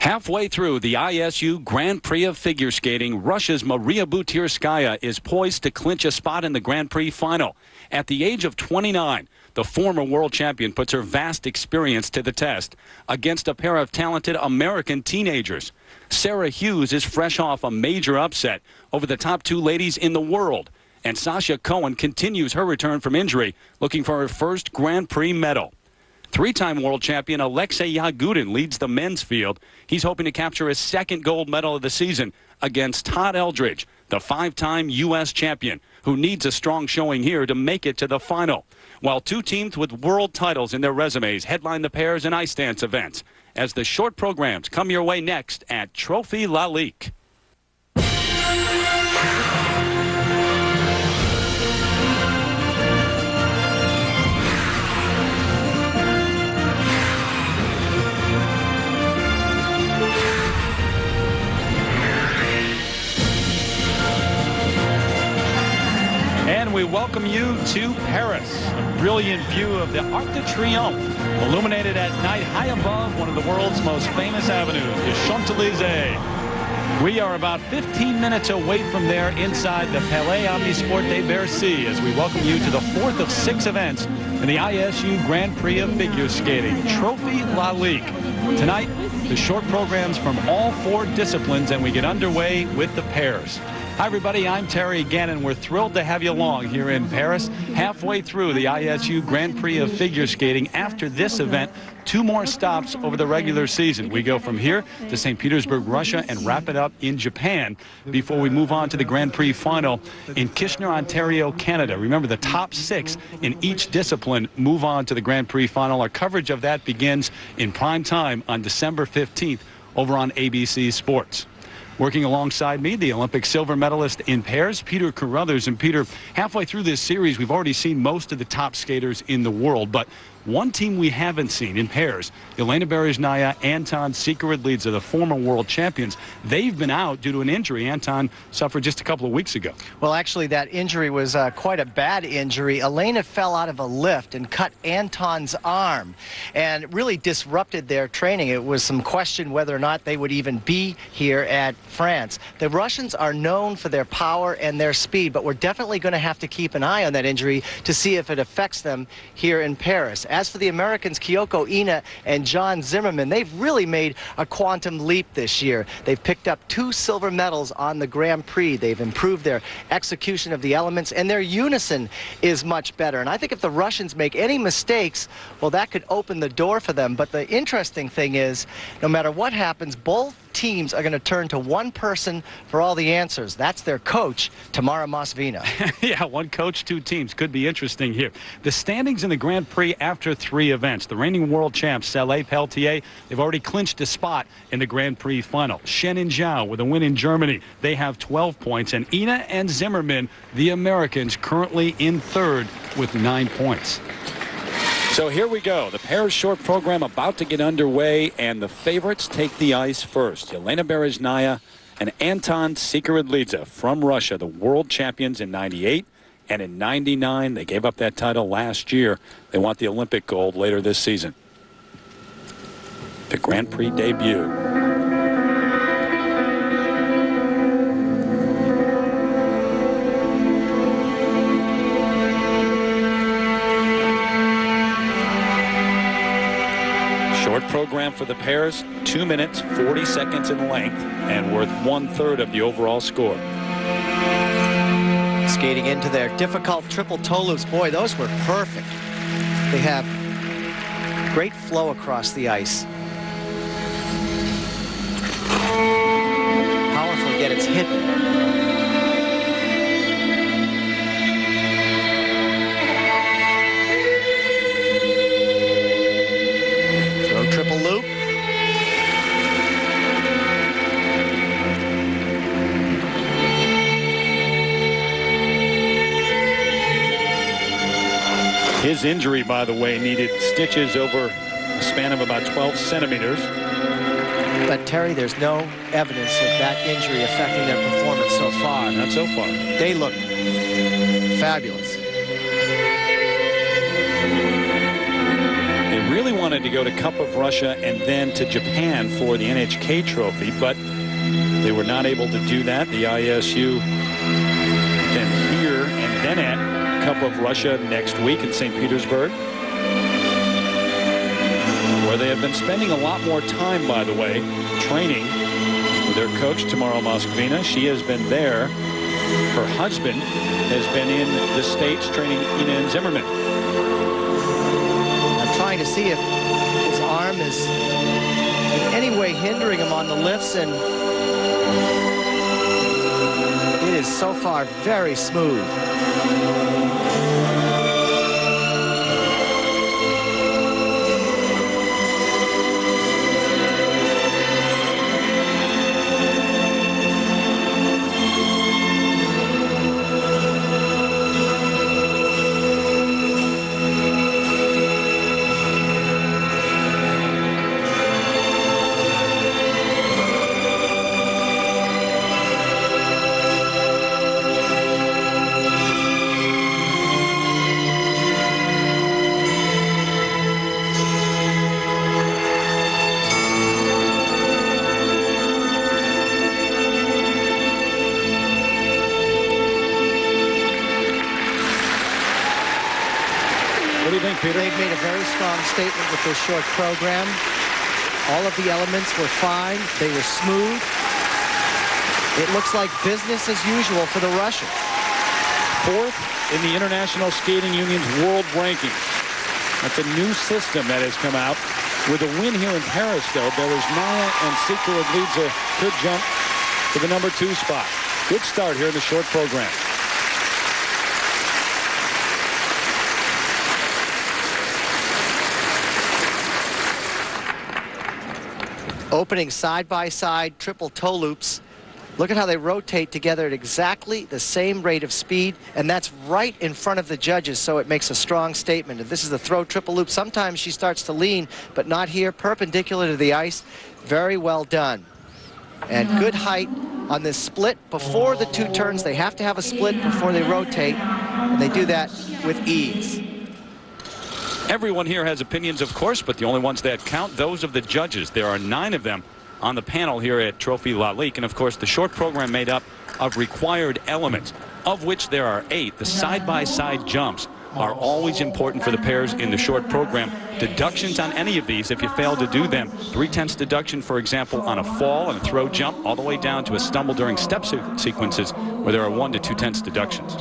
Halfway through the ISU Grand Prix of figure skating, Russia's Maria Butirskaya is poised to clinch a spot in the Grand Prix final. At the age of 29, the former world champion puts her vast experience to the test against a pair of talented American teenagers. Sarah Hughes is fresh off a major upset over the top two ladies in the world. And Sasha Cohen continues her return from injury, looking for her first Grand Prix medal. Three-time world champion Alexei Yagudin leads the men's field. He's hoping to capture his second gold medal of the season against Todd Eldridge, the five-time U.S. champion, who needs a strong showing here to make it to the final. While two teams with world titles in their resumes headline the pairs and ice dance events, as the short programs come your way next at Trophy Lalique. And we welcome you to Paris. A brilliant view of the Arc de Triomphe, illuminated at night high above one of the world's most famous avenues, the Champs-Élysées. We are about 15 minutes away from there inside the Palais Omnisport de Bercy as we welcome you to the fourth of 6 events in the ISU Grand Prix of figure skating, Trophy Lalique. Tonight, the short programs from all 4 disciplines, and we get underway with the pairs. Hi, everybody. I'm Terry Gannon. We're thrilled to have you along here in Paris, halfway through the ISU Grand Prix of figure skating. After this event, 2 more stops over the regular season. We go from here to St. Petersburg, Russia, and wrap it up in Japan before we move on to the Grand Prix final in Kitchener, Ontario, Canada. Remember, the top 6 in each discipline move on to the Grand Prix final. Our coverage of that begins in prime time on December 15th over on ABC Sports. Working alongside me, the Olympic silver medalist in pairs, Peter Carruthers. And Peter, halfway through this series, we've already seen most of the top skaters in the world, but one team we haven't seen in pairs, Elena Berezhnaya, Anton Sikharulidze, the former world champions, they've been out due to an injury Anton suffered just a couple of weeks ago. Well, actually, that injury was quite a bad injury. Elena fell out of a lift and cut Anton's arm and really disrupted their training. It was some question whether or not they would even be here at France. The Russians are known for their power and their speed, but we're definitely going to have to keep an eye on that injury to see if it affects them here in Paris. As for the Americans, Kyoko Ina and John Zimmerman, they've really made a quantum leap this year. They've picked up 2 silver medals on the Grand Prix. They've improved their execution of the elements, and their unison is much better. And I think if the Russians make any mistakes, well, that could open the door for them. But the interesting thing is, no matter what happens, both teams are going to turn to one person for all the answers. That's their coach, Tamara Mosvina. Yeah, 1 coach, 2 teams. Could be interesting here. The standings in the Grand Prix after 3 events. The reigning world champs, Saleh Pelletier, they've already clinched a spot in the Grand Prix final. Shen and Zhao with a win in Germany. They have 12 points. And Ina and Zimmerman, the Americans, currently in 3rd with 9 points. So here we go. The pairs short program about to get underway, and the favorites take the ice first. Elena Berezhnaya and Anton Sikharulidze from Russia, the world champions in '98 and in '99. They gave up that title last year. They want the Olympic gold later this season. The Grand Prix debut. Short program for the pairs, 2 minutes, 40 seconds in length, and worth 1/3 of the overall score. Skating into their difficult triple toe loops. Boy, those were perfect. They have great flow across the ice. Powerful, yet it's hidden. Triple loop. His injury, by the way, needed stitches over a span of about 12 centimeters. But, Terry, there's no evidence of that injury affecting their performance so far. Not so far. They look fabulous. They really wanted to go to Cup of Russia and then to Japan for the NHK trophy, but they were not able to do that. The ISU then here and then at Cup of Russia next week in St. Petersburg, where they have been spending a lot more time, by the way, training with their coach, Tamara Moskvina. She has been there. Her husband has been in the States training Ina and Zimmerman. I'm trying to see if his arm is in any way hindering him on the lifts, and it is so far very smooth. They've made a very strong statement with this short program. All of the elements were fine. They were smooth. It looks like business as usual for the Russians. Fourth in the International Skating Union's world ranking. That's a new system that has come out. With a win here in Paris, though, Berezhnaya and Sikharulidze could jump to the #2 spot. Good start here in the short program. Opening side-by-side triple toe loops. Look at how they rotate together at exactly the same rate of speed, and that's right in front of the judges, so it makes a strong statement. If this is the throw triple loop, sometimes she starts to lean, but not here, perpendicular to the ice. Very well done. And good height on this split before the two turns. They have to have a split before they rotate, and they do that with ease. Everyone here has opinions, of course, but the only ones that count, those of the judges. There are 9 of them on the panel here at Trophy Lalique, and of course the short program made up of required elements, of which there are 8. The side-by-side jumps are always important for the pairs in the short program. Deductions on any of these, if you fail to do them, 3/10 deduction, for example, on a fall and a throw jump, all the way down to a stumble during step sequences where there are 1 to 2/10 deductions.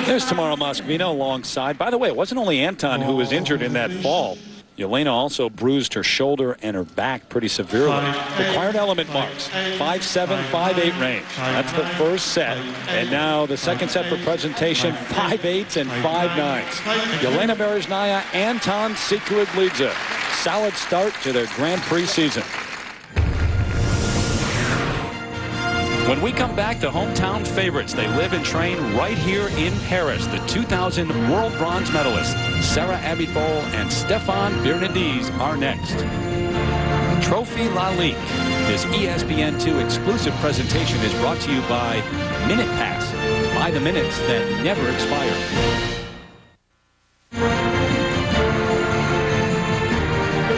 There's Tamara Moskvina alongside. By the way, it wasn't only Anton who was injured in that fall. Yelena also bruised her shoulder and her back pretty severely. Required element marks, 5-7, 5-8 range. That's the first set. And now the second set for presentation, 5-8s and 5-9s. Yelena Berezhnaya, Anton Sikharulidze. Solid start to their Grand Prix season. When we come back, the hometown favorites. They live and train right here in Paris. The 2000 world bronze medalists, Sarah Abitbol and Stephane are next. Trophy Lalique. This ESPN2 exclusive presentation is brought to you by Minute Pass. Buy the minutes that never expire.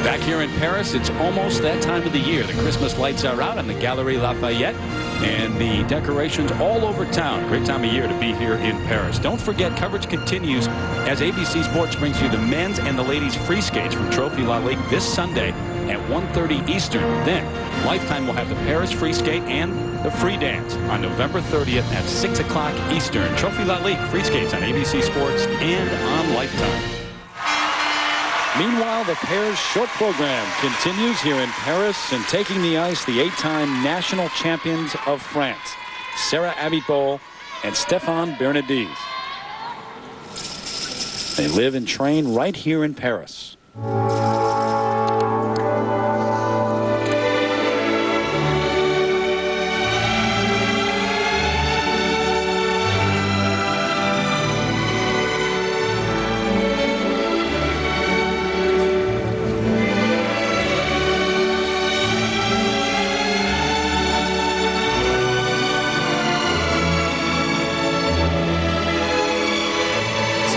Back here in Paris, it's almost that time of the year. The Christmas lights are out on the Galerie Lafayette, and the decorations all over town. Great time of year to be here in Paris. Don't forget, coverage continues as ABC Sports brings you the men's and the ladies' free skates from Trophy Lalique this Sunday at 1:30 Eastern. Then, Lifetime will have the Paris free skate and the free dance on November 30th at 6 o'clock Eastern. Trophy Lalique free skates on ABC Sports and on Lifetime. Meanwhile, the pairs short program continues here in Paris, and taking the ice, the 8-time national champions of France, Sarah Abitbol and Stephane Bernadise. They live and train right here in Paris.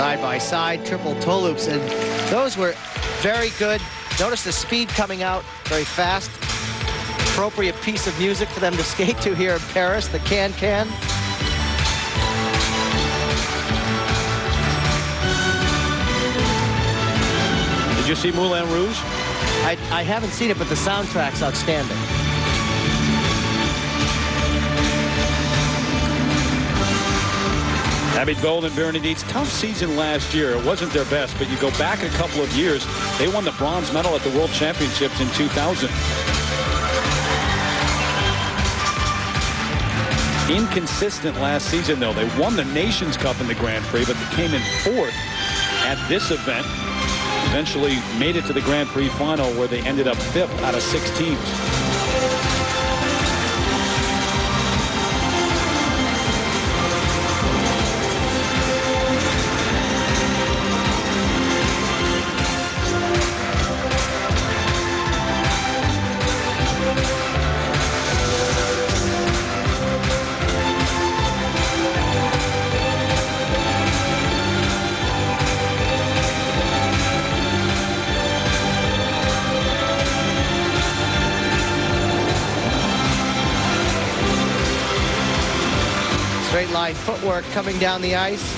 Side-by-side triple toe loops, and those were Very good. Notice the speed coming out very fast. Appropriate piece of music for them to skate to here in Paris, the can-can. Did you see Moulin Rouge? I haven't seen it, but the soundtrack's outstanding. Bourne and Berezhnaya's tough season last year. It wasn't their best, but you go back a couple of years, they won the bronze medal at the World Championships in 2000. Inconsistent last season, though. They won the Nations Cup in the Grand Prix, but they came in 4th at this event. Eventually made it to the Grand Prix final, where they ended up 5th out of 6 teams. Straight line footwork coming down the ice.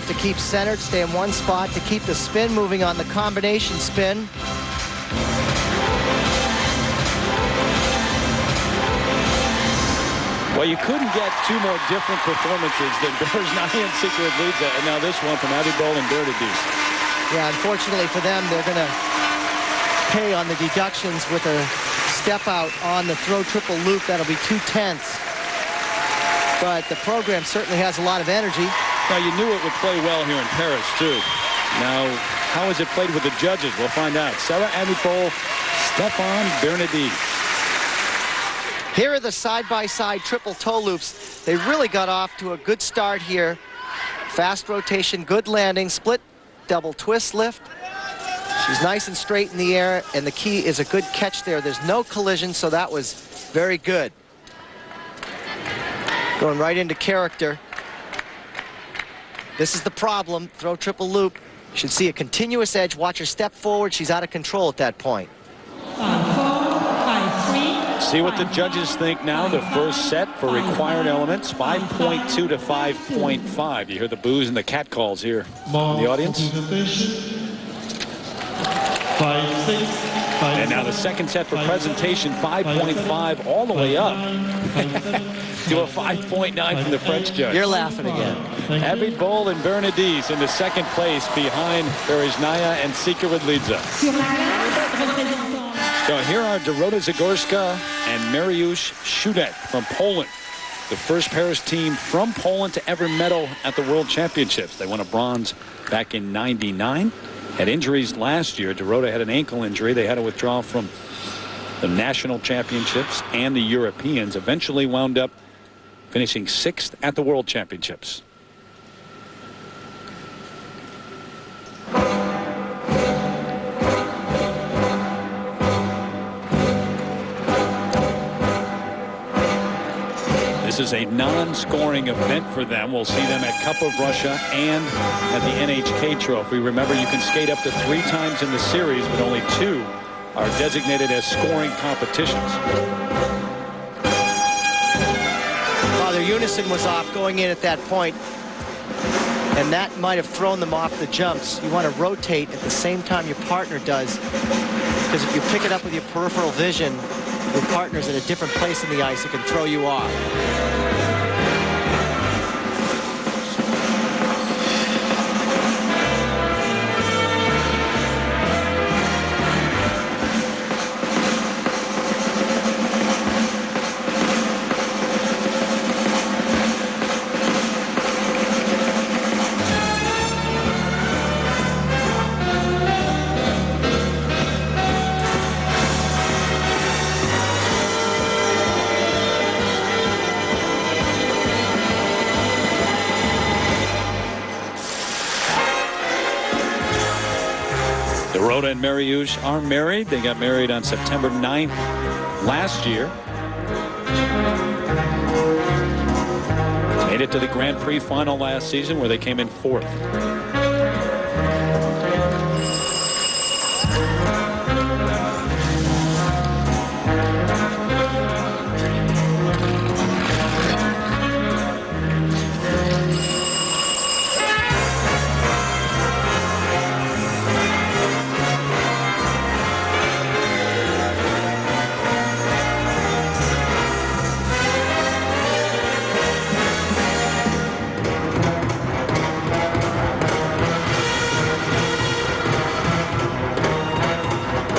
To keep centered, stay in one spot to keep the spin moving on the combination spin. Well, you couldn't get two more different performances than Berezhnaya and Sikharulidze, and now this one from Bourne and Berezhnaya. Yeah, unfortunately for them, they're going to pay on the deductions with a step out on the throw triple loop. That'll be 2/10. But the program certainly has a lot of energy. Now, you knew it would play well here in Paris, too. Now, how is it played with the judges? We'll find out. Sarah Amipour, Stephane Bernardi. Here are the side-by-side triple toe loops. They really got off to a good start here. Fast rotation, good landing, split double twist lift. She's nice and straight in the air, and the key is a good catch there. There's no collision, so that was very good. Going right into character. This is the problem. Throw triple loop. You should see a continuous edge. Watch her step forward. She's out of control at that point. 5-4, 5-3. See what the judges think now. The first set for required elements, 5.2 to 5.5. You hear the boos and the catcalls here in the audience. 5-6. And now the second set for presentation, 5.5 all the way up to a 5.9 from the French judge. You're laughing again. Bourne and Berezhnaya in the second place behind Berezhnaya and Sikharulidze. So here are Dorota Zagorska and Mariusz Szudet from Poland. The first Paris team from Poland to ever medal at the World Championships. They won a bronze back in '99. Had injuries last year. Dorota had an ankle injury. They had to withdraw from the national championships and the Europeans. Eventually wound up finishing 6th at the World Championships. This is a non-scoring event for them. We'll see them at Cup of Russia and at the NHK Trophy. Remember, you can skate up to 3 times in the series, but only 2 are designated as scoring competitions. Well, their unison was off going in at that point, and that might have thrown them off the jumps. You want to rotate at the same time your partner does, because if you pick it up with your peripheral vision, your partner's at a different place in the ice. It can throw you off. Dorota and Mariusz are married. They got married on September 9th last year. Made it to the Grand Prix final last season where they came in 4th.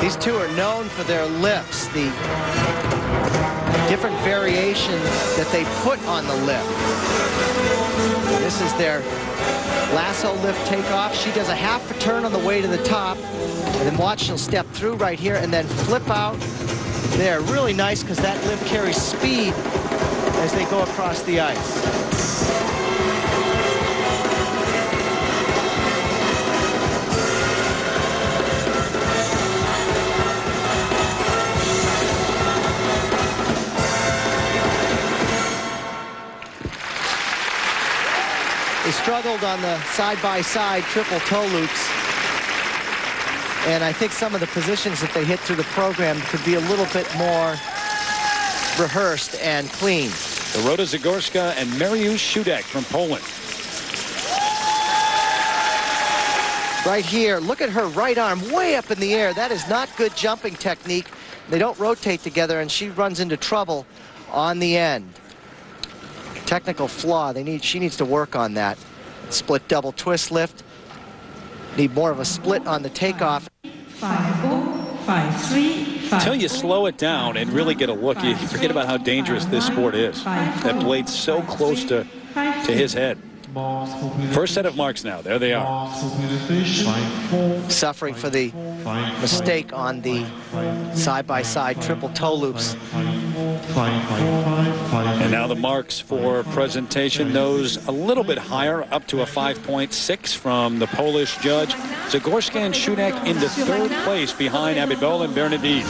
These two are known for their lifts, the different variations that they put on the lift. This is their lasso lift takeoff. She does a half a turn on the way to the top, and then watch, she'll step through right here and then flip out there. Really nice because that lift carries speed as they go across the ice. They struggled on the side-by-side triple toe loops. And I think some of the positions that they hit through the program could be a little bit more rehearsed and clean. Dorota Zagorska and Mariusz Shudek from Poland. Right here, look at her right arm way up in the air. That is not good jumping technique. They don't rotate together, and she runs into trouble on the end. Technical flaw. She needs to work on that. Split double twist lift. Need more of a split on the takeoff. 5-0, 5-3, Until you slow it down and really get a look, you forget about how dangerous this sport is. That blade's so close to his head. First set of marks now. There they are. Suffering for the mistake on the side-by-side triple toe loops. And now the marks for presentation. Those a little bit higher, up to a 5.6 from the Polish judge. Zagorska and Shudek into 3rd place behind Abitbol and Bernadette.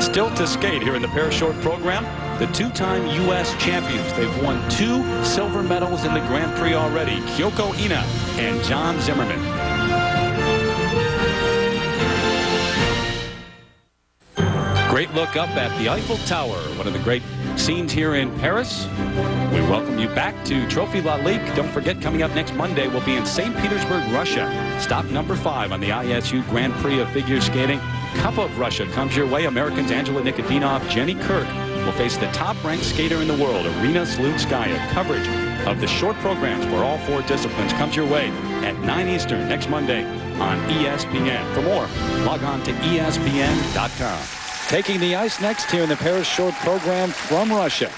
Still to skate here in the pair short program, the two-time U.S. champions. They've won 2 silver medals in the Grand Prix already. Kyoko Ina and John Zimmerman. Great look up at the Eiffel Tower, one of the great scenes here in Paris. We welcome you back to Trophy Lalique. Don't forget, coming up next Monday, we'll be in St. Petersburg, Russia. Stop number 5 on the ISU Grand Prix of Figure Skating. Cup of Russia comes your way. Americans Angela Nikodinov, Jenny Kirk will face the top-ranked skater in the world, Arina Slutskaya. Coverage of the short programs for all 4 disciplines comes your way at 9 Eastern next Monday on ESPN. For more, log on to ESPN.com. Taking the ice next here in the Paris short program from Russia.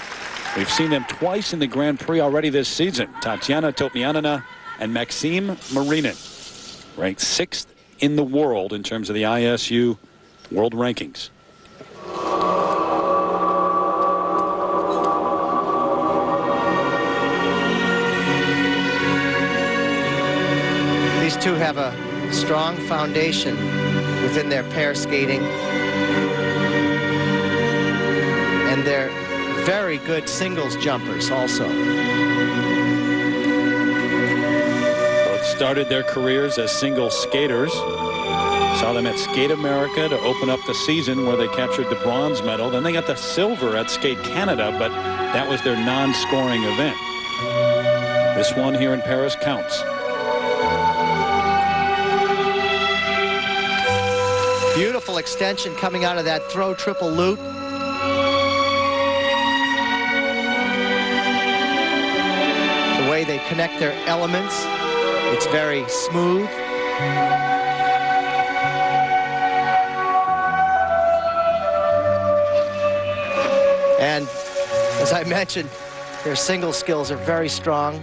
We've seen them twice in the Grand Prix already this season. Tatiana Topmianina and Maxime Marinin, ranked 6th in the world in terms of the ISU world rankings. These two have a strong foundation within their pair skating. And they're very good singles jumpers also. Both started their careers as single skaters. Saw them at Skate America to open up the season where they captured the bronze medal. Then they got the silver at Skate Canada, but that was their non-scoring event. This one here in Paris counts. Beautiful extension coming out of that throw triple loop. The way they connect their elements, it's very smooth. And as I mentioned, their single skills are very strong.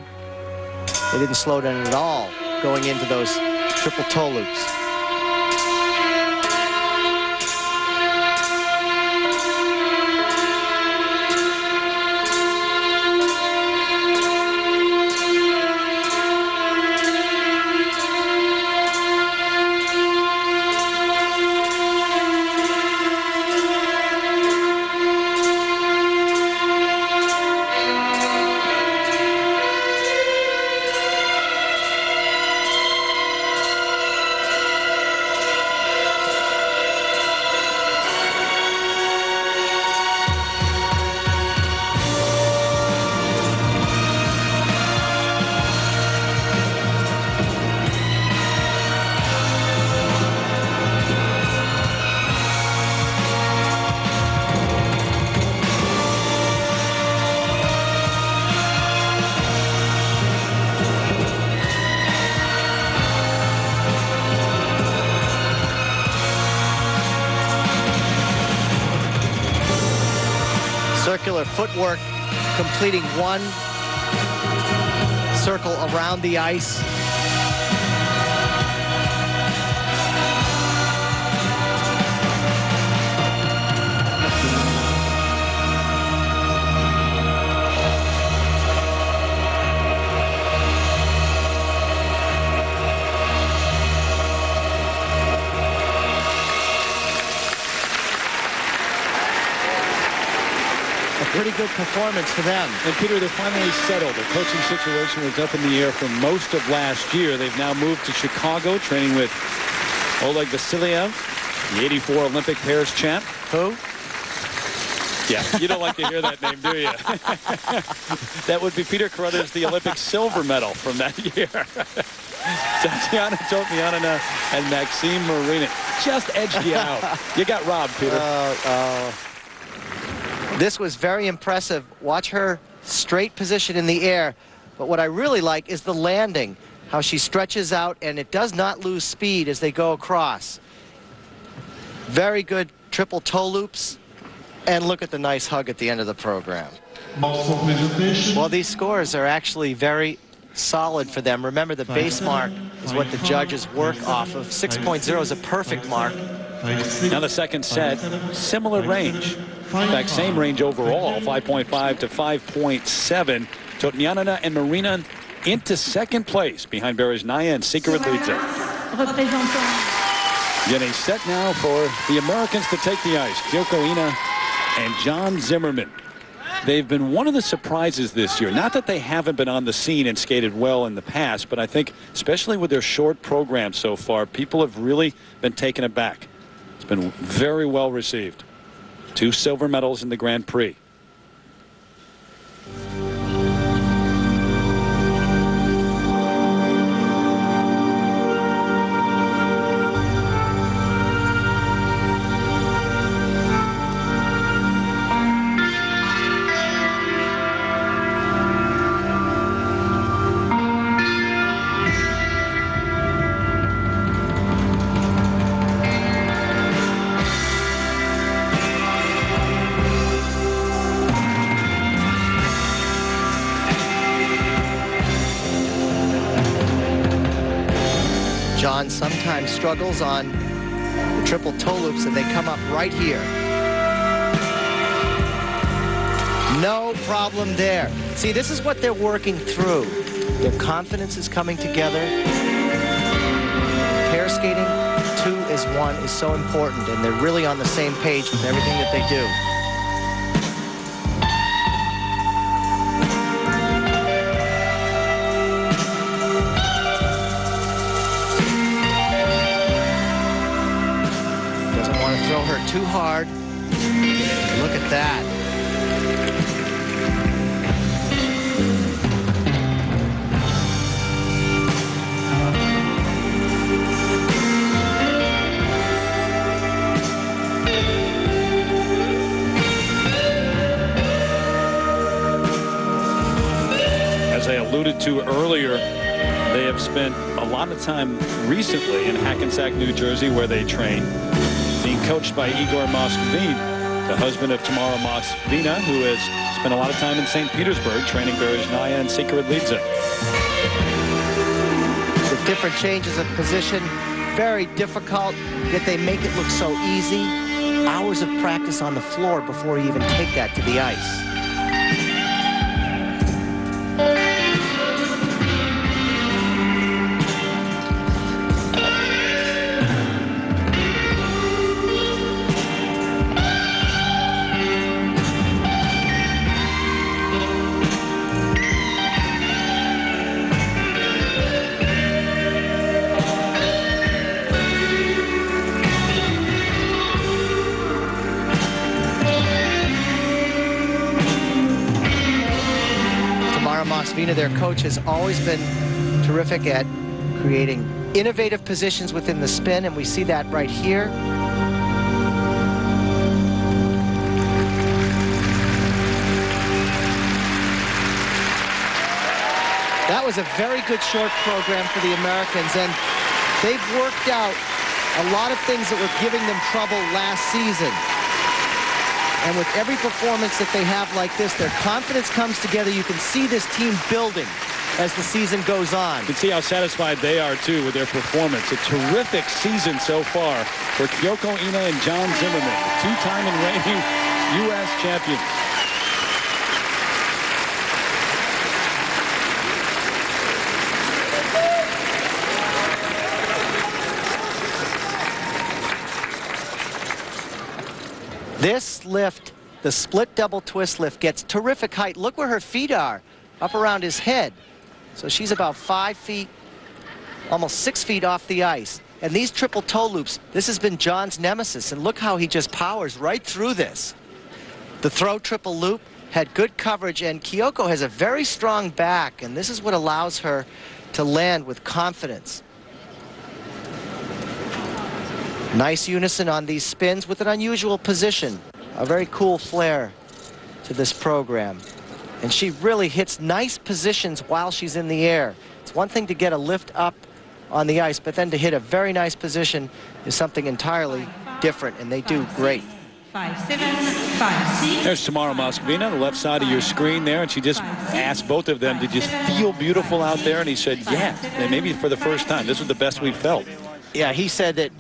They didn't slow down at all going into those triple toe loops. spectacular footwork, completing one circle around the ice. Pretty good performance for them. And Peter, they're finally settled. Their coaching situation was up in the air for most of last year. They've now moved to Chicago, training with Oleg Vasilyev, the '84 Olympic pairs champ. Who? Yeah, you don't like to hear that name, do you? That would be Peter Carruthers, the Olympic silver medal from that year. Tatiana Tomianina and Maxime Marinin just edged you out. You got robbed, Peter. This was very impressive. Watch her straight position in the air. But what I really like is the landing, how she stretches out, and it does not lose speed as they go across. Very good triple toe loops. And look at the nice hug at the end of the program. Well, these scores are actually very solid for them. Remember, the base mark is what the judges work off of. 6.0 is a perfect mark. Now the second set, similar range. In fact, same range overall, 5.5 to 5.7. Tomianina and Marinin into second place behind Berezhnaya and Sikharulidze. Getting set now for the Americans to take the ice. Kyoko Ina and John Zimmerman. They've been one of the surprises this year. Not that they haven't been on the scene and skated well in the past, but I think especially with their short program so far, people have really been taken aback. It's been very well received. 2 silver medals in the Grand Prix. John sometimes struggles on the triple toe loops, and they come up right here. No problem there. See, this is what they're working through. Their confidence is coming together. Pair skating 2 is 1 is so important, and they're really on the same page with everything that they do. Throw her too hard. Look at that. As I alluded to earlier, they have spent a lot of time recently in Hackensack, New Jersey, where they train, being coached by Igor Moskvin, the husband of Tamara Moskvina, who has spent a lot of time in St. Petersburg training Berezhnaya and Sikharulidze. The different changes of position, very difficult, yet they make it look so easy. Hours of practice on the floor before you even take that to the ice. Their coach has always been terrific at creating innovative positions within the spin, and we see that right here. That was a very good short program for the Americans, and they've worked out a lot of things that were giving them trouble last season. And with every performance that they have like this, their confidence comes together. You can see this team building as the season goes on. You can see how satisfied they are, too, with their performance. A terrific season so far for Kyoko Ina and John Zimmerman, two-time and reigning U.S. champions. This lift, the split double twist lift, gets terrific height. Look where her feet are, up around his head. So she's about 5 feet, almost 6 feet off the ice. And these triple toe loops, this has been John's nemesis. And look how he just powers right through this. The throw triple loop had good coverage, and Kyoko has a very strong back, and this is what allows her to land with confidence. Nice unison on these spins with an unusual position. A very cool flair to this program. And she really hits nice positions while she's in the air. It's one thing to get a lift up on the ice, but then to hit a very nice position is something entirely different, and they do great. 5-7, 5-6. There's Tamara Moscovina on the left side of your screen there, and she just asked both of them, did you feel beautiful out there? And he said, yeah, and maybe for the first time. This was the best we've felt. Yeah, he said that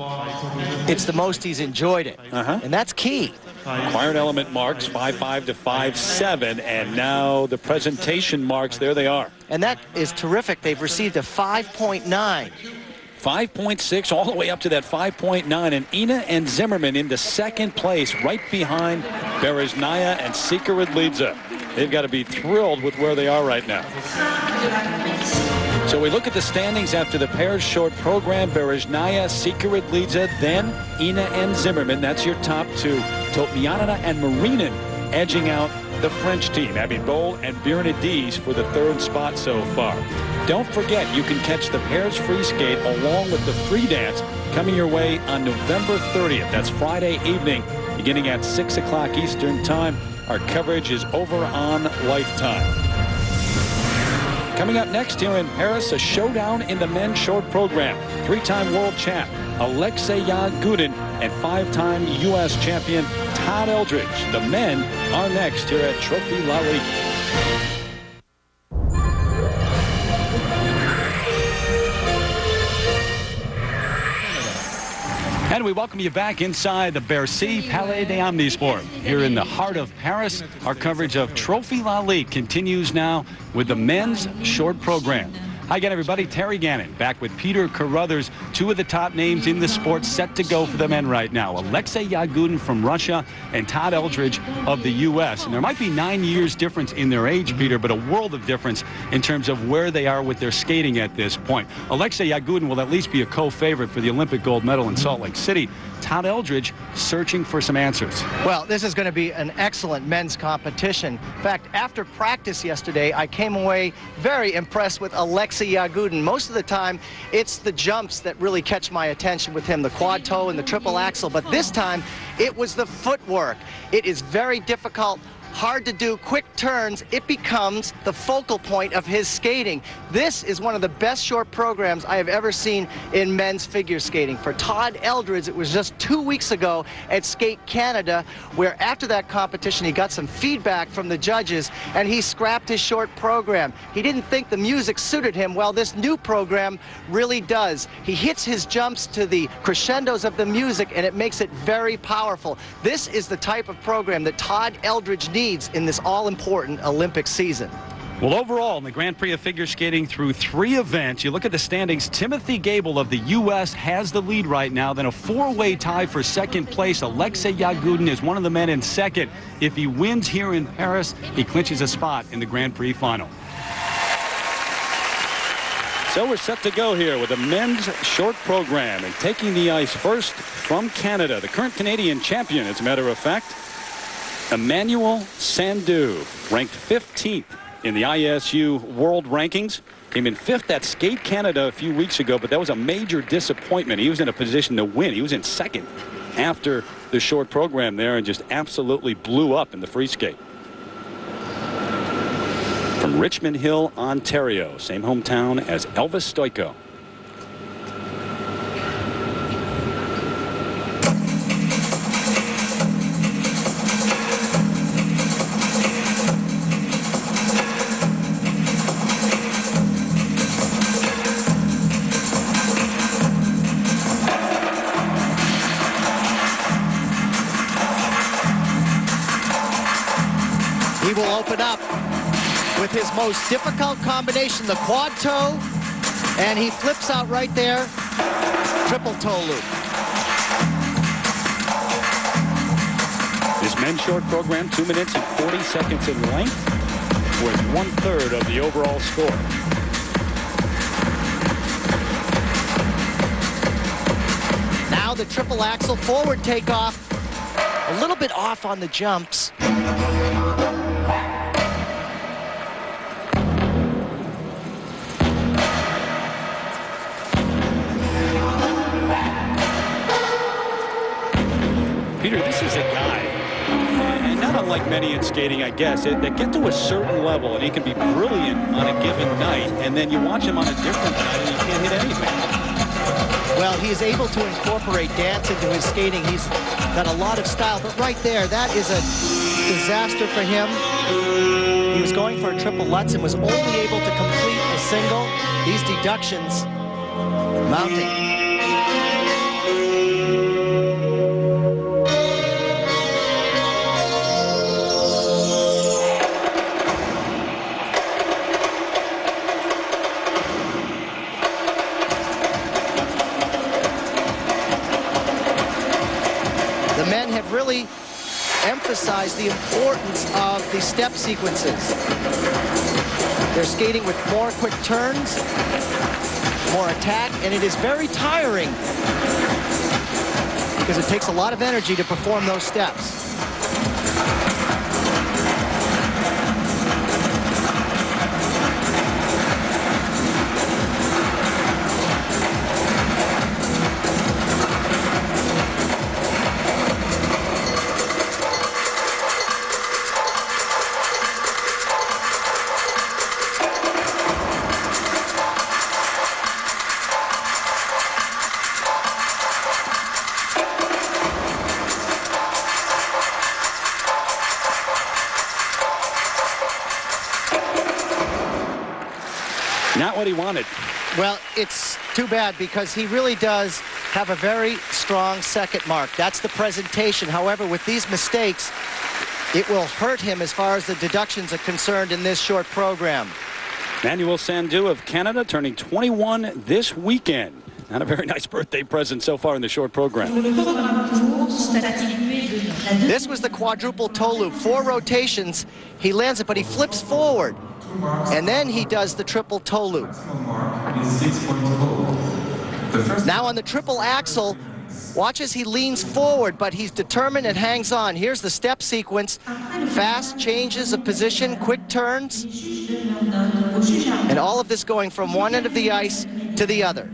it's the most he's enjoyed it, and that's key. Acquired element marks, 5.5 to 5.7, and now the presentation marks, there they are. And that is terrific. They've received a 5.9. 5.6 all the way up to that 5.9, and Ina and Zimmerman into second place, right behind Berezhnaya and Sikharulidze. They've got to be thrilled with where they are right now. So we look at the standings after the pairs short program. Berezhnaya, Sikharulidze, then Ina and Zimmerman. That's your top two. Topmianina and Marinin edging out the French team. Abby Bowl and Bernadise for the third spot so far. Don't forget, you can catch the pairs free skate along with the free dance coming your way on November 30th. That's Friday evening, beginning at 6 o'clock Eastern time. Our coverage is over on Lifetime. Coming up next here in Paris, a showdown in the men's short program. Three-time world champ Alexei Yagudin and five-time U.S. champion Todd Eldridge. The men are next here at Trophy Lalique. And we welcome you back inside the Bercy Palais des Omnisports. Here in the heart of Paris, our coverage of Trophy Lalique continues now with the men's short program. Hi again, everybody. Terry Gannon back with Peter Carruthers, two of the top names in the sport set to go for the men right now. Alexei Yagudin from Russia and Todd Eldridge of the U.S. And there might be 9 years difference in their age, Peter, but a world of difference in terms of where they are with their skating at this point. Alexei Yagudin will at least be a co-favorite for the Olympic gold medal in Salt Lake City. Todd Eldridge searching for some answers. Well, this is going to be an excellent men's competition. In fact, after practice yesterday, I came away very impressed with Alexei Yagudin. Most of the time, it's the jumps that really catch my attention with him, the quad toe and the triple axel. But this time, it was the footwork. It is very difficult, hard to do, quick turns. It becomes the focal point of his skating. This is one of the best short programs I have ever seen in men's figure skating. For Todd Eldridge, it was just 2 weeks ago at Skate Canada, where after that competition, he got some feedback from the judges, and he scrapped his short program. He didn't think the music suited him. Well, this new program really does. He hits his jumps to the crescendos of the music, and it makes it very powerful. This is the type of program that Todd Eldridge needs in this all-important Olympic season. Well, overall, in the Grand Prix of figure skating through 3 events, you look at the standings, Timothy Gable of the U.S. has the lead right now. Then a 4-way tie for second place. Alexei Yagudin is one of the men in second. If he wins here in Paris, he clinches a spot in the Grand Prix final. So we're set to go here with the men's short program. And taking the ice first from Canada, the current Canadian champion, as a matter of fact, Emmanuel Sandou, ranked 15th in the ISU world rankings. Came in 5th at Skate Canada a few weeks ago, but that was a major disappointment. He was in a position to win. He was in second after the short program there and just absolutely blew up in the free skate. From Richmond Hill, Ontario, same hometown as Elvis Stoico. open up with his most difficult combination, the quad toe, and he flips out right there, triple toe loop. This men's short program, 2 minutes and 40 seconds in length, with 1/3 of the overall score. Now the triple axel forward takeoff, a little bit off on the jumps. Peter, this is a guy, and not unlike many in skating, I guess, that get to a certain level and he can be brilliant on a given night, and then you watch him on a different night and he can't hit anything. Well, he is able to incorporate dance into his skating. He's got a lot of style, but right there, that is a disaster for him. He was going for a triple Lutz and was only able to complete a single. These deductions mounting. Really emphasize the importance of the step sequences. They're skating with more quick turns, more attack, and it is very tiring because it takes a lot of energy to perform those steps. Not what he wanted. Well, it's too bad because he really does have a very strong second mark. That's the presentation. However, with these mistakes, it will hurt him as far as the deductions are concerned in this short program. Manuel Sandu of Canada turning 21 this weekend. Not a very nice birthday present so far in the short program. This was the quadruple toe loop. 4 rotations, he lands it, but he flips forward. And then he does the triple toe loop. Now on the triple axel, watch as he leans forward, but he's determined and hangs on. Here's the step sequence. Fast changes of position, quick turns. And all of this going from one end of the ice to the other.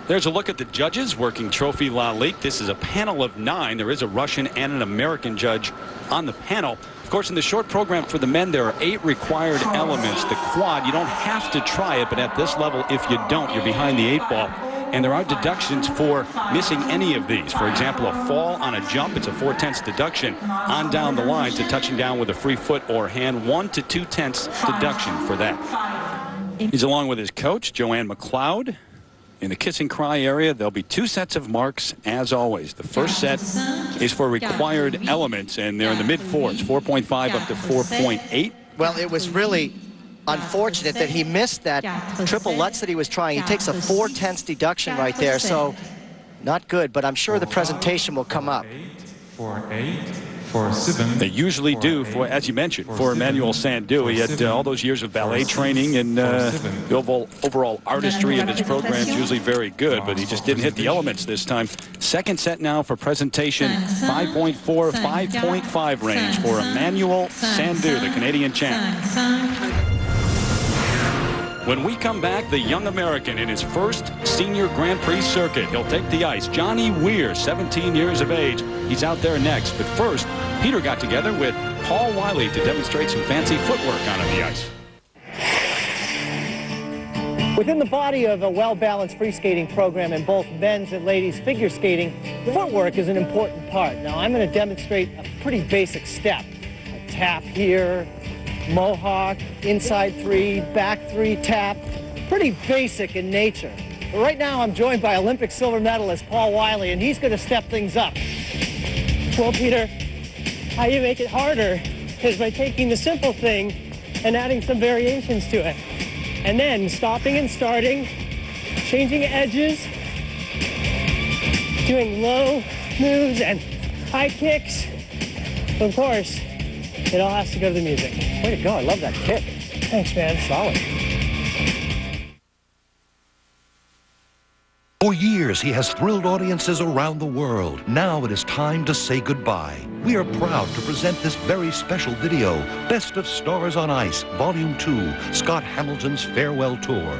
There's a look at the judges working Trophy Lalique. This is a panel of 9. There is a Russian and an American judge on the panel. Of course, in the short program for the men, there are 8 required elements. The quad, you don't have to try it, but at this level, if you don't, you're behind the 8 ball. And there are deductions for missing any of these. For example, a fall on a jump, it's a 4/10 deduction on down the line to touching down with a free foot or hand. 1 to 2/10 deduction for that. He's along with his coach, Joanne McLeod. In the kiss and cry area, there'll be 2 sets of marks, as always. The first set is for required elements, and they're in the mid-4s, 4.5 up to 4.8. Well, it was really unfortunate that he missed that triple Lutz that he was trying. He takes a 4/10 deduction right there, so not good, but I'm sure the presentation will come up. 4-8, 4-7. They usually do, for, as you mentioned, for Emmanuel Sandu. He had all those years of ballet training, and the overall artistry of his program is usually very good, but he just didn't hit the elements this time. Second set now for presentation, 5.4, 5.5 range for Emmanuel Sandu, the Canadian champ. When we come back, the young American in his first senior Grand Prix circuit. He'll take the ice. Johnny Weir, 17 years of age. He's out there next. But first, Peter got together with Paul Wiley to demonstrate some fancy footwork on the ice. Within the body of a well-balanced free skating program in both men's and ladies figure skating, footwork is an important part. Now, I'm going to demonstrate a pretty basic step. A tap here, mohawk, inside 3, back 3, tap. Pretty basic in nature. But right now I'm joined by Olympic silver medalist Paul Wiley, and he's going to step things up. Well, Peter, how do you make it harder? is by taking the simple thing and adding some variations to it. And then stopping and starting, changing edges, doing low moves and high kicks. Of course, it all has to go to the music. Way to go. I love that kick. Thanks, man. Solid. For years, he has thrilled audiences around the world. Now it is time to say goodbye. We are proud to present this very special video, Best of Stars on Ice, Volume 2, Scott Hamilton's Farewell Tour.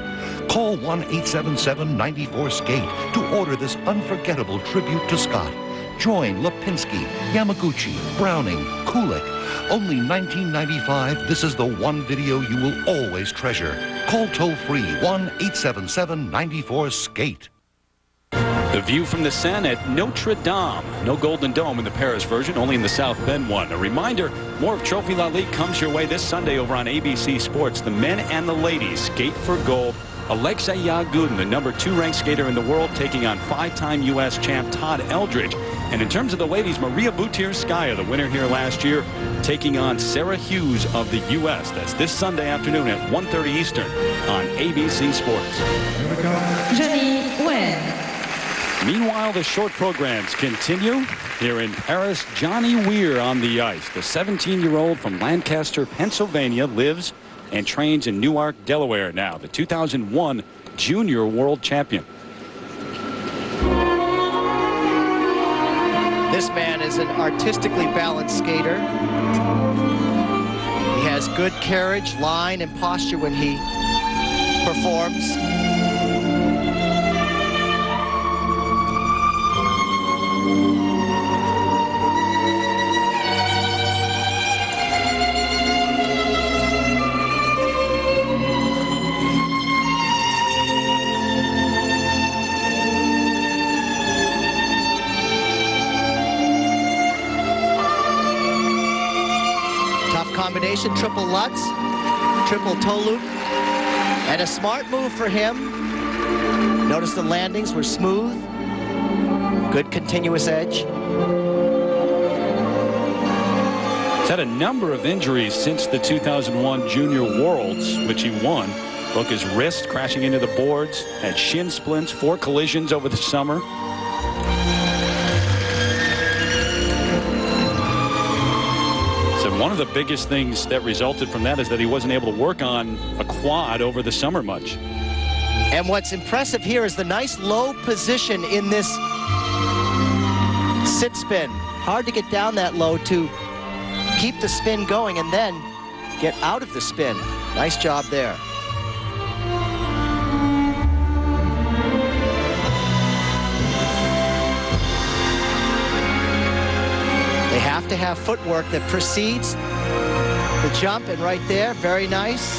Call 1-877-94-SKATE to order this unforgettable tribute to Scott. Join Lipinski, Yamaguchi, Browning, Kulik. Only $19.95. This is the one video you will always treasure. Call toll-free 1-877-94-SKATE. The view from the Seine at Notre Dame. No Golden Dome in the Paris version, only in the South Bend one. A reminder, more of Trophy Lalique comes your way this Sunday over on ABC Sports. The men and the ladies skate for gold. Alexei Yagudin, the #2 ranked skater in the world, taking on 5-time U.S. champ Todd Eldridge. And in terms of the ladies, Maria Butyrskaya, the winner here last year, taking on Sarah Hughes of the U.S. That's this Sunday afternoon at 1:30 Eastern on ABC Sports. Johnny Weir. Meanwhile, the short programs continue. Here in Paris, Johnny Weir on the ice. The 17-year-old from Lancaster, Pennsylvania, lives and trains in Newark, Delaware now. The 2001 junior world champion. This man is an artistically balanced skater. He has good carriage, line, and posture when he performs. Combination, triple Lutz, triple toe loop, and a smart move for him. Notice the landings were smooth, good continuous edge. He's had a number of injuries since the 2001 Junior Worlds, which he won. Broke his wrist crashing into the boards, had shin splints, 4 collisions over the summer. One of the biggest things that resulted from that is that he wasn't able to work on a quad over the summer much. And what's impressive here is the nice low position in this sit spin. Hard to get down that low to keep the spin going and then get out of the spin. Nice job there. They have to have footwork that precedes the jump, and right there, very nice.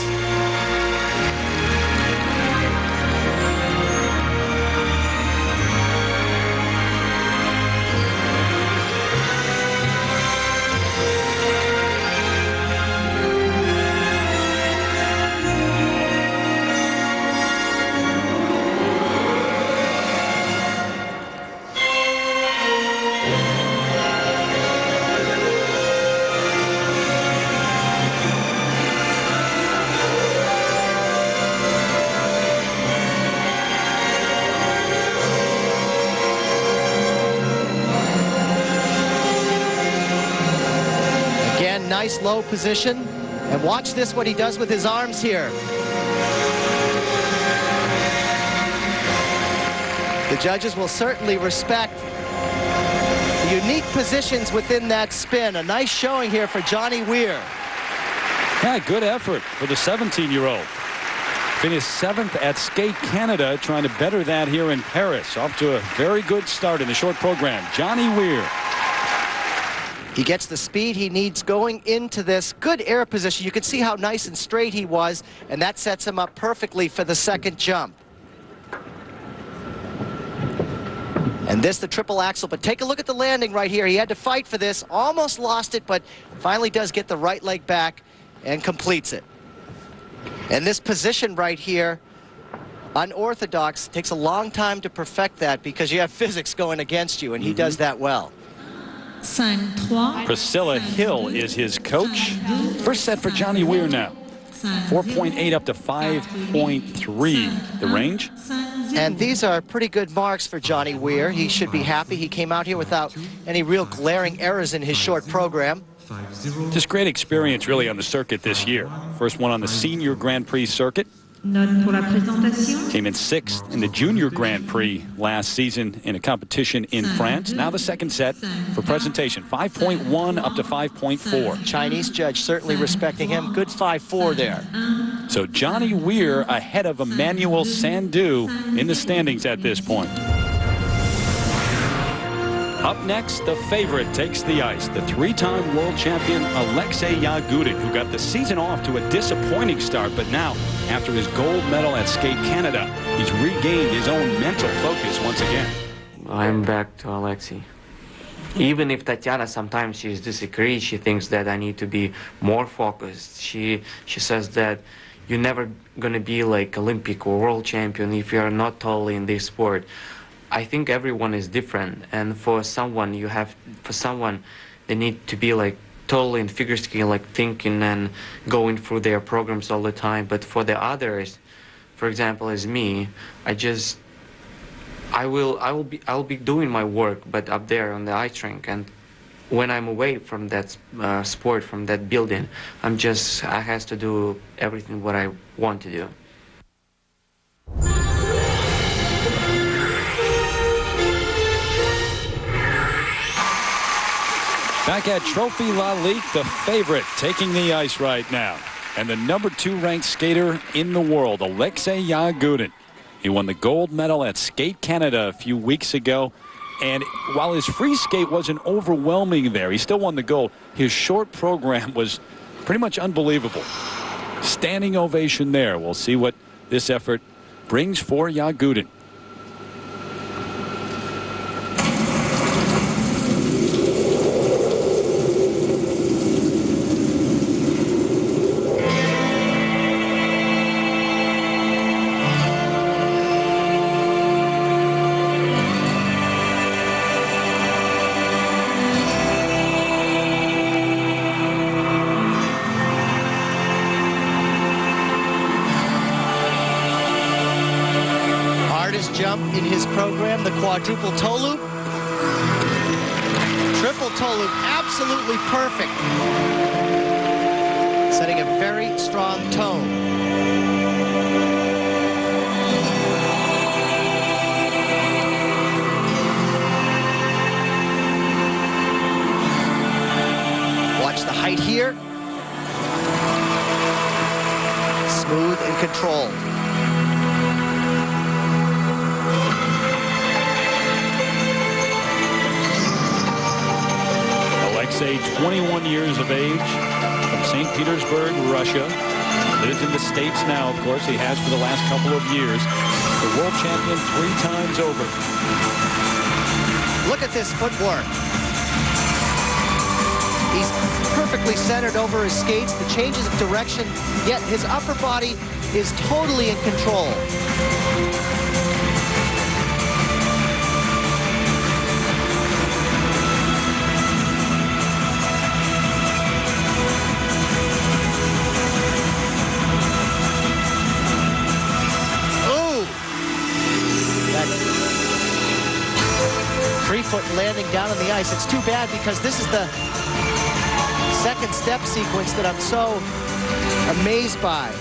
Nice low position, and watch this, what he does with his arms here. The judges will certainly respect the unique positions within that spin. A nice showing here for Johnny Weir. Yeah, good effort for the 17-year-old. Finished 7th at Skate Canada, trying to better that here in Paris. Off to a very good start in the short program. Johnny Weir. He gets the speed he needs going into this good air position. You can see how nice and straight he was, and that sets him up perfectly for the second jump. And this, the triple axel, but take a look at the landing right here. He had to fight for this, almost lost it, but finally does get the right leg back and completes it. And this position right here, unorthodox, takes a long time to perfect that because you have physics going against you, and he does that well. 5-3. Priscilla Hill is his coach. First set for Johnny Weir now. 4.8 up to 5.3, the range. And these are pretty good marks for Johnny Weir. He should be happy. He came out here without any real glaring errors in his short program. Just great experience really on the circuit this year. First one on the Senior Grand Prix circuit. Note pour la présentation. Came in 6th in the Junior Grand Prix last season in a competition in France. Now the second set for presentation. 5.1 up to 5.4. Chinese judge certainly respecting him. Good 5-4 there. So Johnny Weir ahead of Emmanuel Sandou in the standings at this point. Up next, the favorite takes the ice. The 3-time world champion Alexei Yagudin, who got the season off to a disappointing start, but now, after his gold medal at Skate Canada, he's regained his own mental focus once again. I'm back to Alexei. Even if Tatiana sometimes she disagrees, she thinks that I need to be more focused. She says that you're never gonna be like Olympic or world champion if you're not totally in this sport. I think everyone is different, and for someone they need to be like totally in figure skating, like thinking and going through their programs all the time. But for the others, for example, as me, I'll be doing my work, but up there on the ice rink. And when I'm away from that sport, from that building, I has to do everything what I want to do. Back at Trophy Lalique, the favorite taking the ice right now. And the #2 ranked skater in the world, Alexei Yagudin. He won the gold medal at Skate Canada a few weeks ago. And while his free skate wasn't overwhelming there, he still won the gold. His short program was pretty much unbelievable. Standing ovation there. We'll see what this effort brings for Yagudin. Jump in his program, the quadruple toe loop. Triple toe loop, absolutely perfect. Setting a very strong tone. Watch the height here. Smooth and controlled. Alexei, 21 years of age, from St. Petersburg, Russia. Lives in the States now, of course. He has for the last couple of years. The world champion 3 times over. Look at this footwork. He's perfectly centered over his skates, the changes of direction, yet his upper body is totally in control. Foot landing down on the ice. It's too bad because this is the second step sequence that I'm so amazed by.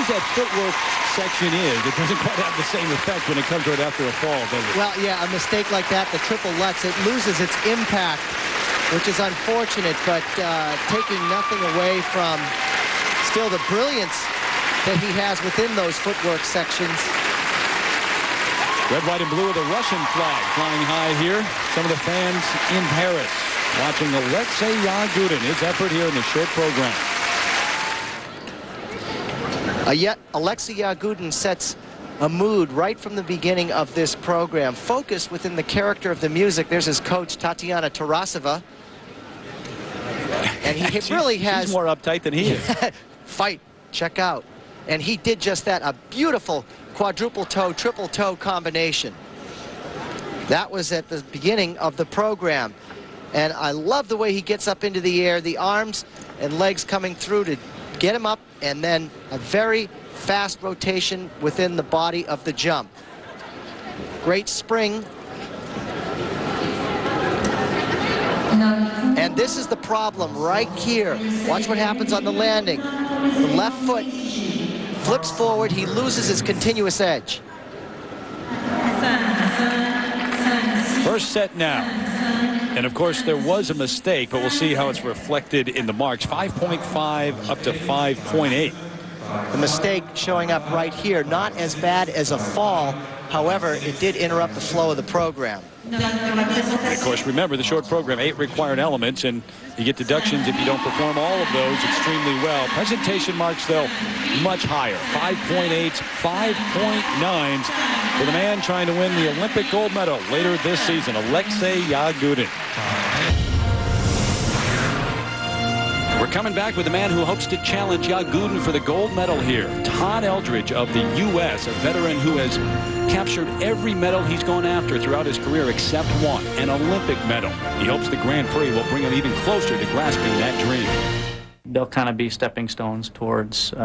as that footwork section is, it doesn't quite have the same effect when it comes right after a fall, does it? Well, yeah, a mistake like that, the triple Lutz, it loses its impact, which is unfortunate, but taking nothing away from still the brilliance that he has within those footwork sections. Red, white, and blue with a Russian flag flying high here. Some of the fans in Paris watching Alexei Yagudin, his effort here in the short program. Yet Alexei Yagudin sets a mood right from the beginning of this program, focused within the character of the music. There's his coach, Tatiana Tarasova. And he really has... She's more uptight than he is. Fight, check out. And he did just that, a beautiful quadruple toe, triple toe combination. That was at the beginning of the program. And I love the way he gets up into the air, the arms and legs coming through to get him up, and then a very fast rotation within the body of the jump. Great spring. And this is the problem right here. Watch what happens on the landing. The left foot flips forward. He loses his continuous edge. First set now. And of course, there was a mistake, but we'll see how it's reflected in the marks. 5.5 up to 5.8. The mistake showing up right here, not as bad as a fall. However, it did interrupt the flow of the program. And of course, remember the short program, 8 required elements, and you get deductions if you don't perform all of those extremely well. Presentation marks, though, much higher. 5.8s, 5.9s for the man trying to win the Olympic gold medal later this season, Alexei Yagudin. We're coming back with the man who hopes to challenge Yagudin for the gold medal here. Todd Eldridge of the U.S., a veteran who has captured every medal he's gone after throughout his career except one, an Olympic medal. He hopes the Grand Prix will bring him even closer to grasping that dream. They'll kind of be stepping stones towards, you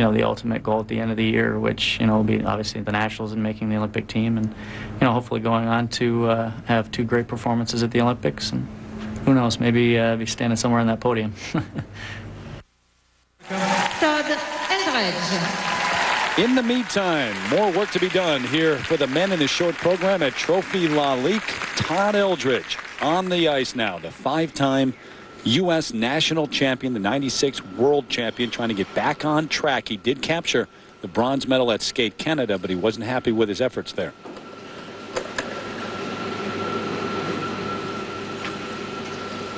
know, the ultimate goal at the end of the year, which, you know, will be obviously the nationals and making the Olympic team, and, you know, hopefully going on to have 2 great performances at the Olympics, and who knows, maybe be standing somewhere on that podium. Todd Eldridge. In the meantime, more work to be done here for the men in the short program at Trophy Lalique. Todd Eldridge on the ice now, the 5-time U.S. national champion, the 96 world champion, trying to get back on track. He did capture the bronze medal at Skate Canada, but he wasn't happy with his efforts there.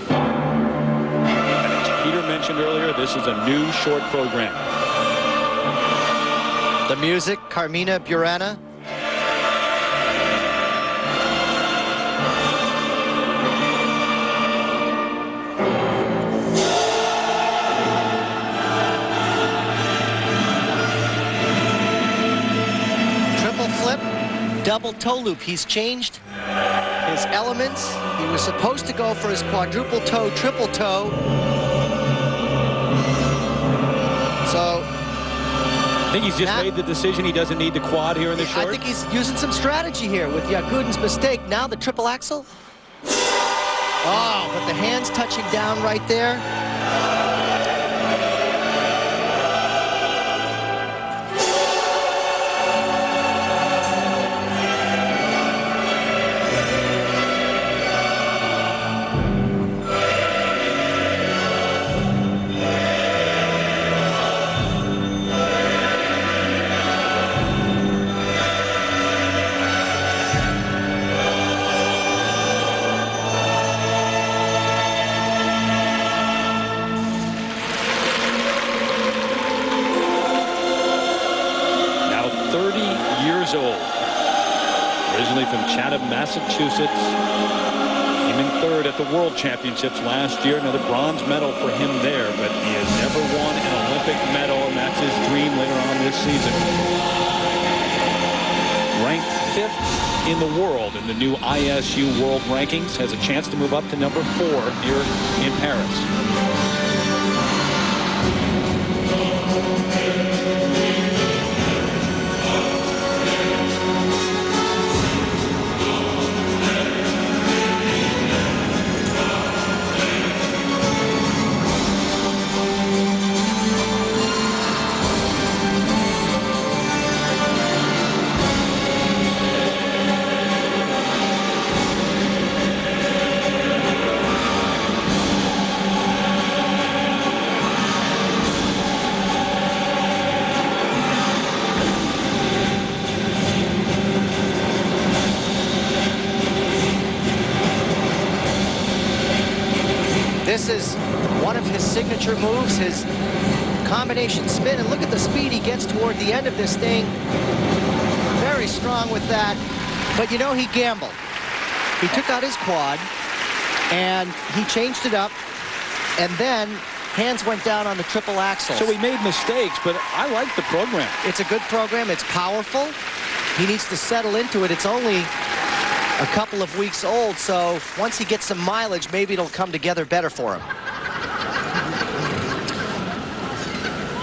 And as Peter mentioned earlier, this is a new short program. The music, Carmina Burana. Triple flip, double toe loop. He's changed his elements. He was supposed to go for his quadruple toe, triple toe. So I think he's just made the decision he doesn't need the quad here in the short. I think he's using some strategy here with Yagudin's mistake. Now the triple axel. Oh, but the hands touching down right there. Massachusetts, came in 3rd at the World Championships last year. Another bronze medal for him there, but he has never won an Olympic medal, and that's his dream later on this season. Ranked 5th in the world in the new ISU World Rankings, has a chance to move up to number 4 here in Paris. this is one of his signature moves, his combination spin. And look at the speed he gets toward the end of this thing. Very strong with that. But you know, he gambled. He took out his quad, and he changed it up, and then hands went down on the triple axle. So he made mistakes, but I like the program. It's a good program. It's powerful. He needs to settle into it. It's only a couple of weeks old, so once he gets some mileage, maybe it'll come together better for him.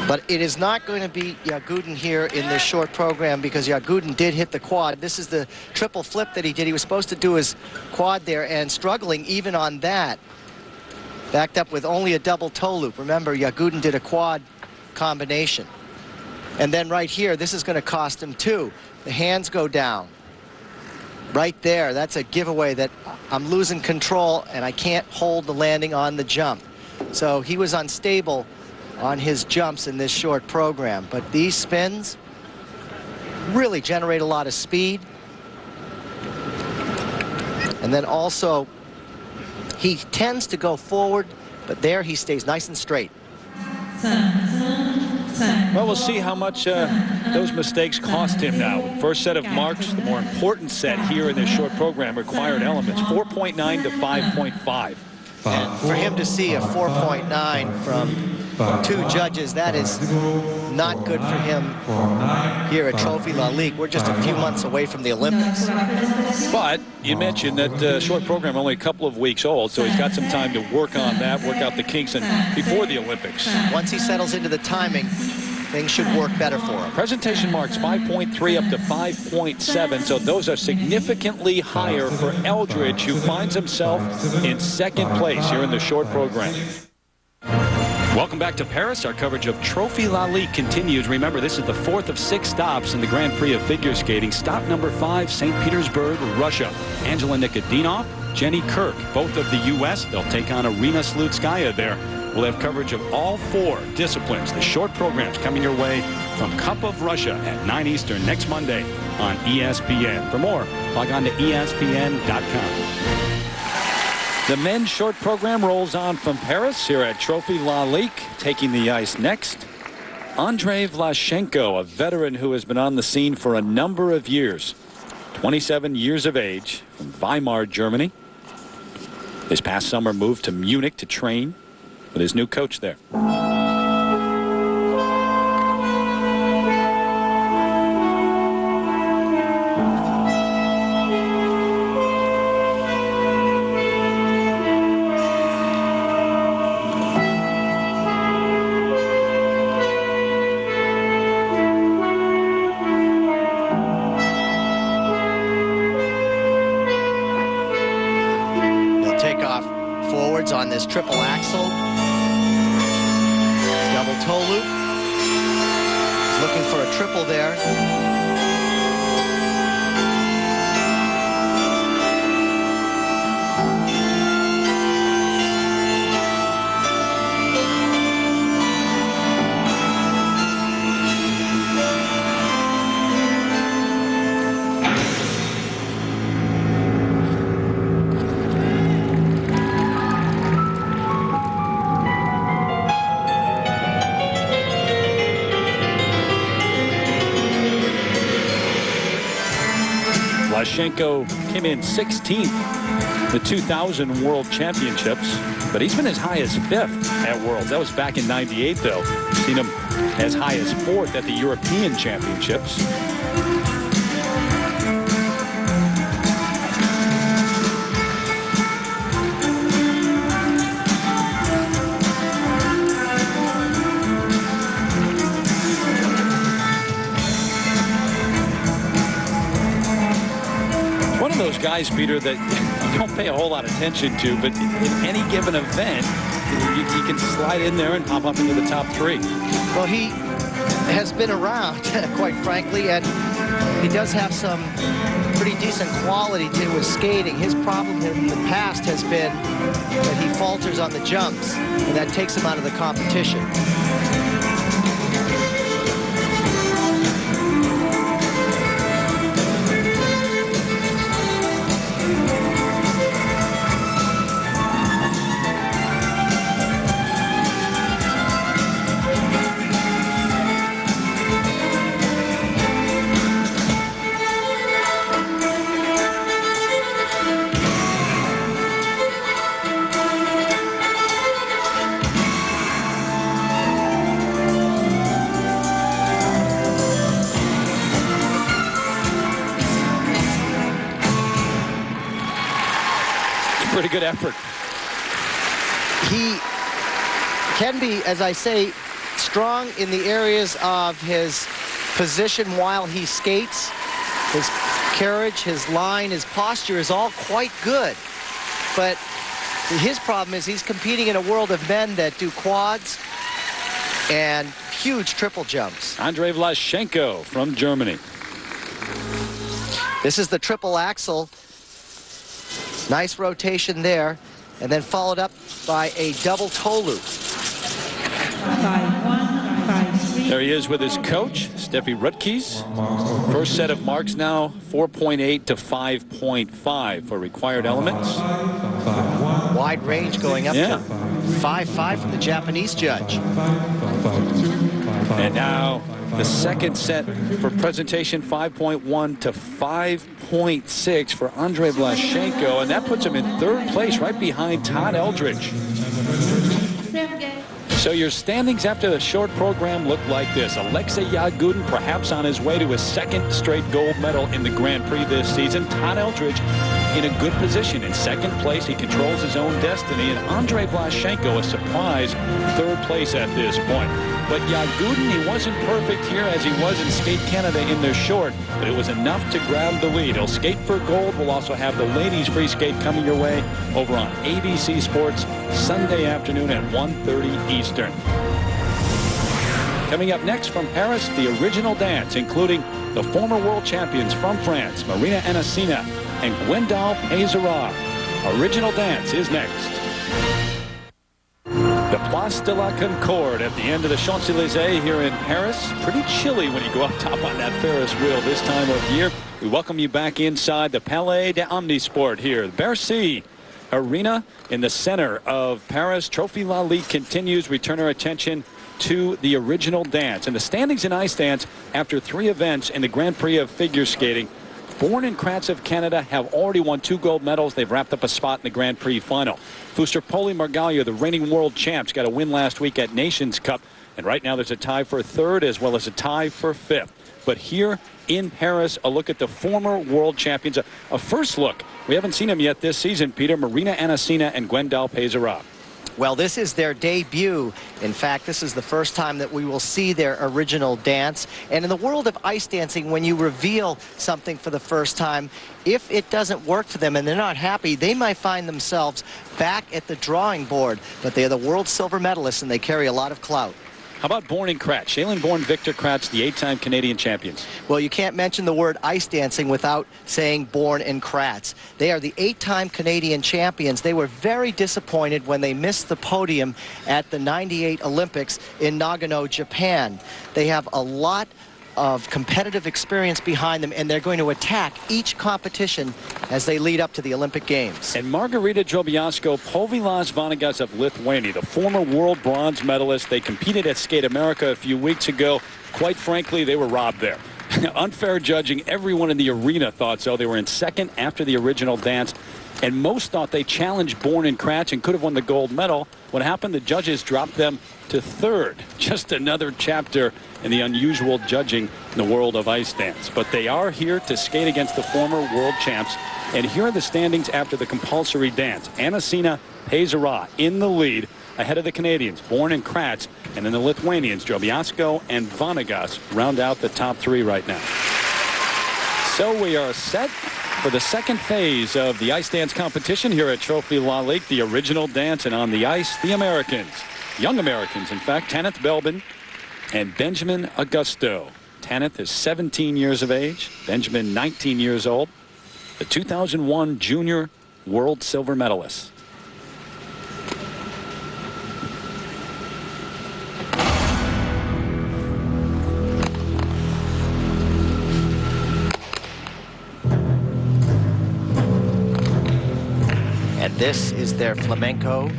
But it is not going to be Yagudin here in this short program, because Yagudin did hit the quad. This is the triple flip that he did. He was supposed to do his quad there and struggling even on that. Backed up with only a double toe loop. Remember, Yagudin did a quad combination. And then right here, this is going to cost him too. The hands go down. Right there, that's a giveaway that I'm losing control and I can't hold the landing on the jump. So he was unstable on his jumps in this short program. But these spins really generate a lot of speed. And then also, he tends to go forward, but there he stays nice and straight. Well, we'll see how much those mistakes cost him now. First set of marks, the more important set here in this short program, required elements, 4.9 to 5.5. And for him to see a 4.9 from two judges, that is not good for him here at Trophy Lalique. We're just a few months away from the Olympics. But you mentioned that short program only a couple of weeks old, so he's got some time to work on that, work out the kinks, and before the Olympics. Once he settles into the timing, things should work better for him. Presentation marks 5.3 up to 5.7, so those are significantly higher for Eldridge, who finds himself in second place here in the short program. Welcome back to Paris. Our coverage of Trophy Lalique continues. Remember, this is the 4th of 6 stops in the Grand Prix of figure skating. Stop number 5, St. Petersburg, Russia. Angela Nikodinov, Jenny Kirk, both of the U.S. They'll take on Arina Slutskaya there. We'll have coverage of all 4 disciplines. The short programs coming your way from Cup of Russia at 9 Eastern next Monday on ESPN. For more, log on to ESPN.com. The men's short program rolls on from Paris here at Trophy Lalique. Taking the ice next, Andrei Vlashenko, a veteran who has been on the scene for a number of years. 27 years of age, from Weimar, Germany. This past summer moved to Munich to train with his new coach there. He'll take off forwards on this triple axle. Double toe loop. He's looking for a triple there. Vlashenko came in 16th the 2000 World Championships, but he's been as high as 5th at Worlds. That was back in '98, though. Seen him as high as 4th at the European Championships. Those guys, Peter, that you don't pay a whole lot of attention to, but in any given event, you can slide in there and pop up into the top 3. Well, he has been around, quite frankly, and he does have some pretty decent quality to his skating. His problem in the past has been that he falters on the jumps, and that takes him out of the competition. very good effort. He can be, as I say, strong in the areas of his position while he skates. His carriage, his line, his posture is all quite good. But his problem is he's competing in a world of men that do quads and huge triple jumps. Andrei Vlashenko from Germany. This is the triple axel. Nice rotation there. And then followed up by a double toe loop. 5-1, 5-3. There he is with his coach, Steffi Rutkies. First set of marks now, 4.8 to 5.5 for required elements. Wide range going up to 5-5 from the Japanese judge. And now the second set for presentation, 5.1 to 5.6 for Andrei Vlashenko, and that puts him in third place right behind Todd Eldridge. So your standings after the short program look like this. Alexei Yagudin perhaps on his way to his second straight gold medal in the Grand Prix this season. Todd Eldridge in a good position in second place. He controls his own destiny. And Andrei Vlashenko, a surprise third place at this point. But Yagudin, he wasn't perfect here as he was in Skate Canada in their short, but it was enough to grab the lead. He'll skate for gold. We'll also have the ladies free skate coming your way over on ABC Sports Sunday afternoon at 1:30 Eastern. Coming up next from Paris, the original dance, including the former world champions from France, Marina Anasina and Gwendal Pezera. Original dance is next. The Place de la Concorde at the end of the Champs-Élysées here in Paris. Pretty chilly when you go up top on that Ferris wheel this time of year. We welcome you back inside the Palais de Omnisport here. The Bercy Arena in the center of Paris. Trophy Lalique continues. We turn our attention to the original dance. And the standings in ice dance after 3 events in the Grand Prix of figure skating. Bourne and Kraatz of Canada have already won 2 gold medals. They've wrapped up a spot in the Grand Prix final. Fusarpoli Margallo, the reigning world champs, got a win last week at Nations Cup. And right now there's a tie for 3rd as well as a tie for 5th. But here in Paris, a look at the former world champions. A first look. We haven't seen them yet this season, Peter. Marina Anasina and Gwendal Pezera. Well, this is their debut. In fact, this is the first time that we will see their original dance. And in the world of ice dancing, when you reveal something for the first time, if it doesn't work for them and they're not happy, they might find themselves back at the drawing board. But they are the world silver medalists, and they carry a lot of clout. How about Bourne and Kraatz? Shailene Bourne, Victor Kraatz, the 8-time Canadian champions. Well, you can't mention the word ice dancing without saying Bourne and Kraatz. They are the 8-time Canadian champions. They were very disappointed when they missed the podium at the '98 Olympics in Nagano, Japan. They have a lot of competitive experience behind them, and they're going to attack each competition as they lead up to the Olympic Games. And Margarita Drobiazko, Povilas Vanagas of Lithuania, the former world bronze medalist. They competed at Skate America a few weeks ago. Quite frankly, they were robbed there. Unfair judging. Everyone in the arena thought so. They were in second after the original dance, and most thought they challenged Bourne and Kraatz and could have won the gold medal. What happened? The judges dropped them to 3rd. Just another chapter in the unusual judging in the world of ice dance. But they are here to skate against the former world champs. And here are the standings after the compulsory dance. Anasina Pezera in the lead ahead of the Canadians, Bourne and Kraatz, and then the Lithuanians, Drobiazko and Vanagas, round out the top 3 right now. So we are set for the second phase of the ice dance competition here at Trophy Lalique, the original dance, and on the ice, the Americans. Young Americans, in fact, Tanith Belbin and Benjamin Augusto. Tanith is 17 years of age, Benjamin 19 years old, the 2001 junior world silver medalist. And this is their flamenco.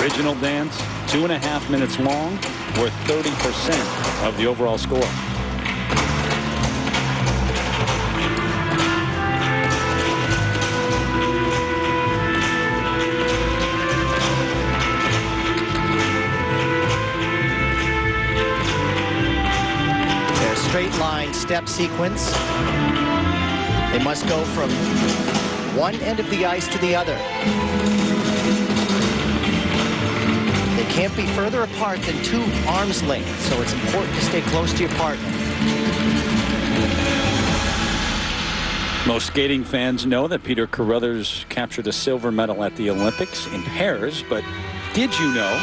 Original dance, 2.5 minutes long, worth 30% of the overall score. step sequence. They must go from one end of the ice to the other. They can't be further apart than 2 arms length, so it's important to stay close to your partner. Most skating fans know that Peter Carruthers captured a silver medal at the Olympics in pairs, but did you know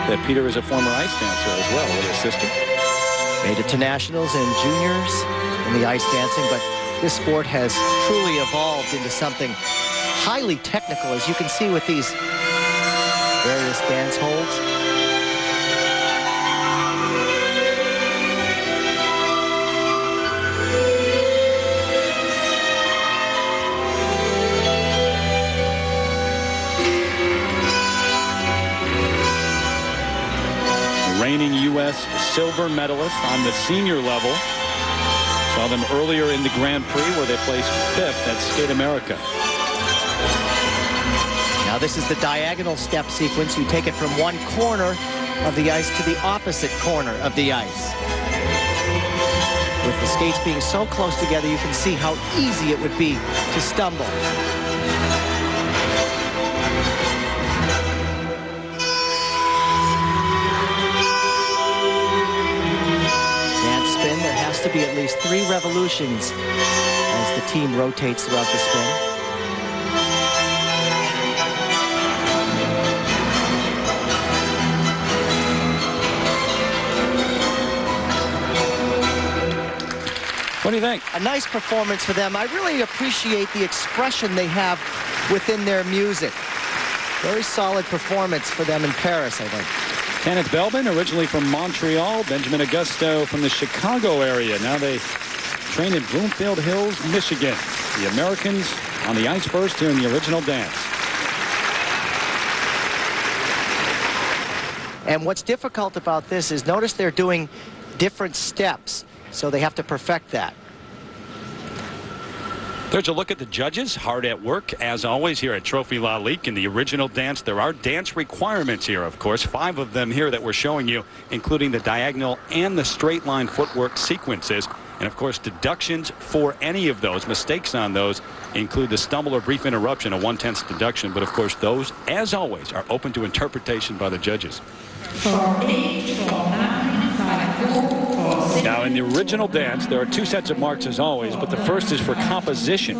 that Peter is a former ice dancer as well with his sister? Made it to nationals and juniors in the ice dancing, but this sport has truly evolved into something highly technical, as you can see with these various dance holds. Reigning U.S. silver medalist on the senior level. Saw them earlier in the Grand Prix where they placed 5th at Skate America. Now this is the diagonal step sequence. You take it from one corner of the ice to the opposite corner of the ice. With the skates being so close together, you can see how easy it would be to stumble. To be at least 3 revolutions as the team rotates throughout the spin. What do you think? A nice performance for them. I really appreciate the expression they have within their music. Very solid performance for them in Paris, I think. Kenneth Belbin, originally from Montreal. Benjamin Augusto from the Chicago area. Now they train in Bloomfield Hills, Michigan. The Americans on the ice first here in the original dance. And what's difficult about this is notice they're doing different steps, so they have to perfect that. There's a look at the judges, hard at work, as always, here at Trophy Lalique in the original dance. There are dance requirements here, of course, 5 of them here that we're showing you, including the diagonal and the straight line footwork sequences. And, of course, deductions for any of those, mistakes on those, include the stumble or brief interruption, a 1/10 deduction. But, of course, those, as always, are open to interpretation by the judges. Now, in the original dance, there are 2 sets of marks as always, but the first is for composition.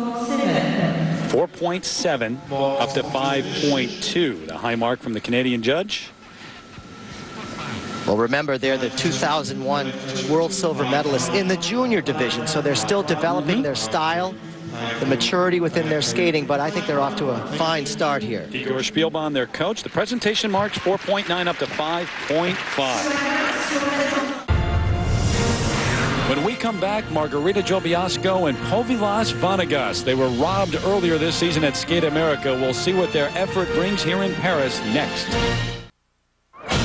4.7 up to 5.2. The high mark from the Canadian judge. Well, remember, they're the 2001 world silver medalists in the junior division, so they're still developing their style, the maturity within their skating, but I think they're off to a fine start here. Igor Spielbaum, their coach. The presentation marks 4.9 up to 5.5. When we come back, Margarita Drobiazko and Povilas Vanagas. They were robbed earlier this season at Skate America. We'll see what their effort brings here in Paris next.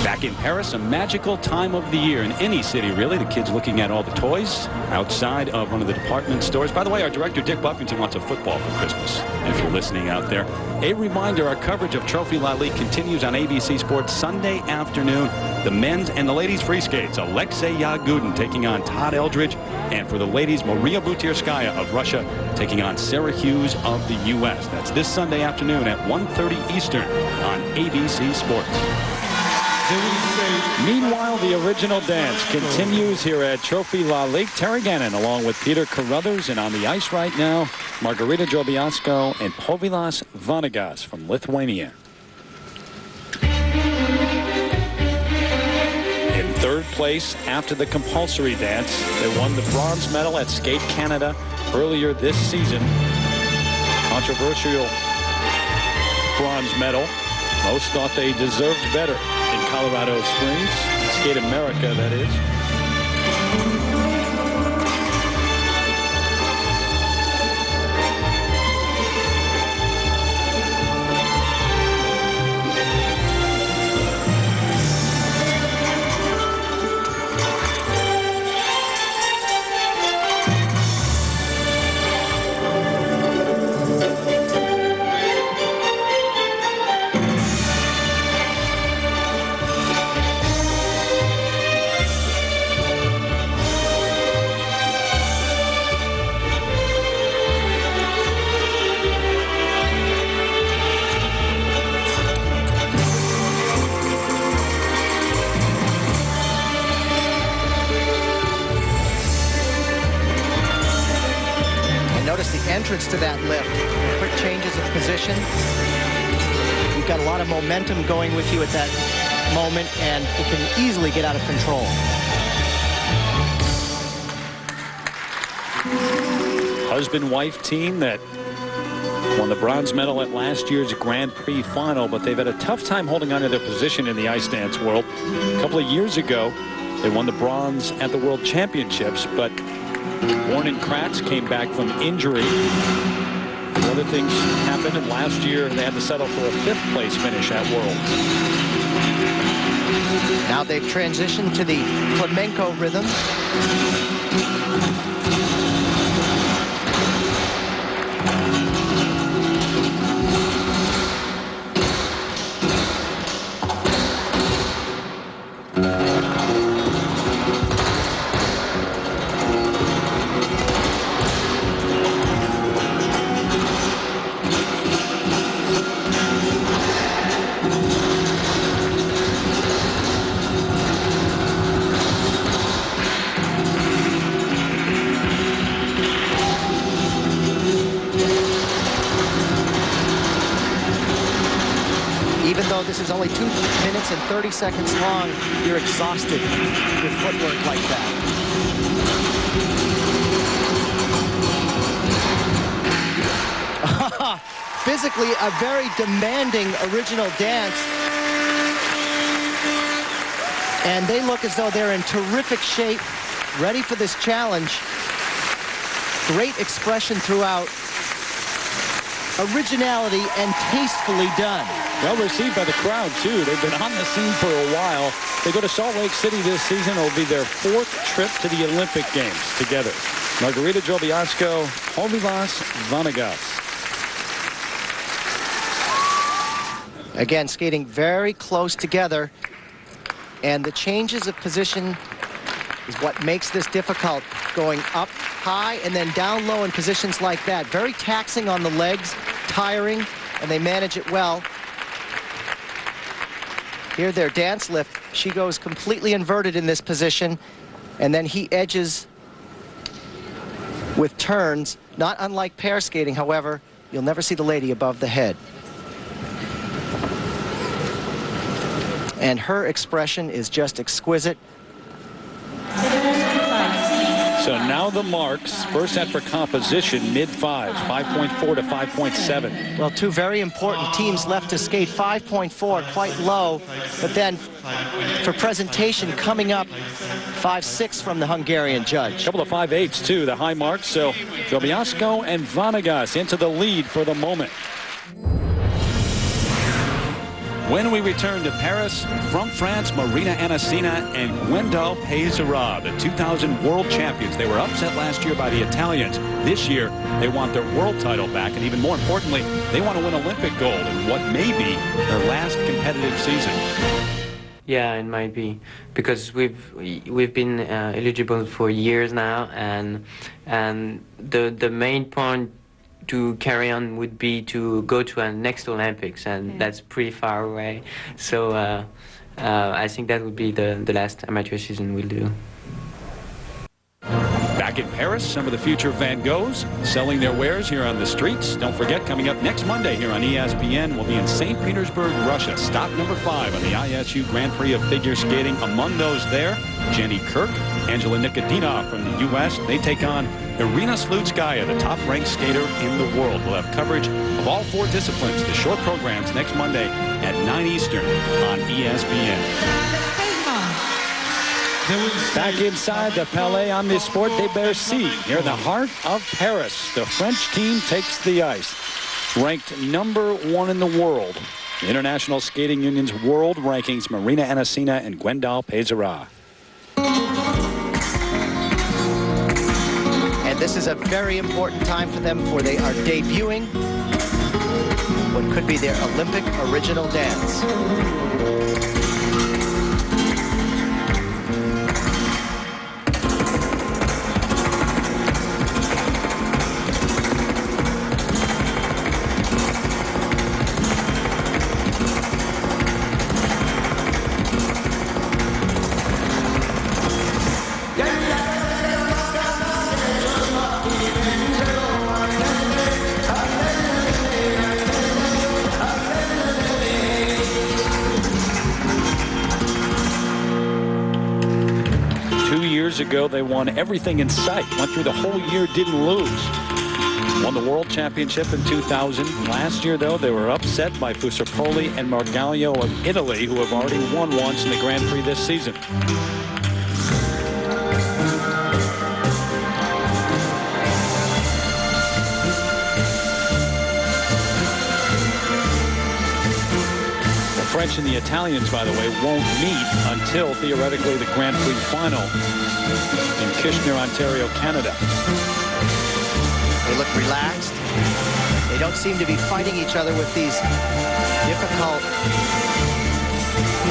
Back in Paris, a magical time of the year in any city, really. The kids looking at all the toys outside of one of the department stores. By the way, our director, Dick Buffington, wants a football for Christmas, if you're listening out there. A reminder, our coverage of Trophy Lalique continues on ABC Sports Sunday afternoon. The men's and the ladies' free skates. Alexei Yagudin taking on Todd Eldridge. And for the ladies, Maria Butirskaya of Russia taking on Sarah Hughes of the U.S. That's this Sunday afternoon at 1:30 Eastern on ABC Sports. Meanwhile, the original dance continues here at Trophy Lalique. Terry Gannon along with Peter Carruthers, and on the ice right now, Margarita Drobiazko and Povilas Vanagas from Lithuania. In 3rd place after the compulsory dance, they won the bronze medal at Skate Canada earlier this season. Controversial bronze medal. Most thought they deserved better in Colorado Springs. Skate America, that is. entrance to that lift. Quick changes of position. You've got a lot of momentum going with you at that moment, and it can easily get out of control. Husband-wife team that won the bronze medal at last year's Grand Prix final, but they've had a tough time holding on to their position in the ice dance world. A couple of years ago, they won the bronze at the World Championships, but Bourne and Kraatz came back from injury. Other things happened, and last year they had to settle for a 5th place finish at Worlds. Now they've transitioned to the flamenco rhythm. Even though this is only 2 minutes and 30 seconds long, you're exhausted with footwork like that. Physically, a very demanding original dance. And they look as though they're in terrific shape, ready for this challenge. Great expression throughout. Originality and tastefully done. Well received by the crowd, too. They've been on the scene for a while. They go to Salt Lake City this season. It'll be their 4th trip to the Olympic Games together. Margarita Drobiazko, Hovivas Vanagas. Again, skating very close together. And the changes of position is what makes this difficult. Going up high and then down low in positions like that. Very taxing on the legs, tiring, and they manage it well. Here, their dance lift. She goes completely inverted in this position, and then he edges with turns. Not unlike pair skating, however, you'll never see the lady above the head. And her expression is just exquisite. So now the marks. First set for composition, mid-5s, 5.4 to 5.7. Well, 2 very important teams left to skate. 5.4, quite low. But then for presentation coming up, 5.6 from the Hungarian judge. A couple of 5.8s, too, the high marks. So Drobiazko and Vanagas into the lead for the moment. When we return to Paris, from France, Marina Anasina and Gwendal Pezera, the 2000 world champions. They were upset last year by the Italians. This year, they want their world title back, and even more importantly, they want to win Olympic gold in what may be their last competitive season. Yeah, it might be, because we've been eligible for years now, and the main point to carry on would be to go to a next Olympics, and that's pretty far away. So I think that would be the last amateur season we'll do. Back in Paris, some of the future Van Goghs selling their wares here on the streets. Don't forget, coming up next Monday here on ESPN, we'll be in St. Petersburg, Russia. Stop number 5 on the ISU Grand Prix of Figure Skating. Among those there, Jenny Kirk, Angela Nikodinov from the U.S. They take on Irina Slutskaya, the top-ranked skater in the world. We'll have coverage of all 4 disciplines, the short programs, next Monday at 9 Eastern on ESPN. Back inside the Palais Omnisport de Bercy, near the heart of Paris. The French team takes the ice. Ranked number 1 in the world. The International Skating Union's world rankings, Marina Anasina and Gwendal Pezera. And this is a very important time for them, for they are debuting what could be their Olympic original dance. years ago, they won everything in sight. Went through the whole year, didn't lose. Won the World Championship in 2000. Last year, though, they were upset by Fusarpoli and Margaglio of Italy, who have already won once in the Grand Prix this season. The French and the Italians, by the way, won't meet until, theoretically, the Grand Prix final in Kitchener, Ontario, Canada. They look relaxed. They don't seem to be fighting each other with these difficult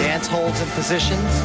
dance holds and positions.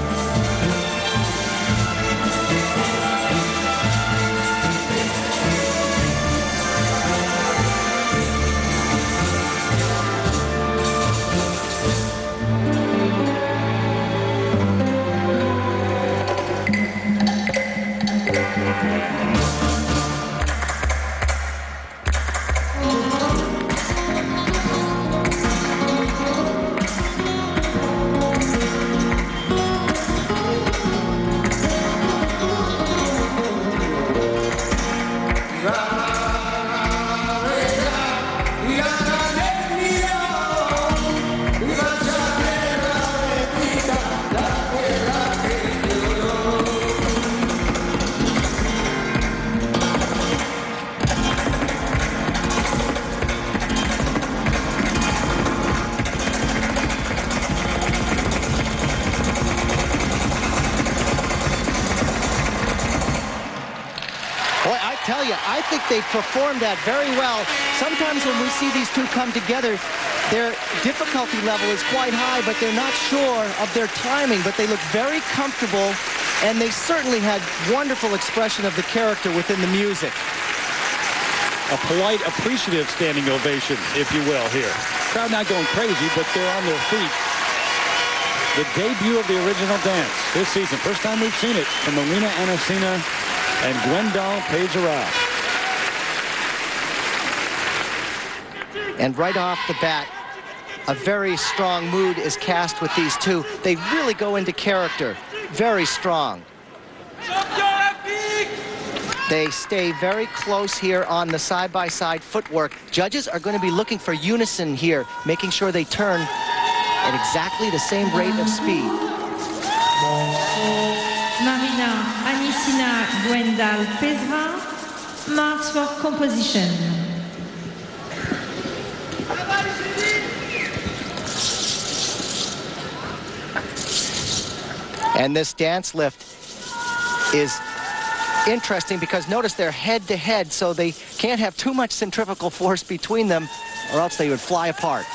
I think they performed that very well. Sometimes when we see these two come together, their difficulty level is quite high, but they're not sure of their timing, but they look very comfortable, and they certainly had wonderful expression of the character within the music. A polite, appreciative standing ovation, if you will, here. Crowd not going crazy, but they're on their feet. The debut of the original dance this season. First time we've seen it from Melina Anasina and Gwendal Pejara. And right off the bat, a very strong mood is cast with these two. They really go into character, very strong. They stay very close here on the side-by-side footwork. Judges are going to be looking for unison here, making sure they turn at exactly the same rate of speed. Marina Anissina Gwendal Pejara marks for composition. And this dance lift is interesting because notice they're head-to-head, so they can't have too much centrifugal force between them or else they would fly apart.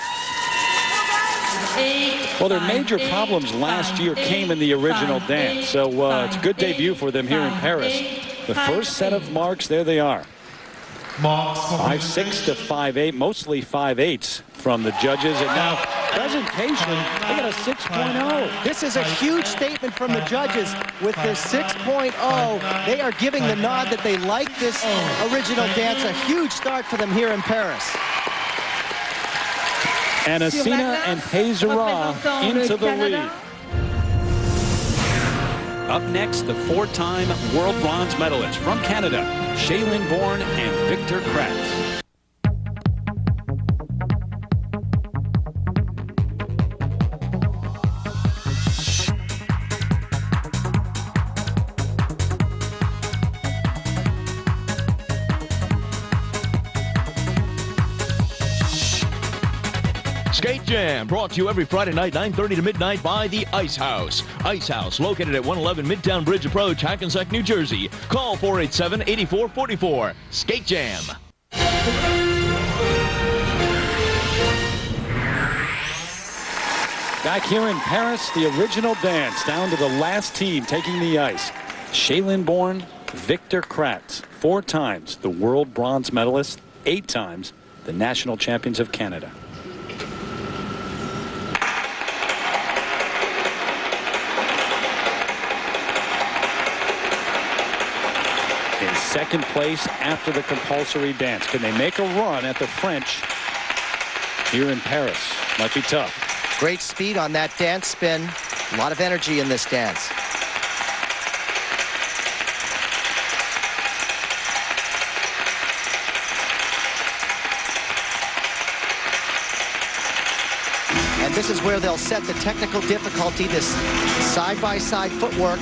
Well, their major problems last year came in the original dance, so it's a good debut for them here in Paris. The first set of marks, there they are. 5.6 to 5.8, mostly 5.8s from the judges, and now presentation, they got a 6.0. This is a huge statement from the judges with this 6.0. They are giving the nod that they like this original dance. A huge start for them here in Paris. Anasina and Pejara into the lead. Up next, the four-time world bronze medalists from Canada, Bourne and Victor Kraatz. Skate Jam, brought to you every Friday night, 9:30 to midnight by the Ice House. Ice House, located at 111 Midtown Bridge Approach, Hackensack, New Jersey. Call 487-8444. Skate Jam. Back here in Paris, the original dance, down to the last team taking the ice. Bourne, Victor Kraatz, 4 times the world bronze medalist, 8 times the national champions of Canada. In second place after the compulsory dance. Can they make a run at the French here in Paris? Might be tough. Great speed on that dance spin. A lot of energy in this dance. And this is where they'll set the technical difficulty, this side-by-side footwork.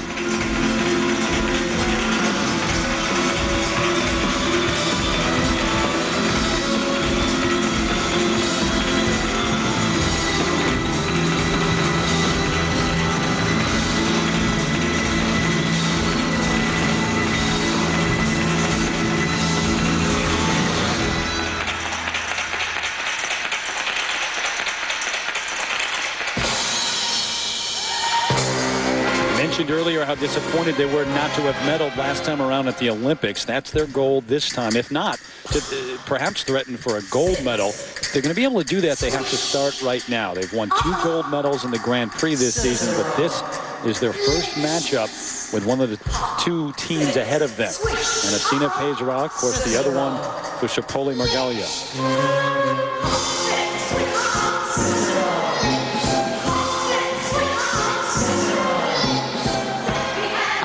Mentioned earlier how disappointed they were not to have medaled last time around at the Olympics. That's their goal this time. If not, to perhaps threaten for a gold medal. If they're going to be able to do that, they have to start right now. They've won 2 gold medals in the Grand Prix this season, but this is their first matchup with one of the 2 teams ahead of them. And Asina Pejara, of course, the other one for Shapoli Margalia.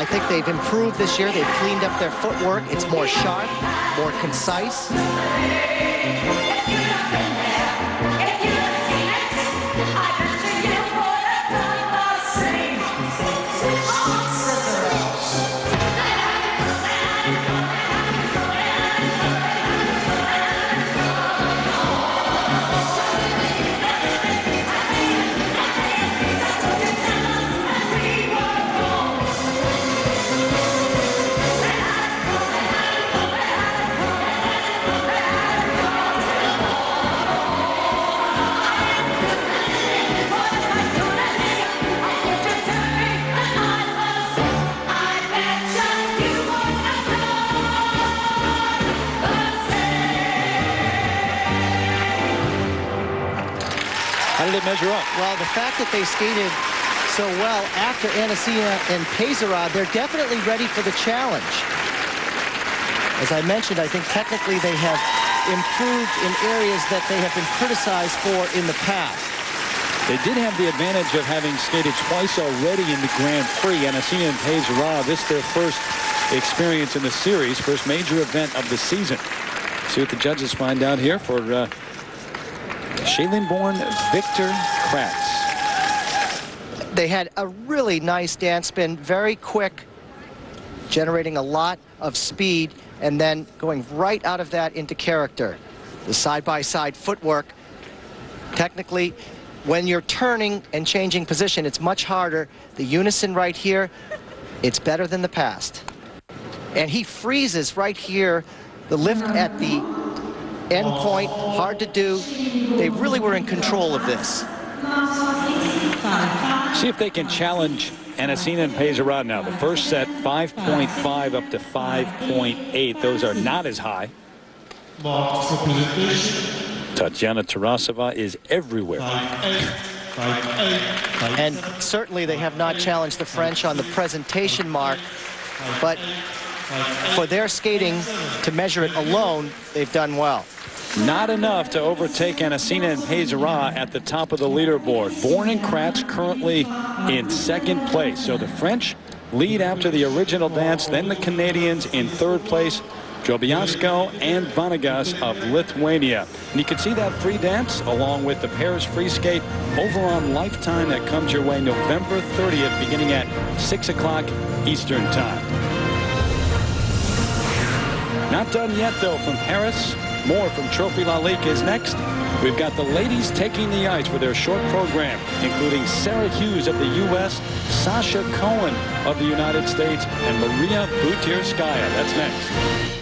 I think they've improved this year. They've cleaned up their footwork. It's more sharp, more concise. How did it measure up? Well, the fact that they skated so well after Anasina and Pejara, they're definitely ready for the challenge. As I mentioned, I think technically they have improved in areas that they have been criticized for in the past. They did have the advantage of having skated twice already in the Grand Prix. Anasina and Pejara, this their first experience in the series, first major event of the season. See what the judges find out here for Bourne, Victor Kraatz. They had a really nice dance spin, very quick, generating a lot of speed, and then going right out of that into character. The side-by-side footwork, technically, when you're turning and changing position, it's much harder. The unison right here, it's better than the past. And he freezes right here, the lift at the end point, hard to do. They really were in control of this. See if they can challenge Anasina and Pejara now. The first set, 5.5 up to 5.8. Those are not as high. Tatiana Tarasova is everywhere. And certainly they have not challenged the French on the presentation mark, but for their skating to measure it alone, they've done well. Not enough to overtake Anasina and Pejara at the top of the leaderboard. Bourne and Kraatz currently in second place. So the French lead after the original dance, then the Canadians in third place, Drobiazko and Vanagas of Lithuania. And you can see that free dance along with the Paris free skate over on Lifetime. That comes your way November 30th, beginning at 6 o'clock Eastern Time. Not done yet, though, from Paris. More from Trophy Lalique is next. We've got the ladies taking the ice for their short program, including Sarah Hughes of the U.S., Sasha Cohen of the United States, and Maria Butirskaya. That's next.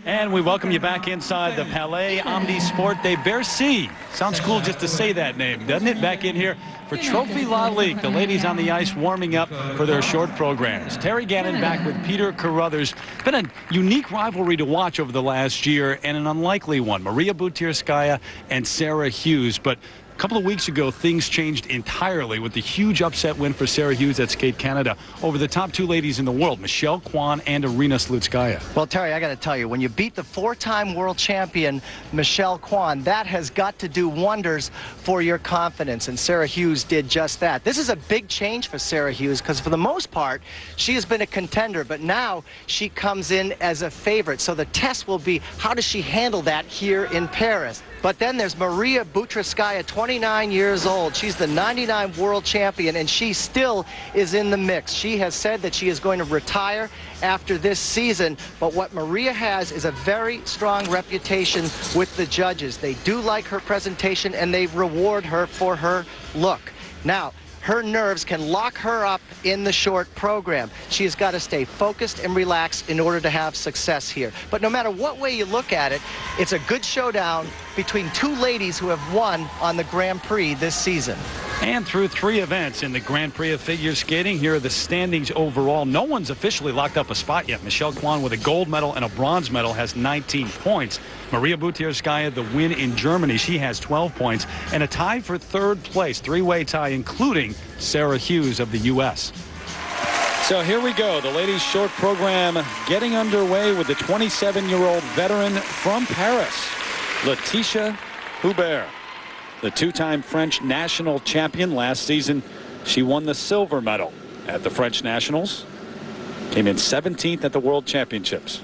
And we welcome you back inside the Palais Omnisport de Bercy. Sounds cool just to say that name, doesn't it? Back in here for Trophy Lalique. The ladies on the ice warming up for their short programs. Terry Gannon back with Peter Carruthers. Been a unique rivalry to watch over the last year and an unlikely one. Maria Butirskaya and Sarah Hughes. But a couple of weeks ago, things changed entirely with the huge upset win for Sarah Hughes at Skate Canada over the top 2 ladies in the world, Michelle Kwan and Irina Slutskaya. Well, Terry, I got to tell you, when you beat the 4-time world champion, Michelle Kwan, that has got to do wonders for your confidence, and Sarah Hughes did just that. This is a big change for Sarah Hughes because for the most part, she has been a contender, but now she comes in as a favorite. So the test will be, how does she handle that here in Paris? But then there's Maria Butrskaya, 29 years old. She's the 99 world champion, and she still is in the mix. She has said that she is going to retire after this season, but what Maria has is a very strong reputation with the judges. They do like her presentation, and they reward her for her look. Now, her nerves can lock her up in the short program. She has got to stay focused and relaxed in order to have success here. But no matter what way you look at it, it's a good showdown between two ladies who have won on the Grand Prix this season. And through 3 events in the Grand Prix of figure skating, here are the standings overall. No one's officially locked up a spot yet. Michelle Kwan with a gold medal and a bronze medal has 19 points. Maria Butrskaya, the win in Germany, she has 12 points. And a tie for 3rd place, 3-way tie, including Sarah Hughes of the U.S. So here we go. The ladies' short program getting underway with the 27-year-old veteran from Paris, Letitia Hubert. The 2-time French national champion. Last season, she won the silver medal at the French Nationals. Came in 17th at the World Championships.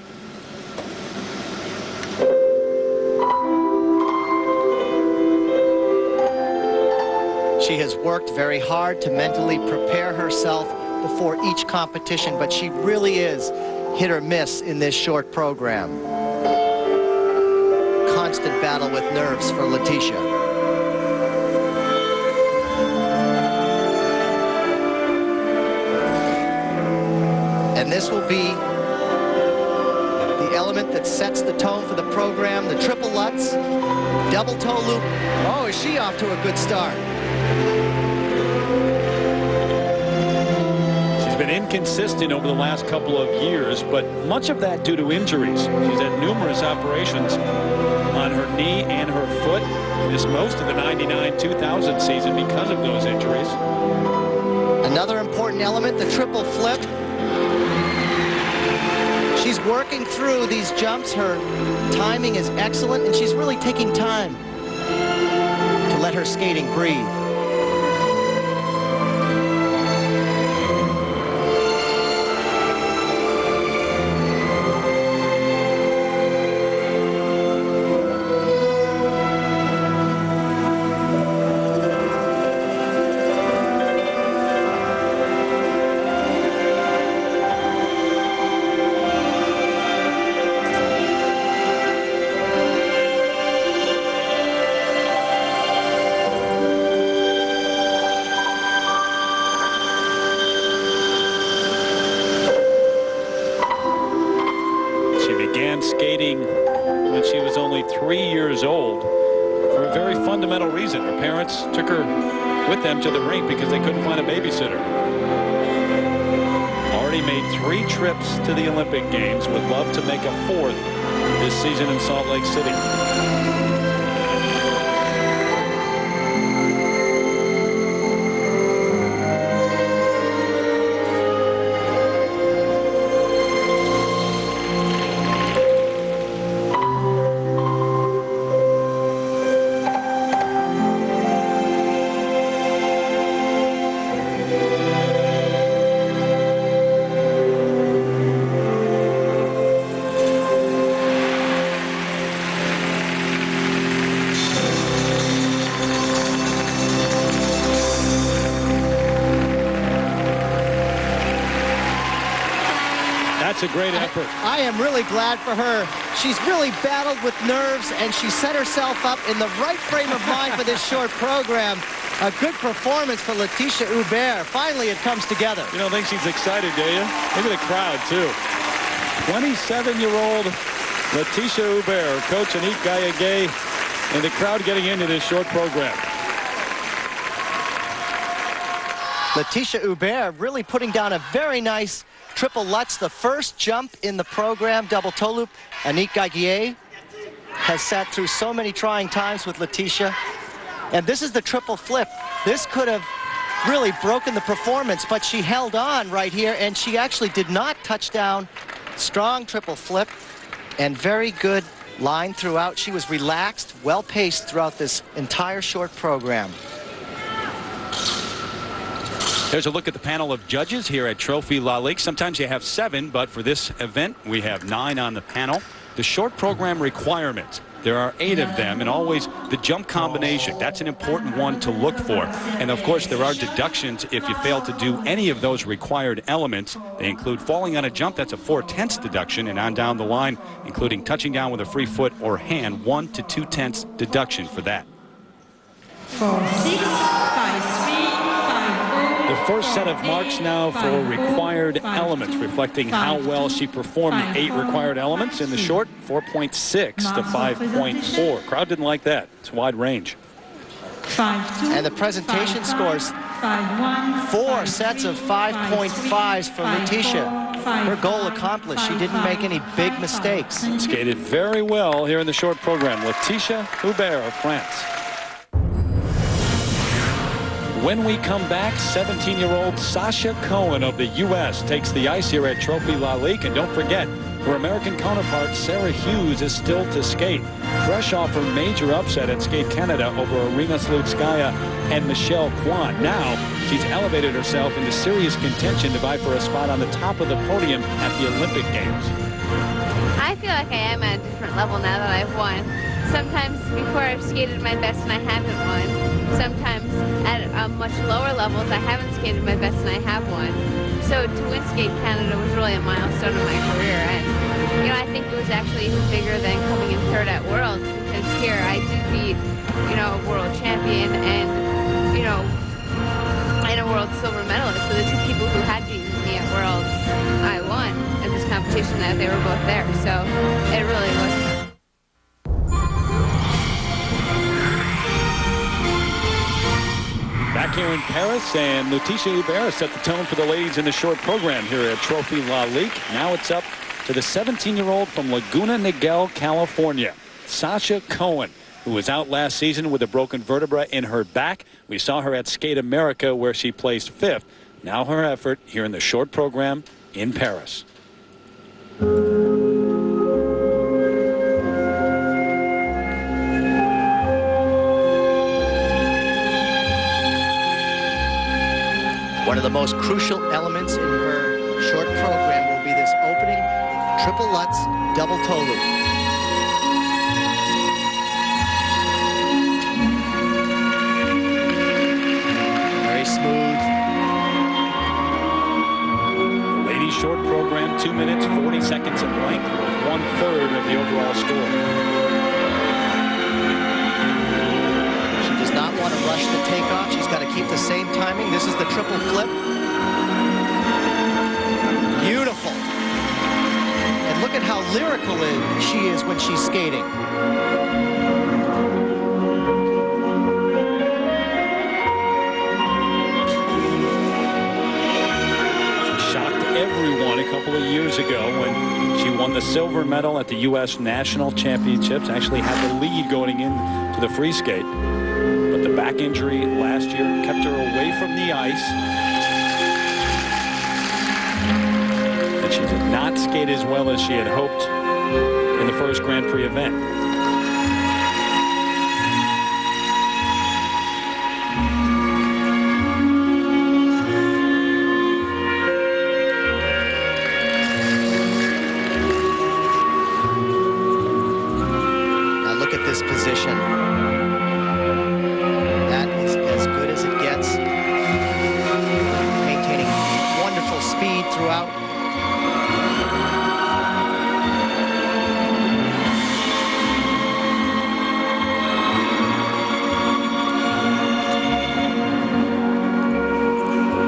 She has worked very hard to mentally prepare herself before each competition, but she really is hit or miss in this short program. Constant battle with nerves for Letitia. And this will be the element that sets the tone for the program. The triple Lutz, double toe loop. Oh, is she off to a good start? She's been inconsistent over the last couple of years, but much of that due to injuries. She's had numerous operations on her knee and her foot. Missed most of the 99-2000 season because of those injuries. Another important element, the triple flip. She's working through these jumps. Her timing is excellent, and she's really taking time to let her skating breathe. Skating when she was only 3 years old for a very fundamental reason. Her parents took her with them to the rink because they couldn't find a babysitter. Already made 3 trips to the Olympic Games. Would love to make a 4th this season in Salt Lake City. That's a great effort. I am really glad for her. She's really battled with nerves, and she set herself up in the right frame of mind for this short program. A good performance for Letitia Hubert. Finally, it comes together. You don't think she's excited, do you? Look at the crowd, too. 27-year-old Letitia Hubert, her coach Anik Gayagay, and the crowd getting into this short program. Letitia Hubert really putting down a very nice triple Lutz, the first jump in the program, double toe loop. Anik Gayagay has sat through so many trying times with Letitia. And this is the triple flip. This could have really broken the performance, but she held on right here, and she actually did not touch down. Strong triple flip and very good line throughout. She was relaxed, well-paced throughout this entire short program. There's a look at the panel of judges here at Trophy Lalique. Sometimes you have 7, but for this event, we have 9 on the panel. The short program requirement There are 8 of them, and always the jump combination. That's an important one to look for. And of course, there are deductions if you fail to do any of those required elements. They include falling on a jump, that's a 4/10 deduction, and on down the line, including touching down with a free foot or hand, 1 to 2/10 deduction for that. 4-6, 5-3, 5-0. The first set of marks now for required elements, reflecting how well she performed the 8 required elements in the short, 4.6 to 5.4. Crowd didn't like that. It's wide range. 5-2. And the presentation scores 5-1. 4 sets of 5.5s for Letitia. Her goal accomplished. She didn't make any big mistakes. Skated very well here in the short program. Letitia Hubert of France. When we come back, 17-year-old Sasha Cohen of the U.S. takes the ice here at Trophy Lalique. And don't forget, her American counterpart, Sarah Hughes, is still to skate. Fresh off her major upset at Skate Canada over Arina Slutskaya and Michelle Kwan. Now, she's elevated herself into serious contention to vie for a spot on the top of the podium at the Olympic Games. I feel like I am at a different level now that I've won. Sometimes before I've skated my best and I haven't won. Sometimes at much lower levels I haven't skated my best and I have won. So to win Skate Canada was really a milestone in my career, and you know, I think it was actually even bigger than coming in 3rd at Worlds, because here I did beat, you know, a world champion and, you know, and a world silver medalist. So the 2 people who had beaten me at Worlds, I won in this competition. That they were both there. So it really was. Back here in Paris, and Letitia Hubert set the tone for the ladies in the short program here at Trophy Lalique. Now it's up to the 17-year-old from Laguna Niguel, California, Sasha Cohen, who was out last season with a broken vertebra in her back. We saw her at Skate America, where she placed 5th. Now her effort here in the short program in Paris. One of the most crucial elements in her short program will be this opening triple Lutz double toe loop. Very smooth. Ladies short program, 2 minutes, 40 seconds in length, with 1/3 of the overall score. Not want to rush the takeoff. She's got to keep the same timing. This is the triple flip. Beautiful. And look at how lyrical she is when she's skating. She shocked everyone a couple of years ago when she won the silver medal at the U.S. National Championships. Actually had the lead going into the free skate. But the back injury last year kept her away from the ice. And she did not skate as well as she had hoped in the first Grand Prix event. Now look at this position. That is as good as it gets. Maintaining wonderful speed throughout.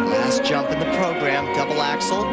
Last jump in the program, double axel.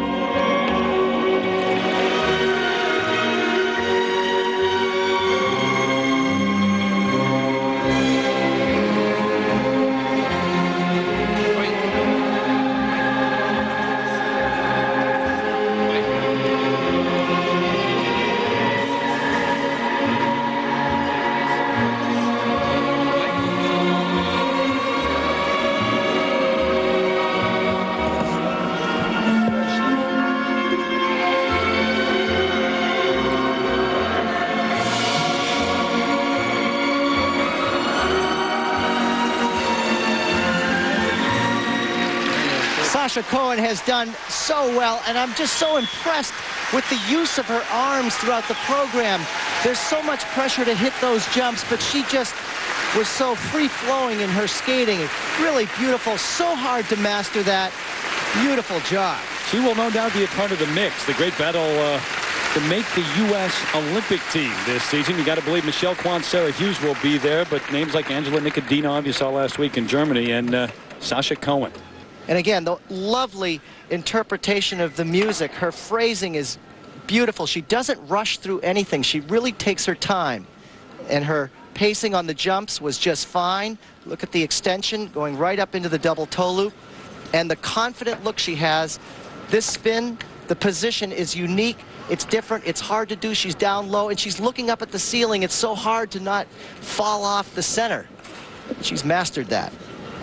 Sasha Cohen has done so well, and I'm just so impressed with the use of her arms throughout the program. There's so much pressure to hit those jumps, but she just was so free-flowing in her skating. Really beautiful. So hard to master that. Beautiful job. She will no doubt be a part of the mix. The great battle to make the U.S. Olympic team this season. You got to believe Michelle Kwan, Sarah Hughes will be there, but names like Angela Nikodinov you saw last week in Germany, and Sasha Cohen. And again, the lovely interpretation of the music. Her phrasing is beautiful. She doesn't rush through anything. She really takes her time. And her pacing on the jumps was just fine. Look at the extension going right up into the double toe loop. And the confident look she has. This spin, the position is unique. It's different. It's hard to do. She's down low, and she's looking up at the ceiling. It's so hard to not fall off the center. She's mastered that.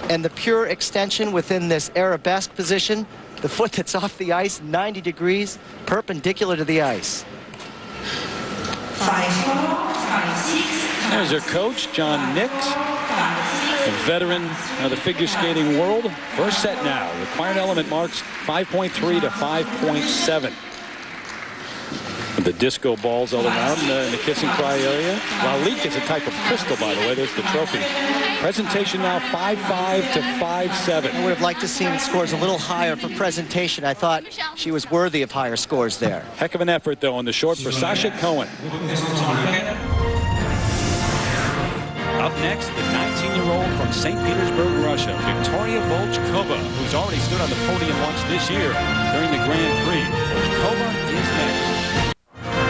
And the pure extension within this arabesque position, the foot that's off the ice, 90 degrees, perpendicular to the ice. 5-4, 5-6. There's her coach, John Nix, a veteran of the figure skating world. First set now. Required element marks 5.3 to 5.7. The disco balls all around in the kiss and cry area. Lalique is a type of crystal, by the way. There's the trophy. Presentation now 5.5 to 5.7. I would have liked to see scores a little higher for presentation. I thought she was worthy of higher scores there. Heck of an effort, though, on the short for Sasha Cohen. Up next, the 19-year-old from St. Petersburg, Russia, Victoria Volchkova, who's already stood on the podium once this year during the Grand Prix. Volchkova is next.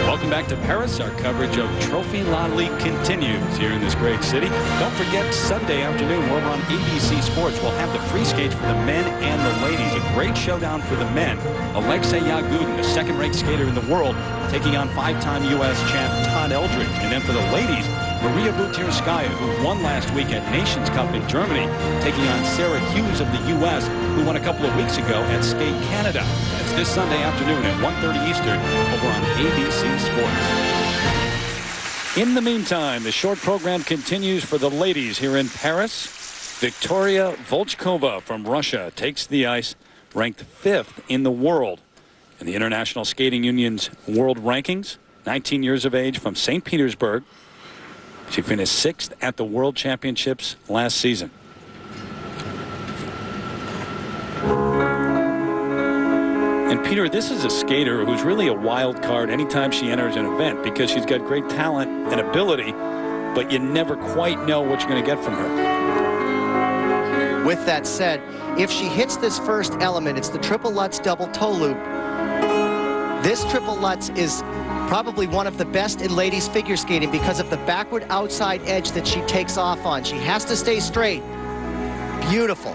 Welcome back to Paris. Our coverage of Trophy Lalique continues here in this great city. Don't forget, Sunday afternoon, we're on ABC Sports. We'll have the free skates for the men and the ladies. A great showdown for the men. Alexei Yagudin, the second-rate skater in the world, taking on five-time U.S. champ Todd Eldridge. And then for the ladies, Maria Butirskaya, who won last week at Nations Cup in Germany, taking on Sarah Hughes of the U.S., who won a couple of weeks ago at Skate Canada. It's this Sunday afternoon at 1:30 Eastern over on ABC Sports. In the meantime, the short program continues for the ladies here in Paris. Victoria Volchkova from Russia takes the ice, ranked 5th in the world in the International Skating Union's world rankings. 19 years of age, from St. Petersburg. She finished 6th at the World Championships last season. And Peter, this is a skater who's really a wild card anytime she enters an event, because she's got great talent and ability, but you never quite know what you're going to get from her. With that said, if she hits this first element, it's the triple Lutz double toe loop. This triple Lutz is probably one of the best in ladies figure skating because of the backward outside edge that she takes off on. She has to stay straight. Beautiful.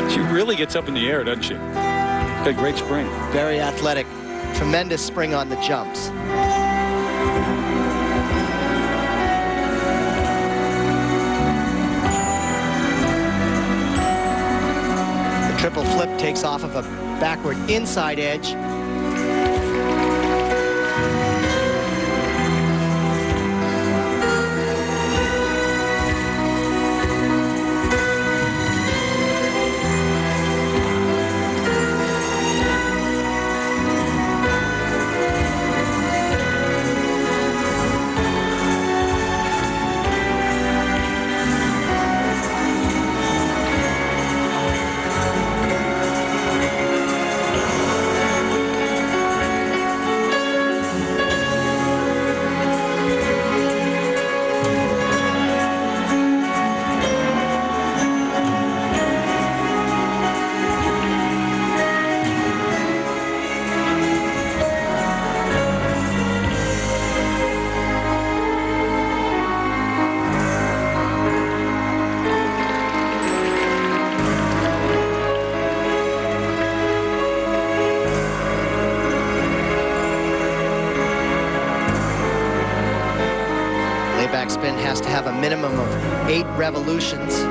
She really gets up in the air, doesn't she? Got great spring. Very athletic. Tremendous spring on the jumps. Triple flip takes off of a backward inside edge. Spin has to have a minimum of 8 revolutions.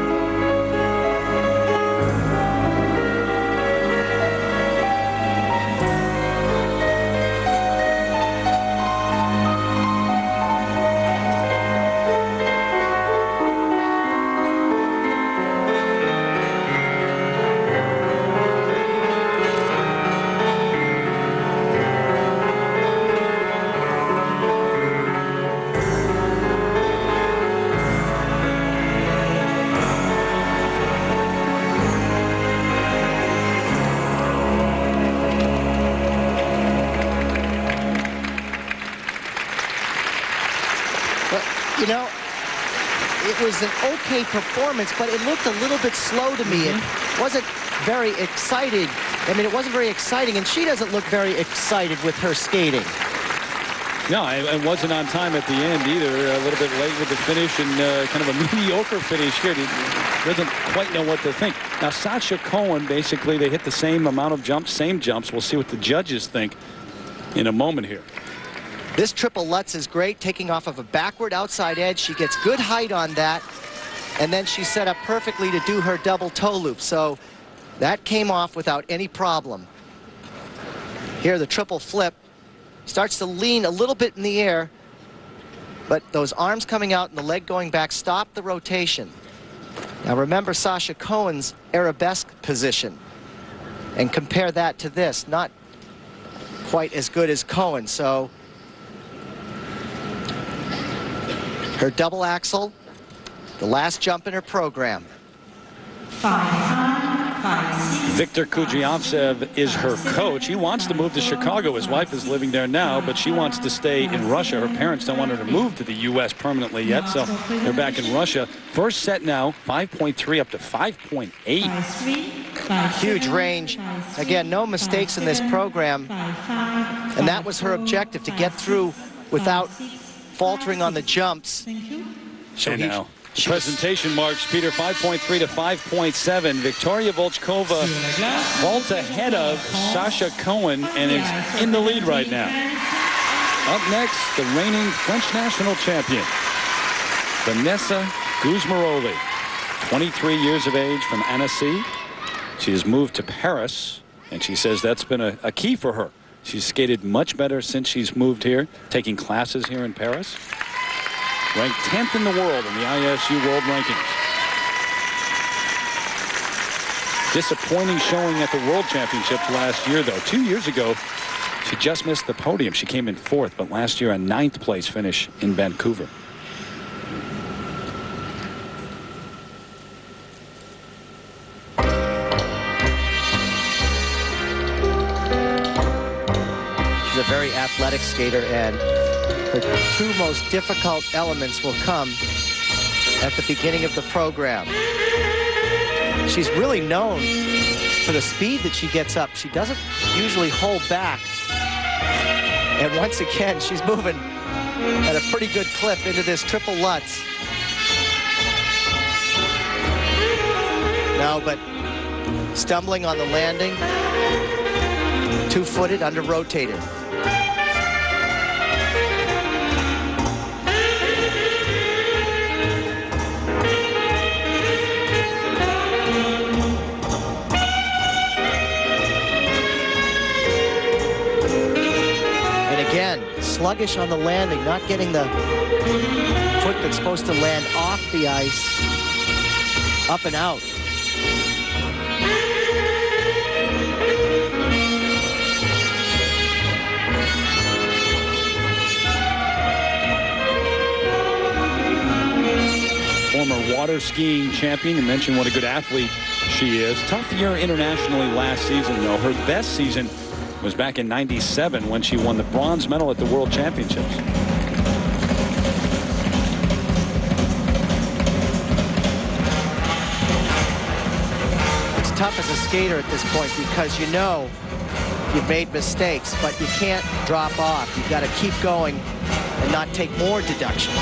But, you know, it was an okay performance, but it looked a little bit slow to me. It wasn't very exciting. I mean, it wasn't very exciting, and she doesn't look very excited with her skating. No, it wasn't on time at the end either. A little bit late with the finish and kind of a mediocre finish here. Doesn't quite know what to think. Now, Sasha Cohen, basically, they hit the same amount of jumps, same jumps. We'll see what the judges think in a moment here. This triple Lutz is great, taking off of a backward outside edge. She gets good height on that, and then she's set up perfectly to do her double toe loop. So that came off without any problem. Here, the triple flip. Starts to lean a little bit in the air, but those arms coming out and the leg going back stop the rotation. Now remember Sasha Cohen's arabesque position and compare that to this. Not quite as good as Cohen. So her double axel, the last jump in her program. 5-5. Viktor Kudryavtsev is her coach. He wants to move to Chicago. His wife is living there now, but she wants to stay in Russia. Her parents don't want her to move to the U.S. permanently yet, so they're back in Russia. First set now, 5.3 up to 5.8. Huge range. Again, no mistakes in this program. And that was her objective, to get through without faltering on the jumps. So now, the presentation marks, Peter, 5.3 to 5.7. Victoria Volchkova vaults ahead of Sasha Cohen and is in the lead right now. Up next, the reigning French national champion, Vanessa Guzmaroli, 23 years of age, from Annecy. She has moved to Paris, and she says that's been a key for her. She's skated much better since she's moved here, taking classes here in Paris. Ranked 10th in the world in the ISU World Rankings. Disappointing showing at the World Championships last year, though. 2 years ago, she just missed the podium. She came in 4th, but last year a 9th place finish in Vancouver. She's a very athletic skater, and her two most difficult elements will come at the beginning of the program. She's really known for the speed that she gets up. She doesn't usually hold back. And once again, she's moving at a pretty good clip into this triple Lutz. No, but stumbling on the landing, two-footed, under-rotated. Sluggish on the landing, not getting the foot that's supposed to land off the ice, up and out. Former water skiing champion. You mentioned what a good athlete she is. Tough year internationally last season, though. Her best season was back in '97 when she won the bronze medal at the World Championships. It's tough as a skater at this point because you know you've made mistakes, but you can't drop off. You've got to keep going and not take more deductions.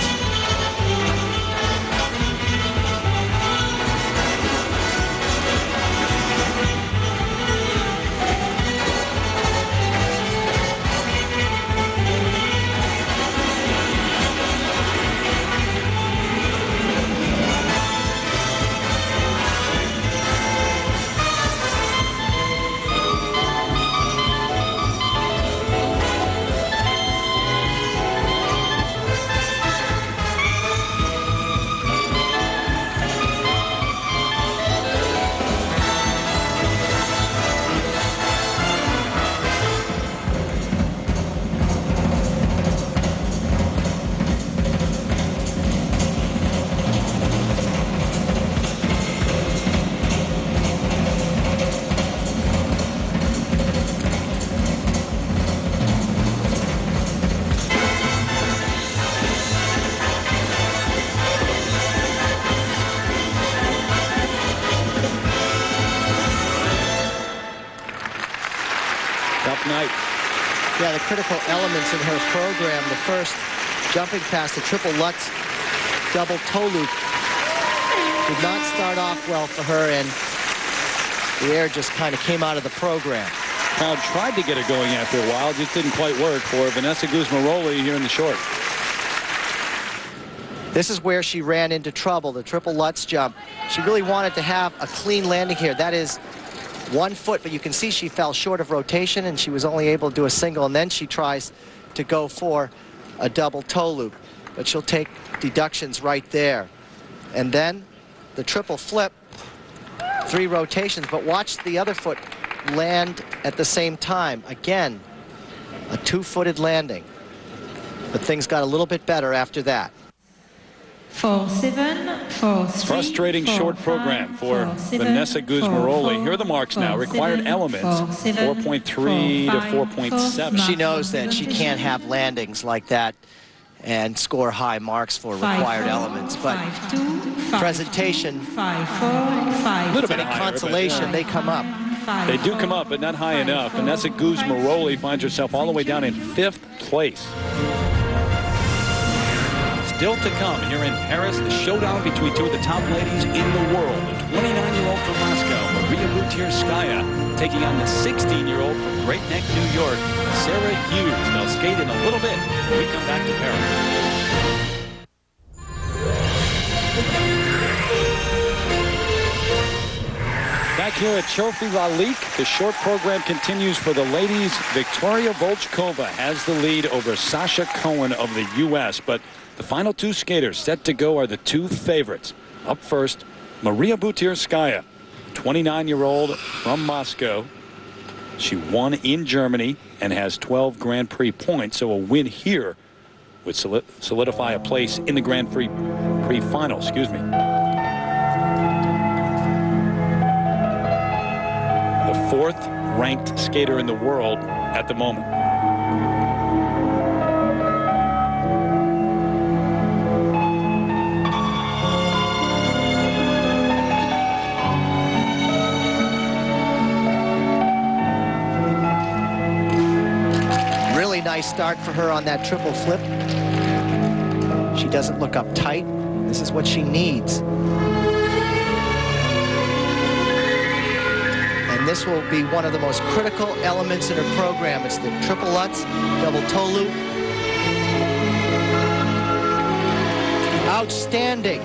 Yeah, the critical elements in her program, the first jumping past the triple Lutz double toe loop did not start off well for her, and the air just kind of came out of the program. Crowd tried to get her going after a while, just didn't quite work for Vanessa Guzmaroli here in the short. This is where she ran into trouble, the triple Lutz jump. She really wanted to have a clean landing here. That is 1 foot, but you can see she fell short of rotation and she was only able to do a single, and then she tries to go for a double toe loop. But she'll take deductions right there. And then the triple flip, 3 rotations, but watch the other foot land at the same time. Again, a 2-footed landing. But things got a little bit better after that. 4-7, 4-3, Frustrating short program for Vanessa Guzmaroli. Here are the marks now. Required elements, 4.3 to 4.7. She knows that she can't have landings like that and score high marks for required elements, but presentation, a little bit and higher, consolation, they come up. They do come up, but not high enough. Vanessa Guzmaroli finds herself all the way down in 5th place. Still to come here in Paris, the showdown between 2 of the top ladies in the world. The 29-year-old from Moscow, Maria Butirskaya, taking on the 16-year-old from Great Neck, New York, Sarah Hughes. They'll skate in a little bit when we come back to Paris. Back here at Trophy Lalique, the short program continues for the ladies. Victoria Volchkova has the lead over Sasha Cohen of the U.S., but the final 2 skaters set to go are the 2 favorites. Up first, Maria Butirskaya, 29-year-old from Moscow. She won in Germany and has 12 Grand Prix points, so a win here would solidify a place in the Grand Prix final. Excuse me. The 4th ranked skater in the world at the moment. Nice start for her on that triple flip. She doesn't look uptight. This is what she needs. And this will be one of the most critical elements in her program. It's the triple Lutz, double toe loop. Outstanding.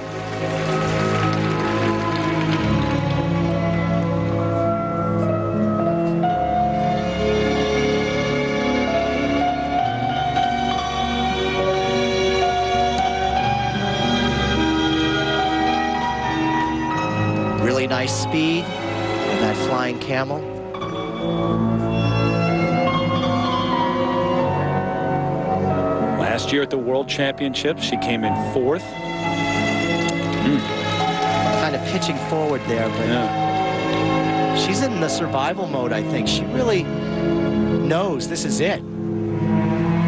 Nice speed on that flying camel. Last year at the World Championships, she came in 4th. Kind of pitching forward there, but she's in the survival mode, I think. She really knows this is it.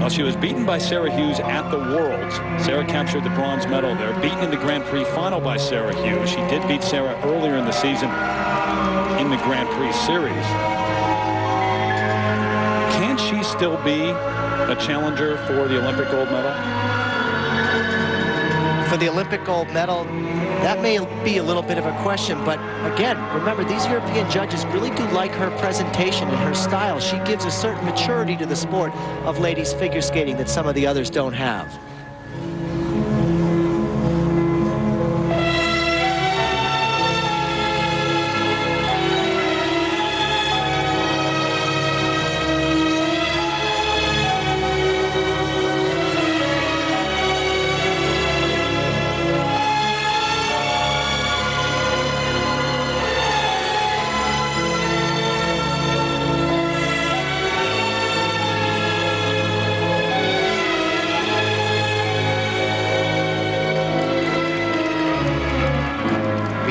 Well, she was beaten by Sarah Hughes at the Worlds. Sarah captured the bronze medal there. Beaten in the Grand Prix final by Sarah Hughes. She did beat Sarah earlier in the season in the Grand Prix series. Can she still be a challenger for the Olympic gold medal? For the Olympic gold medal, that may be a little bit of a question, but again, remember, these European judges really do like her presentation and her style. She gives a certain maturity to the sport of ladies figure skating that some of the others don't have.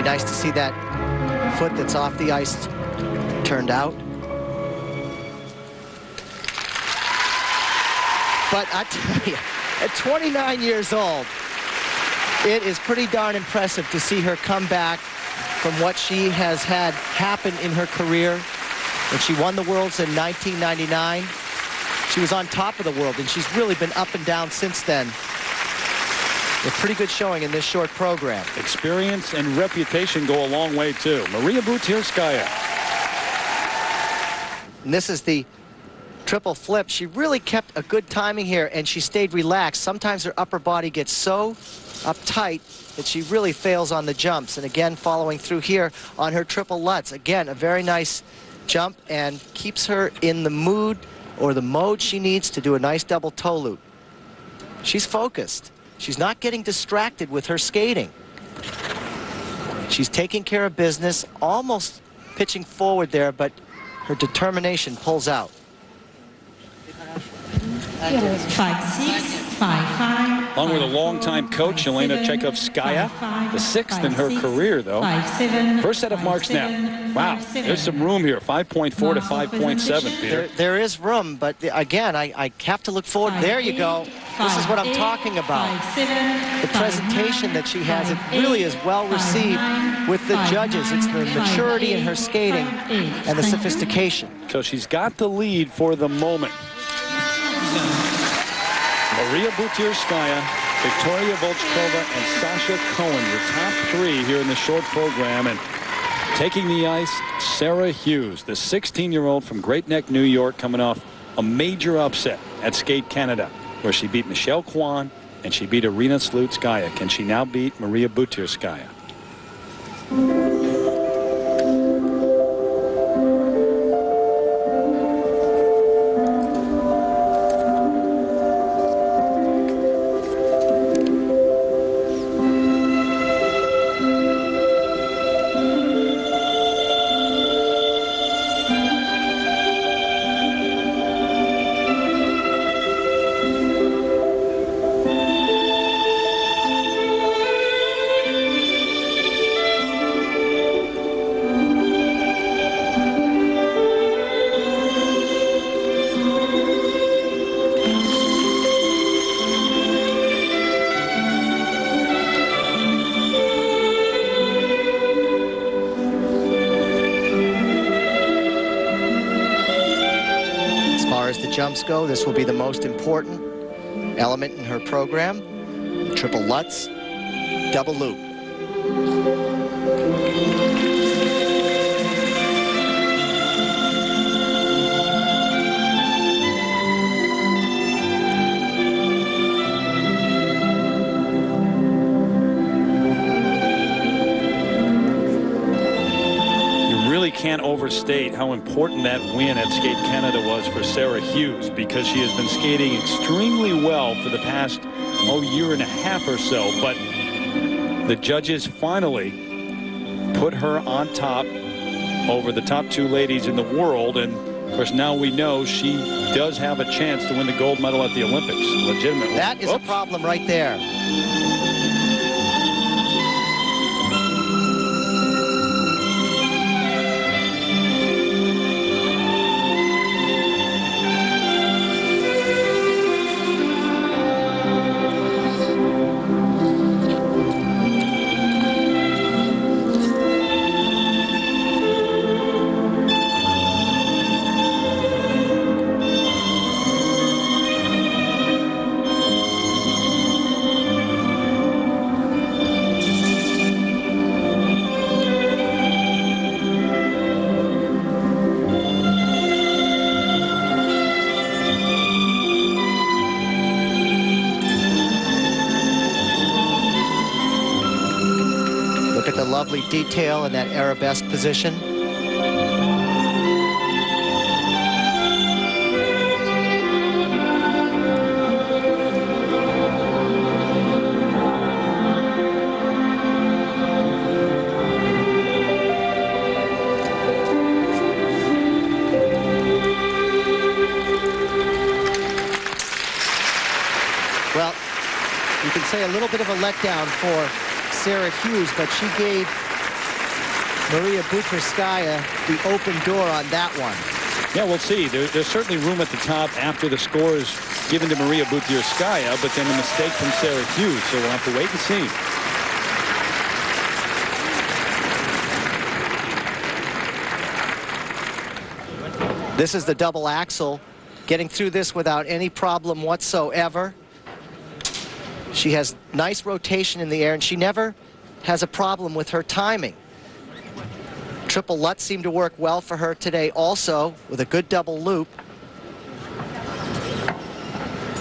Nice to see that foot that's off the ice turned out. But I tell you, at 29 years old, it is pretty darn impressive to see her come back from what she has had happen in her career. When she won the Worlds in 1999, She was on top of the world, and she's really been up and down since then. A pretty good showing in this short program. Experience and reputation go a long way, too. Maria Butyrskaya. And this is the triple flip. She really kept a good timing here, and she stayed relaxed. Sometimes her upper body gets so uptight that she really fails on the jumps. And again, following through here on her triple Lutz. Again, a very nice jump and keeps her in the mood or the mode she needs to do a nice double toe loop. She's focused. She's not getting distracted with her skating. She's taking care of business, almost pitching forward there, but her determination pulls out. 5-6, 5-5. Along with a longtime coach, Yelena Tchaikovskaya, the sixth in her career, though. First set of marks now. Wow, there's some room here, 5.4 to 5.7, Peter. There is room, but again, I have to look forward. There you go. This is what I'm talking about. The presentation that she has, it really is well received with the judges. It's the maturity in her skating and the sophistication. So she's got the lead for the moment. Maria Butyrskaya, Victoria Volchkova, and Sasha Cohen, your top three here in the short program. And taking the ice, Sarah Hughes, the 16-year-old from Great Neck, New York, coming off a major upset at Skate Canada, where she beat Michelle Kwan and she beat Irina Slutskaya. Can she now beat Maria Butyrskaya? Jumps go, this will be the most important element in her program. Triple Lutz, double loop. Can't overstate how important that win at Skate Canada was for Sarah Hughes, because she has been skating extremely well for the past year and a half or so, but the judges finally put her on top over the top two ladies in the world, and of course now we know she does have a chance to win the gold medal at the Olympics legitimately. That is a problem right there. Lovely detail in that arabesque position. Well, you can say a little bit of a letdown for Sarah Hughes, but she gave Maria Butyrskaya the open door on that one. Yeah, we'll see. There's certainly room at the top after the score is given to Maria Butyrskaya, but then a mistake from Sarah Hughes, so we'll have to wait and see. This is the double axel getting through this without any problem whatsoever. She has nice rotation in the air, and she never has a problem with her timing. Triple Lutz seemed to work well for her today also, with a good double loop.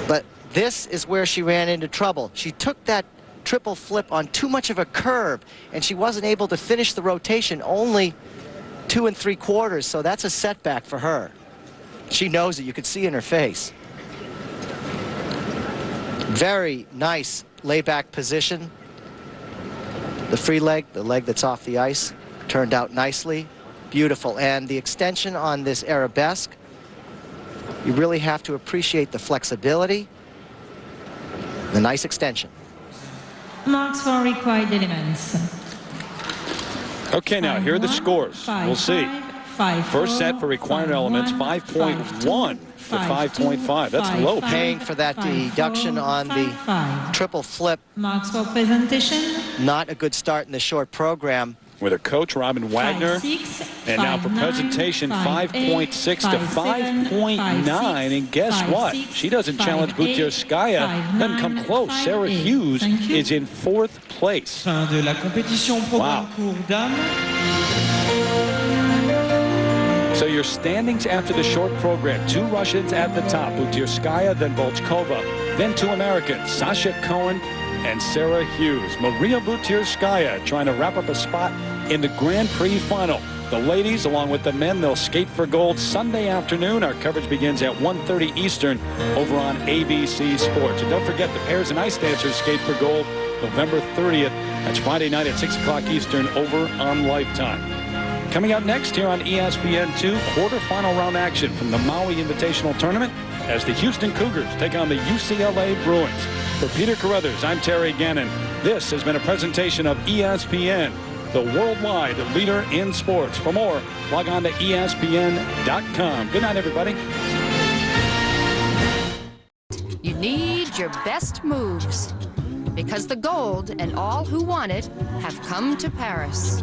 But this is where she ran into trouble. She took that triple flip on too much of a curve, and she wasn't able to finish the rotation, only 2 3/4, so that's a setback for her. She knows it. You could see in her face. Very nice layback position. The free leg, the leg that's off the ice, turned out nicely. Beautiful. And the extension on this arabesque, you really have to appreciate the flexibility, the nice extension. Marks for required elements. Okay, now here are the scores. We'll see. First set for required elements, 5.1 to 5.5. That's low. Paying for that deduction on the triple flip. Marks for presentation. Not a good start in the short program. With her coach, Robin Wagner. And now for presentation, 5.6 to 5.9. And guess what? She doesn't challenge Butyrskaya. Doesn't come close. Sarah Hughes is in 4th place. Wow. So your standings after the short program: 2 Russians at the top, Butyrskaya, then Volchkova, then 2 Americans, Sasha Cohen and Sarah Hughes. Maria Butyrskaya trying to wrap up a spot in the Grand Prix final. The ladies, along with the men, they'll skate for gold Sunday afternoon. Our coverage begins at 1:30 Eastern over on ABC Sports. And don't forget, the pairs and ice dancers skate for gold November 30th. That's Friday night at 6 o'clock Eastern over on Lifetime. Coming up next here on ESPN2, quarterfinal round action from the Maui Invitational Tournament as the Houston Cougars take on the UCLA Bruins. For Peter Carruthers, I'm Terry Gannon. This has been a presentation of ESPN, the worldwide leader in sports. For more, log on to ESPN.com. Good night, everybody. You need your best moves, because the gold and all who want it have come to Paris.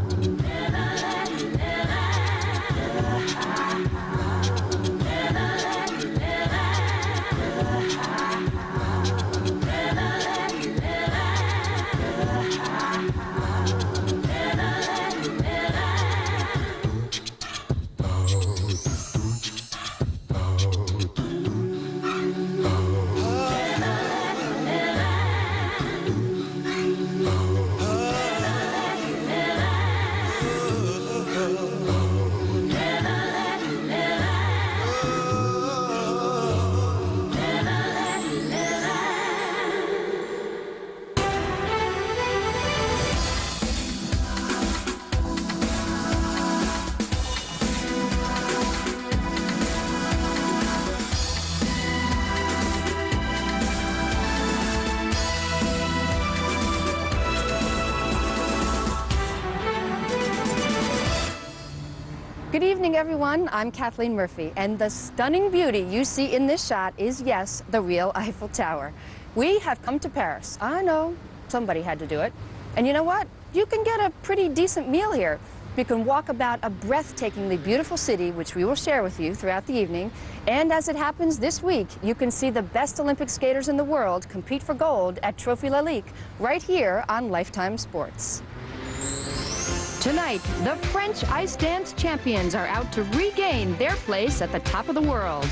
Good evening, everyone. I'm Kathleen Murphy, and the stunning beauty you see in this shot is, yes, the real Eiffel Tower. We have come to Paris. I know, somebody had to do it. And you know what? You can get a pretty decent meal here. You can walk about a breathtakingly beautiful city, which we will share with you throughout the evening. And as it happens this week, you can see the best Olympic skaters in the world compete for gold at Trophy Lalique, right here on Lifetime Sports. Tonight, the French ice dance champions are out to regain their place at the top of the world,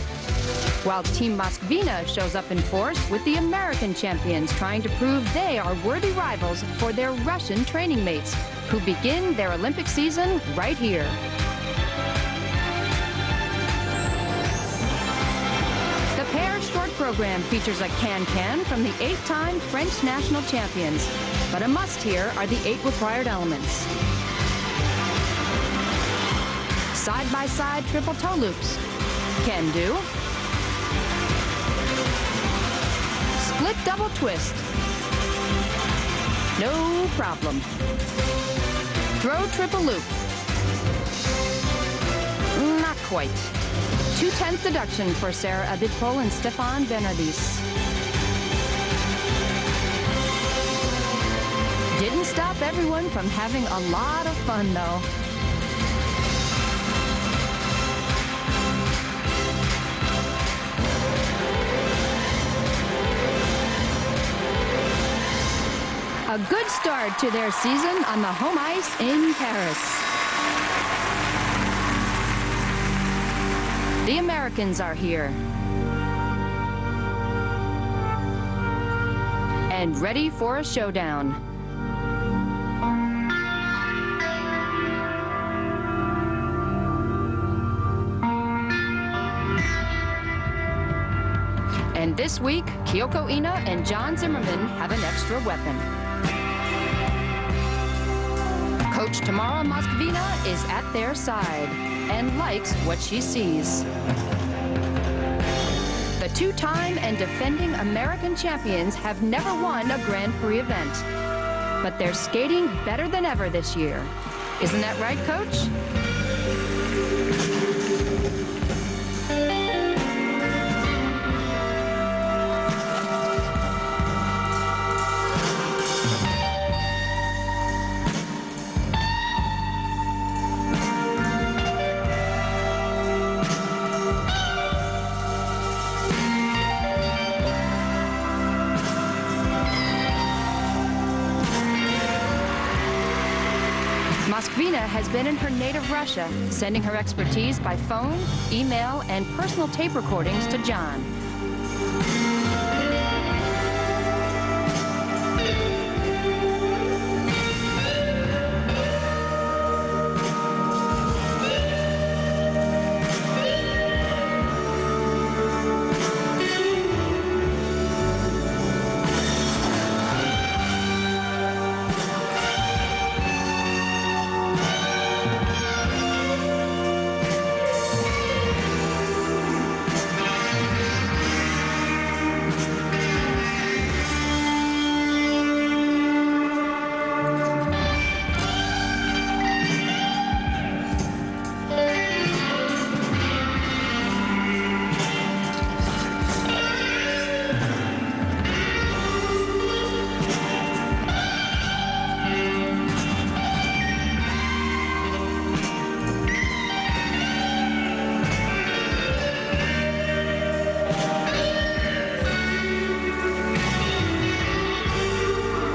while Team Moskvina shows up in force with the American champions trying to prove they are worthy rivals for their Russian training mates, who begin their Olympic season right here. The pair's short program features a can-can from the 8-time French national champions, but a must here are the 8 required elements. Side-by-side triple toe loops. Can do. Split double twist. No problem. Throw triple loop. Not quite. 2/10 deduction for Sarah Abitpol and Stephane Bernardis. Didn't stop everyone from having a lot of fun, though. a good start to their season on the home ice in Paris. The Americans are here. And ready for a showdown. And this week, Kyoko Ina and John Zimmerman have an extra weapon. Coach Tamara Moskvina is at their side and likes what she sees. The two-time and defending American champions have never won a Grand Prix event, but they're skating better than ever this year. Isn't that right, Coach? Moskvina has been in her native Russia, sending her expertise by phone, email, and personal tape recordings to John.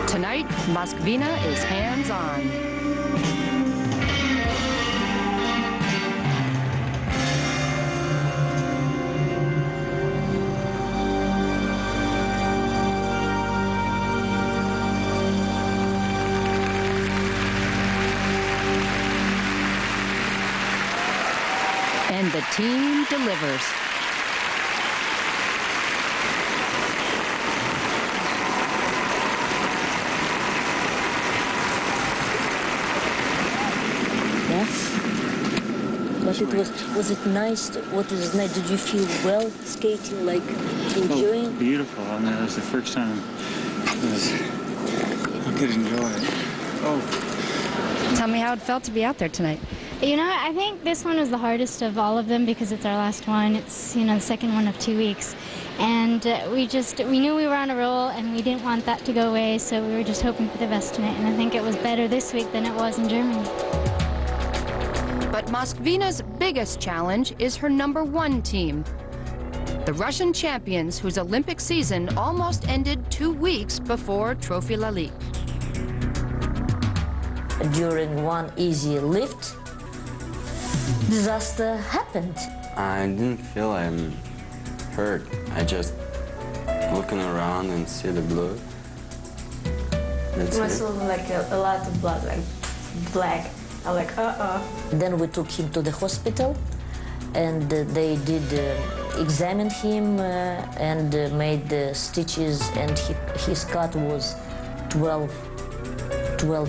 Tonight, Moskvina is hands-on. And the team delivers. But was it nice? What was it nice? Did you feel well skating, like enjoying? Oh, beautiful. I mean, it was the first time I could enjoy it. Oh. Tell me how it felt to be out there tonight. You know, I think this one was the hardest of all of them because it's our last one. It's, you know, the second one of 2 weeks. And we knew we were on a roll and we didn't want that to go away, so we were just hoping for the best tonight. And I think it was better this week than it was in Germany. But Moskvina's biggest challenge is her #1 team. The Russian champions, whose Olympic season almost ended 2 weeks before Trophy Lalique. During one easy lift, disaster happened. I didn't feel I'm hurt. I just looking around and see the blood. That's it it. was sort of like a lot of blood, like black. I'm like, Then we took him to the hospital, and they did examine him and made the stitches, and his cut was 12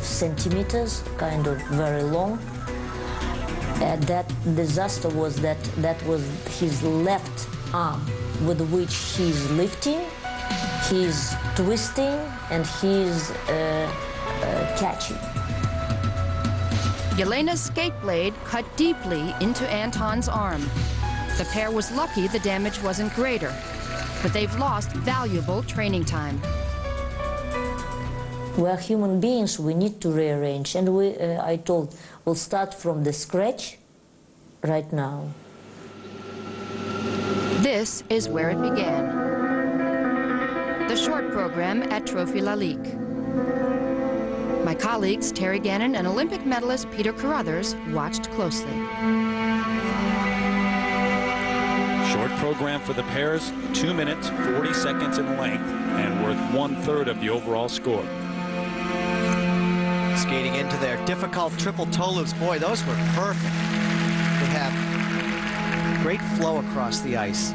centimeters, kind of very long. That disaster was that was his left arm, with which he's lifting, he's twisting, and he's catching. Yelena's skate blade cut deeply into Anton's arm. The pair was lucky the damage wasn't greater, but they've lost valuable training time. We're human beings, we need to rearrange, and I told, we'll start from the scratch right now. This is where it began. The short program at Trophy Lalique. My colleagues, Terry Gannon and Olympic medalist Peter Carruthers, watched closely. Short program for the pairs, 2 minutes, 40 seconds in length, and worth 1/3 of the overall score. Skating into their difficult triple toe loops. Boy, those were perfect. They have great flow across the ice.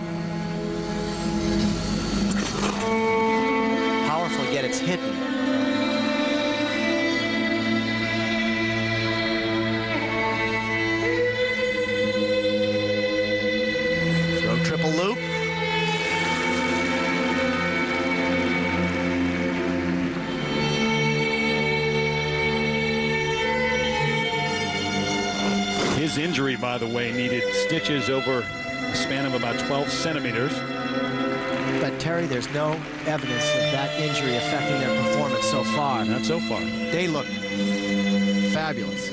Powerful, yet it's hidden. Throw triple loop. His injury, by the way, needed stitches over a span of about 12 centimeters. But Terry, there's no evidence of that injury affecting their performance so far. Not so far. They look fabulous.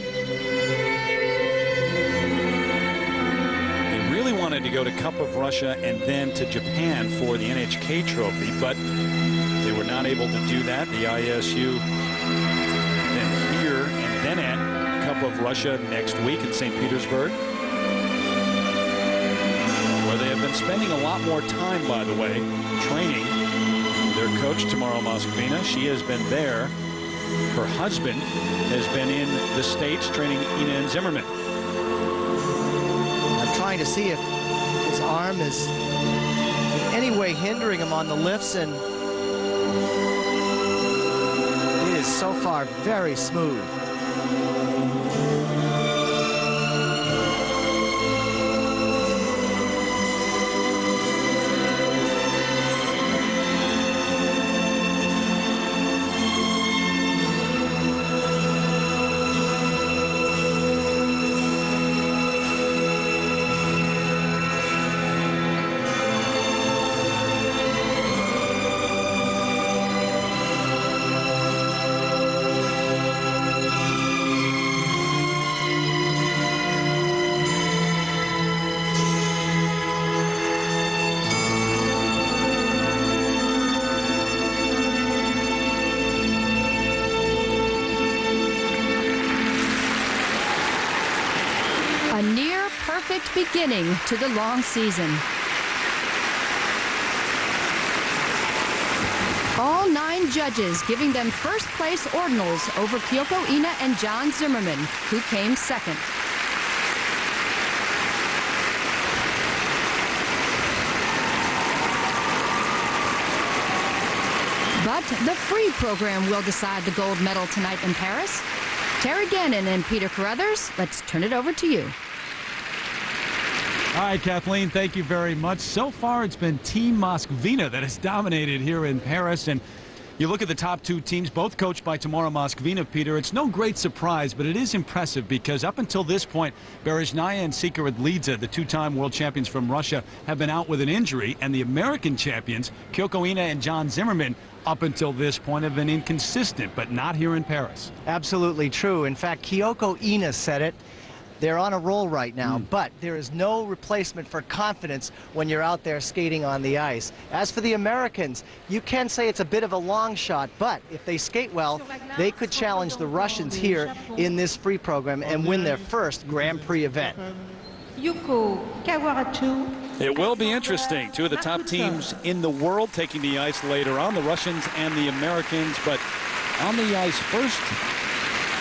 They really wanted to go to Cup of Russia and then to Japan for the NHK trophy, but they were not able to do that. The ISU then here and then at Cup of Russia next week in St. Petersburg, where they have been spending a lot more time, by the way, training. Their coach, Tamara Moskvina, she has been there. Her husband has been in the States training Ina and Zimmerman. I'm trying to see if his arm is in any way hindering him on the lifts, and it is so far very smooth. Beginning to the long season. All 9 judges giving them first place ordinals over Kyoko Ina and John Zimmerman, who came second. But the free program will decide the gold medal tonight in Paris. Terry Gannon and Peter Carruthers, let's turn it over to you. All right, Kathleen, thank you very much. So far, it's been Team Moskvina that has dominated here in Paris. And you look at the top 2 teams, both coached by Tamara Moskvina, Peter. It's no great surprise, but it is impressive because up until this point, Berezhnaya and Sikharulidze, the 2-time world champions from Russia, have been out with an injury. And the American champions, Kyoko Ina and John Zimmerman, up until this point have been inconsistent, but not here in Paris. Absolutely true. In fact, Kyoko Ina said it. They're on a roll right now, but there is no replacement for confidence when you're out there skating on the ice. As for the Americans, you can say it's a bit of a long shot, but if they skate well, they could challenge the Russians here in this free program and win their first Grand Prix event. It will be interesting. 2 of the top teams in the world taking the ice later on, the Russians and the Americans, but on the ice first,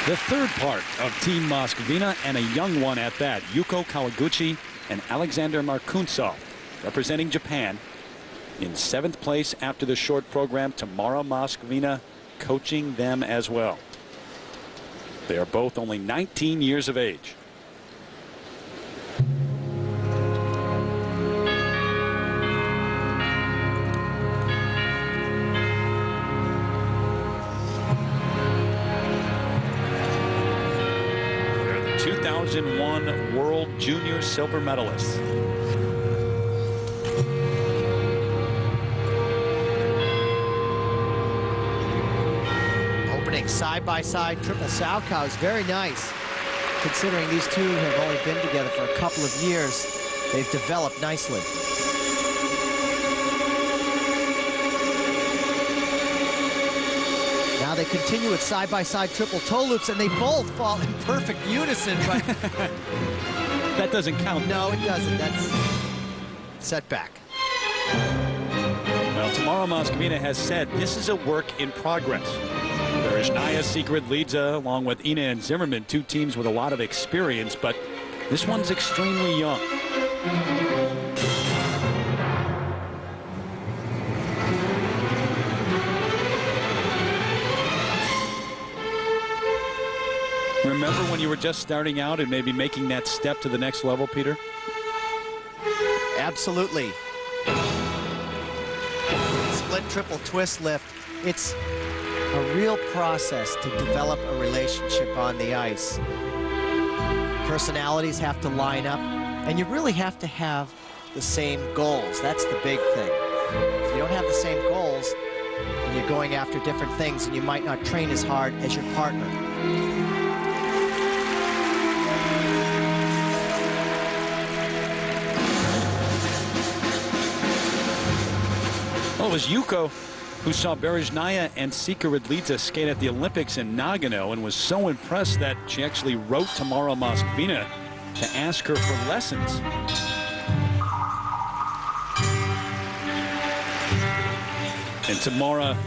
the third part of Team Moskvina, and a young one at that, Yuko Kawaguchi and Alexander Markuntsov, representing Japan. In 7th place after the short program, Tamara Moskvina coaching them as well. They are both only 19 years of age. They're the 2001 World Junior Silver medalists. Side-by-side triple Salchow is very nice. Considering these two have only been together for a couple of years, they've developed nicely. Now Now they continue with side-by-side triple toe loops, and they both fall in perfect unison, but... That doesn't count. No, it doesn't. That's setback. Well, tomorrow Moskvina has said this is a work in progress. Berezhnaya, Sikharulidze, along with Ina and Zimmerman, two teams with a lot of experience, but this one's extremely young. Remember when you were just starting out and maybe making that step to the next level, Peter? Absolutely. Split triple twist lift. It's a real process to develop a relationship on the ice. Personalities have to line up, and you really have to have the same goals. That's the big thing. If you don't have the same goals, then you're going after different things, and you might not train as hard as your partner. Well, it was Yuko who saw Berezhnaya and Sikharulidze skate at the Olympics in Nagano and was so impressed that she actually wrote Tamara Moskvina to ask her for lessons. And Tamara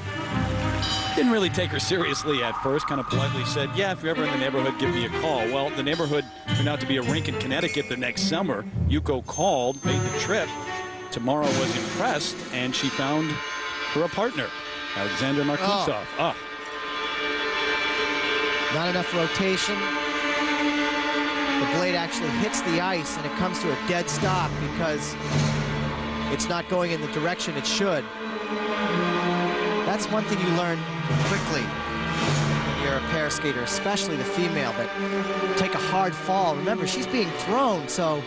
didn't really take her seriously at first, kind of politely said, yeah, if you're ever in the neighborhood, give me a call. Well, the neighborhood turned out to be a rink in Connecticut the next summer. Yuko called, made the trip. Tamara was impressed, and she found her a partner, Alexander Markutsov. Oh. Not enough rotation. The blade actually hits the ice, and it comes to a dead stop because it's not going in the direction it should. That's one thing you learn quickly when you're a pair skater, especially the female, that take a hard fall. Remember, she's being thrown, so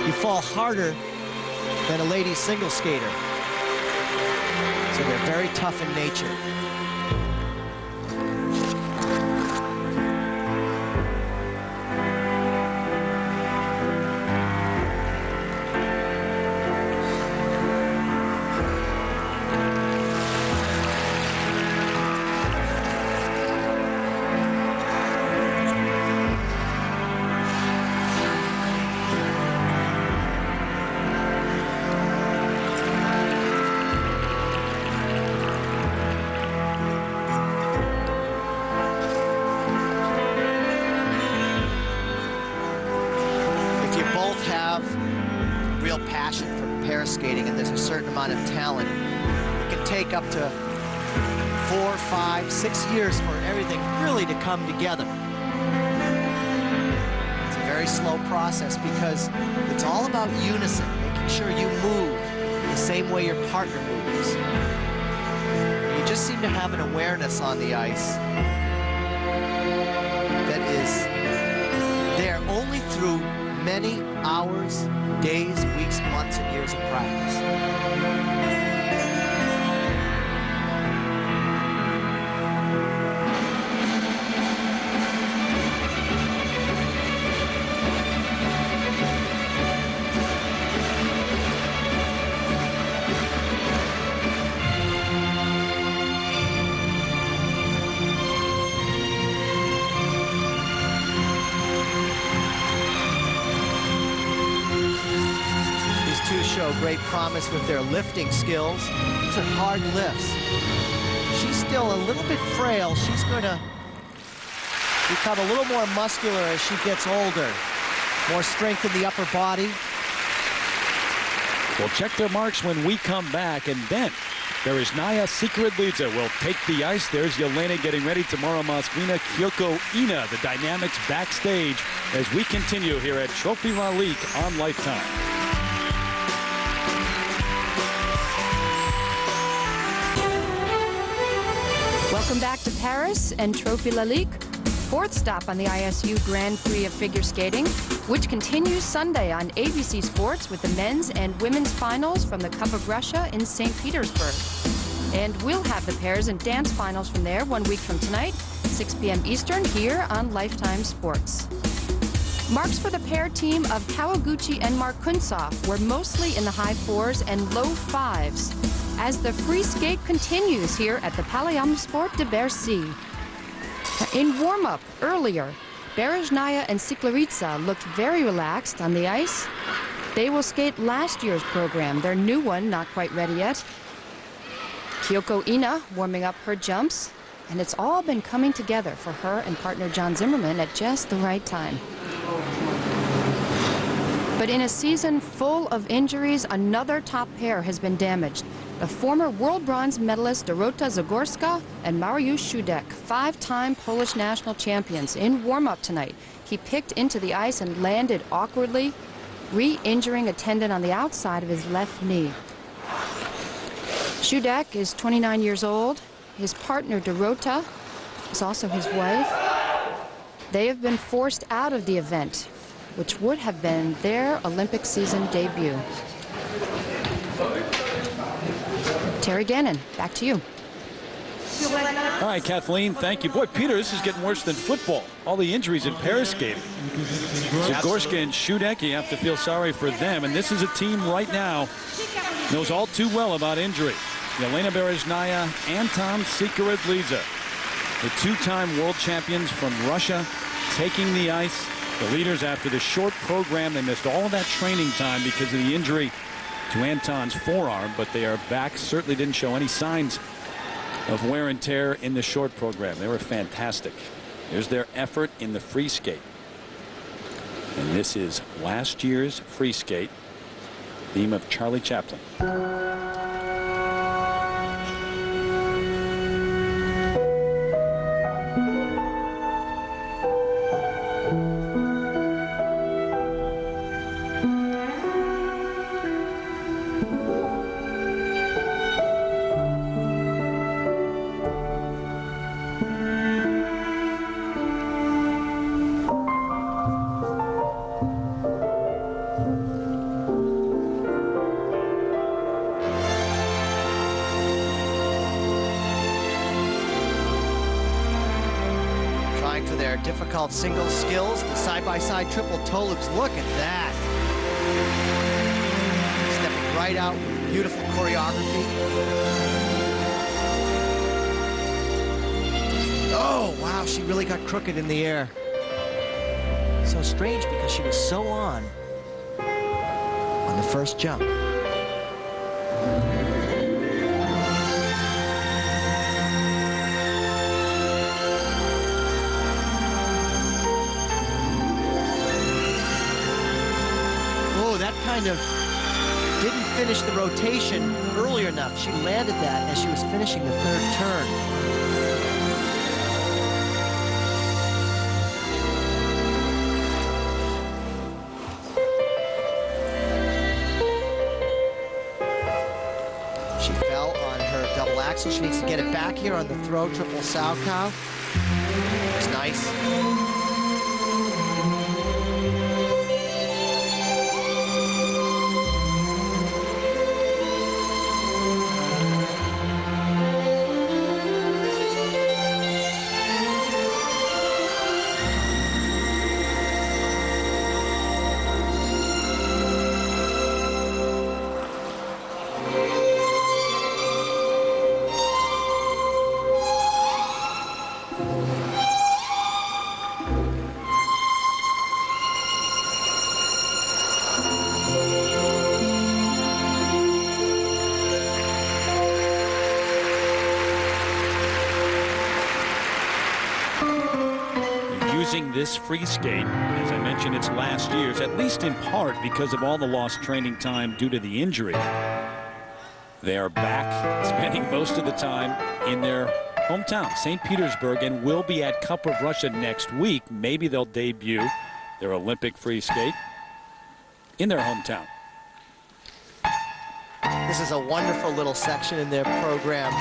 you fall harder than a ladies single skater. So they're very tough in nature. Skating, and there's a certain amount of talent. It can take up to 4, 5, 6 years for everything really to come together. It's a very slow process because it's all about unison, making sure you move the same way your partner moves. You just seem to have an awareness on the ice that is there only through many hours, days, weeks, months, and years of practice. Show great promise with their lifting skills. These are hard lifts. She's still a little bit frail. She's going to become a little more muscular as she gets older. More strength in the upper body. We'll check their marks when we come back, and then Berezhnaya Sikharulidze will take the ice. There's Yelena getting ready. Tamara Moskvina, Kyoko Ina, the dynamics backstage as we continue here at Trophy Lalique on Lifetime. Welcome back to Paris and Trophy Lalique, fourth stop on the ISU Grand Prix of Figure Skating, which continues Sunday on ABC Sports with the men's and women's finals from the Cup of Russia in St. Petersburg. And we'll have the pairs and dance finals from there 1 week from tonight, 6 p.m. Eastern, here on Lifetime Sports. Marks for the pair team of Kawaguchi and Markutsov were mostly in the high 4s and low 5s. as the free skate continues here at the Palais Omnisport de Bercy. In warm-up earlier, Berezhnaya and Sikharulidze looked very relaxed on the ice. They will skate last year's program, their new one not quite ready yet. Kyoko Ina warming up her jumps, and it's all been coming together for her and partner John Zimmerman at just the right time. But in a season full of injuries, another top pair has been damaged. The former world bronze medalist Dorota Zagorska and Mariusz Szudek, 5-time Polish national champions, in warm-up tonight. He picked into the ice and landed awkwardly, re-injuring a tendon on the outside of his left knee. Szudek is 29 years old. His partner Dorota is also his wife. They have been forced out of the event, which would have been their Olympic season debut. Terry Gannon, back to you. All right, Kathleen, thank you. Boy, Peter, this is getting worse than football. All the injuries in Paris skating. Zagorska and Szudek, you have to feel sorry for them. And this is a team right now knows all too well about injury. Yelena Berezhnaya, Anton Sikharulidze, the 2-time world champions from Russia, taking the ice. The leaders, after the short program, they missed all of that training time because of the injury to Anton's forearm, but they are back. Certainly didn't show any signs of wear and tear in the short program. They were fantastic. Here's their effort in the free skate. And this is last year's free skate, theme of Charlie Chaplin. Difficult single skills, the side-by-side triple toe loops. Look at that. Stepping right out with beautiful choreography. Oh, wow, she really got crooked in the air. So strange because she was so on the first jump. Kind of didn't finish the rotation earlier enough. She landed that as she was finishing the third turn. She fell on her double axel. She needs to get it back here on the throw triple Salchow. It's nice. This free skate, as I mentioned, it's last year's, at least in part because of all the lost training time due to the injury. They are back, spending most of the time in their hometown, St. Petersburg, and will be at Cup of Russia next week. Maybe they'll debut their Olympic free skate in their hometown. This is a wonderful little section in their program.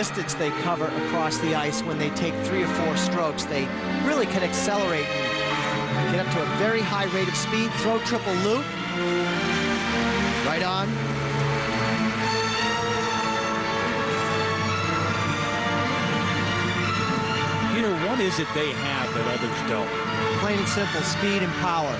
distance they cover across the ice when they take 3 or 4 strokes. They really can accelerate and get up to a very high rate of speed. Throw triple loop. Right on. Peter, what is it they have that others don't? Plain and simple, speed and power.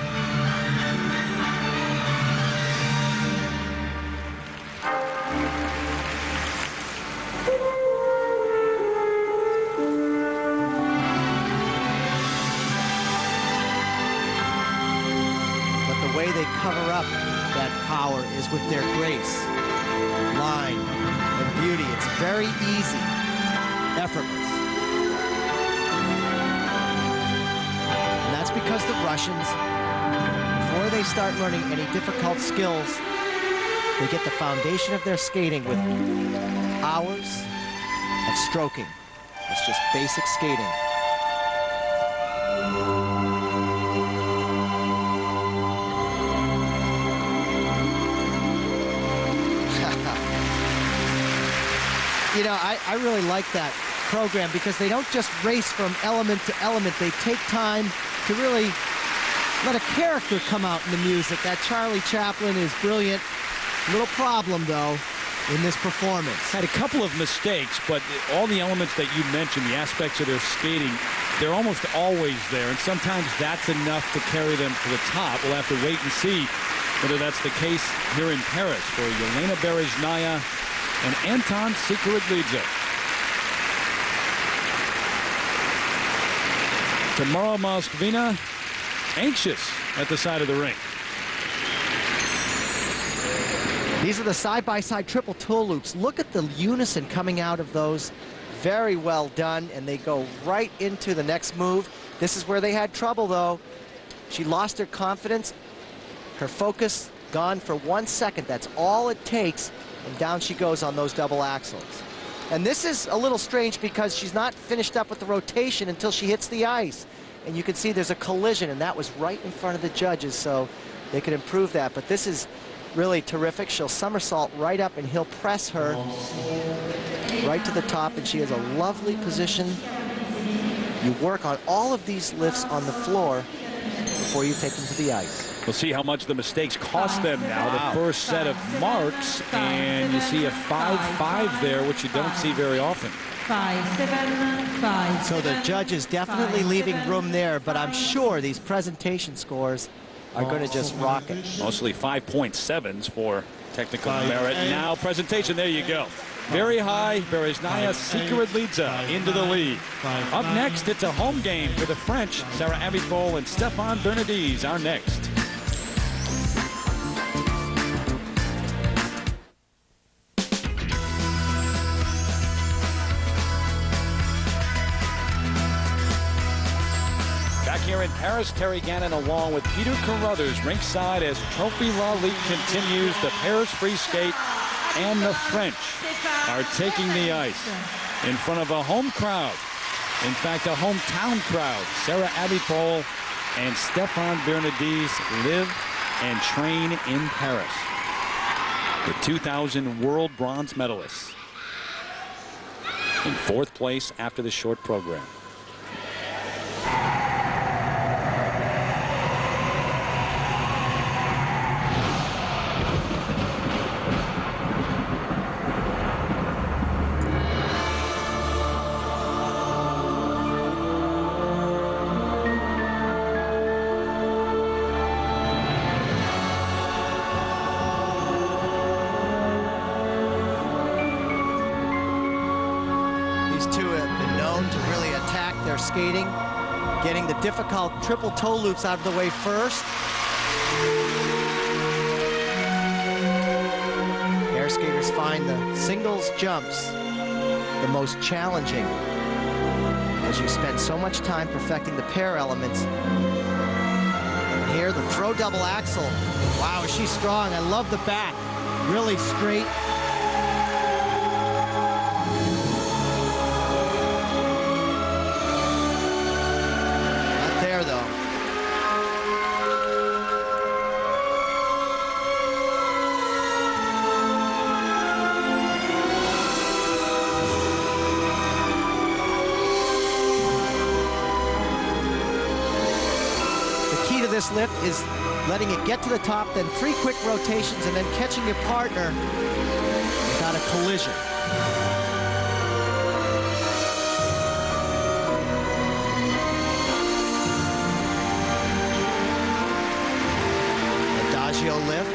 But the way they cover up that power is with their grace, line, and beauty. It's very easy, effortless. That's because the Russians, before they start learning any difficult skills, they get the foundation of their skating with hours of stroking. It's just basic skating. You know, I really like that program because they don't just race from element to element. They take time to really let a character come out in the music. That Charlie Chaplin is brilliant. Little problem, though, in this performance. Had a couple of mistakes, but all the elements that you mentioned, the aspects of their skating, they're almost always there, and sometimes that's enough to carry them to the top. We'll have to wait and see whether that's the case here in Paris for Yelena Berezhnaya and Anton Sikharulidze. Tomorrow, Moskvina anxious at the side of the ring. These are the side-by-side triple toe loops. Look at the unison coming out of those. Very well done, and they go right into the next move. This is where they had trouble, though. She lost her confidence, her focus gone for 1 second. That's all it takes, and down she goes on those double axles. And this is a little strange because she's not finished up with the rotation until she hits the ice. And you can see there's a collision, and that was right in front of the judges, so they could improve that. But this is really terrific. She'll somersault right up, and he'll press her right to the top, and she has a lovely position. You work on all of these lifts on the floor before you take them to the ice. We'll see how much the mistakes cost them now. The first set of marks, and you see a 5-5 there, which you don't see very often. 5-7-5. So the judge is definitely leaving room there, but I'm sure these presentation scores are going to just rock it. Mostly 5.7s for technical merit. Now presentation, there you go. Very high, Berezhnaya Sikharulidze into the lead. Up next, it's a home game for the French. Sarah Abitbol and Stephane Bernardes are next. Here in Paris, Terry Gannon along with Peter Carruthers ringside as Trophy Lalique continues. The Paris free skate and the French are taking the ice in front of a home crowd. In fact, a hometown crowd. Sarah Abitbol and Stephane Bernardes live and train in Paris. The 2000 world bronze medalists in 4th place after the short program. Skating, getting the difficult triple toe loops out of the way first. Air skaters find the singles jumps the most challenging because you spend so much time perfecting the pair elements. And here, the throw double axel. Wow, is she strong? I love the back. Really straight. this lift is letting it get to the top, then 3 quick rotations, and then catching your partner without a collision. Adagio lift.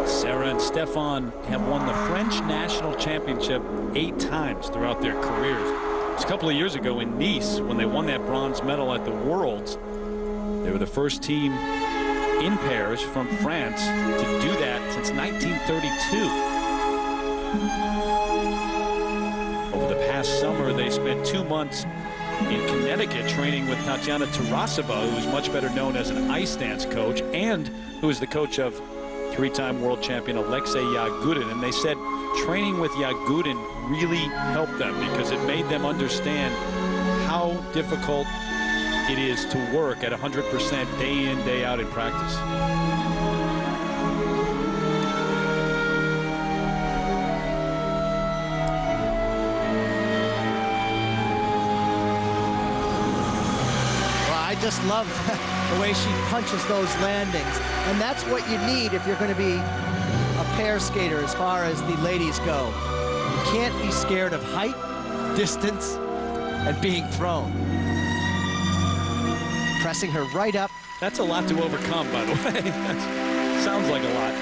Sarah and Stephane have won the French national championship 8 times throughout their careers. It was a couple of years ago in Nice when they won that bronze medal at the Worlds. They were the first team in Paris from France to do that since 1932. Over the past summer, they spent 2 months in Connecticut training with Tatiana Tarasova, who is much better known as an ice dance coach and who is the coach of 3-time world champion Alexei Yagudin. And they said training with Yagudin really helped them because it made them understand how difficult it is to work at 100% day in, day out in practice. I just love the way she punches those landings. And that's what you need if you're going to be a pair skater as far as the ladies go. You can't be scared of height, distance, and being thrown. Pressing her right up. That's a lot to overcome, by the way. That sounds like a lot.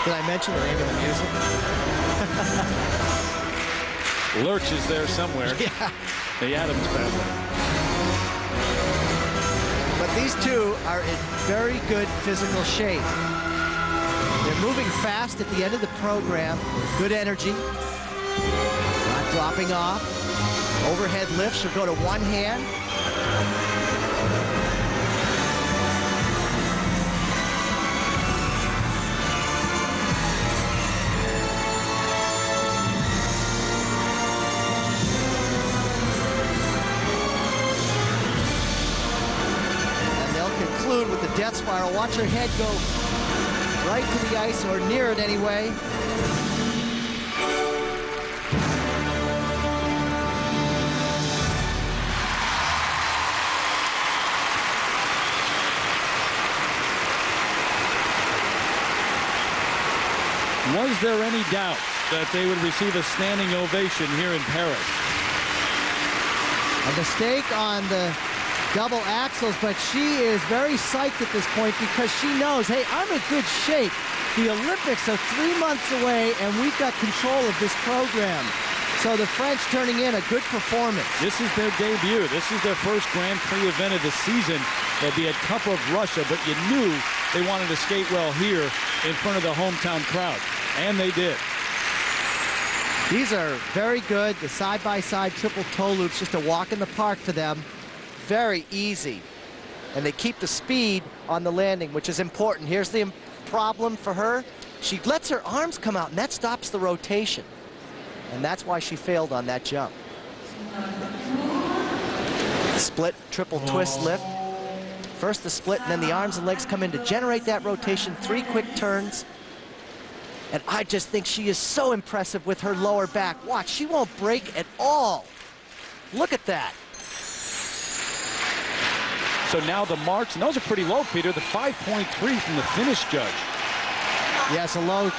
Did I mention the name of the music? Lurch is there somewhere. Yeah. The Addams family. But these two are in very good physical shape. They're moving fast at the end of the program. Good energy. Not dropping off. Overhead lifts will go to one hand. With the death spiral. Watch her head go right to the ice, or near it anyway. Was there any doubt that they would receive a standing ovation here in Paris? A mistake on the double axles, but she is very psyched at this point because she knows, hey, I'm in good shape. The Olympics are 3 months away, and we've got control of this program. So the French turning in a good performance. This is their debut. This is their first Grand Prix event of the season. They'll be at Cup of Russia, but you knew they wanted to skate well here in front of the hometown crowd, and they did. These are very good. The side-by-side triple toe loops, just a walk in the park for them. Very easy. And they keep the speed on the landing, which is important. Here's the problem for her. She lets her arms come out, and that stops the rotation. And that's why she failed on that jump. Split, triple twist lift. First the split, and then the arms and legs come in to generate that rotation. 3 quick turns. And I just think she is so impressive with her lower back. Watch, she won't break at all. Look at that. So now the marks, and those are pretty low, Peter, the 5.3 from the finish judge. Yes, a low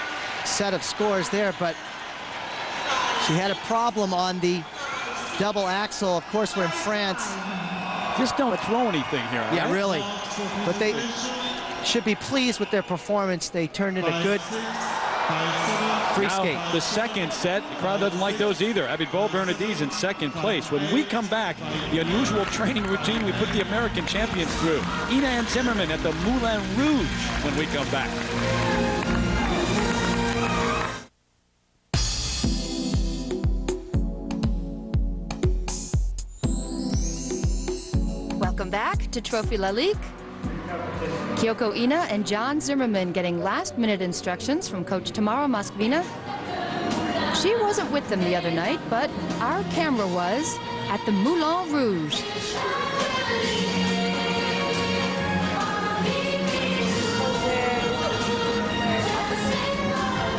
set of scores there, but she had a problem on the double axle. Of course, we're in France. Just don't throw anything here. Yeah, right? really. But they should be pleased with their performance. They turned in a good free skate. The second set, the crowd doesn't like those either. Abitbol Bernadette's in second place. When we come back, the unusual training routine we put the American champions through. Ina and Zimmerman at the Moulin Rouge when we come back. Welcome back to Trophy Lalique. Kyoko Ina and John Zimmerman getting last-minute instructions from Coach Tamara Moskvina. She wasn't with them the other night, but our camera was at the Moulin Rouge.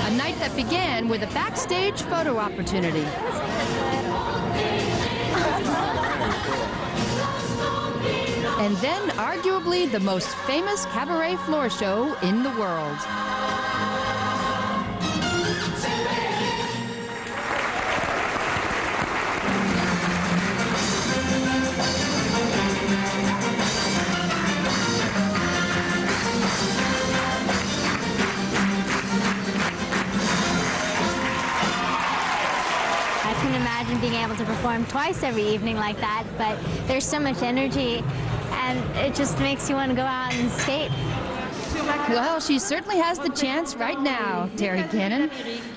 A night that began with a backstage photo opportunity. And then, arguably, the most famous cabaret floor show in the world. I couldn't imagine being able to perform twice every evening like that, but there's so much energy, and it just makes you want to go out and skate. Well, she certainly has the chance right now, Terry Cannon.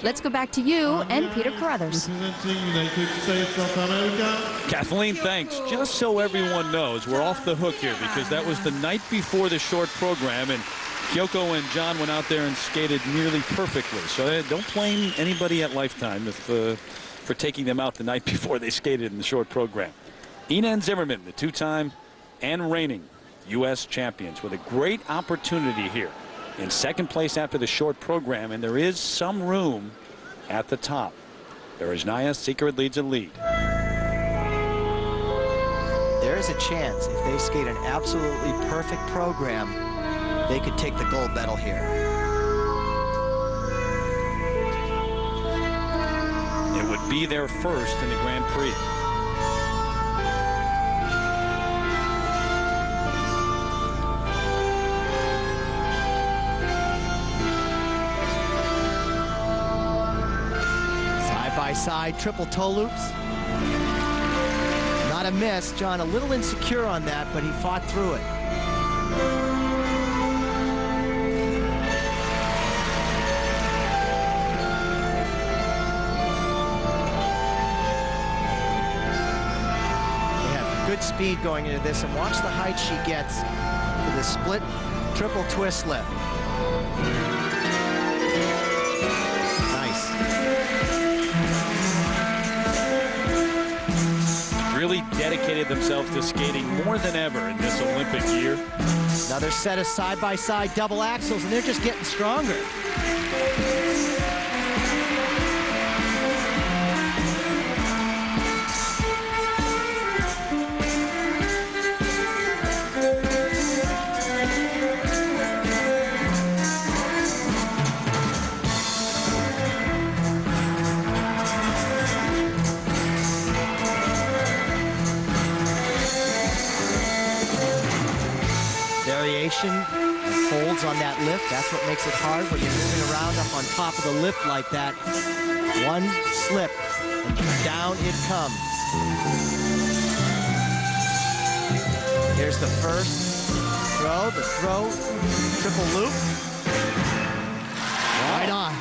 Let's go back to you and Peter Carruthers. Kathleen, thanks. Just so everyone knows, we're off the hook here because that was the night before the short program, and Kyoko and John went out there and skated nearly perfectly. So don't blame anybody at Lifetime for taking them out the night before they skated in the short program. Ina and Zimmerman, the two-time and reigning U.S. champions, with a great opportunity here in second place after the short program, and there is some room at the top. Berezhnaya, Sikharulidze lead. There is a chance if they skate an absolutely perfect program, they could take the gold medal here. It would be their first in the Grand Prix. Side triple toe loops. Not a miss. John a little insecure on that, but he fought through it. They have good speed going into this, and watch the height she gets for the split triple twist lift. Really dedicated themselves to skating more than ever in this Olympic year. Another set of side-by-side double axles, and they're just getting stronger. Holds on that lift. That's what makes it hard when you're moving around up on top of the lift like that. One slip and down it comes. Here's the first throw, triple loop. Right on.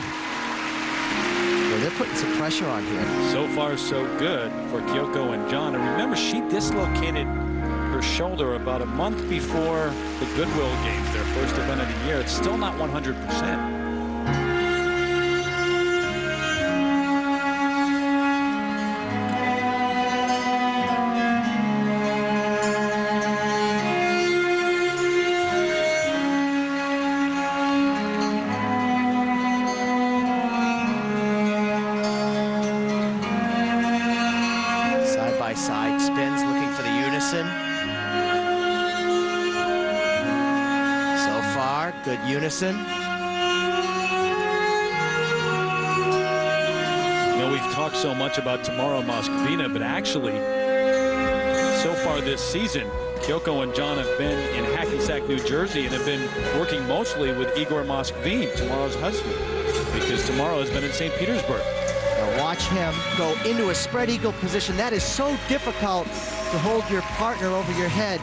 Well, they're putting some pressure on here. So far, so good for Kyoko and John. And remember, she dislocated her shoulder about a month before the Goodwill Games, their first event of the year. It's still not 100%. Side-by-side spins, looking for the unison. Good unison. You know, we've talked so much about Tamara Moskvina, but actually, so far this season, Kyoko and John have been in Hackensack, New Jersey, and have been working mostly with Igor Moskvin, tomorrow's husband, because tomorrow has been in St. Petersburg. Now watch him go into a spread eagle position. That is so difficult to hold your partner over your head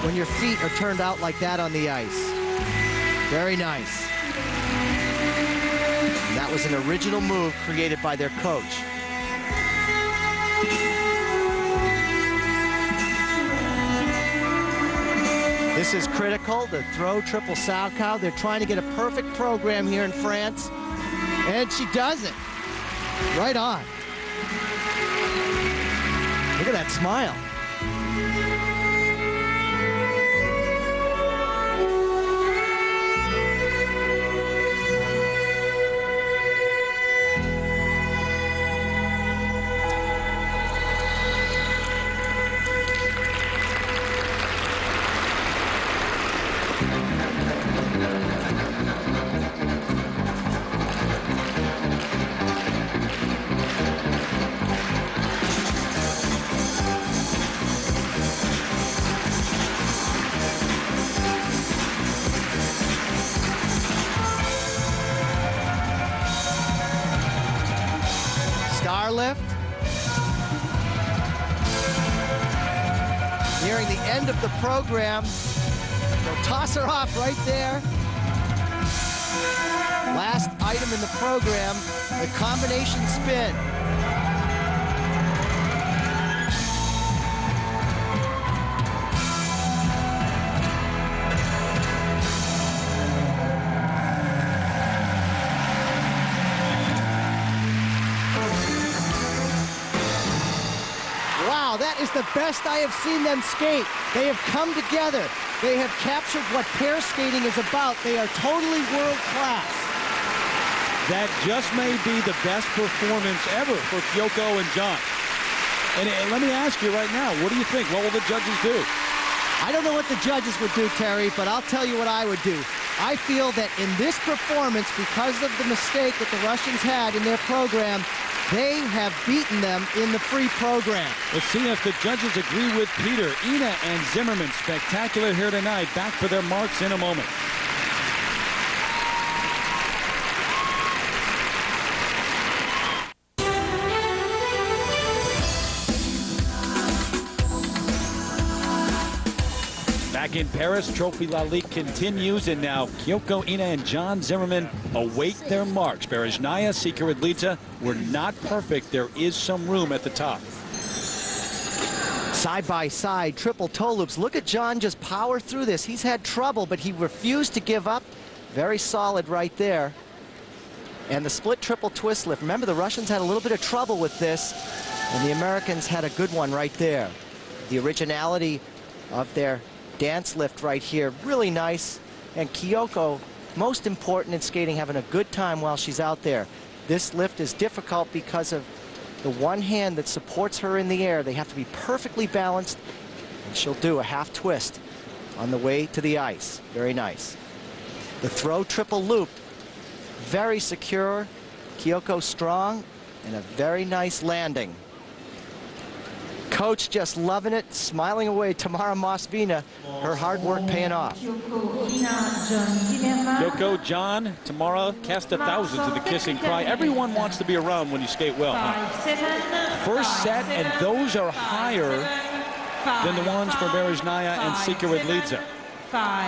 when your feet are turned out like that on the ice. Very nice. And that was an original move created by their coach. This is critical, the throw triple Salchow. They're trying to get a perfect program here in France, and she does it. Right on. Look at that smile. Lift. Nearing the end of the program. They'll toss her off right there. Last item in the program, the combination spin. That is the best I have seen them skate. They have come together. They have captured what pair skating is about. They are totally world class. That just may be the best performance ever for Kyoko and John. And let me ask you right now, what do you think? What will the judges do? I don't know what the judges would do, Terry, but I'll tell you what I would do. I feel that in this performance, because of the mistake that the Russians had in their program, they have beaten them in the free program. Let's see if the judges agree with Peter. Ina and Zimmerman, spectacular here tonight. Back for their marks in a moment. Back in Paris, Trophy Lalique continues, and now Kyoko Ina and John Zimmerman await their marks. Berezhnaya, Sikharulidze were not perfect. There is some room at the top. Side by side, triple toe loops. Look at John just power through this. He's had trouble, but he refused to give up. Very solid right there. And the split triple twist lift. Remember, the Russians had a little bit of trouble with this, and the Americans had a good one right there. The originality of their dance lift right here, really nice. And Kyoko, most important in skating, having a good time while she's out there. This lift is difficult because of the one hand that supports her in the air. They have to be perfectly balanced, and she'll do a half twist on the way to the ice. Very nice. The throw triple loop, very secure. Kyoko strong, and a very nice landing. Coach just loving it, smiling away. Tamara Moskvina, her hard work paying off. Kyoko, John, Tamara cast 1,000 to the kissing cry. Everyone wants to be around when you skate well. Huh? First set, and those are higher than the ones for Berezhnaya and Sikharulidze.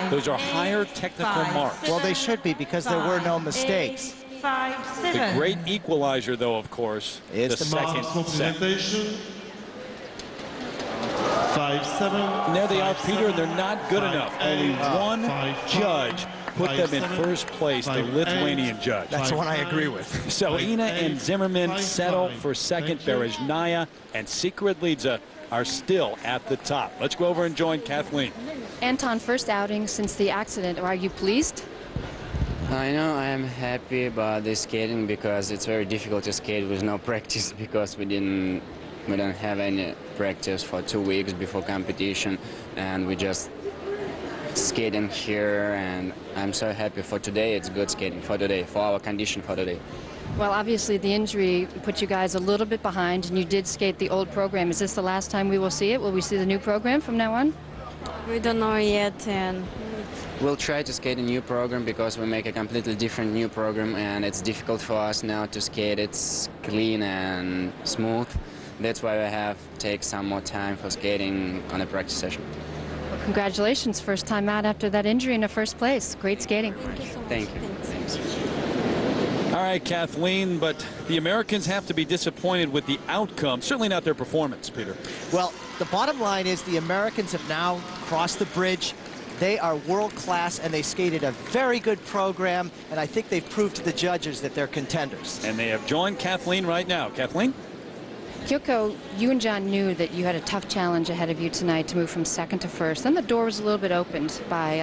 Those are higher technical marks. Well, they should be, because there were no mistakes. The great equalizer, though, of course, is the second set. 5-7. And there they are, Peter, and they're not good enough. Only one judge put them in first place, the Lithuanian judge. That's the one I agree with. So Ina and Zimmerman settle for second. Berezhnaya and Sikharulidze are still at the top. Let's go over and join Kathleen. Anton, first outing since the accident. Are you pleased? I know I am happy about this skating because it's very difficult to skate with no practice because we don't have any practice for 2 weeks before competition, and we just skating here, and I'm so happy for today. It's good skating for today, for our condition for today. Well, obviously the injury put you guys a little bit behind, and you did skate the old program. Is this the last time we will see it? Will we see the new program from now on? We don't know yet, and We'll try to skate a new program because we make a completely different new program, and it's difficult for us now to skate. It's clean and smooth. That's why we have to take some more time for skating on a practice session. Well, congratulations, first time out after that injury in the first place. Great skating. Thank you. Thanks. All right, Kathleen, but the Americans have to be disappointed with the outcome, certainly not their performance, Peter. Well, the bottom line is the Americans have now crossed the bridge. They are world class, and they skated a very good program, and I think they've proved to the judges that they're contenders. And they have joined Kathleen right now. Kathleen? Kyoko, you and John knew that you had a tough challenge ahead of you tonight to move from second to first. Then the door was a little bit opened by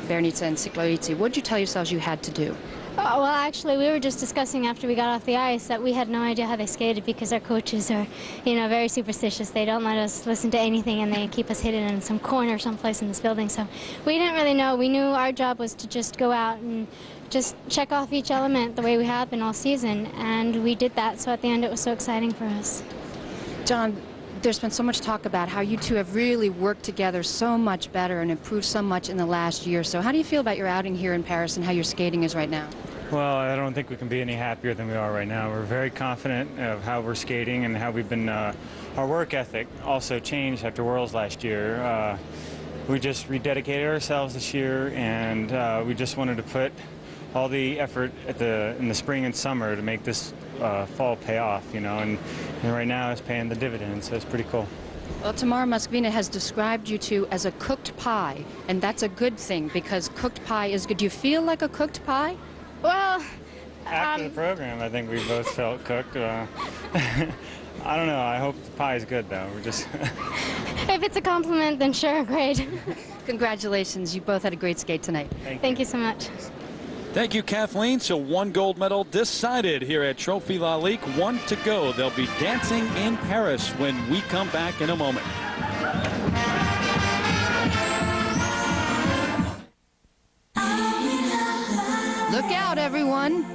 Berezhnaya and Sikharulidze. What did you tell yourselves you had to do? Oh, well, actually, we were just discussing after we got off the ice that we had no idea how they skated because our coaches are, very superstitious. They don't let us listen to anything, and they keep us hidden in some corner someplace in this building. So we didn't really know. We knew our job was to just go out and just check off each element the way we have been all season, and we did that. So at the end, it was so exciting for us. John, there's been so much talk about how you two have really worked together so much better and improved so much in the last year. So how do you feel about your outing here in Paris and how your skating is right now? Well, I don't think we can be any happier than we are right now. We're very confident of how we're skating and how we've been, our work ethic also changed after Worlds last year. We just rededicated ourselves this year, and we just wanted to put all the effort in the spring and summer to make this fall pay off, and right now it's paying the dividends, so it's pretty cool. Well, Tamara Moskvina has described you two as a cooked pie, and that's a good thing because cooked pie is good. Do you feel like a cooked pie? Well, after the program, I think we both felt cooked. I don't know. I hope the pie is good, though. We're just. If it's a compliment, then sure, great. Congratulations. You both had a great skate tonight. Thank you so much. Thank you, Kathleen. So one gold medal decided here at Trophy Lalique. One to go. They'll be dancing in Paris when we come back in a moment. Look out, everyone.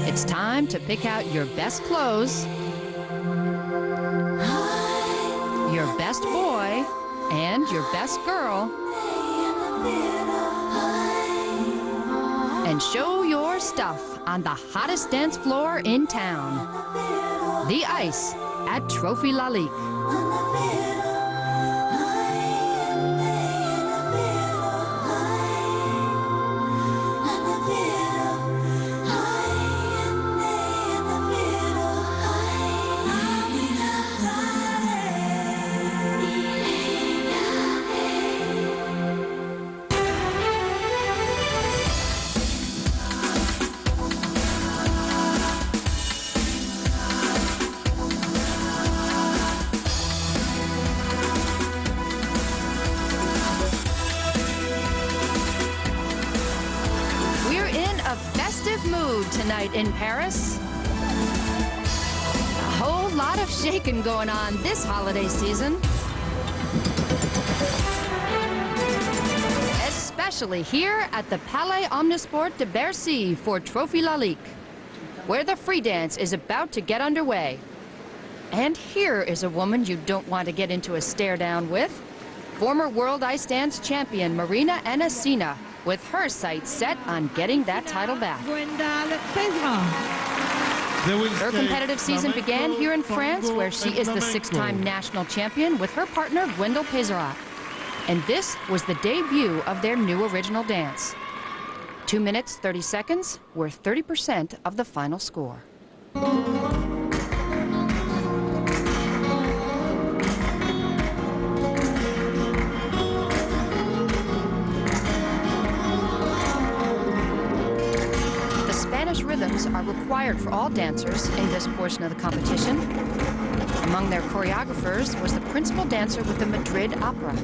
It's time to pick out your best clothes, your best boy, and your best girl, and show your stuff on the hottest dance floor in town, the ice at Trophy Lalique. Tonight in Paris. A whole lot of shaking going on this holiday season. Especially here at the Palais Omnisport de Bercy for Trophy Lalique, where the free dance is about to get underway. And here is a woman you don't want to get into a stare down with. Former World Ice Dance champion Marina Anasina, with her sights set on getting that title back. Her competitive season began here in France, where she is the six-time national champion with her partner Gwendal Pesarat. And this was the debut of their new original dance. 2 minutes, 30 seconds, worth 30% of the final score. Rhythms are required for all dancers in this portion of the competition. Among their choreographers was the principal dancer with the Madrid Opera.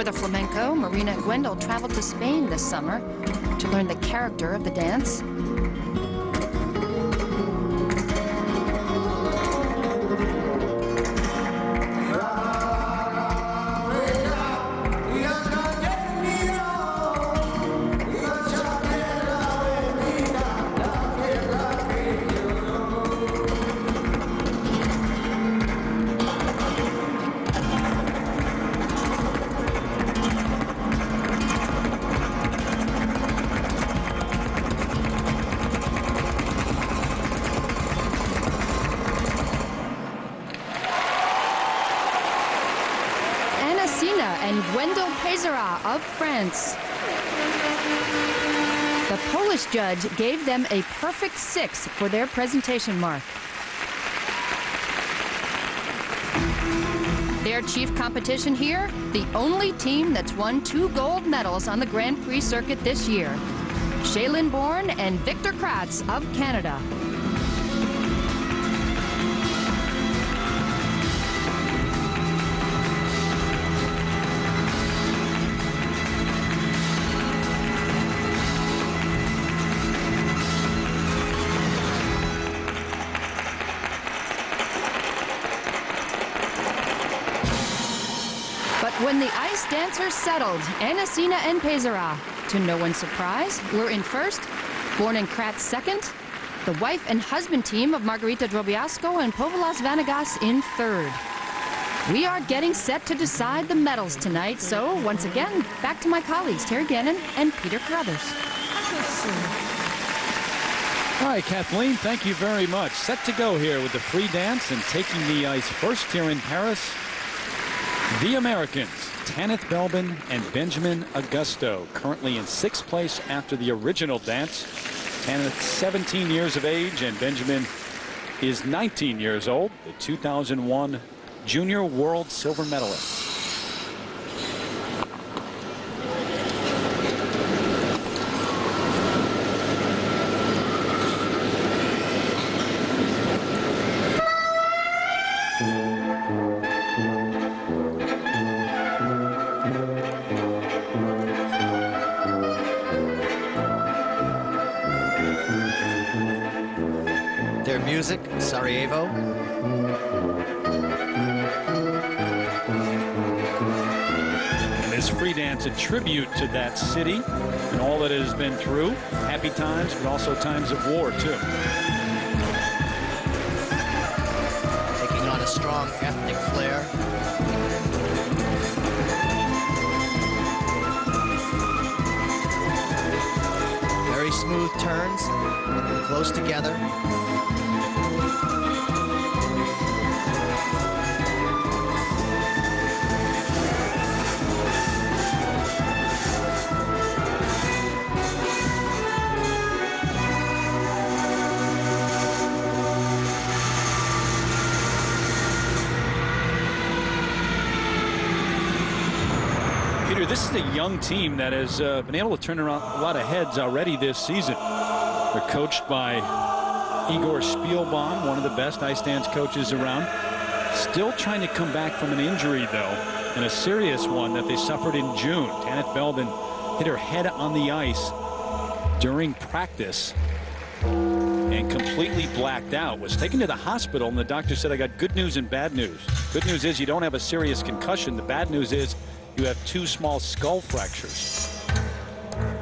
the flamenco, Marina and Gwendol traveled to Spain this summer to learn the character of the dance. And Gwendol of France. The Polish judge gave them a perfect 6 for their presentation mark. Their chief competition here, the only team that's won 2 gold medals on the Grand Prix circuit this year. Bourne and Victor Kraatz of Canada. When the ice dancers settled, Anasina and Pezera, to no one's surprise, were in first, Bourne and Kraatz second, the wife and husband team of Margarita Drobiazko and Povilas Vanagas in third. We are getting set to decide the medals tonight, so once again, back to my colleagues Terry Gannon and Peter Carruthers. All right, Kathleen, thank you very much. Set to go here with the free dance and taking the ice first here in Paris. The Americans, Tanith Belbin and Benjamin Augusto, currently in 6th place after the original dance. Tanith 17 years of age and Benjamin is 19 years old, the 2001 Junior World Silver Medalist. Music, Sarajevo. And this free dance, a tribute to that city and all that it has been through. Happy times, but also times of war, too. Taking on a strong ethnic flair. Very smooth turns, close together. This is a young team that has been able to turn around a lot of heads already this season. They're coached by Igor Spielbaum, one of the best ice dance coaches around. Still trying to come back from an injury, though, and a serious one that they suffered in June. Tanith Belbin hit her head on the ice during practice and completely blacked out. Was taken to the hospital, and the doctor said, I got good news and bad news. Good news is you don't have a serious concussion. The bad news is you have 2 small skull fractures.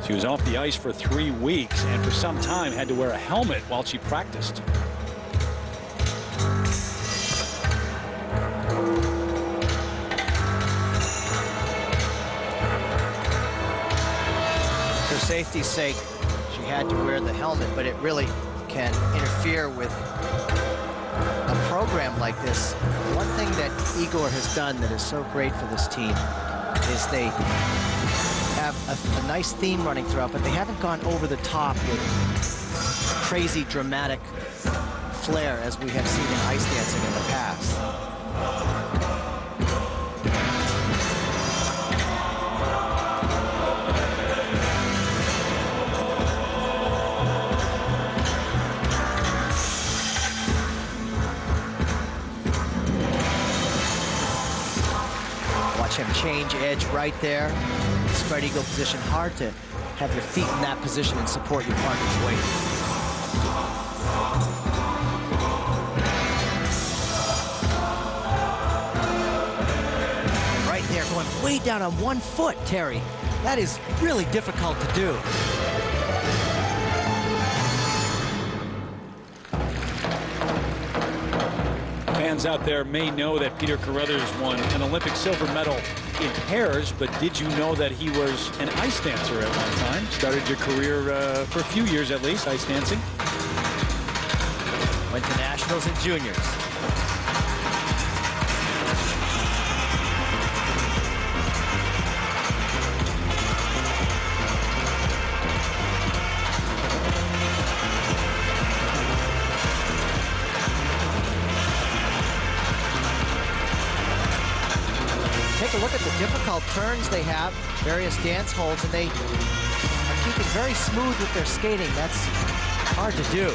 She was off the ice for 3 weeks and for some time had to wear a helmet while she practiced. For safety's sake, she had to wear the helmet, but it really can interfere with a program like this. One thing that Igor has done that is so great for this team is they have a nice theme running throughout, but they haven't gone over the top with crazy dramatic flair as we have seen in ice dancing in the past. watch him change edge right there. Spread eagle position. Hard to have your feet in that position and support your partner's weight. Right there, going way down on 1 foot, Terry. That is really difficult to do. Fans out there may know that Peter Carruthers won an Olympic silver medal in pairs, but did you know that he was an ice dancer at one time? Started your career for a few years at least, ice dancing. Went to nationals and juniors. Take a look at the difficult turns they have, various dance holds, and they are keeping very smooth with their skating. That's hard to do.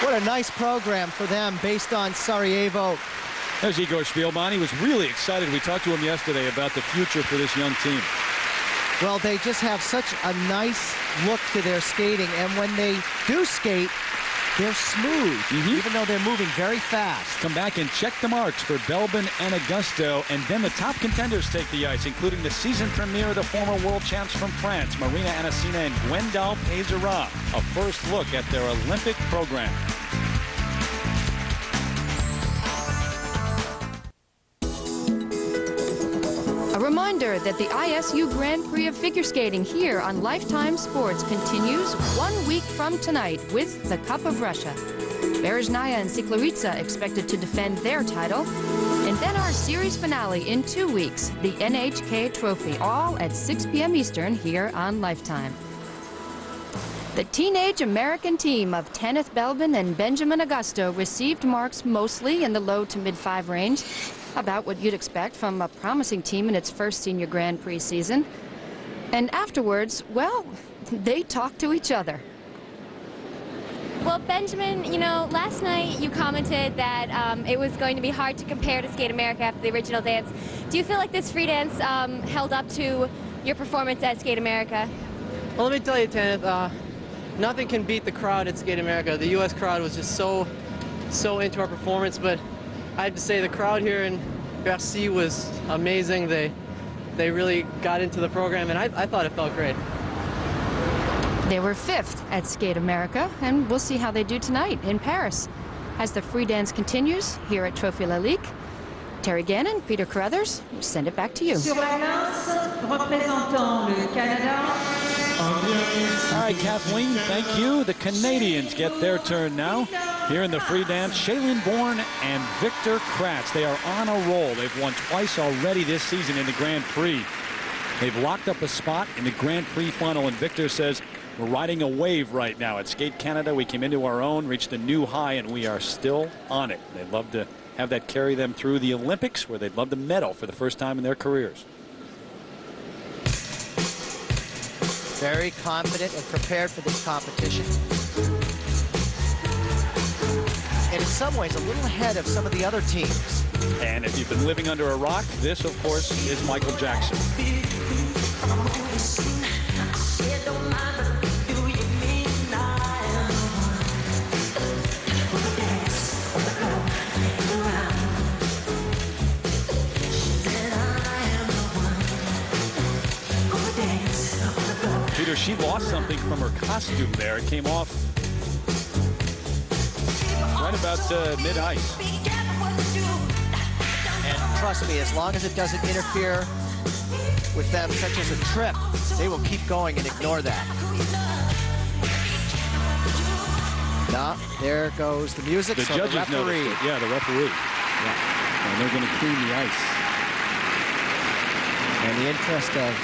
What a nice program for them based on Sarajevo. There's Igor Spielman. He was really excited. We talked to him yesterday about the future for this young team. Well, they just have such a nice look to their skating, and when they do skate, they're smooth, even though they're moving very fast. Come back and check the marks for Belbin and Augusto, and then the top contenders take the ice, including the season premiere of the former world champs from France, Marina Anasina and Gwendal Pezera. A first look at their Olympic program. A reminder that the ISU Grand Prix of Figure Skating here on Lifetime Sports continues 1 week from tonight with the Cup of Russia. Berezhnaya and Sikharulidze expected to defend their title. And then our series finale in 2 weeks, the NHK Trophy, all at 6 p.m. Eastern here on Lifetime. The teenage American team of Tanith Belbin and Benjamin Augusto received marks mostly in the low to mid-5 range, about what you'd expect from a promising team in its first senior Grand Prix season. And afterwards, well, they talked to each other. Well, Benjamin, you know, last night you commented that it was going to be hard to compare to Skate America after the original dance. Do you feel like this free dance held up to your performance at Skate America? Well, let me tell you, Tanith, nothing can beat the crowd at Skate America. The U.S. crowd was just so into our performance, but I have to say the crowd here in Bercy was amazing. They really got into the program, and I thought it felt great. They were 5th at Skate America, and we'll see how they do tonight in Paris. As the free dance continues here at Trophy Lalique, Terry Gannon, Peter Carruthers, send it back to you. Sur la glace, représentant le Canada. All right, Kathleen, thank you. The Canadians get their turn now. Here in the free dance, Shailene Bourne and Victor Kraatz. They are on a roll. They've won twice already this season in the Grand Prix. They've locked up a spot in the Grand Prix final, and Victor says, we're riding a wave right now. At Skate Canada, we came into our own, reached a new high, and we are still on it. They'd love to have that carry them through the Olympics, where they'd love to medal for the first time in their careers. Very confident and prepared for this competition. And in some ways, a little ahead of some of the other teams. And if you've been living under a rock, this, of course, is Michael Jackson. Peter, she lost something from her costume there. It came off right about mid-ice. And trust me, as long as it doesn't interfere with them, such as a trip, they will keep going and ignore that. Now, there goes the music. The judges referee. noticed it. Yeah, the referee. Yeah. And they're going to clean the ice. In the interest of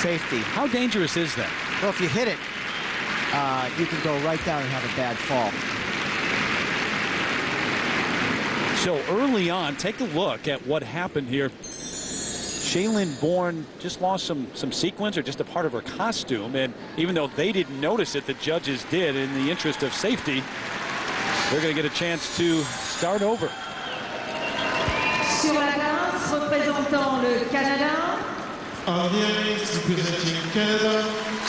safety. How dangerous is that? Well, if you hit it, you can go right down and have a bad fall. So early on, take a look at what happened here. Shaylin Bourne just lost some sequence or just a part of her costume, and even though they didn't notice it, the judges did. In the interest of safety, they're going to get a chance to start over. Sur la danse, représentant le Canada, On the ice, representing Canada,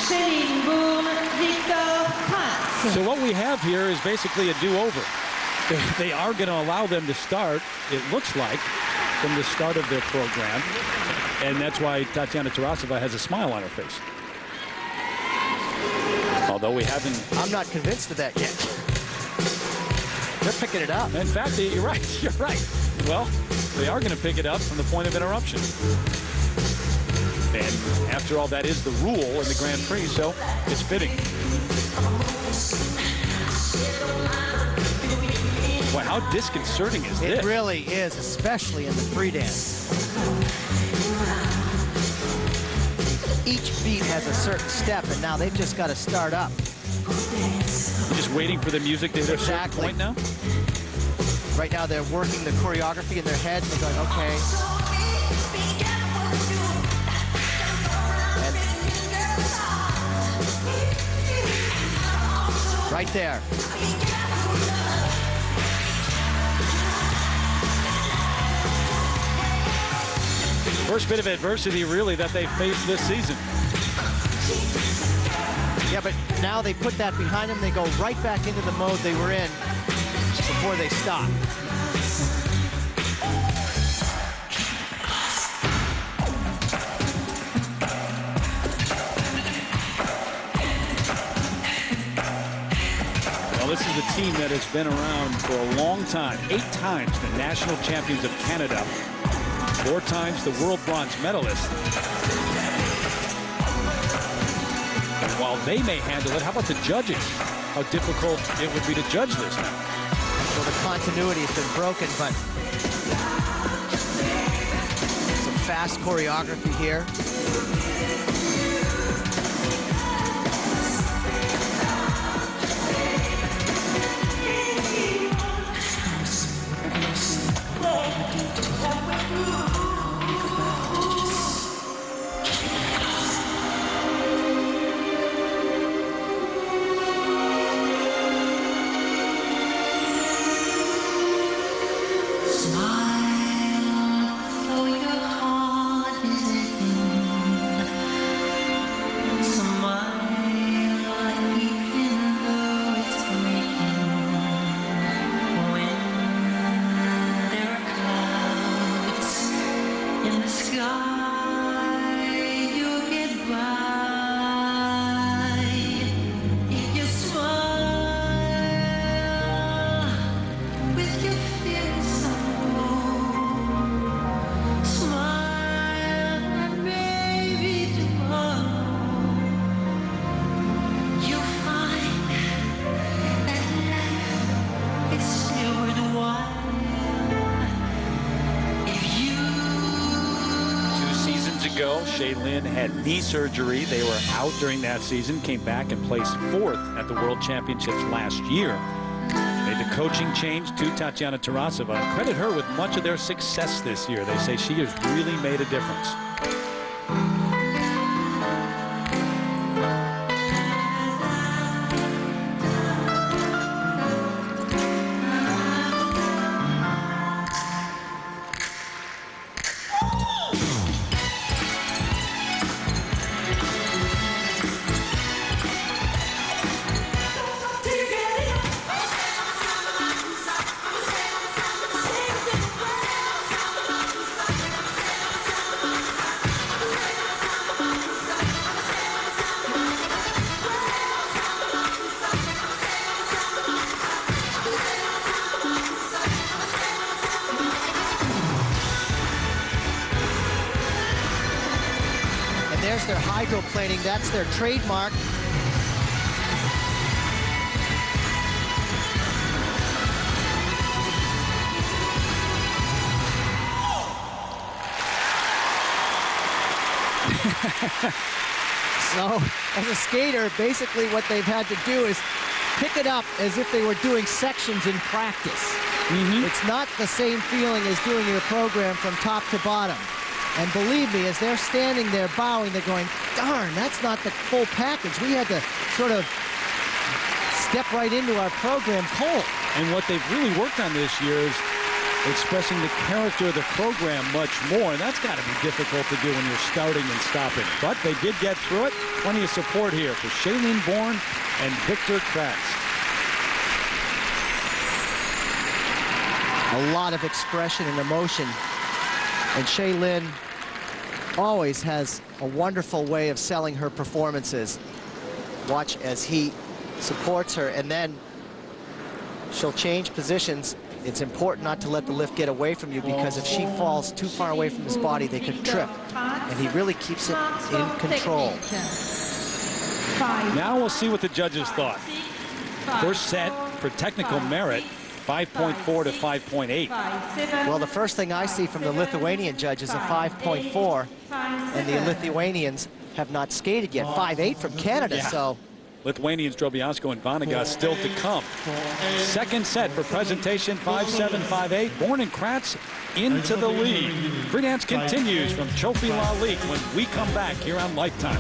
Shaylin Bourne, Victor Kraatz. So what we have here is basically a do-over. They are going to allow them to start, it looks like, from the start of their program. And that's why Tatiana Tarasova has a smile on her face. Although we haven't... I'm not convinced of that yet. They're picking it up. In fact, you're right. You're right. Well, they are going to pick it up from the point of interruption. And after all, that is the rule in the Grand Prix, so it's fitting. Boy, how disconcerting is this? It really is, especially in the free dance. Each beat has a certain step, and now they've just got to start up. Just waiting for the music to hit a certain point now? Right now they're working the choreography in their head, and they're going, okay. And right there. First bit of adversity, really, that they faced this season. Yeah, but now they put that behind them. They go right back into the mode they were in before they stop. Well, this is a team that has been around for a long time. 8 times the national champions of Canada. 4 times the world bronze medalist. And while they may handle it, how about the judges? How difficult it would be to judge this now. Well, the continuity has been broken, but some fast choreography here. Shaylin had knee surgery. They were out during that season, came back and placed 4th at the World Championships last year. Made the coaching change to Tatiana Tarasova, and credit her with much of their success this year. They say she has really made a difference. There's their hydroplaning. That's their trademark. So, as a skater, basically what they've had to do is pick it up as if they were doing sections in practice. It's not the same feeling as doing your program from top to bottom. And believe me, as they're standing there bowing, they're going, darn, that's not the full package. We had to sort of step right into our program cold. And what they've really worked on this year is expressing the character of the program much more, and that's got to be difficult to do when you're starting and stopping. But they did get through it. Plenty of support here for Shailene Bourne and Victor Kraatz. A lot of expression and emotion. And Shailene always has a wonderful way of selling her performances. Watch as he supports her, and then she'll change positions. It's important not to let the lift get away from you, because if she falls too far away from his body, they could trip. And he really keeps it in control. Now we'll see what the judges thought. First set for technical merit, 5.4 to 5.8. Well, the first thing I see from the Lithuanian judge is a 5.4, and the Lithuanians have not skated yet. 5.8 from Canada, so... Lithuanians, Drobiansko and Vanagas still to come. Second set for presentation, 5-7, 5-8. Bourne and Kraatz into the lead. Free dance continues from Trophy Lalique when we come back here on Lifetime.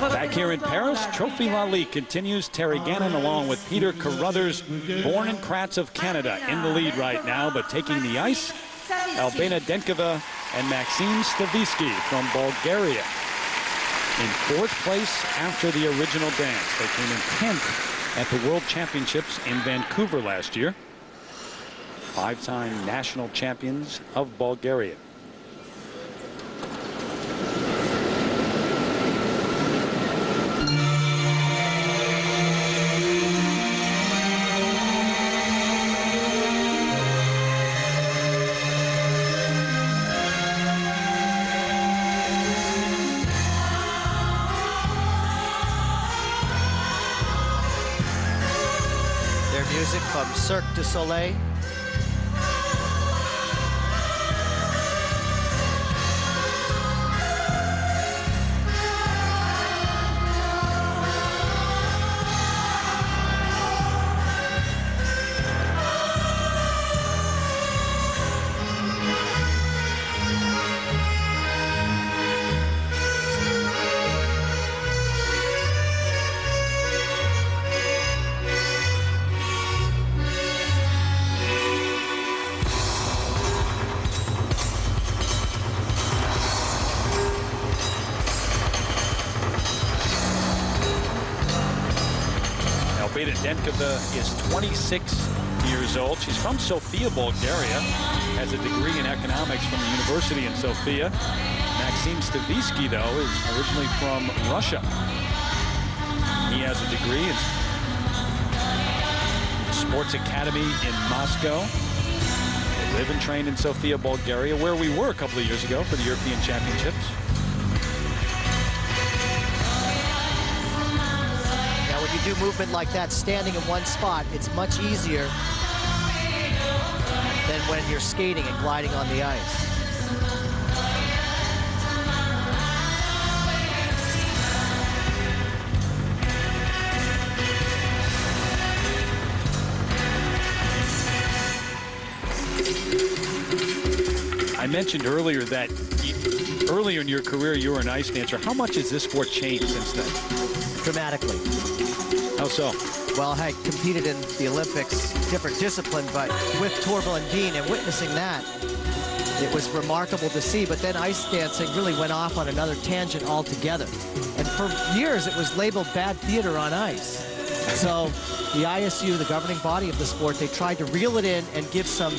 Back here in Paris, Trophy Lalique continues. Terry Gannon along with Peter Carruthers, Bourne and Kraatz of Canada in the lead right now, but taking the ice, Albina Denkova and Maxime Stavisky from Bulgaria. In fourth place after the original dance. They came in 10th at the World Championships in Vancouver last year. Five-time national champions of Bulgaria. From Cirque du Soleil. Denkova is 26 years old. She's from Sofia, Bulgaria, has a degree in economics from the university in Sofia. Maxime Stavisky, though, is originally from Russia. He has a degree in sports academy in Moscow. They live and train in Sofia, Bulgaria, where we were a couple of years ago for the European Championships. Do movement like that, standing in one spot, it's much easier than when you're skating and gliding on the ice. I mentioned earlier that earlier in your career you were an ice dancer. How much has this sport changed since then? Dramatically. How so? Well, I competed in the Olympics, different discipline, but with Torvill and Dean, and witnessing that, it was remarkable to see. But then ice dancing really went off on another tangent altogether. And for years, it was labeled bad theater on ice. So the ISU, the governing body of the sport, they tried to reel it in and give some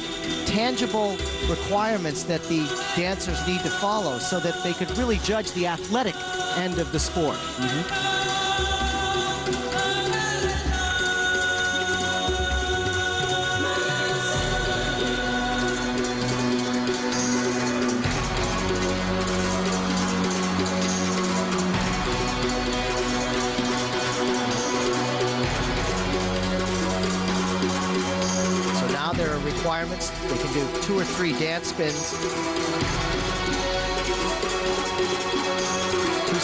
tangible requirements that the dancers need to follow so that they could really judge the athletic end of the sport. Requirements. They can do 2 or 3 dance spins.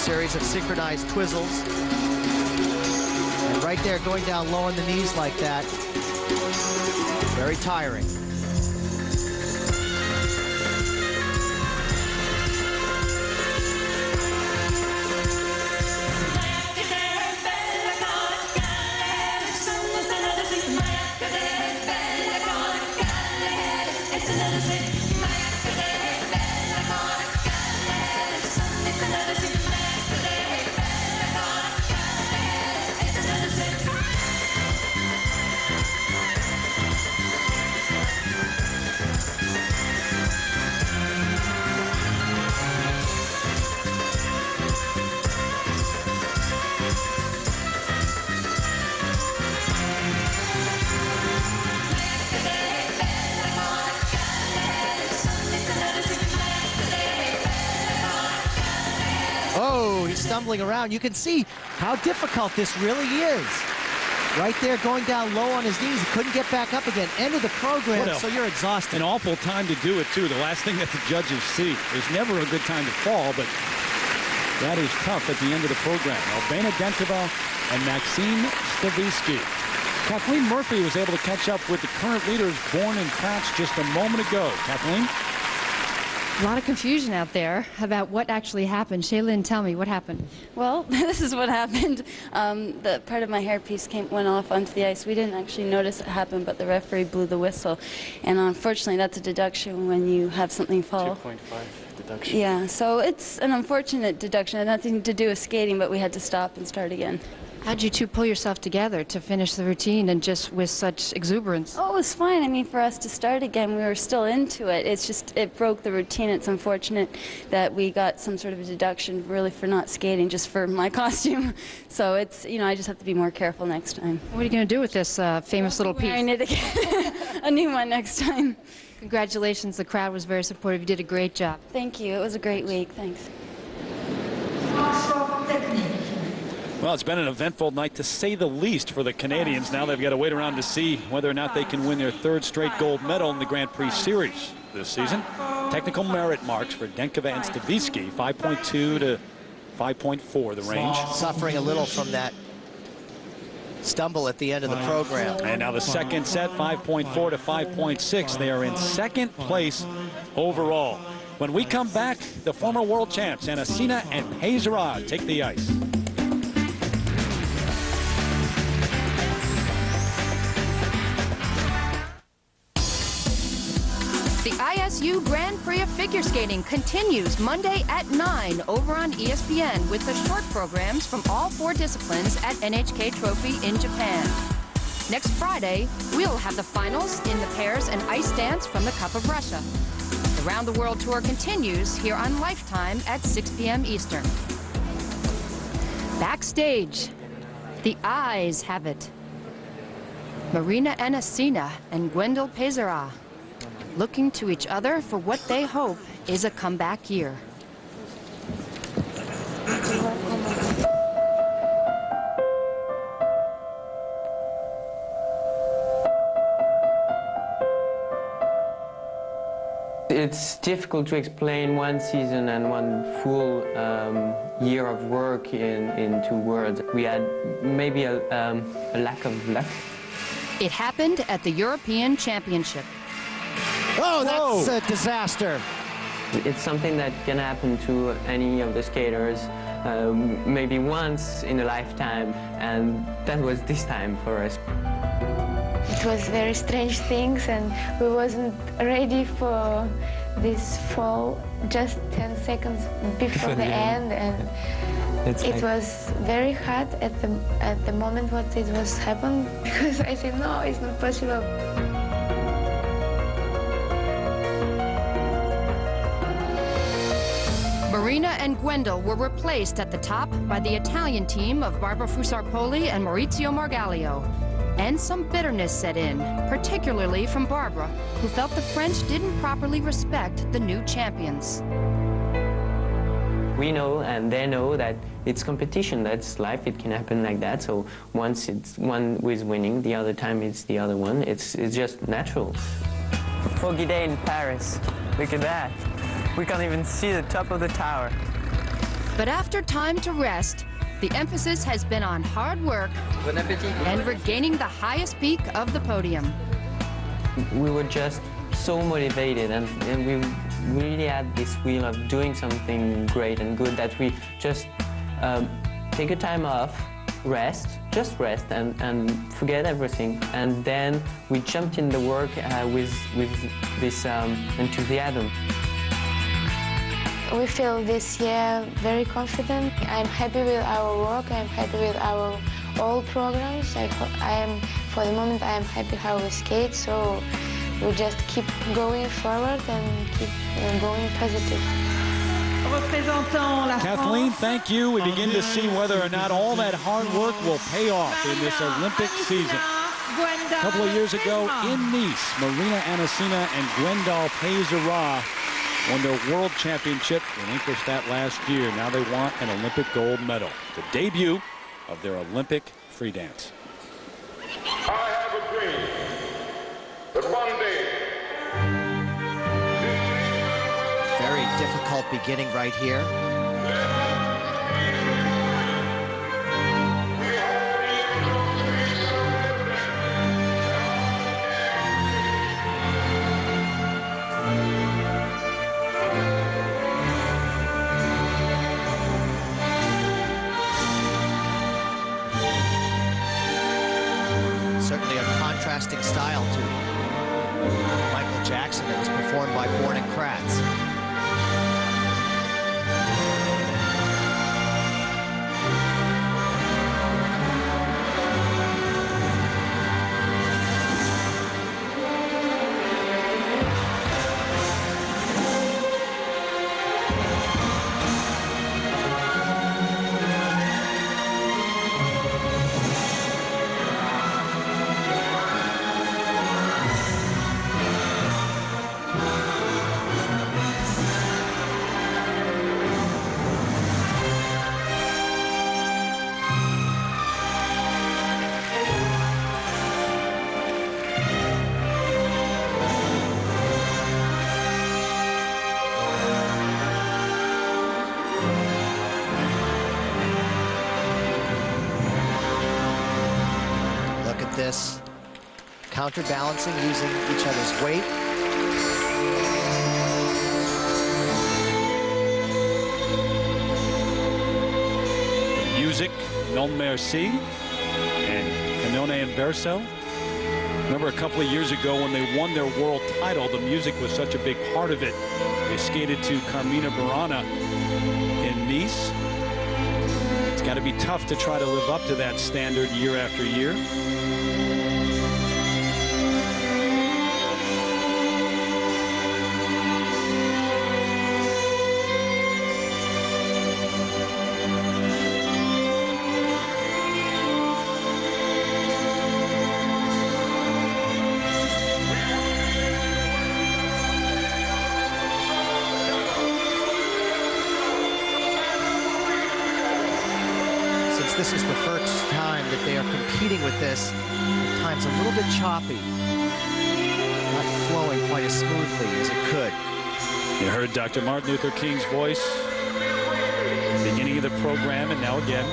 series of synchronized twizzles. And right there, going down low on the knees like that, very tiring. Stumbling around. You can see how difficult this really is. Right there, going down low on his knees. He couldn't get back up again. End of the program, so you're exhausted. An awful time to do it, too. The last thing that the judges see. There's never a good time to fall, but that is tough at the end of the program. Albena Dentova and Maxime Stavisky. Kathleen Murphy was able to catch up with the current leaders, Bourne and Kraatz, just a moment ago. Kathleen? A lot of confusion out there about what actually happened. Shaylin, tell me, what happened? Well, this is what happened. The part of my hairpiece went off onto the ice. We didn't actually notice it happen, but the referee blew the whistle. And unfortunately, that's a deduction when you have something fall. 2.5 deduction. Yeah, so it's an unfortunate deduction. It had nothing to do with skating, but we had to stop and start again. How'd you two pull yourself together to finish the routine and just with such exuberance? Oh, it was fine. I mean, for us to start again, we were still into it. It's just, it broke the routine. It's unfortunate that we got some sort of a deduction really for not skating, just for my costume. So it's, you know, I just have to be more careful next time. What are you going to do with this famous little piece? Wearing it again. A new one next time. Congratulations. The crowd was very supportive. You did a great job. Thank you. It was a great week. Thanks. Well, it's been an eventful night, to say the least, for the Canadians. Now they've got to wait around to see whether or not they can win their third straight gold medal in the Grand Prix Series this season. Technical merit marks for Denkova and Stavisky, 5.2 to 5.4, the range. Suffering a little from that stumble at the end of the program. And now the second set, 5.4 to 5.6. They are in second place overall. When we come back, the former world champs, Anasina and Pezera, take the ice. The ISU Grand Prix of Figure Skating continues Monday at 9 over on ESPN with the short programs from all 4 disciplines at NHK Trophy in Japan. Next Friday, we'll have the finals in the pairs and ice dance from the Cup of Russia. The Round the World Tour continues here on Lifetime at 6 p.m. Eastern. Backstage, the eyes have it. Marina Anasina and Gwendal Pezera looking to each other for what they hope is a comeback year. It's difficult to explain one season and one full year of work in 2 words. We had maybe a lack of luck. It happened at the European Championship. Oh, that's a disaster. It's something that can happen to any of the skaters, maybe once in a lifetime, and that was this time for us. It was very strange things, and we wasn't ready for this fall just 10 seconds before the end, and it was very hard at the moment what it was happened, because I said, no, it's not possible. Marina and Gwendal were replaced at the top by the Italian team of Barbara Fusarpoli and Maurizio Margalio. And some bitterness set in, particularly from Barbara, who felt the French didn't properly respect the new champions. We know and they know that it's competition, that's life, it can happen like that. So once it's one who is winning, the other time it's the other one. It's just natural. A foggy day in Paris. Look at that. We can't even see the top of the tower. But after time to rest, the emphasis has been on hard work and regaining the highest peak of the podium. We were just so motivated, and we really had this will of doing something great and good that we just take a time off, just rest and forget everything. And then we jumped in the work with this enthusiasm. We feel this year very confident. I'm happy with our work. I'm happy with our all programs. For the moment, I am happy how we skate. So we just keep going forward and keep going positive. Kathleen, thank you. We begin to see whether or not all that hard work will pay off in this Olympic season. A couple of years ago in Nice, Marina Anasina and Gwendal Pezera won their world championship, relinquished that last year. Now they want an Olympic gold medal. The debut of their Olympic free dance. I have a dream that one day. Very difficult beginning right here. Certainly a contrasting style to Michael Jackson that was performed by Bourne and Kraatz. This counterbalancing using each other's weight. The music, Non Merci and Canone Inverso. Remember a couple of years ago when they won their world title, the music was such a big part of it. They skated to Carmina Burana in Nice. It's got to be tough to try to live up to that standard year after year. This is the first time that they are competing with this. At times a little bit choppy, not flowing quite as smoothly as it could. You heard Dr. Martin Luther King's voice at the beginning of the program, and now again.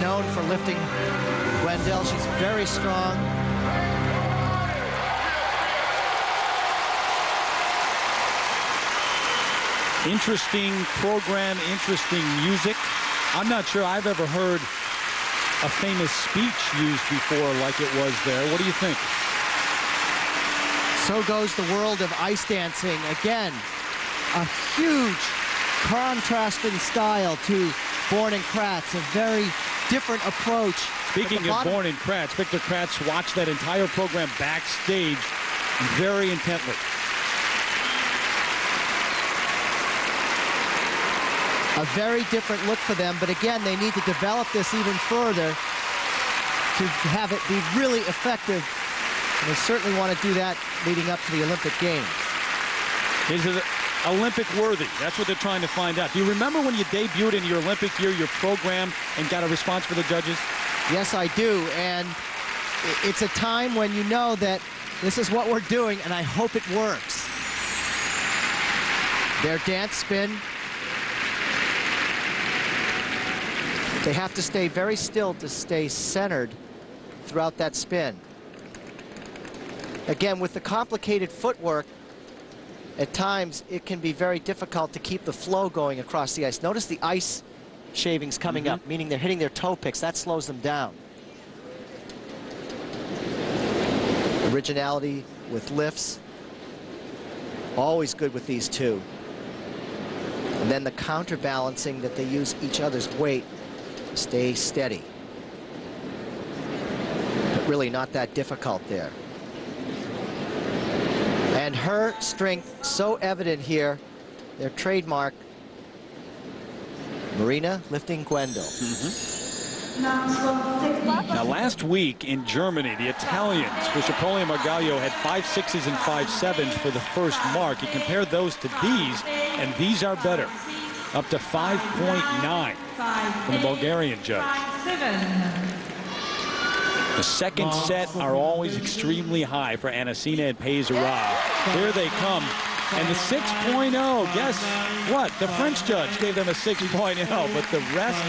known for lifting Wendell. She's very strong. Interesting program, interesting music. I'm not sure I've ever heard a famous speech used before like it was there. What do you think? So goes the world of ice dancing. Again, a huge contrast in style to Bourne and Kraatz, a very different approach. Speaking of Bourne and Kraatz, Victor Kraatz watched that entire program backstage very intently. A very different look for them, but again, they need to develop this even further to have it be really effective. And they certainly want to do that leading up to the Olympic Games. Is it Olympic worthy? That's what they're trying to find out. Do you remember when you debuted in your Olympic year, your program, and got a response for the judges? Yes, I do. And it's a time when you know that this is what we're doing, and I hope it works. Their dance spin. They have to stay very still to stay centered throughout that spin. Again, with the complicated footwork, at times it can be very difficult to keep the flow going across the ice. Notice the ice shavings coming up, meaning they're hitting their toe picks. That slows them down. Originality with lifts. Always good with these two. And then the counterbalancing that they use each other's weight. Stay steady. But really not that difficult there. And her strength so evident here, their trademark. Marina lifting Gwendol. Now last week in Germany, the Italians, for Cipollone and Margaglio, had 5 6s and 5 7s for the first mark. You compare those to these, and these are better. Up to 5.9 from the Bulgarian judge. The second set are always extremely high for Anasina and Peisera. Here they come. And the 6.0, guess what? The French judge gave them a 6.0, but the rest,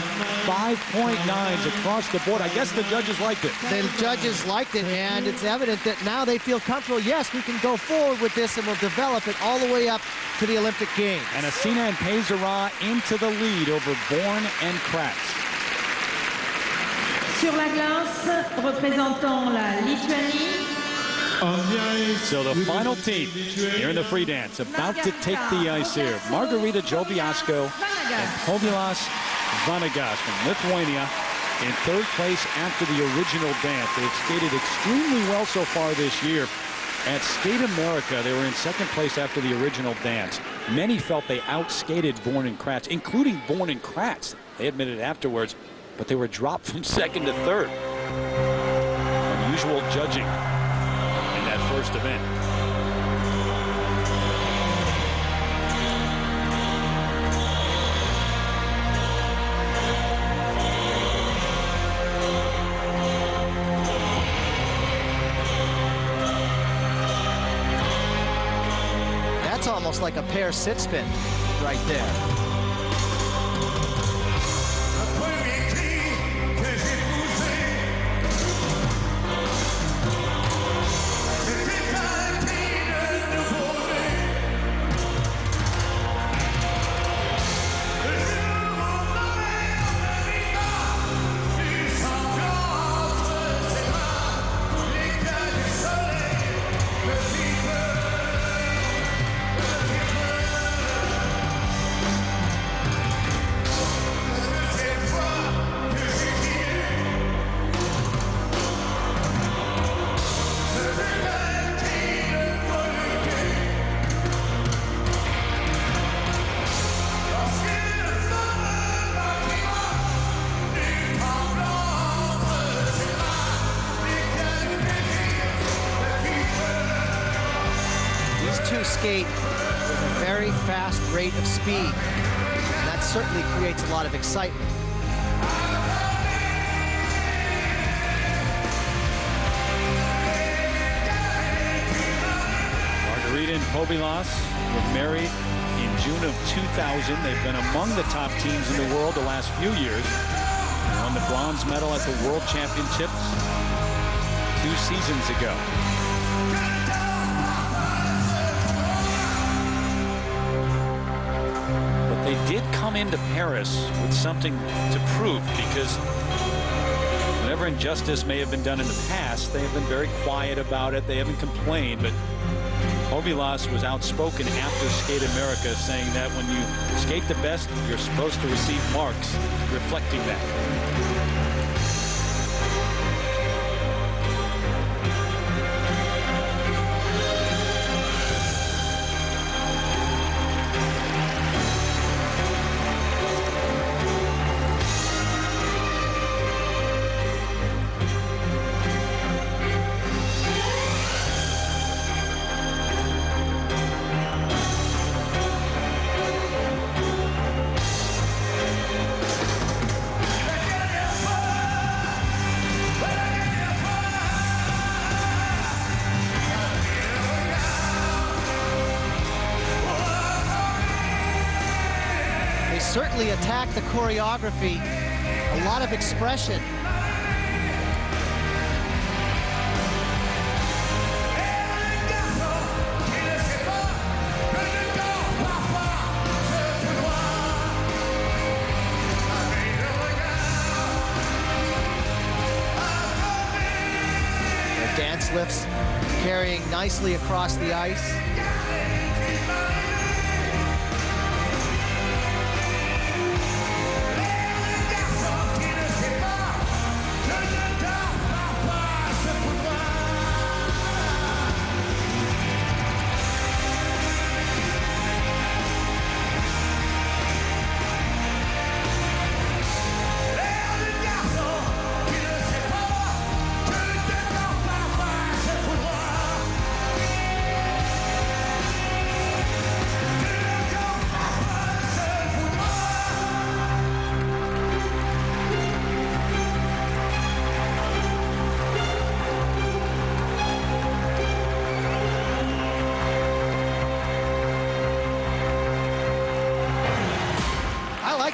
5.9s across the board. I guess the judges liked it. The judges liked it, and it's evident that now they feel comfortable. Yes, we can go forward with this, and we'll develop it all the way up to the Olympic Games. Anasina and Peisera into the lead over Bourne and Kraatz. Sur la glace, représentant la Lituanie. So the final team here in the free dance, about to take the ice here. Margarita Jobiasko and Povilas Vanagas from Lithuania in third place after the original dance. They've skated extremely well so far this year. At Skate America, they were in second place after the original dance. Many felt they outskated Bourne and Kraatz, including Bourne and Kraatz. They admitted afterwards, but they were dropped from second to third. Unusual judging in that first event. That's almost like a pair sit spin right there. Skate with a very fast rate of speed. And that certainly creates a lot of excitement. Margarita and Povilas were married in June of 2000. They've been among the top teams in the world the last few years. won the bronze medal at the World Championships 2 seasons ago. But they did come into Paris with something to prove, because whatever injustice may have been done in the past, they have been very quiet about it. They haven't complained, but Hovilas was outspoken after Skate America, saying that when you skate the best, you're supposed to receive marks reflecting that. Certainly attack the choreography, a lot of expression. Their dance lifts carrying nicely across the ice.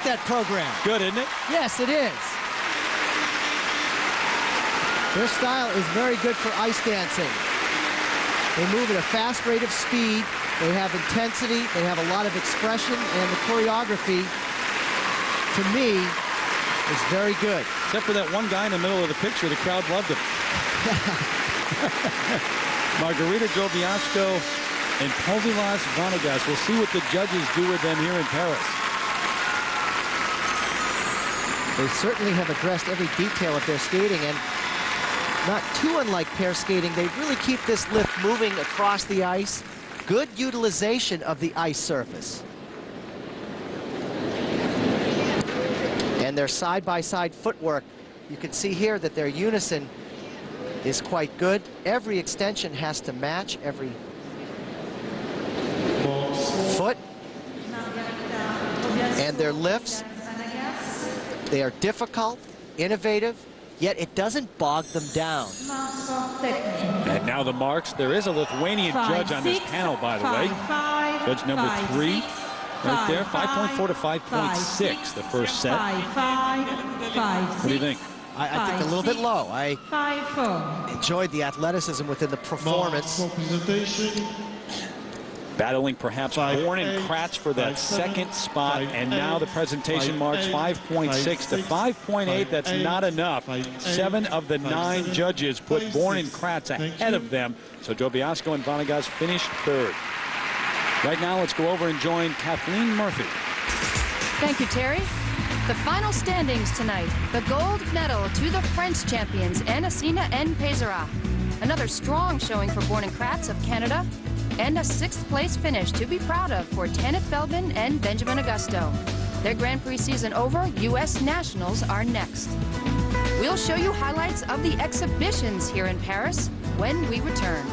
That program. Good, isn't it? Yes, it is. Their style is very good for ice dancing. They move at a fast rate of speed. They have intensity. They have a lot of expression, and the choreography, to me, is very good. Except for that one guy in the middle of the picture, the crowd loved him. Margarita Drobiazko and Hovilas Vanagas. We'll see what the judges do with them here in Paris. They certainly have addressed every detail of their skating, and not too unlike pair skating, they really keep this lift moving across the ice. Good utilization of the ice surface. And their side-by-side footwork, you can see here that their unison is quite good. Every extension has to match every foot. And their lifts, they are difficult, innovative, yet it doesn't bog them down. And now the marks. There is a Lithuanian judge on this panel, by the way. Judge number 3, right there, 5.4 to 5.6, the first set. What do you think? I think a little bit low. I enjoyed the athleticism within the performance. Battling perhaps Bourne and Kraatz for that second spot, and now the presentation marks 5.6 to 5.8. That's not enough. 7 of the 9 judges put Bourne and Kraatz ahead of them, so Drobiazko and Vanagas finished 3rd. Right now, let's go over and join Kathleen Murphy. Thank you, Terry. The final standings tonight. The gold medal to the French champions, Anasina and Pézera. Another strong showing for Bourne and Kraatz of Canada. And a 6th place finish to be proud of for Tanith Feldman and Benjamin Augusto. Their Grand Prix season over, U.S. Nationals are next. We'll show you highlights of the exhibitions here in Paris when we return.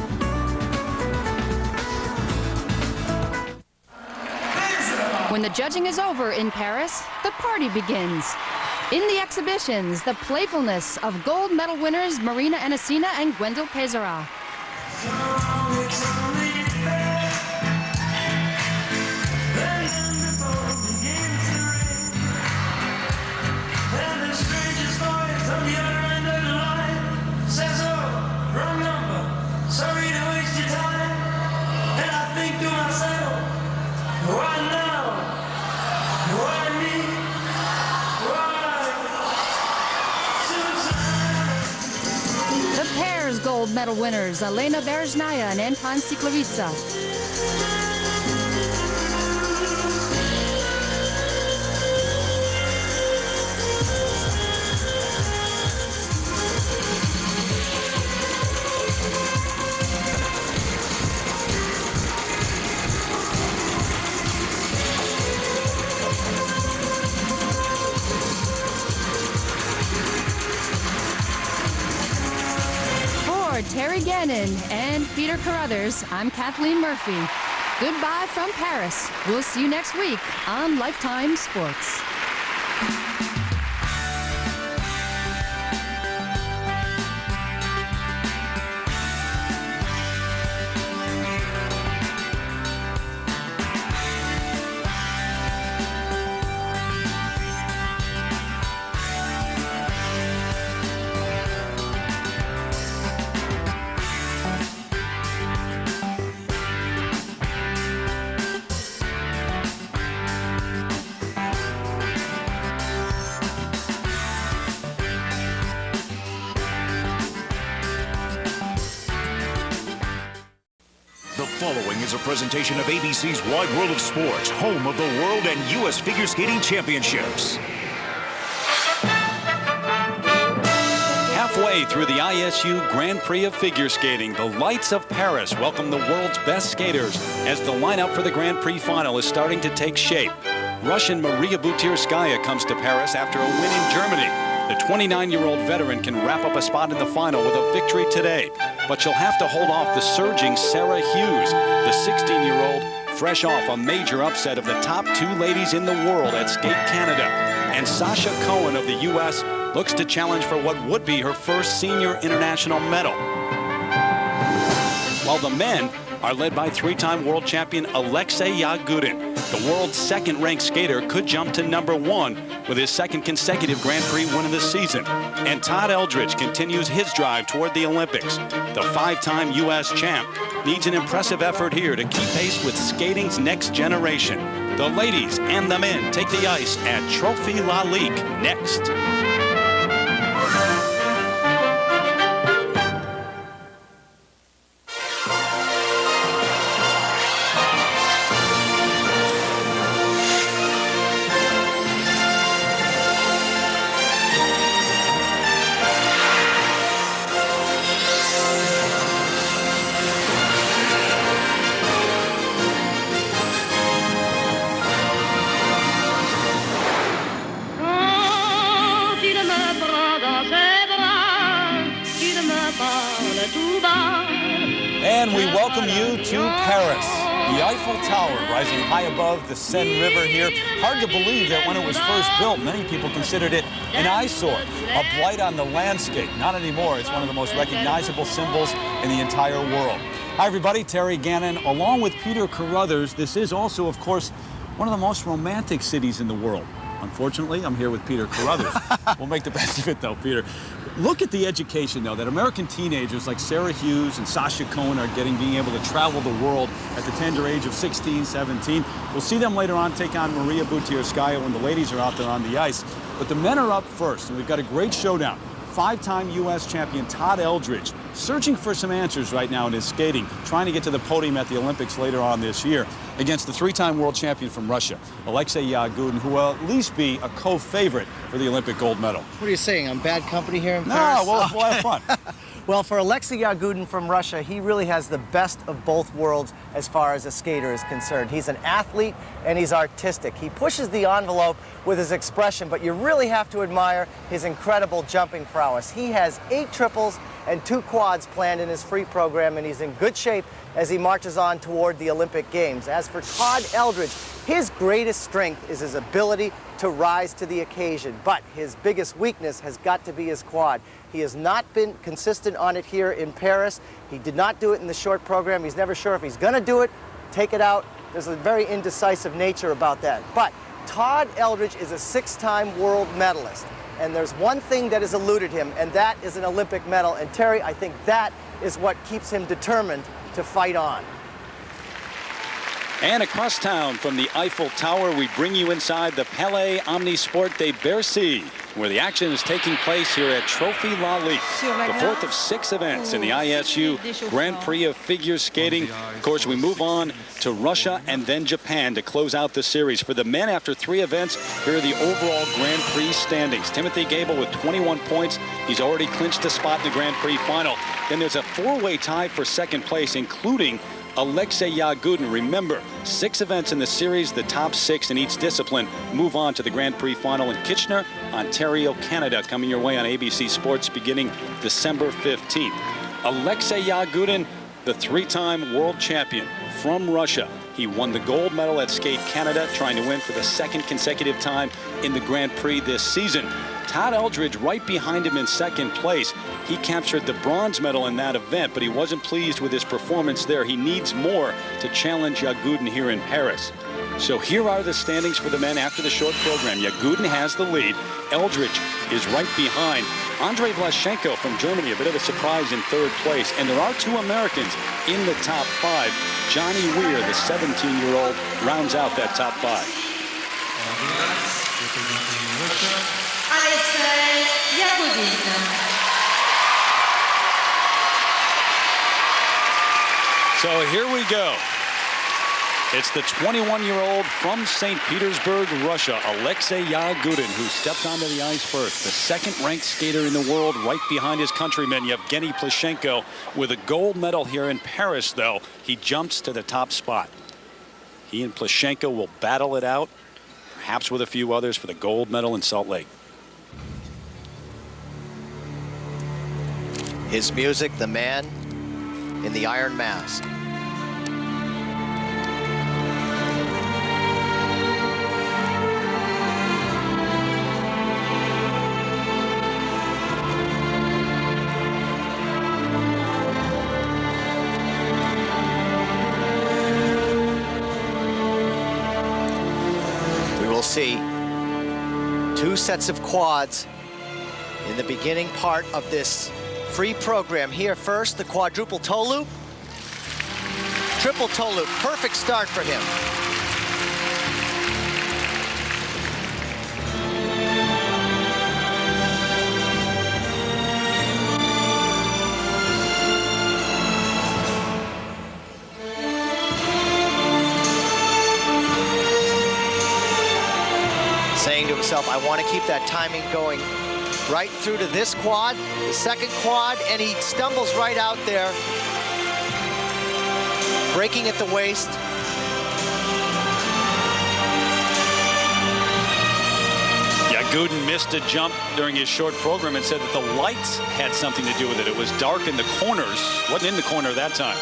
When the judging is over in Paris, the party begins. In the exhibitions, the playfulness of gold medal winners Marina Anasina and Gwendal Pézera. And the strangers medal winners, Berezhnaya and Anton Sikharulidze. Terry Gannon and Peter Carruthers, I'm Kathleen Murphy. Goodbye from Paris. We'll see you next week on Lifetime Sports. The following is a presentation of ABC's Wide World of Sports, home of the World and U.S. Figure Skating Championships. Halfway through the ISU Grand Prix of Figure Skating, the lights of Paris welcome the world's best skaters as the lineup for the Grand Prix final is starting to take shape. Russian Maria Butirskaya comes to Paris after a win in Germany. The 29-year-old veteran can wrap up a spot in the final with a victory today, but she'll have to hold off the surging Sarah Hughes, the 16-year-old, fresh off a major upset of the top two ladies in the world at Skate Canada. And Sasha Cohen of the U.S. looks to challenge for what would be her first senior international medal. While the men are led by three-time world champion Alexei Yagudin. The world's second-ranked skater could jump to #1 with his second consecutive Grand Prix win of the season. And Todd Eldridge continues his drive toward the Olympics. The five-time U.S. champ needs an impressive effort here to keep pace with skating's next generation. The ladies and the men take the ice at Trophy Lalique next. And we welcome you to Paris. The Eiffel Tower rising high above the Seine River here. Hard to believe that when it was first built, many people considered it an eyesore, a blight on the landscape. Not anymore. It's one of the most recognizable symbols in the entire world. Hi, everybody. Terry Gannon, along with Peter Carruthers. This is also, of course, one of the most romantic cities in the world. Unfortunately, I'm here with Peter Carruthers. We'll make the best of it, though, Peter. Look at the education, though, that American teenagers like Sarah Hughes and Sasha Cohen are getting, being able to travel the world at the tender age of 16, 17. We'll see them later on take on Maria Butirskaya when the ladies are out there on the ice. But the men are up first, and we've got a great showdown. Five-time U.S. champion Todd Eldridge searching for some answers right now in his skating, trying to get to the podium at the Olympics later on this year against the three-time world champion from Russia, Alexei Yagudin, who will at least be a co-favorite for the Olympic gold medal. What are you saying? I'm bad company here in Paris? No, well, we'll have fun. Well, for Alexei Yagudin from Russia, he really has the best of both worlds as far as a skater is concerned. He's an athlete and he's artistic. He pushes the envelope with his expression, but you really have to admire his incredible jumping prowess. He has 8 triples and 2 quads planned in his free program, and he's in good shape as he marches on toward the Olympic Games. As for Todd Eldridge, his greatest strength is his ability to rise to the occasion, but his biggest weakness has got to be his quad. He has not been consistent on it here in Paris. He did not do it in the short program. He's never sure if he's going to do it, take it out. There's a very indecisive nature about that. But Todd Eldridge is a 6-time world medalist. And there's one thing that has eluded him, and that is an Olympic medal. And Terry, I think that is what keeps him determined to fight on. And across town from the Eiffel Tower, we bring you inside the Palais Omnisport de Bercy, where the action is taking place here at Trophy Lalique, the fourth of 6 events in the ISU Grand Prix of Figure Skating. Of course, we move on to Russia and then Japan to close out the series. For the men, after 3 events, here are the overall Grand Prix standings. Timothy Gable with 21 points. He's already clinched a spot in the Grand Prix final. Then there's a 4-way tie for second place, including Alexei Yagudin. Remember, 6 events in the series, the top 6 in each discipline move on to the Grand Prix final in Kitchener, Ontario, Canada, coming your way on ABC Sports beginning December 15th. Alexei Yagudin, the 3-time world champion from Russia. He won the gold medal at Skate Canada, trying to win for the 2nd consecutive time in the Grand Prix this season. Todd Eldridge right behind him in 2nd place. He captured the bronze medal in that event, but he wasn't pleased with his performance there. He needs more to challenge Yagudin here in Paris. So here are the standings for the men after the short program. Yagudin has the lead. Eldridge is right behind. Andrei Vlashenko from Germany, a bit of a surprise in 3rd place. And there are 2 Americans in the top 5. Johnny Weir, the 17-year-old, rounds out that top 5. So here we go. It's the 21-year-old from St. Petersburg, Russia, Alexei Yagudin, who stepped onto the ice first. The 2nd-ranked skater in the world, right behind his countryman, Yevgeny Plushenko. With a gold medal here in Paris, though, he jumps to the top spot. He and Plushenko will battle it out, perhaps with a few others, for the gold medal in Salt Lake. His music, the man in the iron mask. We will see 2 sets of quads in the beginning part of this free program. Here first, the quadruple toe loop. Triple toe loop, perfect start for him. Saying to himself, I want to keep that timing going right through to this quad, the 2nd quad, and he stumbles right out there, breaking at the waist. Yagudin missed a jump during his short program and said that the lights had something to do with it. It was dark in the corners. Wasn't in the corner that time.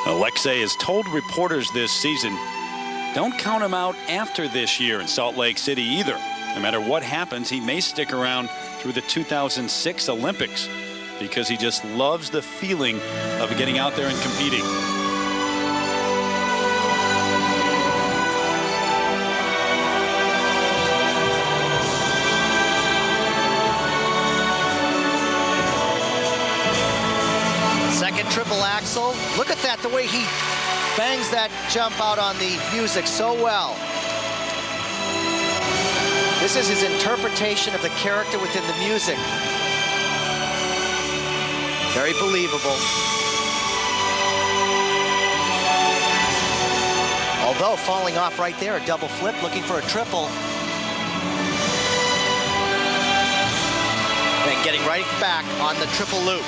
Alexei has told reporters this season, don't count him out after this year in Salt Lake City either. No matter what happens, he may stick around through the 2006 Olympics because he just loves the feeling of getting out there and competing. Triple axel. Look at that, the way he bangs that jump out on the music so well. This is his interpretation of the character within the music. Very believable. Although falling off right there, a double flip, looking for a triple. And getting right back on the triple loop.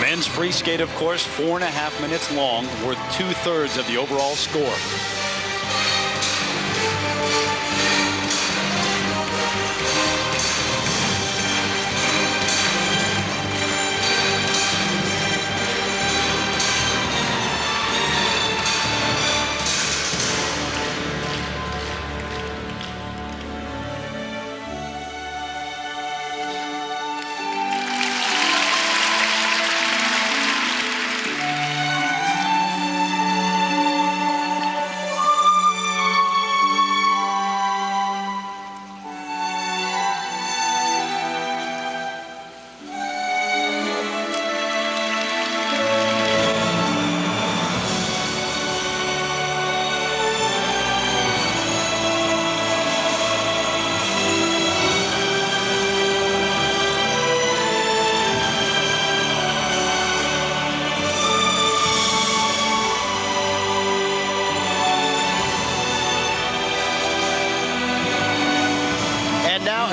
Men's free skate, of course, 4.5 minutes long, worth 2/3 of the overall score.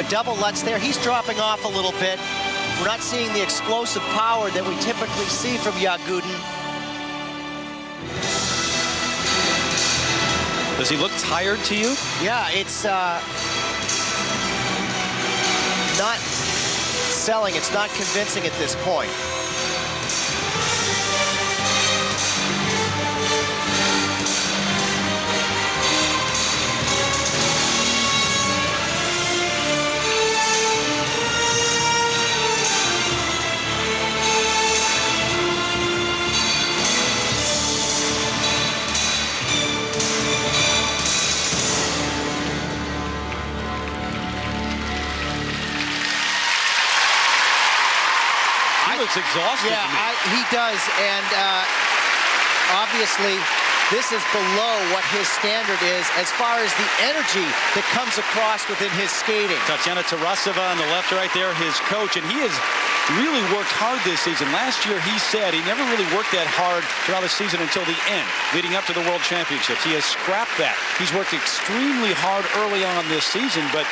double Lutz there. He's dropping off a little bit. We're not seeing the explosive power that we typically see from Yagudin. Does he look tired to you? Yeah, it's not selling. It's not convincing at this point. Exhausted. Yeah, he does, and obviously this is below what his standard is as far as the energy that comes across within his skating. Tatiana Tarasova on the left right there, his coach, and he has really worked hard this season. Last year he said he never really worked that hard throughout the season until the end, leading up to the World Championships. He has scrapped that. He's worked extremely hard early on this season, but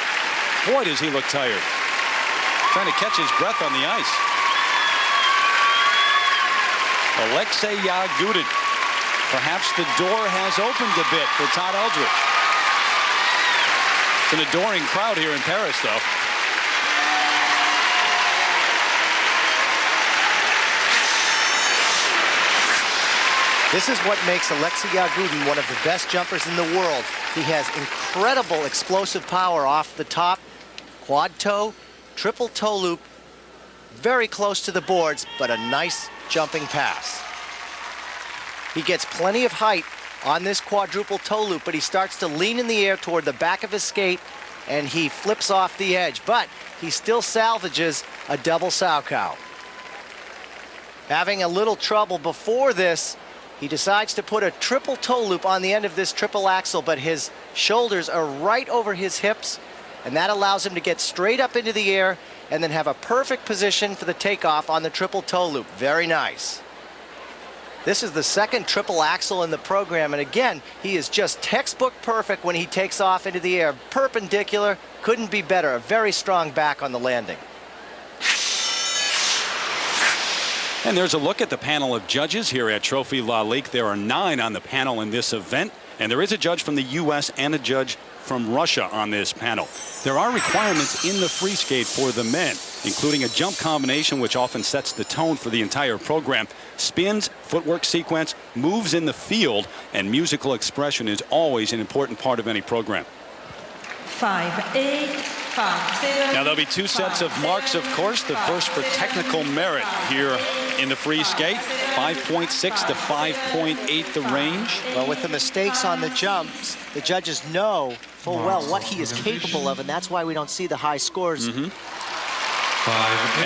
boy, does he look tired. Trying to catch his breath on the ice. Alexei Yagudin. Perhaps the door has opened a bit for Todd Eldridge. It's an adoring crowd here in Paris, though. This is what makes Alexei Yagudin one of the best jumpers in the world. He has incredible explosive power off the top, quad toe, triple toe loop, very close to the boards, but a nice jumping pass. He gets plenty of height on this quadruple toe loop, but he starts to lean in the air toward the back of his skate, and he flips off the edge, but he still salvages a double sow cow. Having a little trouble before this, he decides to put a triple toe loop on the end of this triple axel, but his shoulders are right over his hips, and that allows him to get straight up into the air and then have a perfect position for the takeoff on the triple toe loop. Very nice. This is the second triple axel in the program, and again, he is just textbook perfect when he takes off into the air. Perpendicular, couldn't be better. A very strong back on the landing. And there's a look at the panel of judges here at Trophy Lalique. There are 9 on the panel in this event, and there is a judge from the U.S. and a judge from Russia on this panel. There are requirements in the free skate for the men, including a jump combination, which often sets the tone for the entire program. Spins, footwork sequence, moves in the field, and musical expression is always an important part of any program. 5, 8, 5, 7. Now there'll be 2 sets of marks, of course. The first for technical merit here in the free skate. 5.6 to 5.8 the range. Well, with the mistakes on the jumps, the judges know full well what he is capable of, and that's why we don't see the high scores. And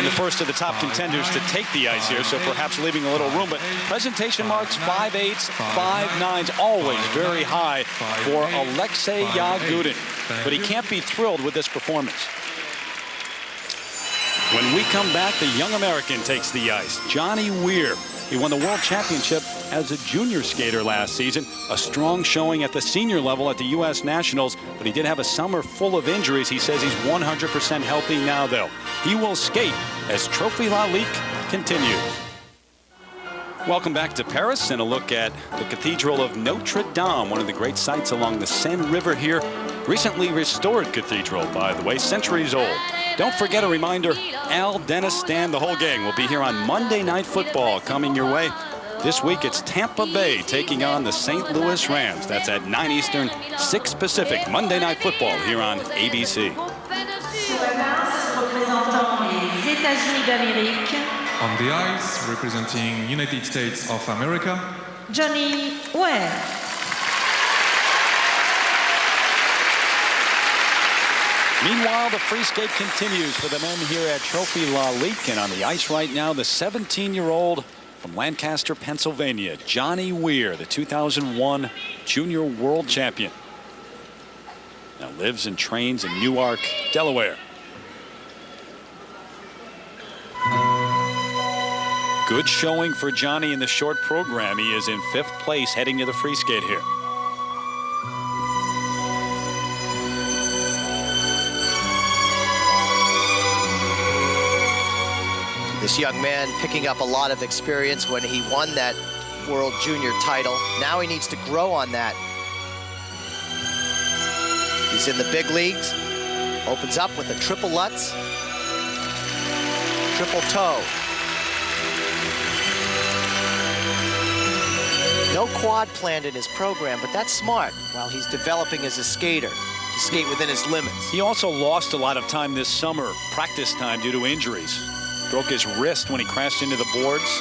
the first of the top contenders to take the ice here, so perhaps leaving a little room. But presentation marks, 5.8s, 5.9s, always very high for Alexei Yagudin. But he can't be thrilled with this performance. When we come back, the young American takes the ice, Johnny Weir. He won the World Championship as a junior skater last season. A strong showing at the senior level at the U.S. Nationals, but he did have a summer full of injuries. He says he's 100% healthy now, though. He will skate as Trophy Lalique continues. Welcome back to Paris and a look at the Cathedral of Notre Dame, one of the great sites along the Seine River here. Recently restored cathedral, by the way, centuries old. Don't forget a reminder, Al, Dennis, Stan, the whole gang will be here on Monday Night Football coming your way. This week it's Tampa Bay taking on the St. Louis Rams. That's at 9 Eastern, 6 Pacific. Monday Night Football here on ABC. On the ice, representing United States of America, Johnny Weir. Meanwhile, the free skate continues for the men here at Trophy Lalique. And on the ice right now, the 17-year-old from Lancaster, Pennsylvania, Johnny Weir, the 2001 Junior World Champion. Now lives and trains in Newark, Delaware. Good showing for Johnny in the short program. He is in 5th place heading to the free skate here. This young man picking up a lot of experience when he won that World Junior title. Now he needs to grow on that. He's in the big leagues. Opens up with a triple Lutz. Triple toe. No quad planned in his program, but that's smart while he's developing as a skater to skate within his limits. He also lost a lot of time this summer, practice time, due to injuries. Broke his wrist when he crashed into the boards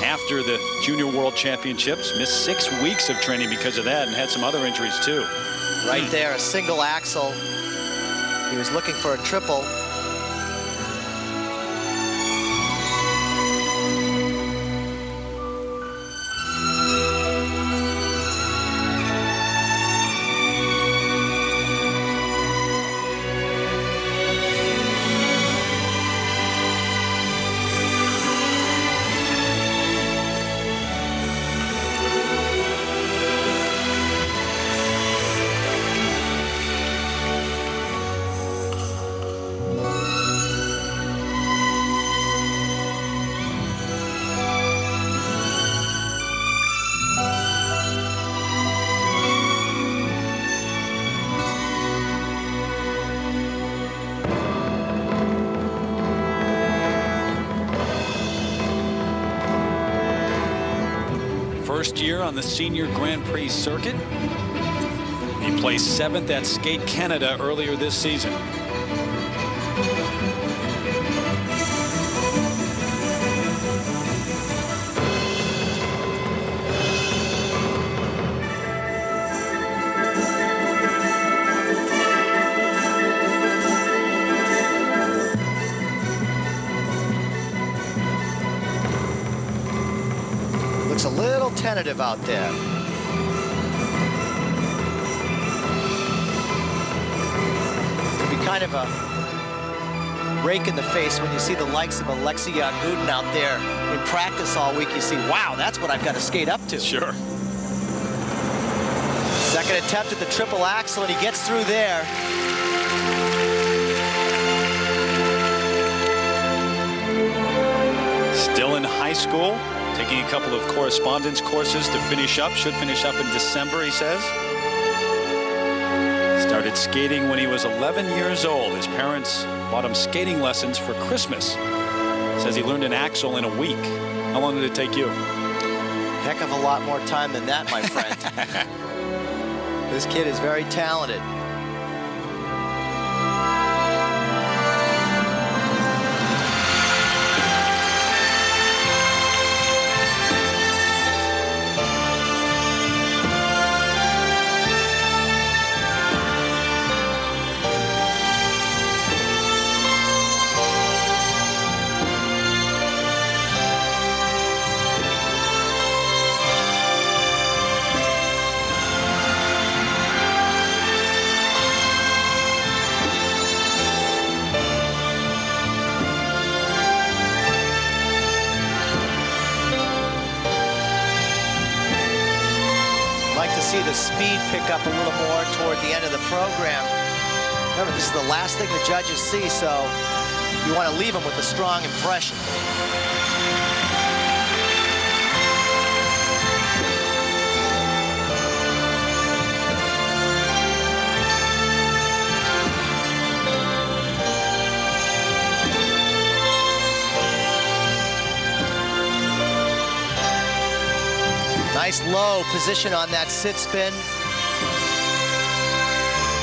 after the Junior World Championships. Missed 6 weeks of training because of that and had some other injuries too. Right there, a single axle. He was looking for a triple. First year on the Senior Grand Prix circuit. He placed 7th at Skate Canada earlier this season. Looks a little tentative out there. It'll be kind of a rake in the face when you see the likes of Alexei Yagudin out there in practice all week. You see, wow, that's what I've got to skate up to. Sure. Second attempt at the triple axel, and he gets through there. Still in high school, taking a couple of correspondence courses to finish up. Should finish up in December, he says. Started skating when he was 11 years old. His parents bought him skating lessons for Christmas. Says he learned an axle in a week. How long did it take you? Heck of a lot more time than that, my friend. This kid is very talented. See the speed pick up a little more toward the end of the program. Remember, this is the last thing the judges see, so you want to leave them with a strong impression. Nice low position on that sit spin.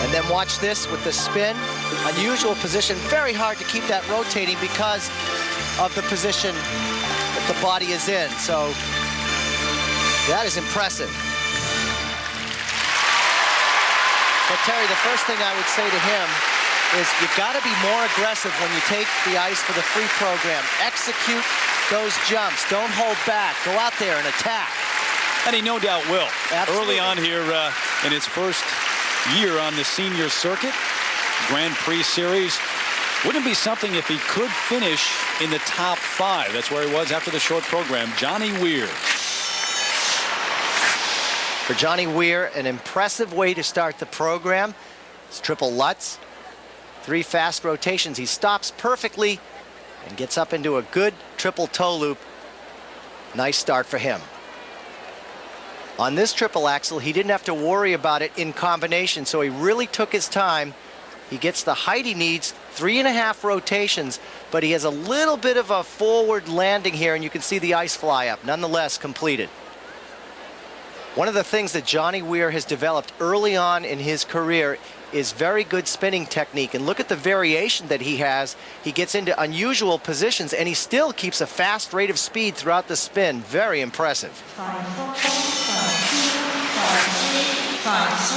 And then watch this with the spin. Unusual position, very hard to keep that rotating because of the position that the body is in. So that is impressive. But Terry, the first thing I would say to him is you've got to be more aggressive when you take the ice for the free program. Execute those jumps. Don't hold back. Go out there and attack. And he no doubt will. Absolutely. Early on here in his first year on the senior circuit, Grand Prix series, wouldn't it be something if he could finish in the top 5? That's where he was after the short program. Johnny Weir. For Johnny Weir, an impressive way to start the program. It's triple Lutz, 3 fast rotations. He stops perfectly and gets up into a good triple toe loop. Nice start for him. On this triple axel, he didn't have to worry about it in combination, so he really took his time. He gets the height he needs, 3.5 rotations, but he has a little bit of a forward landing here, and you can see the ice fly up. Nonetheless, completed. One of the things that Johnny Weir has developed early on in his career is very good spinning technique. And look at the variation that he has. He gets into unusual positions, and he still keeps a fast rate of speed throughout the spin. Very impressive.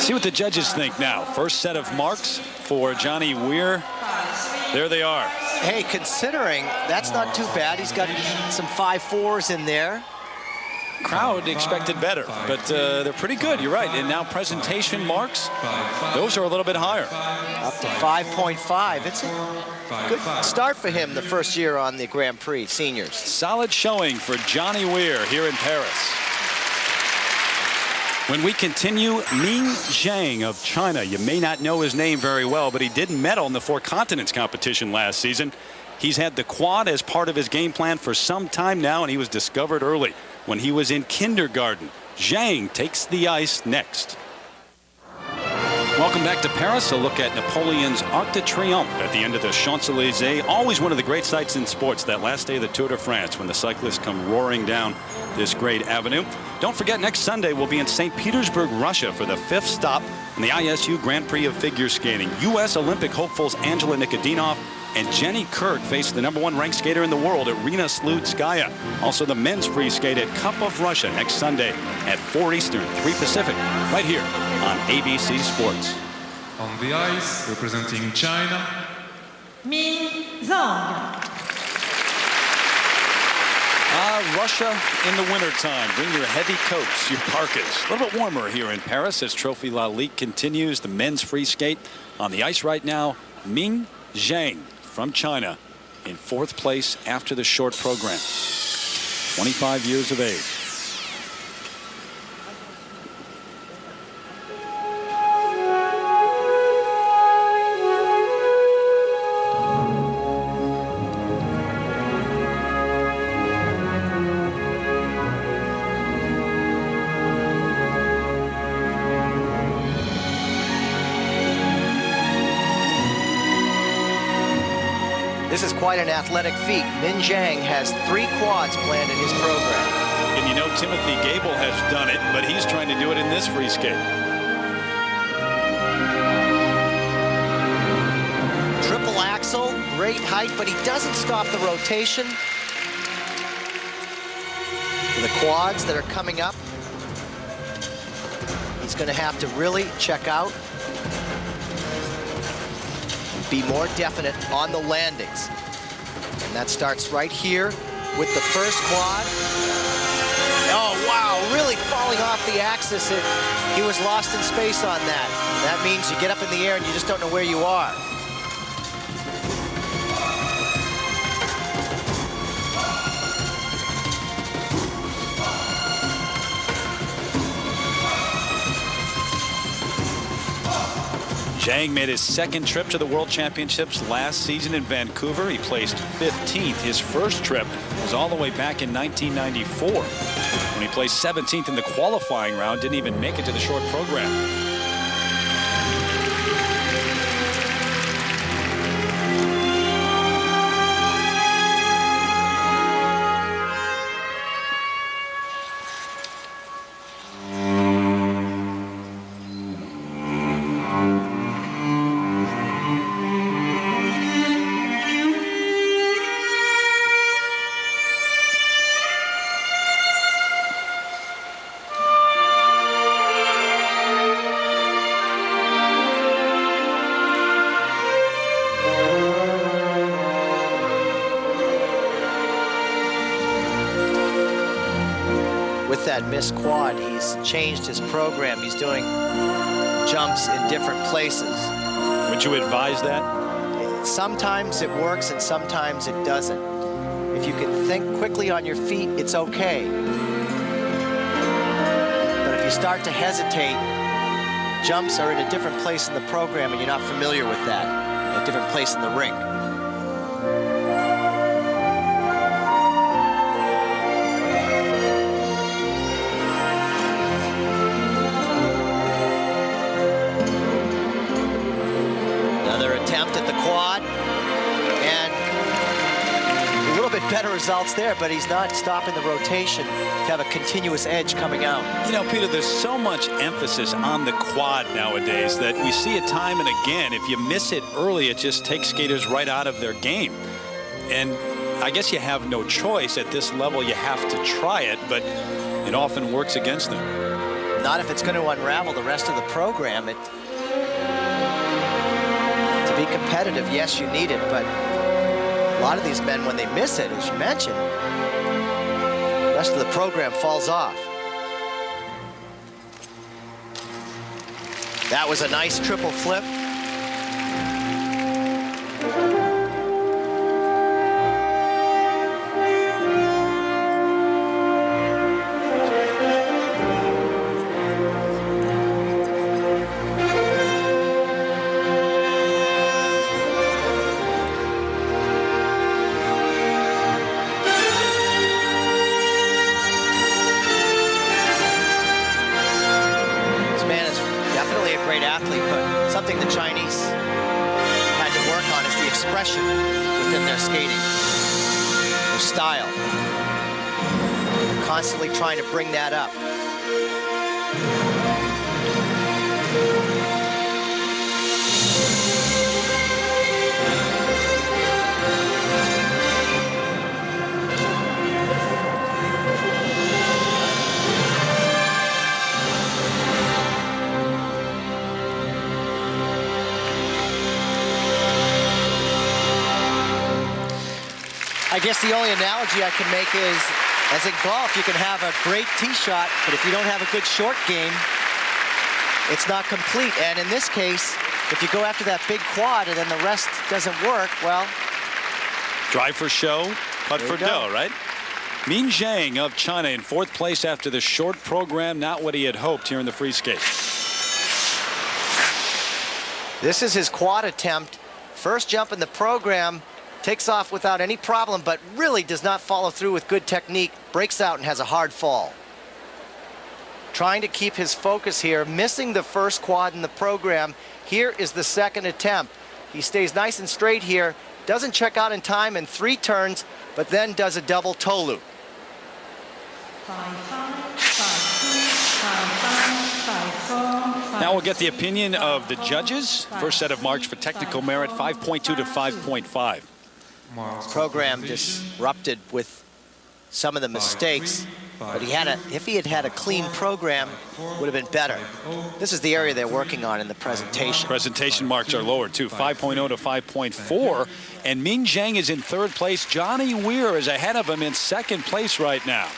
See what the judges think now. First set of marks for Johnny Weir. There they are. Hey, considering that's not too bad. He's got some 5.4s in there. Crowd expected better, but they're pretty good. You're right. And now presentation marks, those are a little bit higher. Up to 5.5. It's a good start for him the first year on the Grand Prix seniors. Solid showing for Johnny Weir here in Paris. When we continue, Ming Zhang of China. You may not know his name very well, but he did medal in the Four Continents competition last season. He's had the quad as part of his game plan for some time now, and he was discovered early when he was in kindergarten. Zhang takes the ice next. Welcome back to Paris. A look at Napoleon's Arc de Triomphe at the end of the Champs-Élysées. Always one of the great sights in sports, that last day of the Tour de France when the cyclists come roaring down this great avenue. Don't forget, next Sunday we'll be in St. Petersburg, Russia for the 5th stop in the ISU Grand Prix of figure skating. U.S. Olympic hopefuls Angela Nikodinov and Jenny Kirk face the #1 ranked skater in the world, Irina Slutskaya. Also the men's free skate at Cup of Russia next Sunday at 4 Eastern, 3 Pacific, right here on ABC Sports. On the ice, representing China, Ming Zhang. Russia in the wintertime. Bring your heavy coats, your parkas. A little bit warmer here in Paris as Trophy Lalique continues the men's free skate. On the ice right now, Ming Zhang from China in 4th place after the short program. 25 years of age. This is quite an athletic feat. Min Zhang has 3 quads planned in his program. And you know Timothy Gable has done it, but he's trying to do it in this free skate. Triple axel, great height, but he doesn't stop the rotation. For the quads that are coming up, he's going to have to really check out. Be more definite on the landings. And that starts right here with the first quad. Oh, wow, really falling off the axis. He was lost in space on that. That means you get up in the air and you just don't know where you are. Zhang made his 2nd trip to the World Championships last season in Vancouver. He placed 15th. His first trip was all the way back in 1994 when he placed 17th in the qualifying round, didn't even make it to the short program. That missed quad, he's changed his program. He's doing jumps in different places. Would you advise that? Sometimes it works and sometimes it doesn't. If you can think quickly on your feet, it's okay. But if you start to hesitate, jumps are in a different place in the program and you're not familiar with that, a different place in the rink. better results there, but he's not stopping the rotation to have a continuous edge coming out. You know, Peter, there's so much emphasis on the quad nowadays that we see it time and again. If you miss it early, it just takes skaters right out of their game. And I guess you have no choice at this level. You have to try it, but it often works against them. Not if it's going to unravel the rest of the program. To be competitive, yes, you need it, but a lot of these men, when they miss it, as you mentioned, the rest of the program falls off. That was a nice triple flip. The Chinese had to work on is the expression within their skating, their style. Constantly trying to bring that up. I guess the only analogy I can make is, as in golf, you can have a great tee shot, but if you don't have a good short game, it's not complete. And in this case, if you go after that big quad and then the rest doesn't work, well... Drive for show, putt for dough, right? Min Zhang of China in 4th place after the short program. Not what he had hoped here in the free skate. This is his quad attempt. First jump in the program. Takes off without any problem, but really does not follow through with good technique. Breaks out and has a hard fall. Trying to keep his focus here, missing the first quad in the program. Here is the second attempt. He stays nice and straight here, doesn't check out in time in 3 turns, but then does a double toe loop. Now we'll get the opinion of the judges. First set of marks for technical merit, 5.2 to 5.5. Program disrupted with some of the mistakes, but if he had had a clean program, would have been better. This is the area they're working on in the presentation. Presentation marks are lower too, 5.0 to 5.4, and Min Zhang is in 3rd place. Johnny Weir is ahead of him in 2nd place right now.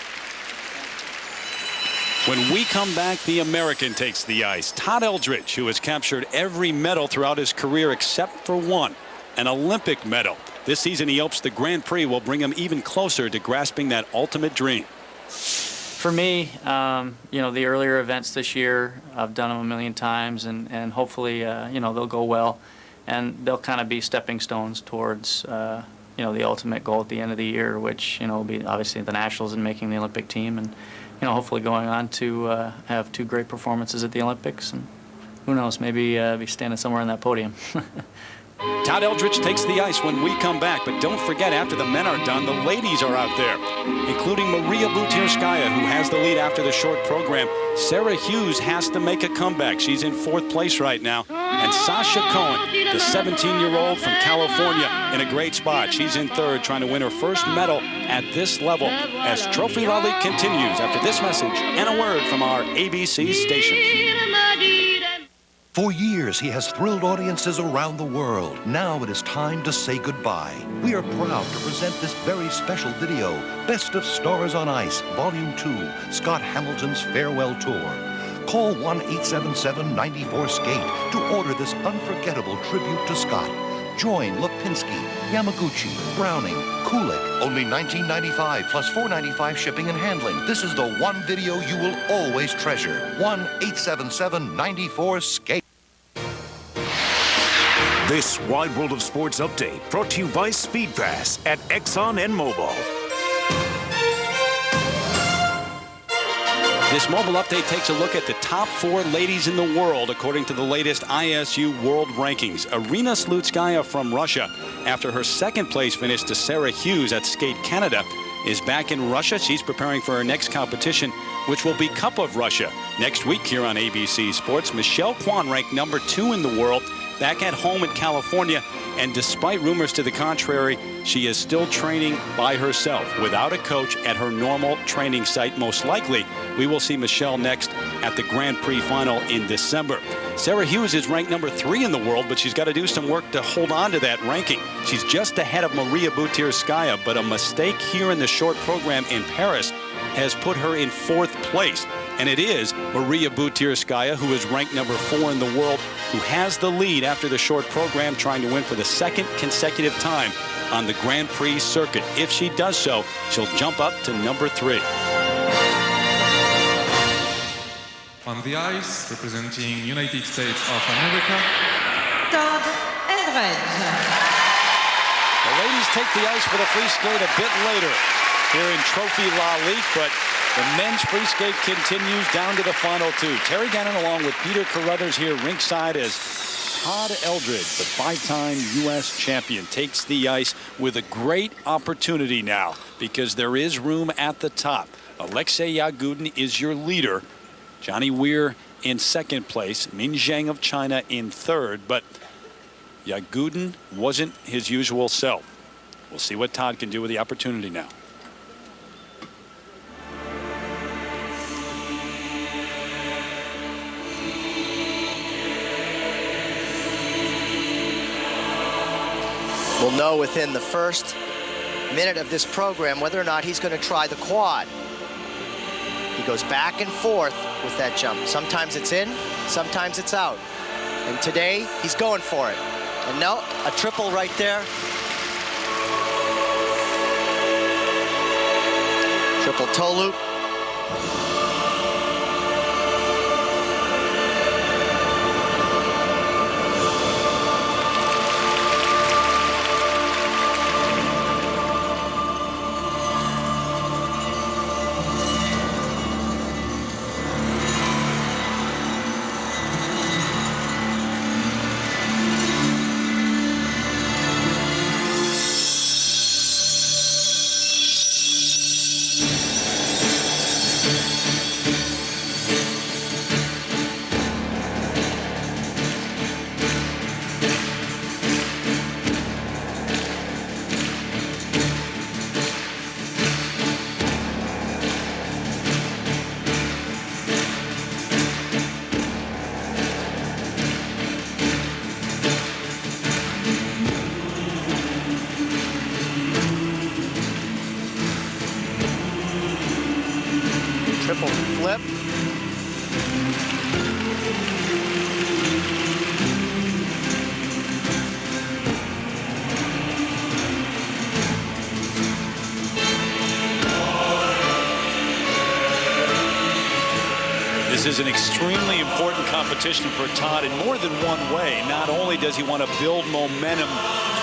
When we come back, the American takes the ice. Todd Eldridge, who has captured every medal throughout his career except for one, an Olympic medal. This season, he hopes the Grand Prix will bring him even closer to grasping that ultimate dream. For me, you know, the earlier events this year, I've done them a million times, and hopefully, you know, they'll go well, and they'll kind of be stepping stones towards, you know, the ultimate goal at the end of the year, which, you know, will be obviously the Nationals and making the Olympic team, and, you know, hopefully going on to have 2 great performances at the Olympics, and who knows, maybe be standing somewhere on that podium. Todd Eldridge takes the ice when we come back, but don't forget, after the men are done, the ladies are out there, including Maria Butirskaya, who has the lead after the short program. Sarah Hughes has to make a comeback. She's in 4th place right now. And Sasha Cohen, the 17-year-old from California, in a great spot. She's in 3rd, trying to win her first medal at this level as Trophy Lalique continues after this message and a word from our ABC station. For years, he has thrilled audiences around the world. Now it is time to say goodbye. We are proud to present this very special video, Best of Stars on Ice, Volume 2, Scott Hamilton's Farewell Tour. Call 1-877-94-SKATE to order this unforgettable tribute to Scott. Join Lipinski, Yamaguchi, Browning, Kulik. Only $19.95 plus $4.95 shipping and handling. This is the one video you will always treasure. 1-877-94-SKATE. This Wide World of Sports update brought to you by Speed Pass at Exxon and Mobil. This mobile update takes a look at the top 4 ladies in the world according to the latest ISU World Rankings. Arina Slutskaya from Russia, after her second place finish to Sarah Hughes at Skate Canada, is back in Russia. She's preparing for her next competition, which will be Cup of Russia. Next week here on ABC Sports, Michelle Kwan, ranked number 2 in the world, back at home in California. And despite rumors to the contrary, she is still training by herself without a coach at her normal training site. Most likely, we will see Michelle next at the Grand Prix final in December. Sarah Hughes is ranked number 3 in the world, but she's got to do some work to hold on to that ranking. She's just ahead of Maria Butirskaya, but a mistake here in the short program in Paris has put her in 4th place. And it is Maria Butirskaya, who is ranked number 4 in the world, who has the lead after the short program, trying to win for the 2nd consecutive time on the Grand Prix circuit. If she does so, she'll jump up to number 3. On the ice, representing United States of America, Todd Eldredge. The ladies take the ice for the free skate a bit later here in Trophy Lalique, but the men's free skate continues down to the final 2. Terry Gannon along with Peter Carruthers here ringside as Todd Eldredge, the 5-time U.S. champion, takes the ice with a great opportunity now because there is room at the top. Alexei Yagudin is your leader. Johnny Weir in 2nd place. Min Zheng of China in 3rd. But Yagudin wasn't his usual self. We'll see what Todd can do with the opportunity now. We'll know within the first minute of this program whether or not he's going to try the quad. He goes back and forth with that jump. Sometimes it's in, sometimes it's out. And today, he's going for it. And no, a triple right there. Triple toe loop. Triple flip. This is an extremely important competition for Todd in more than one way. Not only does he want to build momentum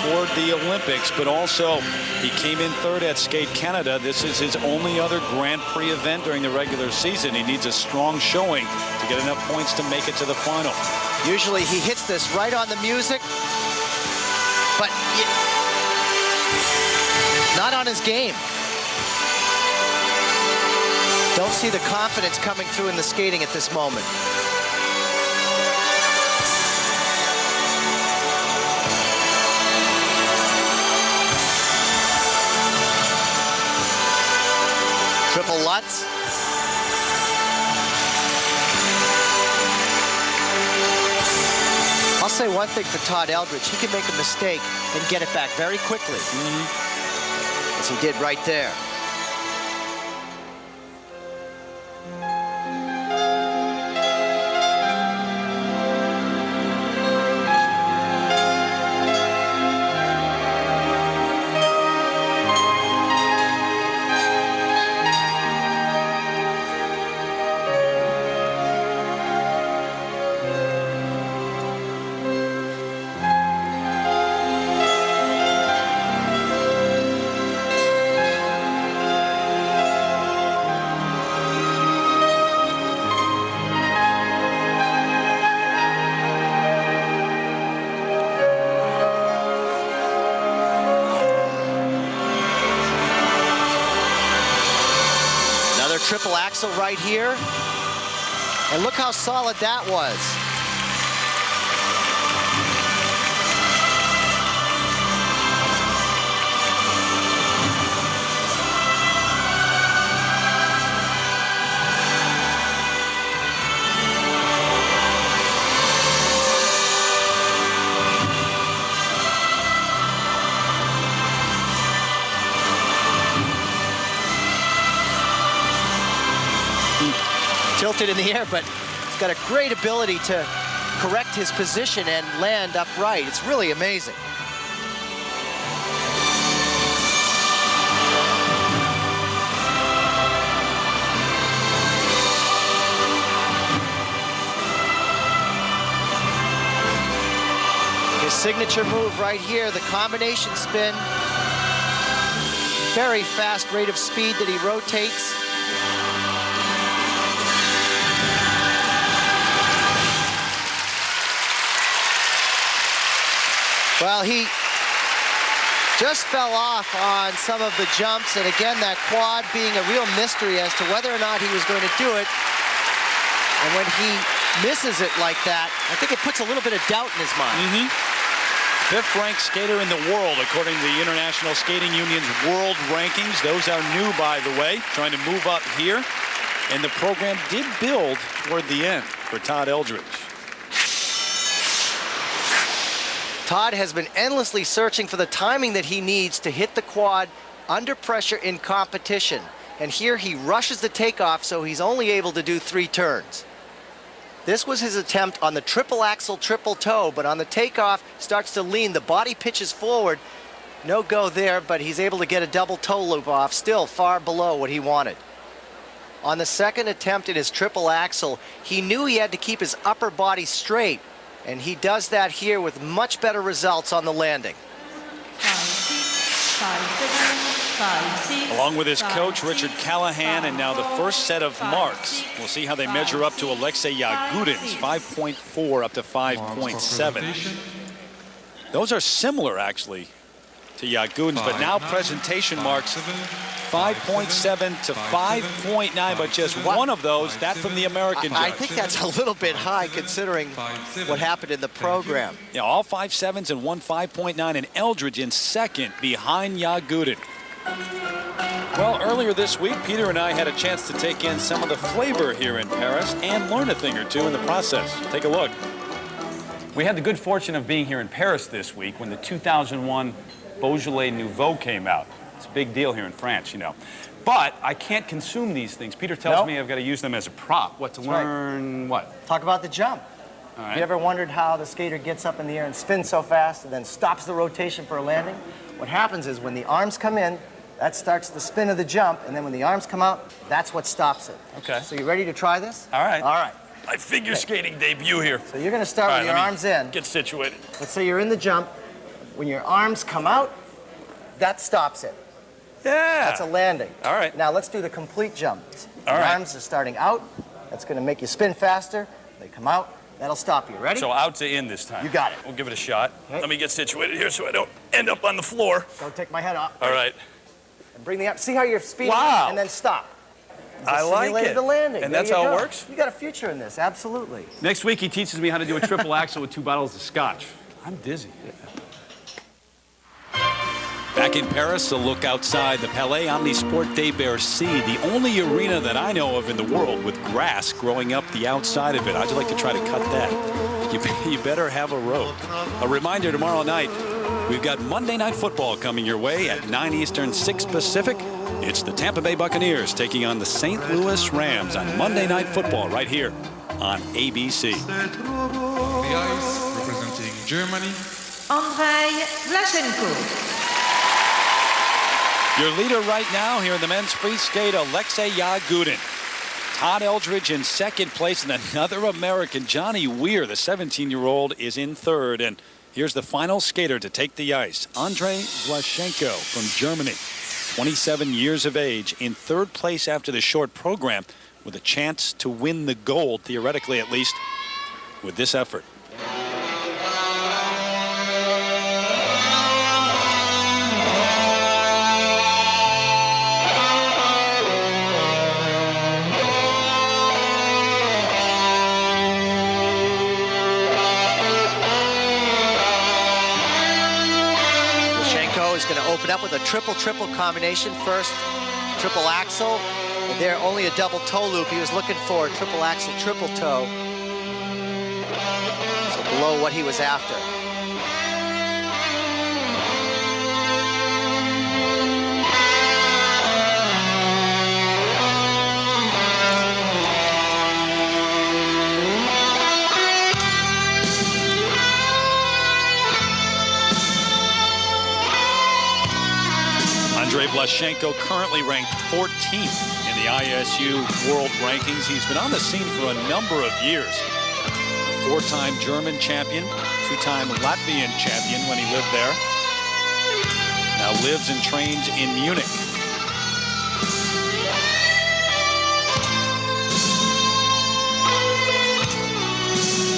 toward the Olympics, but also he came in 3rd at Skate Canada. This is his only other Grand Prix event during the regular season. He needs a strong showing to get enough points to make it to the final. Usually he hits this right on the music, but not on his game. Don't see the confidence coming through in the skating at this moment. Triple Lutz. I'll say one thing for Todd Eldredge. He can make a mistake and get it back very quickly. As he did right there. triple axel right here. And look how solid that was. Tilted in the air, but he's got a great ability to correct his position and land upright. It's really amazing. His signature move right here, the combination spin. Very fast rate of speed that he rotates. Well, he just fell off on some of the jumps, and again, that quad being a real mystery as to whether or not he was going to do it. And when he misses it like that, I think it puts a little bit of doubt in his mind. Fifth-ranked skater in the world, according to the International Skating Union's world rankings. Those are new, by the way, trying to move up here. And the program did build toward the end for Todd Eldridge. Todd has been endlessly searching for the timing that he needs to hit the quad under pressure in competition. And here he rushes the takeoff, so he's only able to do 3 turns. This was his attempt on the triple axel, triple toe, but on the takeoff, starts to lean. The body pitches forward. No go there, but he's able to get a double toe loop off, still far below what he wanted. On the second attempt in his triple axel, he knew he had to keep his upper body straight. And he does that here with much better results on the landing. Along with his coach, Richard Callahan, and now the first set of marks. We'll see how they measure up to Alexei Yagudin's 5.4 up to 5.7. Those are similar, actually, to Yagudin's, but now presentation marks 5.7 to 5.9, but just one of those, that from the American judge. I think that's a little bit high considering what happened in the program. Yeah, all 5.7s and one 5.9, and Eldridge in second behind Yagudin. Well, earlier this week, Peter and I had a chance to take in some of the flavor here in Paris and learn a thing or two in the process. Take a look. We had the good fortune of being here in Paris this week when the 2001 Beaujolais Nouveau came out. It's a big deal here in France, you know. But I can't consume these things. Peter tells me I've got to use them as a prop. What, to learn what? Talk about the jump. All right. Have you ever wondered how the skater gets up in the air and spins so fast and then stops the rotation for a landing? What happens is when the arms come in, that starts the spin of the jump, and then when the arms come out, that's what stops it. Okay. So you ready to try this? All right. All right. My figure skating debut here. So you're going to start with your arms in. Get situated. Let's say you're in the jump. When your arms come out, that stops it. Yeah. That's a landing. All right. Now let's do the complete jump. All Your right. arms are starting out. That's going to make you spin faster. They come out. That'll stop you. Ready? So out to in this time. You got it. We'll give it a shot. Okay. Let me get situated here so I don't end up on the floor. Don't take my head off. All right. And bring the arm. See how you're speeding? Wow. And then stop. I like Simulated it. the landing. And There that's you how go. it works? You got a future in this. Absolutely. Next week, he teaches me how to do a triple axel with 2 bottles of scotch. I'm dizzy. Back in Paris, a look outside the Palais Omnisport de Bercy, the only arena that I know of in the world with grass growing up the outside of it. How'd you like to try to cut that? You better have a rope. A reminder, tomorrow night, we've got Monday Night Football coming your way at 9 Eastern, 6 Pacific. It's the Tampa Bay Buccaneers taking on the St. Louis Rams on Monday Night Football right here on ABC. The ice representing Germany. Andrei Vlashenko. Your leader right now here in the men's free skate, Alexei Yagudin. Todd Eldridge in second place, and another American, Johnny Weir, the 17-year-old, is in third. And here's the final skater to take the ice, Andrei Vlashenko from Germany, 27 years of age, in third place after the short program, with a chance to win the gold, theoretically at least, with this effort. opened up with a triple-triple combination first, triple axel, and there only a double toe loop. He was looking for a triple axel, triple toe. So below what he was after. Andrei Vlashenko currently ranked 14th in the ISU World Rankings. He's been on the scene for a number of years. A four-time German champion, two-time Latvian champion when he lived there. Now lives and trains in Munich.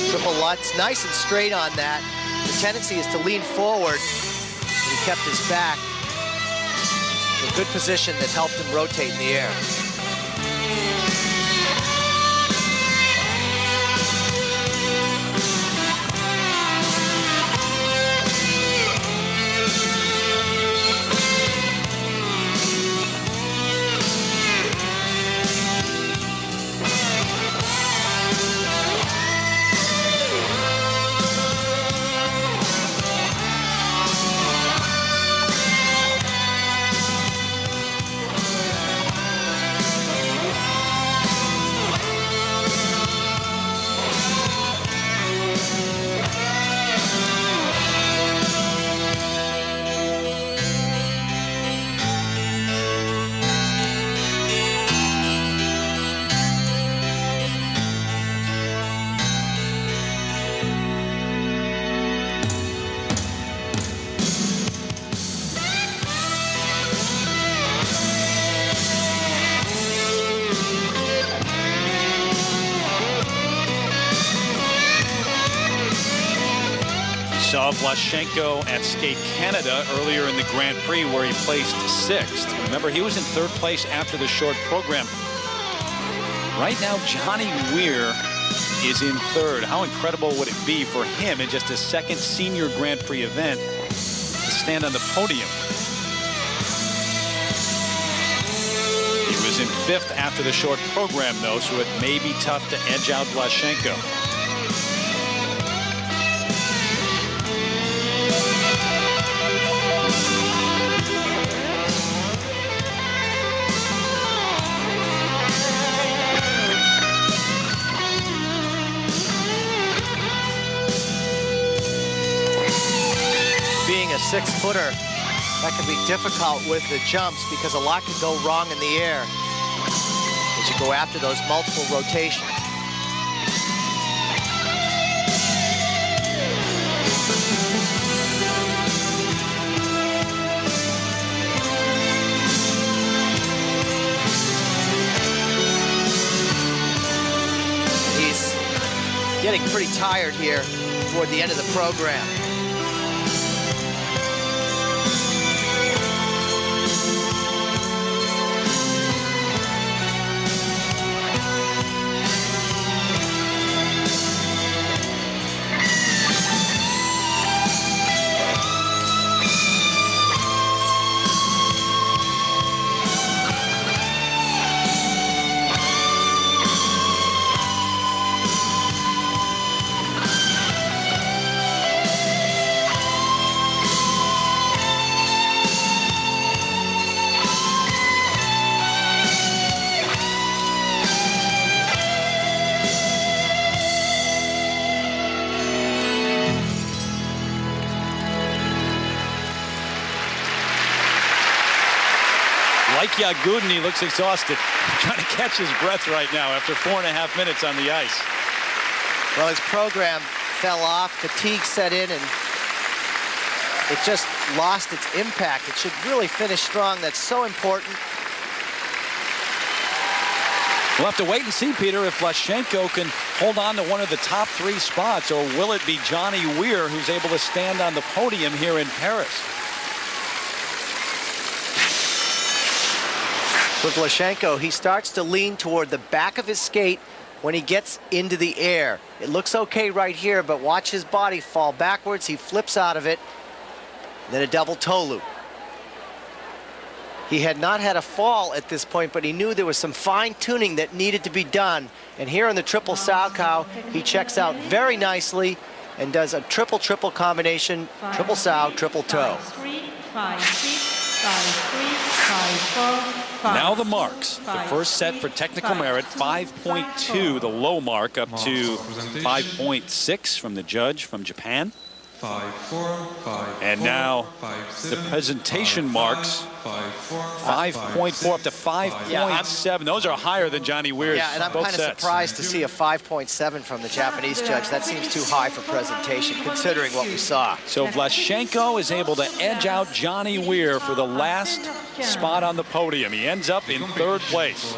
Triple Lutz, nice and straight on that. The tendency is to lean forward. He kept his back. A good position that helped him rotate in the air. Saw Vlashenko at Skate Canada earlier in the Grand Prix where he placed 6th. Remember, he was in 3rd place after the short program. Right now, Johnny Weir is in 3rd. How incredible would it be for him in just his 2nd senior Grand Prix event to stand on the podium? He was in 5th after the short program, though, so it may be tough to edge out Vlashenko. Being a 6-footer, that can be difficult with the jumps because a lot can go wrong in the air as you go after those multiple rotations. He's getting pretty tired here toward the end of the program. Like Yagudin, he looks exhausted. Trying to catch his breath right now after 4.5 minutes on the ice. Well, his program fell off, fatigue set in, and it just lost its impact. It should really finish strong. That's so important. We'll have to wait and see, Peter, if Vlashenko can hold on to one of the top 3 spots, or will it be Johnny Weir who's able to stand on the podium here in Paris? With Vlashenko, he starts to lean toward the back of his skate when he gets into the air. It looks okay right here, but watch his body fall backwards. He flips out of it, then a double toe loop. He had not had a fall at this point, but he knew there was some fine-tuning that needed to be done. And here in the triple sow-cow, he checks out very nicely and does a triple-triple combination, triple sow, triple toe. 5-3, 5-3, 5-4, Now the marks. The first set for technical merit, 5.2, the low mark, up to 5.6 from the judge from Japan. 5-4, and now the presentation marks, 5.4 up to 5.7. Those are higher than Johnny Weir's. Yeah, and I'm kind of surprised to see a 5.7 from the Japanese judge. That seems too high for presentation, considering what we saw. So Vlashenko is able to edge out Johnny Weir for the last spot on the podium. He ends up in third place. So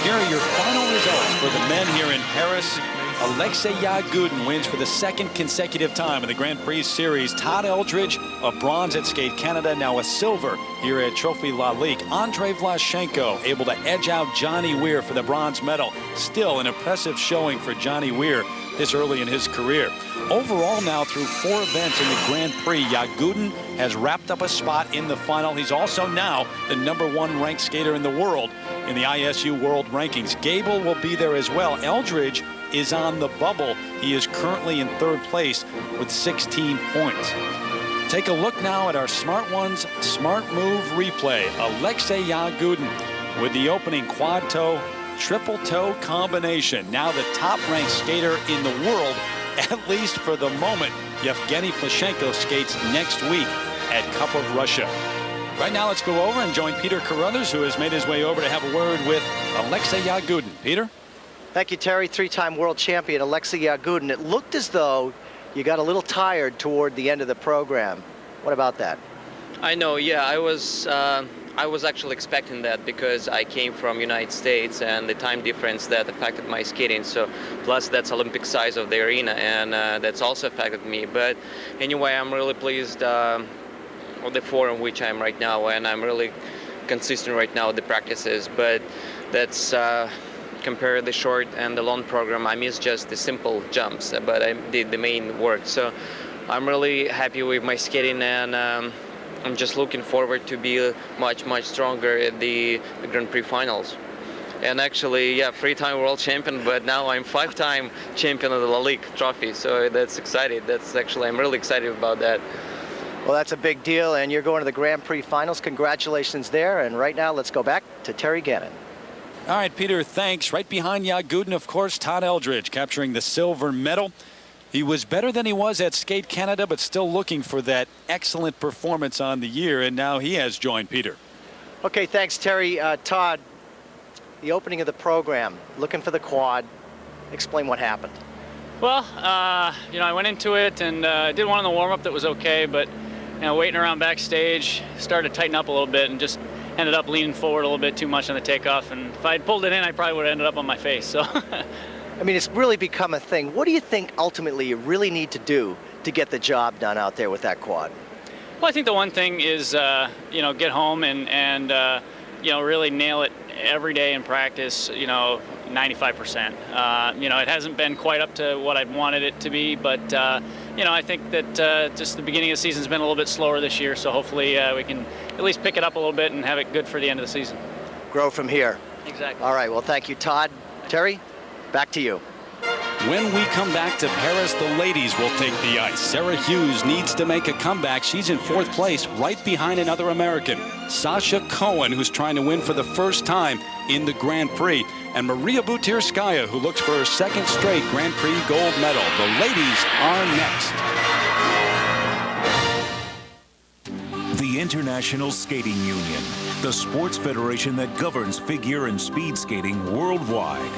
here are your final results for the men here in Paris. Alexei Yagudin wins for the second consecutive time in the Grand Prix Series. Todd Eldridge, a bronze at Skate Canada, now a silver here at Trophy Lalique. Andrei Vlashenko able to edge out Johnny Weir for the bronze medal. Still an impressive showing for Johnny Weir this early in his career. Overall now through 4 events in the Grand Prix, Yagudin has wrapped up a spot in the final. He's also now the #1 ranked skater in the world in the ISU World Rankings. Gable will be there as well. Eldridge is on the bubble. He is currently in third place with 16 points. Take a look now at our Smart Ones Smart Move replay. Alexei Yagudin with the opening quad toe, triple toe combination. Now the top ranked skater in the world, at least for the moment. Yevgeny Vlashenko skates next week at Cup of Russia. Right now let's go over and join Peter Carruthers, who has made his way over to have a word with Alexei Yagudin. Peter? Thank you, Terry. 3-time world champion Alexei Yagudin. It looked as though you got a little tired toward the end of the program. What about that? I know, yeah, I was actually expecting that because I came from United States and the time difference that affected my skating. So plus that's Olympic size of the arena, and that's also affected me. But anyway, I'm really pleased with the form which I'm right now, and I'm really consistent right now with the practices. But that's compare the short and the long program, I missed just the simple jumps, but I did the main work. So I'm really happy with my skating, and I'm just looking forward to be much stronger at the Grand Prix finals. And actually, yeah, 3-time world champion, but now I'm 5-time champion of the Lalique trophy. So that's exciting. I'm really excited about that. Well, that's a big deal, and you're going to the Grand Prix finals. Congratulations there. And right now, let's go back to Terry Gannon. All right, Peter, thanks. Right behind Yagudin, of course, Todd Eldridge capturing the silver medal. He was better than he was at Skate Canada, but still looking for that excellent performance on the year, and now he has joined Peter. Okay, thanks, Terry. Todd, the opening of the program, looking for the quad. Explain what happened. Well, I went into it and did one on the warm-up that was okay, but waiting around backstage, started to tighten up a little bit and just ended up leaning forward a little bit too much on the takeoff. And if I had pulled it in, I probably would have ended up on my face. So, I mean, it's really become a thing. What do you think ultimately you really need to do to get the job done out there with that quad? Well, I think the one thing is, get home and really nail it every day in practice, 95%. It hasn't been quite up to what I'd wanted it to be, but, I think that just the beginning of the season's been a little bit slower this year, so hopefully we can at least pick it up a little bit and have it good for the end of the season. Grow from here. Exactly. All right, well, thank you, Todd. Terry, back to you. When we come back to Paris, the ladies will take the ice. Sarah Hughes needs to make a comeback. She's in 4th place, right behind another American, Sasha Cohen, who's trying to win for the first time in the Grand Prix, and Maria Butirskaya, who looks for her 2nd straight Grand Prix gold medal. The ladies are next. The International Skating Union, the sports federation that governs figure and speed skating worldwide.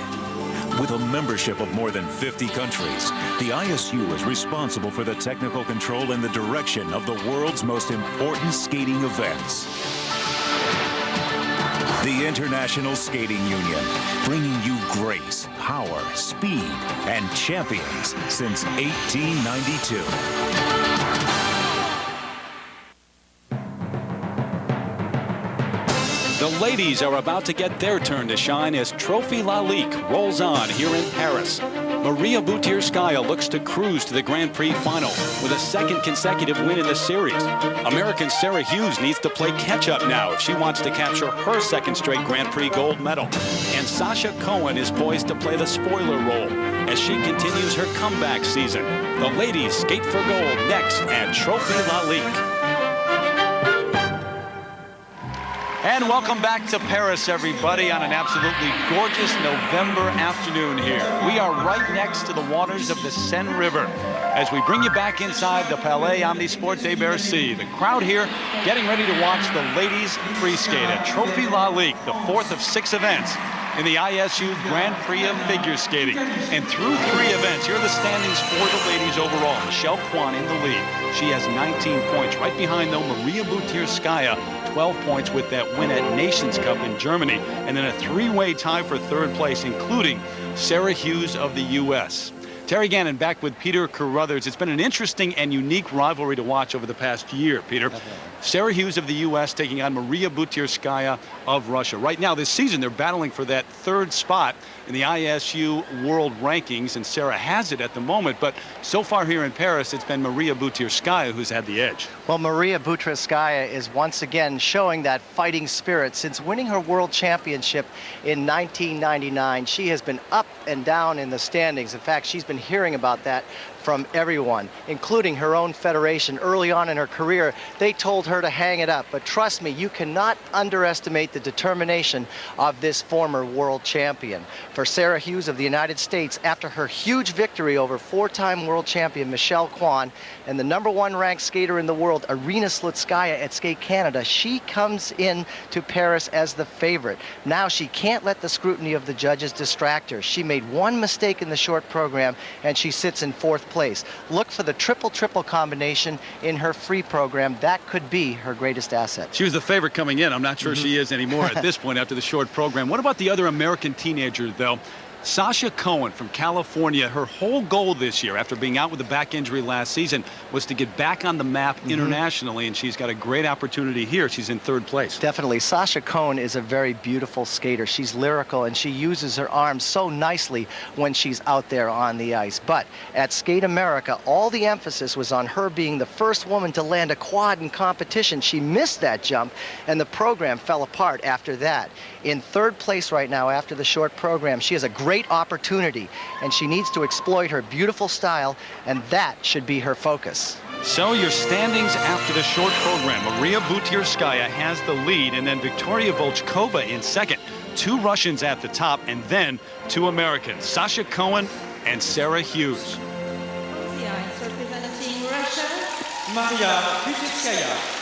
With a membership of more than 50 countries, the ISU is responsible for the technical control and the direction of the world's most important skating events. The International Skating Union, bringing you grace, power, speed, and champions since 1892. The ladies are about to get their turn to shine as Trophy Lalique rolls on here in Paris. Maria Butyrskaya looks to cruise to the Grand Prix final with a second consecutive win in the series. American Sarah Hughes needs to play catch-up now if she wants to capture her second straight Grand Prix gold medal. And Sasha Cohen is poised to play the spoiler role as she continues her comeback season. The ladies skate for gold next at Trophy Lalique. And welcome back to Paris, everybody, on an absolutely gorgeous November afternoon here. We are right next to the waters of the Seine River as we bring you back inside the Palais Omnisport de Bercy. The crowd here getting ready to watch the ladies free skate at Trophy Lalique, the fourth of 6 events in the ISU Grand Prix of figure skating. And through 3 events, here are the standings for the ladies overall. Michelle Kwan in the lead. She has 19 points. Right behind, though, Maria Butyrskaya, 12 points with that win at Nations Cup in Germany. And then a 3-way tie for 3rd place, including Sarah Hughes of the U.S. Terry Gannon back with Peter Carruthers. It's been an interesting and unique rivalry to watch over the past year, Peter. Sarah Hughes of the U.S. taking on Maria Butyrskaya of Russia. Right now, this season, they're battling for that 3rd spot in the ISU World Rankings, and Sarah has it at the moment. But so far here in Paris, it's been Maria Butyrskaya who's had the edge. Well, Maria Butyrskaya is once again showing that fighting spirit. Since winning her world championship in 1999, she has been up and down in the standings. In fact, she's been hearing about that from everyone, including her own federation. Early on in her career, they told her to hang it up. But trust me, you cannot underestimate the determination of this former world champion. For Sarah Hughes of the United States, after her huge victory over 4-time world champion Michelle Kwan and the #1 ranked skater in the world, Irina Slutskaya at Skate Canada, she comes in to Paris as the favorite. Now she can't let the scrutiny of the judges distract her. She made one mistake in the short program and she sits in 4th place. Look for the triple-triple combination in her free program. That could be her greatest asset. She was the favorite coming in. I'm not sure she is anymore at this point after the short program. What about the other American teenager, though? Sasha Cohen from California, her whole goal this year, after being out with a back injury last season, was to get back on the map internationally, and she's got a great opportunity here. She's in 3rd place. Definitely. Sasha Cohen is a very beautiful skater. She's lyrical, and she uses her arms so nicely when she's out there on the ice. But at Skate America, all the emphasis was on her being the first woman to land a quad in competition. She missed that jump, and the program fell apart after that. In 3rd place right now after the short program, she has a great opportunity, and she needs to exploit her beautiful style, and that should be her focus. So your standings after the short program. Maria Butyrskaya has the lead, and then Victoria Volchkova in 2nd. 2 Russians at the top, and then 2 Americans, Sasha Cohen and Sarah Hughes. Representing Russia, Maria Butyrskaya.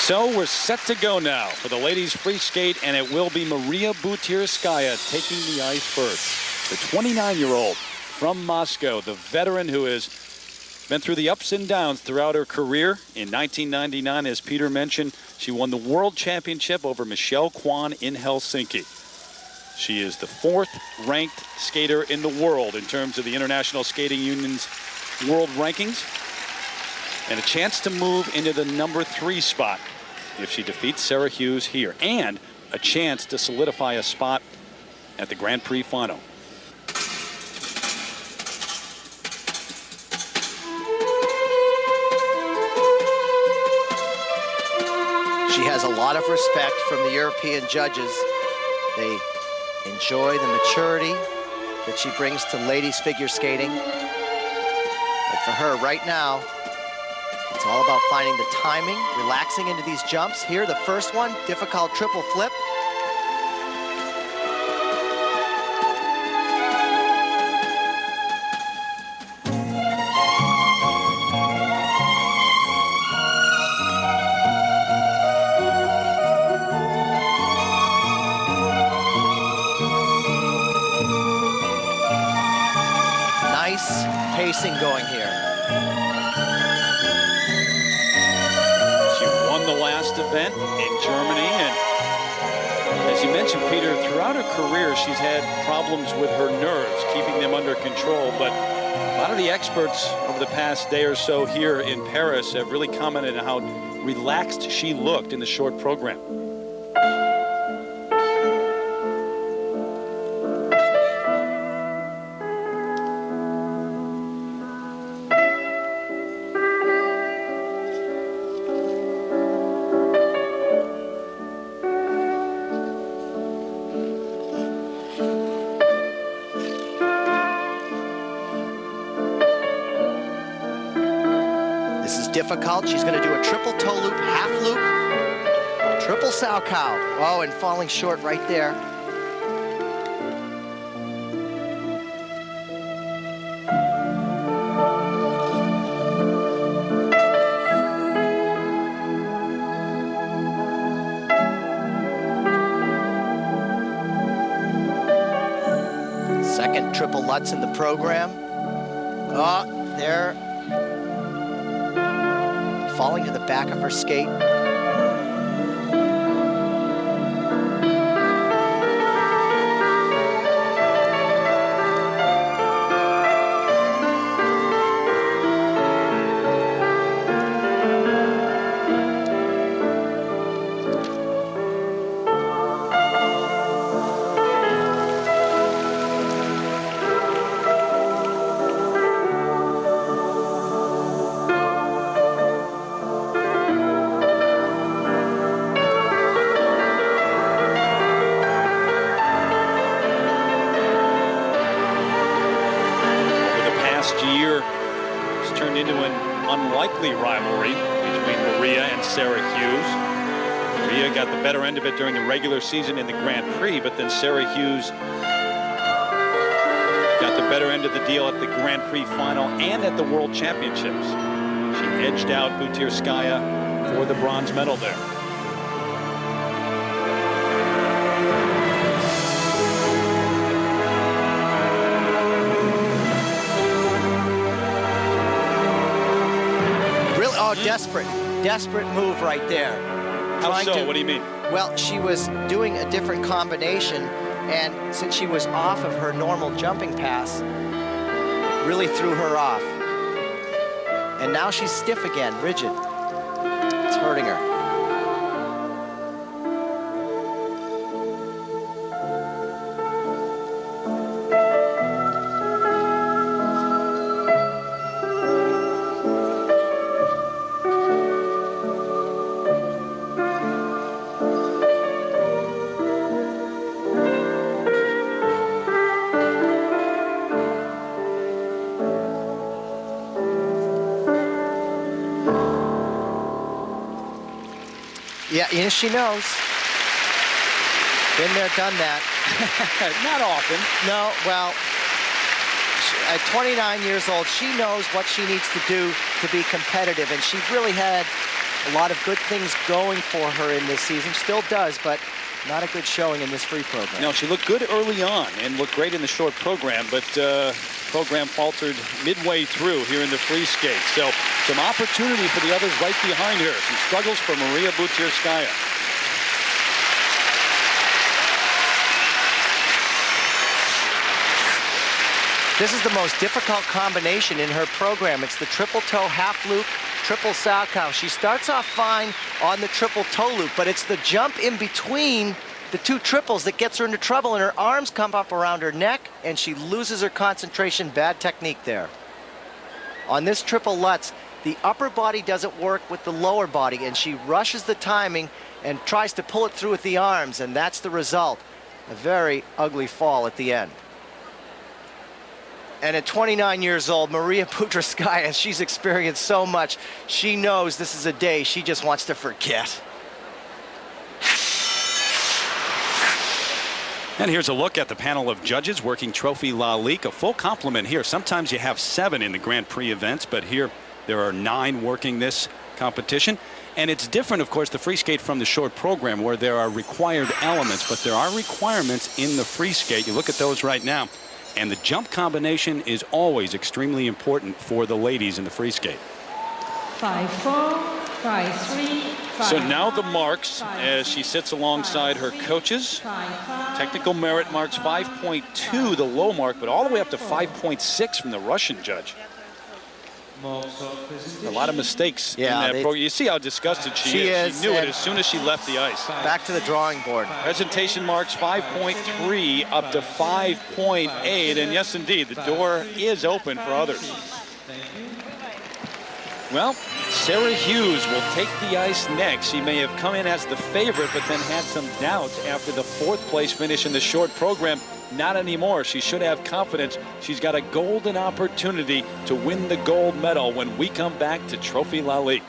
So we're set to go now for the ladies free skate, and it will be Maria Butyrskaya taking the ice first. The 29-year-old from Moscow, the veteran who has been through the ups and downs throughout her career. In 1999, as Peter mentioned, she won the world championship over Michelle Kwan in Helsinki. She is the 4th ranked skater in the world in terms of the International Skating Union's world rankings, and a chance to move into the #3 spot if she defeats Sarah Hughes here, and a chance to solidify a spot at the Grand Prix final. She has a lot of respect from the European judges. They enjoy the maturity that she brings to ladies figure skating. But for her right now, it's all about finding the timing, relaxing into these jumps. Here, the first one, difficult triple flip. Nice pacing going here. The last event in Germany, and as you mentioned, Peter, throughout her career she's had problems with her nerves, keeping them under control, but a lot of the experts over the past day or so here in Paris have really commented on how relaxed she looked in the short program. difficult. She's going to do a triple toe loop, half loop, triple Salchow. Oh, and falling short right there. Second triple Lutz in the program. Oh, there. Falling to the back of her skate. Rivalry between Maria and Sarah Hughes. Maria got the better end of it during the regular season in the Grand Prix, but then Sarah Hughes got the better end of the deal at the Grand Prix final and at the World Championships. She edged out Butirskaya for the bronze medal there. Desperate move right there. How so? What do you mean? Well, she was doing a different combination, and since she was off of her normal jumping pass, it really threw her off. And now she's stiff again, rigid. It's hurting her. Yeah, she knows. Been there, done that. Not often. No, well, at 29 years old, she knows what she needs to do to be competitive, and she really had a lot of good things going for her in this season. Still does, but not a good showing in this free program. No, she looked good early on and looked great in the short program, but program faltered midway through here in the free skate. So some opportunity for the others right behind her. Some struggles for Maria Butirskaya. This is the most difficult combination in her program. It's the triple toe half loop, triple Salchow. She starts off fine on the triple toe loop, but it's the jump in between the two triples that gets her into trouble, and her arms come up around her neck, and she loses her concentration. Bad technique there. On this triple Lutz, the upper body doesn't work with the lower body, and she rushes the timing and tries to pull it through with the arms, and that's the result. A very ugly fall at the end. And at 29 years old, Maria Butirskaya, she's experienced so much. She knows this is a day she just wants to forget. And here's a look at the panel of judges working Trophy Lalique. A full complement here. Sometimes you have 7 in the Grand Prix events, but here there are 9 working this competition. And it's different, of course, the free skate from the short program, where there are required elements, but there are requirements in the free skate. You look at those right now. And the jump combination is always extremely important for the ladies in the free skate. 5-4, 5-3. So now the marks as she sits alongside her coaches. Technical merit marks 5.2, the low mark, but all the way up to 5.6 from the Russian judge. A lot of mistakes in that program. You see how disgusted she is. She knew it as soon as she left the ice. Back to the drawing board. Presentation marks 5.3 up to 5.8, and yes, indeed, the door is open for others. Well, Sarah Hughes will take the ice next. She may have come in as the favorite, but then had some doubts after the 4th place finish in the short program. Not anymore. She should have confidence. She's got a golden opportunity to win the gold medal when we come back to Trophy Lalique.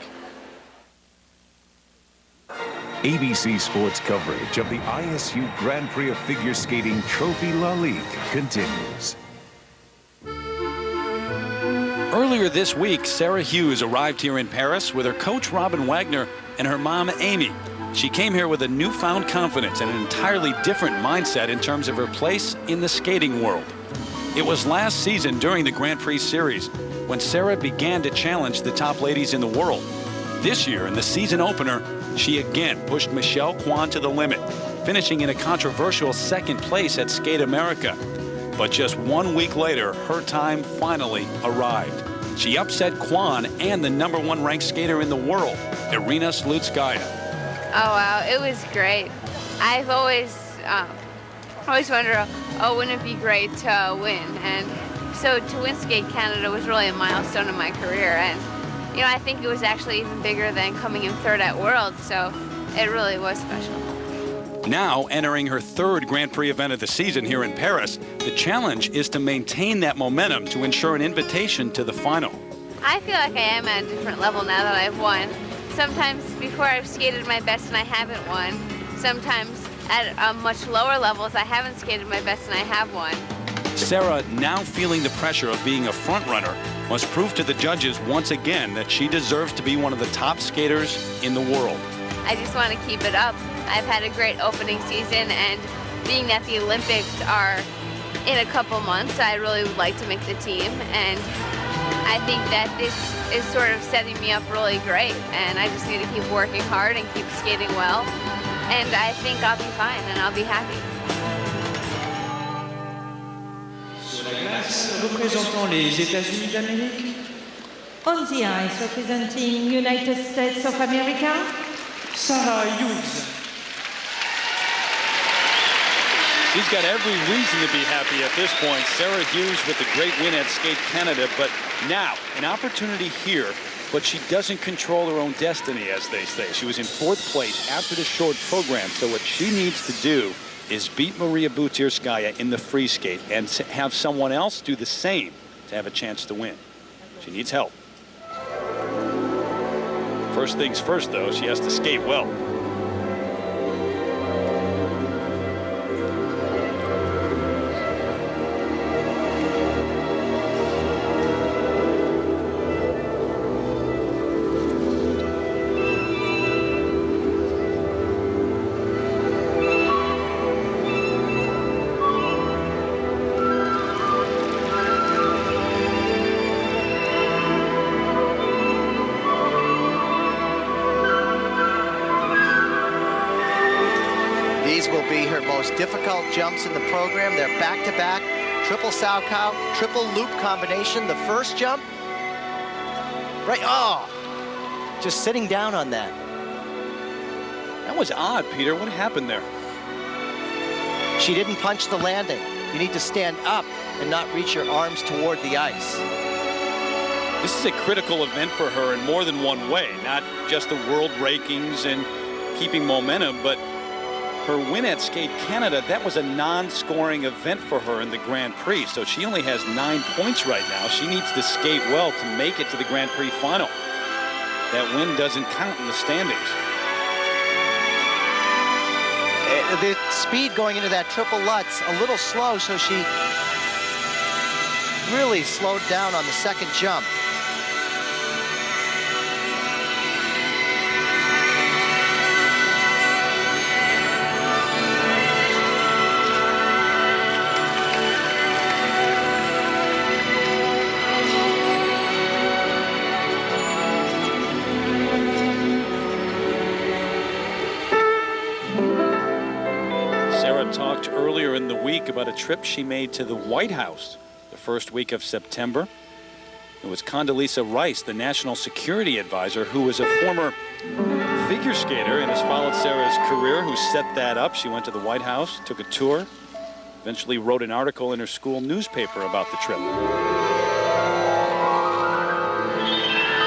ABC Sports coverage of the ISU Grand Prix of Figure Skating Trophy Lalique continues. Earlier this week, Sarah Hughes arrived here in Paris with her coach Robin Wagner and her mom Amy. She came here with a newfound confidence and an entirely different mindset in terms of her place in the skating world. It was last season during the Grand Prix Series when Sarah began to challenge the top ladies in the world. This year, in the season opener, she again pushed Michelle Kwan to the limit, finishing in a controversial 2nd place at Skate America. But just 1 week later, her time finally arrived. She upset Kwan and the #1 ranked skater in the world, Irina Slutskaya. Oh wow, it was great. I've always wondered, oh, wouldn't it be great to win? And so to win Skate Canada was really a milestone in my career. And you know, I think it was actually even bigger than coming in 3rd at Worlds. So it really was special. Now entering her 3rd Grand Prix event of the season here in Paris, the challenge is to maintain that momentum to ensure an invitation to the final. I feel like I am at a different level now that I've won. Sometimes before I've skated my best and I haven't won. Sometimes at much lower levels I haven't skated my best and I have won. Sarah, now feeling the pressure of being a front runner, must prove to the judges once again that she deserves to be one of the top skaters in the world. I just want to keep it up. I've had a great opening season, and being that the Olympics are in a couple months, I really would like to make the team. And I think that this is sort of setting me up really great, and I just need to keep working hard and keep skating well. And I think I'll be fine, and I'll be happy. Sur la glace, représentant les États-Unis d'Amérique. On the ice, representing United States of America, Sarah Hughes. She's got every reason to be happy at this point. Sarah Hughes with the great win at Skate Canada, but now an opportunity here, but she doesn't control her own destiny, as they say. She was in 4th place after the short program, so what she needs to do is beat Maria Butirskaya in the free skate and have someone else do the same to have a chance to win. She needs help. First things first, though, she has to skate well. Difficult jumps in the program. They're back-to-back, triple Salchow, triple loop combination. The first jump, right, oh, just sitting down on that. That was odd, Peter. What happened there? She didn't punch the landing. You need to stand up and not reach your arms toward the ice. This is a critical event for her in more than one way, not just the world rankings and keeping momentum, but her win at Skate Canada, that was a non-scoring event for her in the Grand Prix, so she only has 9 points right now. She needs to skate well to make it to the Grand Prix final. That win doesn't count in the standings. The speed going into that triple Lutz, a little slow, so she really slowed down on the second jump. Talked earlier in the week about a trip she made to the White House the first week of September. It was Condoleezza Rice, the national security advisor, who was a former figure skater and has followed Sarah's career, who set that up. She went to the White House, took a tour, eventually wrote an article in her school newspaper about the trip.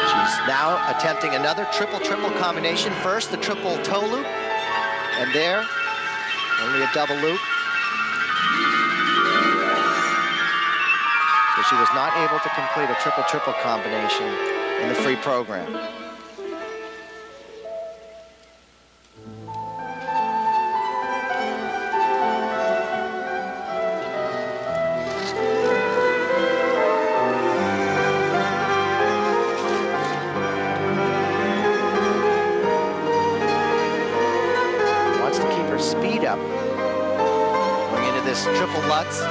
She's Now attempting another triple-triple combination. First, the triple toe loop, and there, only a double loop. So she was not able to complete a triple-triple combination in the free program. Wants to keep her speed up. Going into this triple Lutz.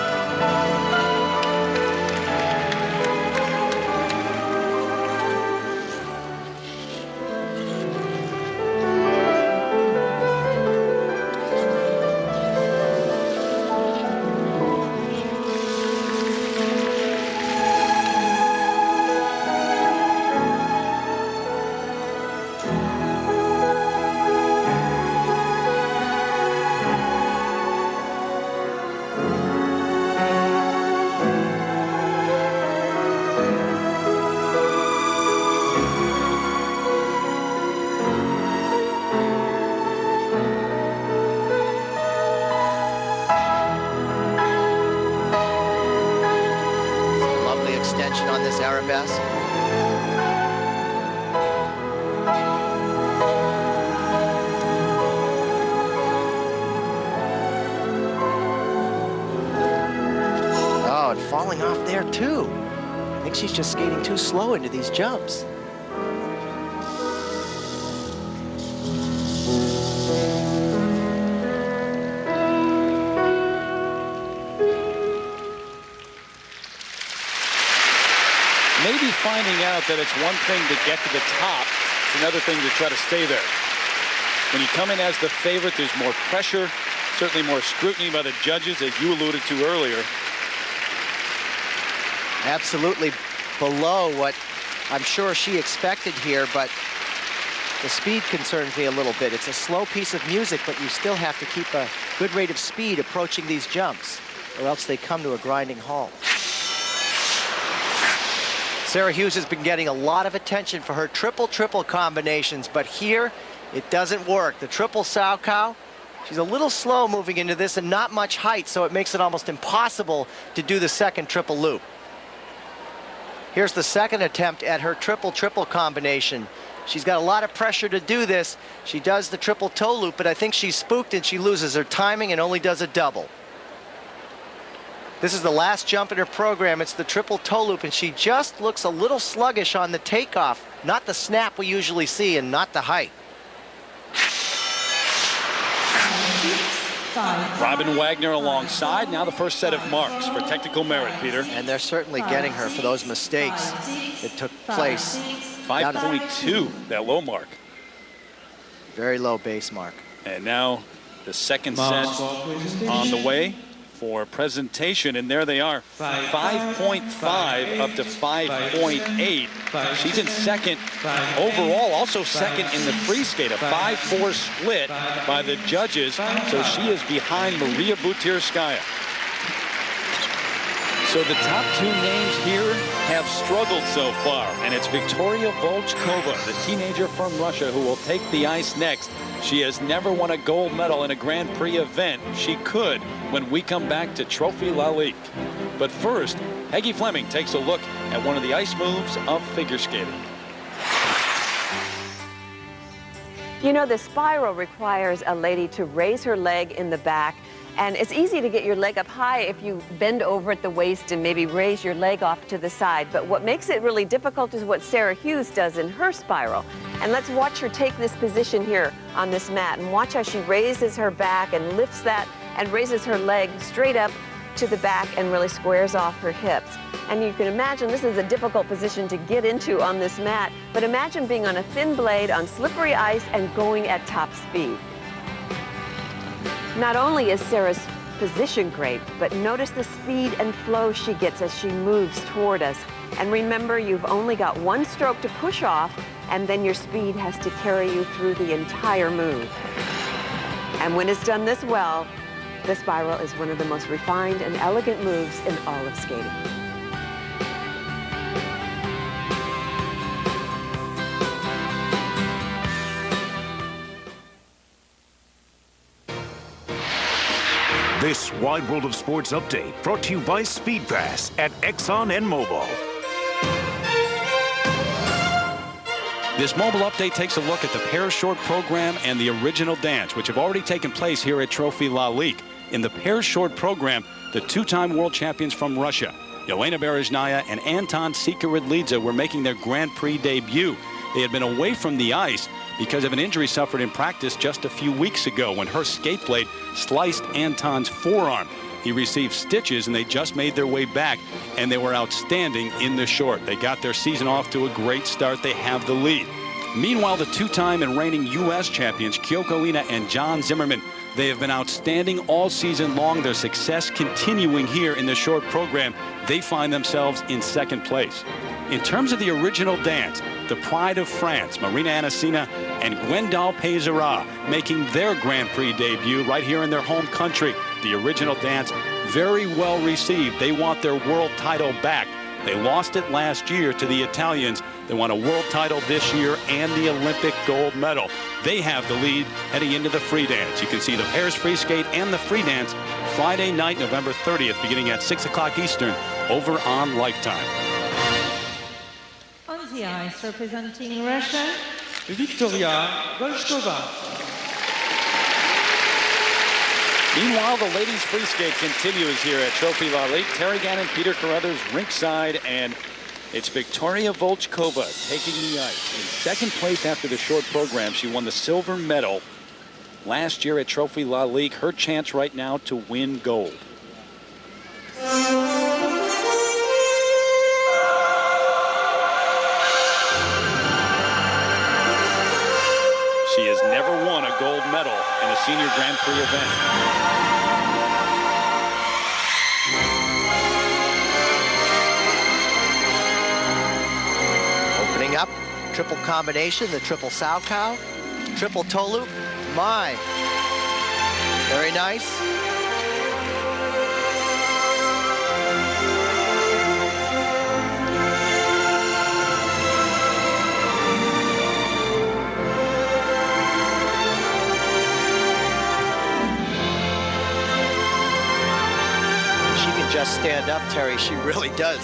On this arabesque. Oh, and falling off there too. I think she's just skating too slow into these jumps. Maybe finding out that it's one thing to get to the top, it's another thing to try to stay there. When you come in as the favorite, there's more pressure, certainly more scrutiny by the judges, as you alluded to earlier. Absolutely below what I'm sure she expected here, but the speed concerns me a little bit. It's a slow piece of music, but you still have to keep a good rate of speed approaching these jumps, or else they come to a grinding halt. Sarah Hughes has been getting a lot of attention for her triple-triple combinations, but here it doesn't work. The triple Salchow, she's a little slow moving into this and not much height, so it makes it almost impossible to do the second triple loop. Here's the second attempt at her triple-triple combination. She's got a lot of pressure to do this. She does the triple toe loop, but I think she's spooked and she loses her timing and only does a double. This is the last jump in her program. It's the triple toe loop, and she just looks a little sluggish on the takeoff. Not the snap we usually see, and not the height. Robin Wagner alongside. Now the first set of marks for technical merit, Peter. And they're certainly getting her for those mistakes that took place. 5.2, that low mark. Very low base mark. And now the second set on the way for presentation, and there they are, 5.5 up to 5.8. She's in second overall, also second in the free skate, a 5-4 split by the judges, so she is behind Maria Butirskaya. So the top two names here have struggled so far, and it's Victoria Volchkova, the teenager from Russia, who will take the ice next. She has never won a gold medal in a Grand Prix event. She could when we come back to Trophy Lalique. But first, Peggy Fleming takes a look at one of the ice moves of figure skating. You know, the spiral requires a lady to raise her leg in the back, and it's easy to get your leg up high if you bend over at the waist and maybe raise your leg off to the side. But what makes it really difficult is what Sarah Hughes does in her spiral. And let's watch her take this position here on this mat and watch how she raises her back and lifts that and raises her leg straight up to the back and really squares off her hips. And you can imagine this is a difficult position to get into on this mat, but imagine being on a thin blade on slippery ice and going at top speed. Not only is Sarah's position great, but notice the speed and flow she gets as she moves toward us. And remember, you've only got one stroke to push off, and then your speed has to carry you through the entire move. And when it's done this well, the spiral is one of the most refined and elegant moves in all of skating. This Wide World of Sports update brought to you by SpeedPass at Exxon and Mobil. This mobile update takes a look at the pair short program and the original dance, which have already taken place here at Trophy Lalique. In the pair short program, the two-time world champions from Russia, Yelena Berezhnaya and Anton Sikharulidze, were making their Grand Prix debut. They had been away from the ice because of an injury suffered in practice just a few weeks ago when her skate blade sliced Anton's forearm. He received stitches, and they just made their way back, and they were outstanding in the short. They got their season off to a great start. They have the lead. Meanwhile, the two-time and reigning U.S. champions, Kyoko Ina and John Zimmerman, they have been outstanding all season long. Their success continuing here in the short program. They find themselves in second place. In terms of the original dance, the pride of France, Marina Anasina and Gwendal Pezera, making their Grand Prix debut right here in their home country. The original dance, very well received. They want their world title back. They lost it last year to the Italians. They want a world title this year and the Olympic gold medal. They have the lead heading into the free dance. You can see the pairs free skate and the free dance Friday night, November 30th, beginning at 6 o'clock Eastern, over on Lifetime. On the ice, representing Russia, Victoria Volchkova. Meanwhile, the ladies' free skate continues here at Trophy Lalique. Terry Gannon, Peter Carruthers rinkside, and it's Victoria Volchkova taking the ice. In second place after the short program, she won the silver medal last year at Trophy Lalique. Her chance right now to win gold. She has never won a gold medal in a senior Grand Prix event. Opening up, triple combination, the triple sow cow, triple toe loop. My, very nice. Just stand up, Terry. She really does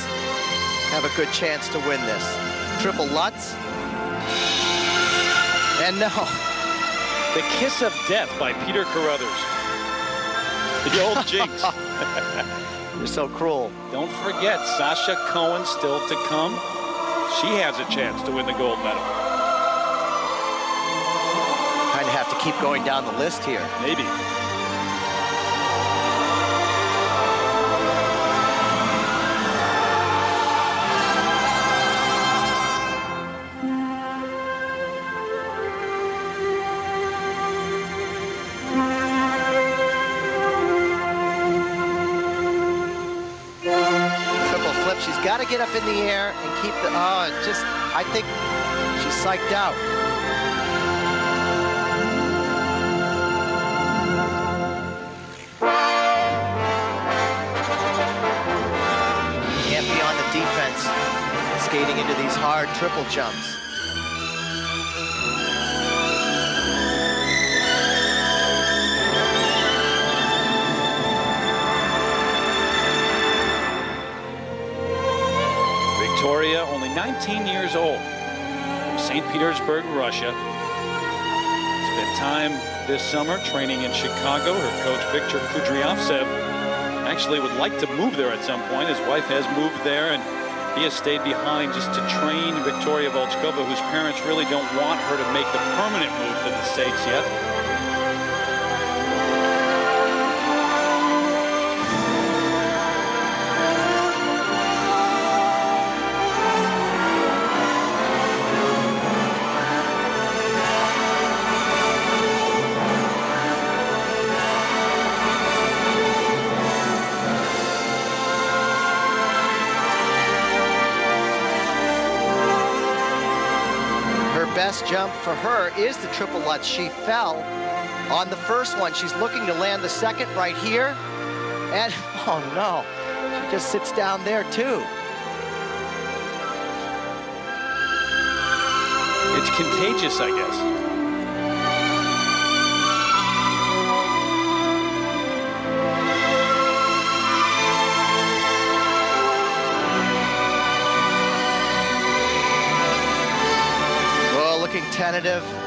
have a good chance to win this. Triple Lutz. And no. The kiss of death by Peter Carruthers. The old jinx. You're so cruel. Don't forget, Sasha Cohen still to come. She has a chance to win the gold medal. Kind of have to keep going down the list here. Maybe. She's got to get up in the air and keep the, I think she's psyched out. Can't be on the defense, skating into these hard triple jumps. Victoria, only 19 years old, from St. Petersburg, Russia. Spent time this summer training in Chicago. Her coach, Viktor Kudryavtsev, actually would like to move there at some point. His wife has moved there, and he has stayed behind just to train Victoria Volchkova, whose parents really don't want her to make the permanent move to the States yet. Best jump for her is the triple Lutz. She fell on the first one. She's looking to land the second right here. And, oh no, she just sits down there too. It's contagious, I guess. tentative.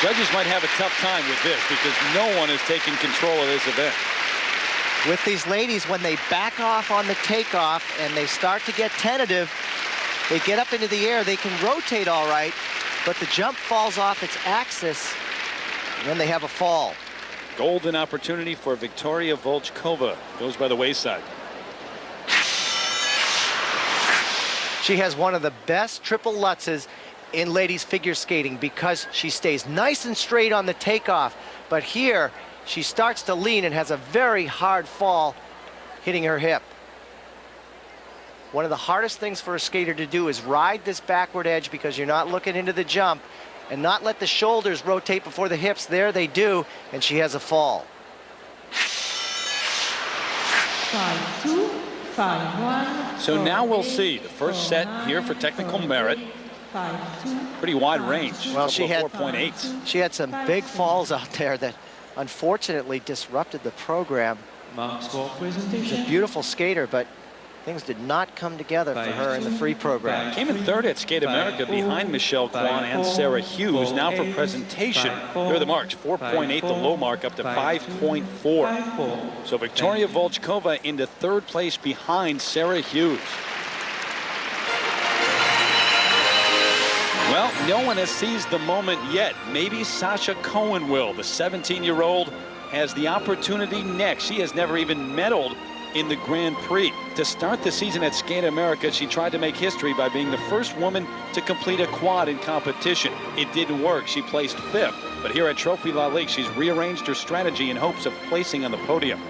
Judges might have a tough time with this because no one is taking control of this event. With these ladies, when they back off on the takeoff and they start to get tentative, they get up into the air, they can rotate all right, but the jump falls off its axis, and then they have a fall. Golden opportunity for Victoria Volchkova. Goes by the wayside. She has one of the best triple Lutzes in ladies figure skating because she stays nice and straight on the takeoff, but here she starts to lean and has a very hard fall hitting her hip. One of the hardest things for a skater to do is ride this backward edge because you're not looking into the jump and not let the shoulders rotate before the hips. There they do, and she has a fall. 5-2, 5-1. So now we'll see the first set here for technical merit. 5-2. Pretty wide range. Well, she had 4.8. She had some big falls out there that unfortunately disrupted the program. She's a beautiful skater, but things did not come together for her in the free program. Came in third at Skate America behind Michelle Kwan and Sarah Hughes. Now for presentation, here are the marks. 4.8, the low mark, up to 5.4. So Victoria Volchkova into third place behind Sarah Hughes. Well, no one has seized the moment yet. Maybe Sasha Cohen will. The 17-year-old has the opportunity next. She has never even medaled in the Grand Prix. To start the season at Skate America, she tried to make history by being the first woman to complete a quad in competition. It didn't work. She placed 5th. But here at Trophy Lalique, she's rearranged her strategy in hopes of placing on the podium.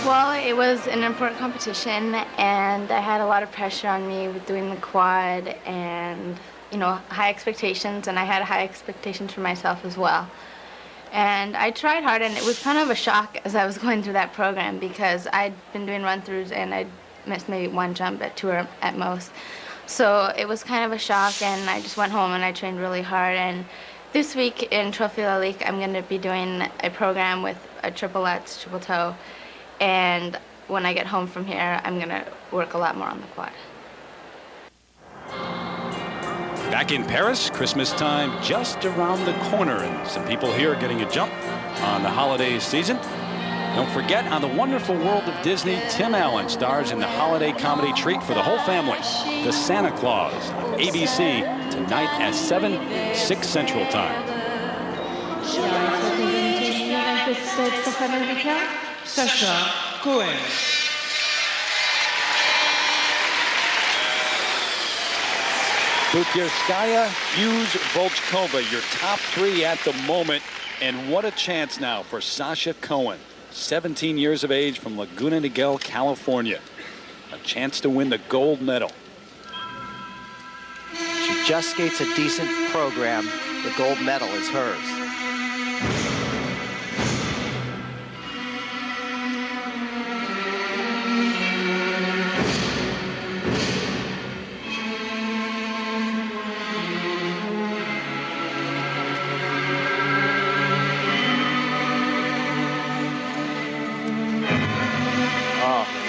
Well, it was an important competition, and I had a lot of pressure on me with doing the quad and, you know, high expectations, and I had high expectations for myself as well. And I tried hard, and it was kind of a shock as I was going through that program because I'd been doing run-throughs and I'd missed maybe one jump at 2 or at most. So it was kind of a shock, and I just went home and I trained really hard. And this week in Trophy Lalique, I'm going to be doing a program with a triple Lutz, triple toe. And when I get home from here, I'm going to work a lot more on the quad. Back in Paris, Christmas time just around the corner, and some people here getting a jump on the holiday season. Don't forget, on the Wonderful World of Disney, Tim Allen stars in the holiday comedy treat for the whole family, The Santa Claus, on ABC tonight at 6 Central Time. United States of America, Sasha, Cohen. Bukirskaya, Hughes, Volchkova, your top 3 at the moment. And what a chance now for Sasha Cohen, 17 years of age from Laguna Niguel, California. A chance to win the gold medal. She just skates a decent program. The gold medal is hers.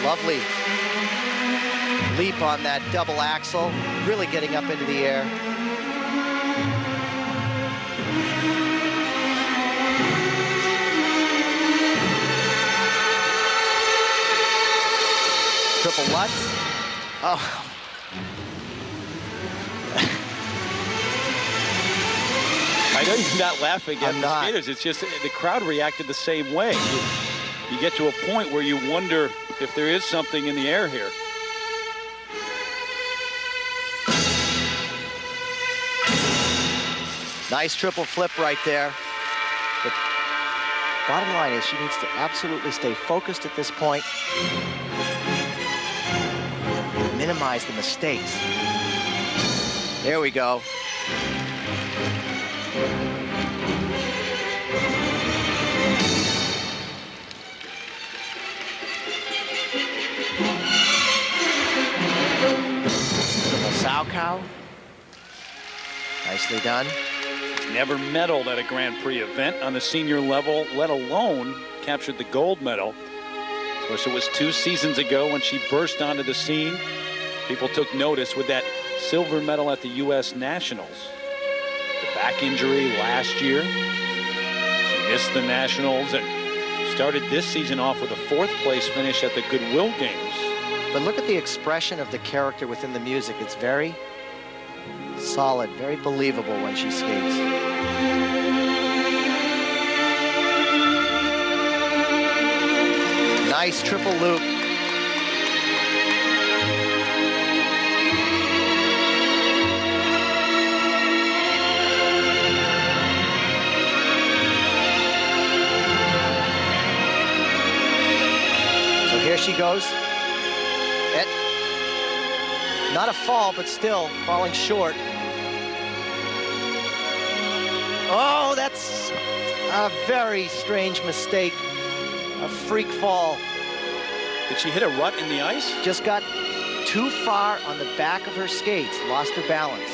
Lovely leap on that double axel, really getting up into the air. Triple Lutz. Oh. I know you're not laughing at the skaters. It's just the crowd reacted the same way. You get to a point where you wonder if there is something in the air here. Nice triple flip right there. The bottom line is she needs to absolutely stay focused at this point. Minimize the mistakes. There we go. Sow cow. Nicely done. She's never medaled at a Grand Prix event on the senior level, let alone captured the gold medal. Of course, it was 2 seasons ago when she burst onto the scene. People took notice with that silver medal at the U.S. Nationals. The back injury last year. She missed the Nationals and started this season off with a 4th place finish at the Goodwill Games. But look at the expression of the character within the music. It's very solid, very believable when she skates. Nice triple loop. So here she goes. Not a fall, but still falling short. Oh, that's a very strange mistake. A freak fall. Did she hit a rut in the ice? Just got too far on the back of her skates, lost her balance.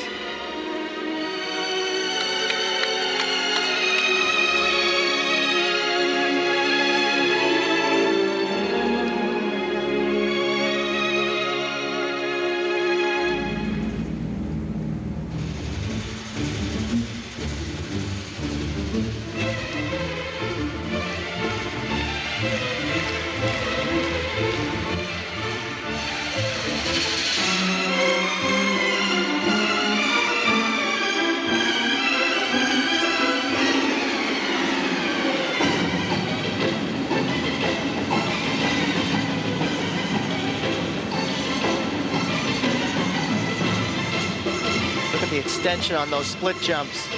The extension on those split jumps.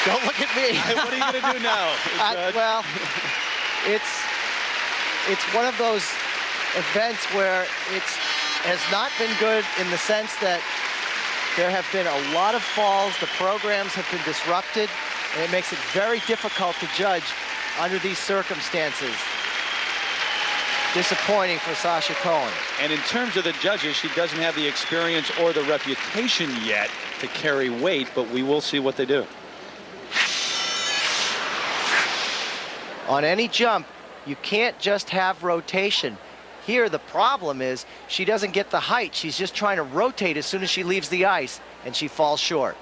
Don't look at me. What are you going to do now? Well, it's one of those events where it has not been good in the sense that there have been a lot of falls. The programs have been disrupted, and it makes it very difficult to judge under these circumstances. Disappointing for Sasha Cohen. And in terms of the judges, she doesn't have the experience or the reputation yet to carry weight, but we will see what they do. On any jump, you can't just have rotation. Here, the problem is she doesn't get the height. She's just trying to rotate as soon as she leaves the ice, and she falls short.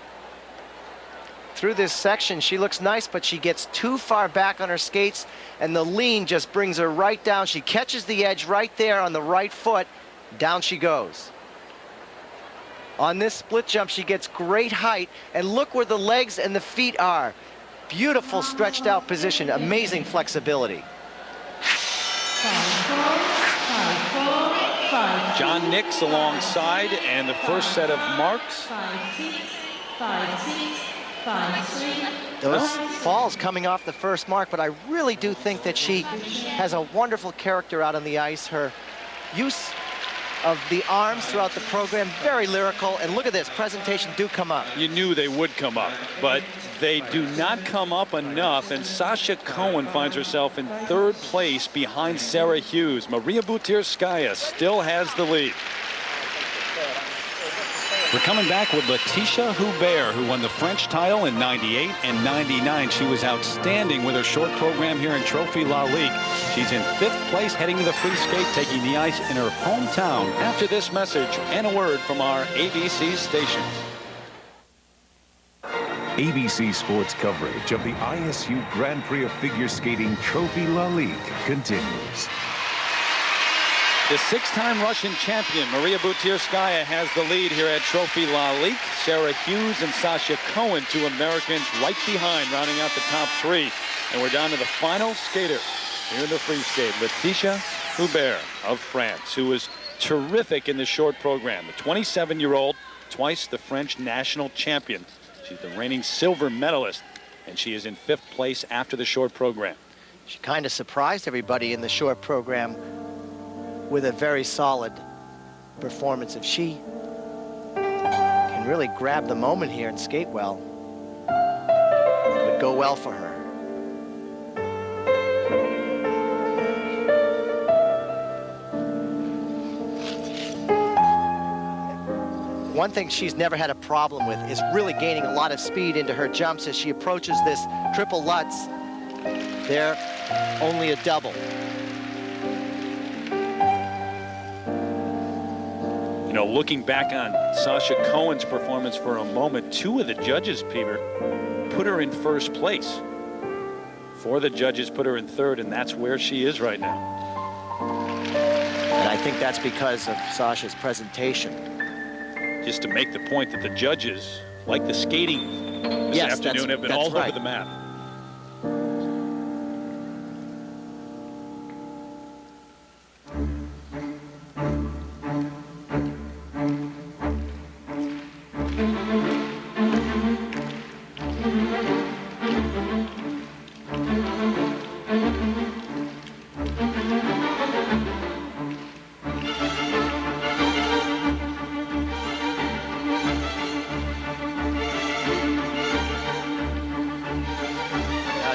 Through this section, she looks nice, but she gets too far back on her skates, and the lean just brings her right down. She catches the edge right there on the right foot. Down she goes. On this split jump, she gets great height, and look where the legs and the feet are. Beautiful stretched out position, amazing flexibility. John Nix alongside, and the first set of marks. 5-6, 5-3. Those falls coming off the first mark, but I really do think that she has a wonderful character out on the ice. Her use of the arms throughout the program, very lyrical. And look at this, presentation do come up. You knew they would come up, but they do not come up enough, and Sasha Cohen finds herself in 3rd place behind Sarah Hughes. Maria Butirskaya still has the lead. We're coming back with Letitia Hubert, who won the French title in '98 and '99. She was outstanding with her short program here in Trophy Lalique. She's in 5th place heading to the free skate, taking the ice in her hometown. After this message and a word from our ABC stations. ABC Sports coverage of the ISU Grand Prix of Figure Skating Trophy Lalique continues. The 6-time Russian champion, Maria Butirskaya, has the lead here at Trophy Lalique. Sarah Hughes and Sasha Cohen, 2 Americans right behind, rounding out the top 3. And we're down to the final skater here in the free skate, Letitia Hubert of France, who was terrific in the short program. The 27-year-old, twice the French national champion. She's the reigning silver medalist, and she is in 5th place after the short program. She kind of surprised everybody in the short program with a very solid performance. If she can really grab the moment here and skate well, it would go well for her. One thing she's never had a problem with is really gaining a lot of speed into her jumps as she approaches this triple Lutz. They're only a double. You know, looking back on Sasha Cohen's performance for a moment, 2 of the judges, Peter, put her in 1st place. 4 of the judges put her in 3rd, and that's where she is right now. And I think that's because of Sasha's presentation. Just to make the point that the judges, like the skating this afternoon, have been all over the map.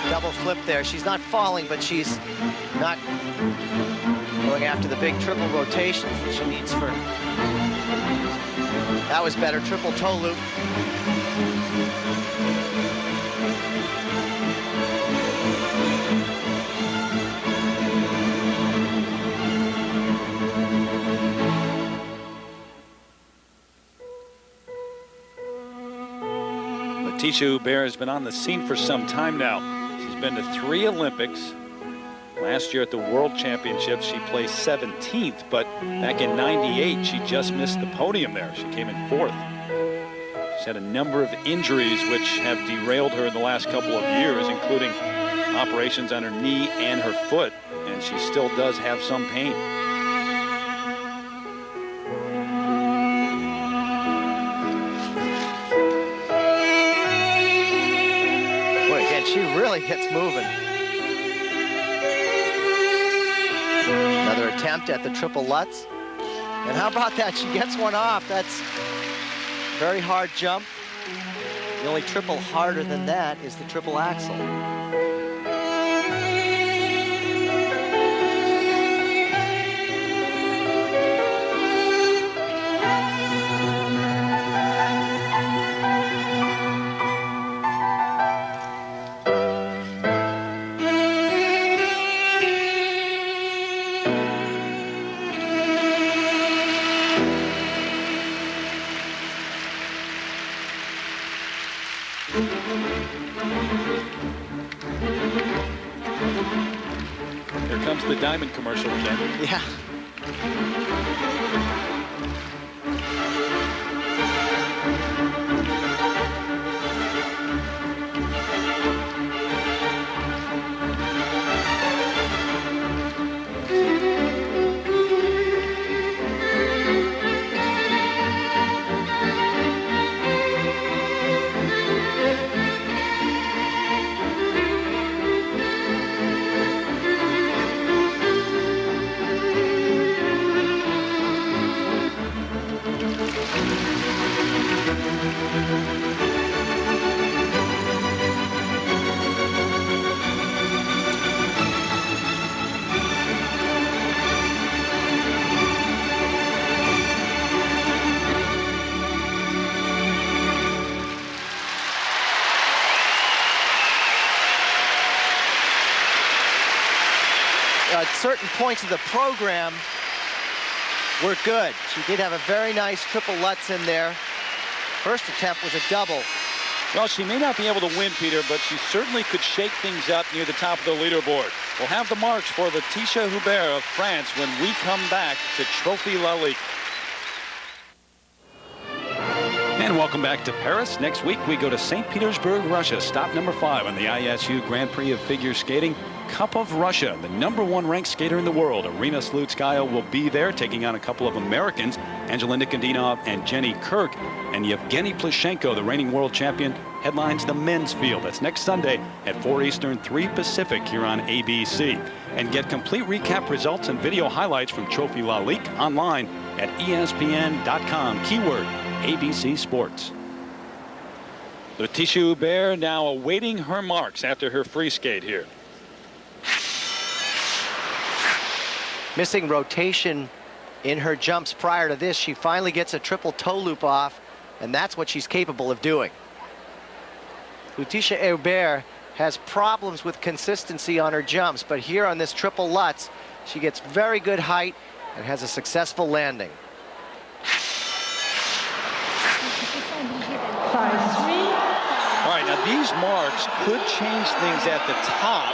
Double flip there. She's not falling, but she's not going after the big triple rotations that she needs for. That was better. Triple toe loop. Letitia Hubert has been on the scene for some time now. She's been to 3 Olympics. Last year at the World Championships, she placed 17th, but back in '98, she just missed the podium there. She came in 4th. She's had a number of injuries which have derailed her in the last couple of years, including operations on her knee and her foot, and she still does have some pain. She really gets moving. Another attempt at the triple Lutz. And how about that? She gets one off. That's a very hard jump. The only triple harder than that is the triple axel. Here comes the diamond commercial again. Yeah. certain points of the program were good. She did have a very nice triple Lutz in there. First attempt was a double. Well, she may not be able to win, Peter, but she certainly could shake things up near the top of the leaderboard. We'll have the marks for Laetitia Hubert of France when we come back to Trophy Lalique. And welcome back to Paris. Next week, we go to St. Petersburg, Russia. Stop number 5 on the ISU Grand Prix of Figure Skating. Cup of Russia, the #1 ranked skater in the world, Arina Slutskaya, will be there, taking on a couple of Americans, Angela Nikodinov and Jenny Kirk. And Yevgeny Plushenko, the reigning world champion, headlines the men's field. That's next Sunday at 4 Eastern, 3 Pacific here on ABC. And get complete recap results and video highlights from Trophy Lalique online at ESPN.com. Keyword ABC Sports. Laetitia Hubert now awaiting her marks after her free skate here. Missing rotation in her jumps prior to this. She finally gets a triple toe loop off, and that's what she's capable of doing. Laetitia Hubert has problems with consistency on her jumps, but here on this triple Lutz, she gets very good height and has a successful landing. 5-3. All right, now these marks could change things at the top.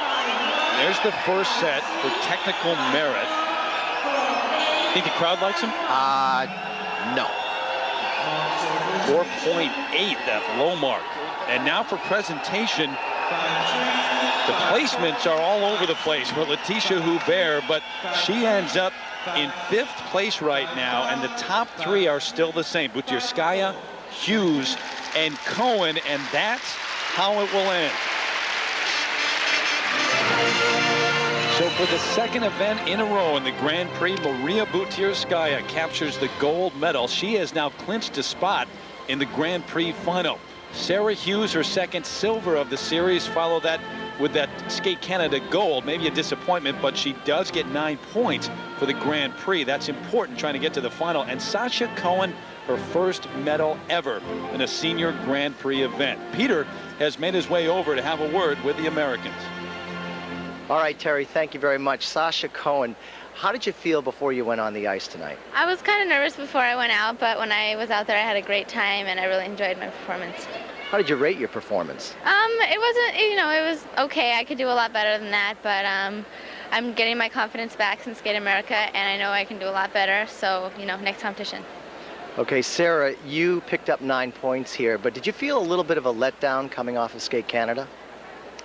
There's the first set for technical merit. Think the crowd likes him? No. 4.8, that low mark. And now for presentation, the placements are all over the place for Laetitia Hubert, but she ends up in 5th place right now, and the top 3 are still the same. Butirskaya, Hughes, and Cohen, and that's how it will end. So for the second event in a row in the Grand Prix, Maria Butirskaya captures the gold medal. She has now clinched a spot in the Grand Prix final. Sarah Hughes, her second silver of the series, follow that with that Skate Canada gold. Maybe a disappointment, but she does get 9 points for the Grand Prix. That's important trying to get to the final. And Sasha Cohen, her first medal ever in a senior Grand Prix event. Peter has made his way over to have a word with the Americans. All right, Terry, thank you very much. Sasha Cohen, how did you feel before you went on the ice tonight? I was kind of nervous before I went out, but when I was out there, I had a great time, and I really enjoyed my performance. How did you rate your performance? It wasn't, you know, it was okay. I could do a lot better than that, but I'm getting my confidence back since Skate America, and I know I can do a lot better, so, you know, next competition. Okay, Sarah, you picked up 9 points here, but did you feel a little bit of a letdown coming off of Skate Canada?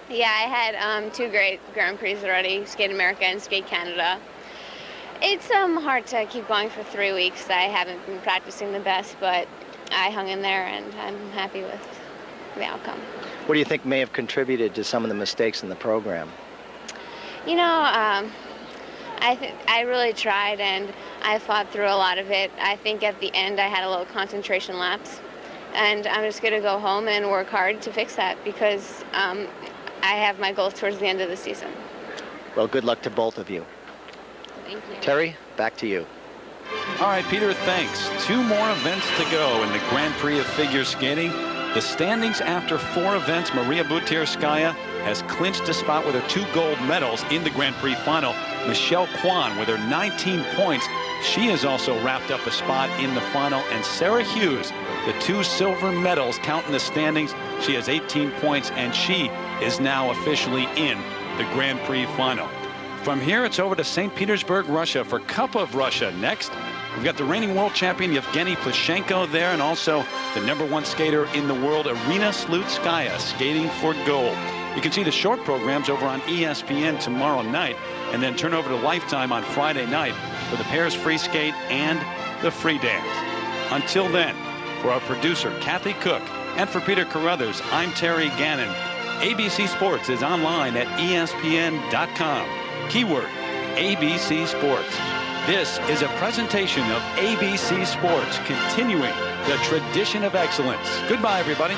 Yeah, I had 2 great Grand Prix already, Skate America and Skate Canada. It's hard to keep going for 3 weeks. I haven't been practicing the best, but I hung in there, and I'm happy with the outcome. What do you think may have contributed to some of the mistakes in the program? You know, I really tried, and I fought through a lot of it. I think at the end I had a little concentration lapse, and I'm just going to go home and work hard to fix that because I have my goals towards the end of the season. Well, good luck to both of you. Thank you. Terry, back to you. All right, Peter, thanks. 2 more events to go in the Grand Prix of Figure Skating. The standings after 4 events, Maria Butirskaya has clinched a spot with her 2 gold medals in the Grand Prix final. Michelle Kwan with her 19 points. She has also wrapped up a spot in the final. And Sarah Hughes, the 2 silver medals count in the standings. She has 18 points, and she is now officially in the Grand Prix final. From here, it's over to St. Petersburg, Russia for Cup of Russia. Next, we've got the reigning world champion Yevgeny Plushenko there, and also the #1 skater in the world, Arina Slutskaya, skating for gold. You can see the short programs over on ESPN tomorrow night, and then turn over to Lifetime on Friday night for the pairs free skate and the free dance. Until then, for our producer, Kathy Cook, and for Peter Carruthers, I'm Terry Gannon. ABC Sports is online at ESPN.com. Keyword, ABC Sports. This is a presentation of ABC Sports, continuing the tradition of excellence. Goodbye, everybody.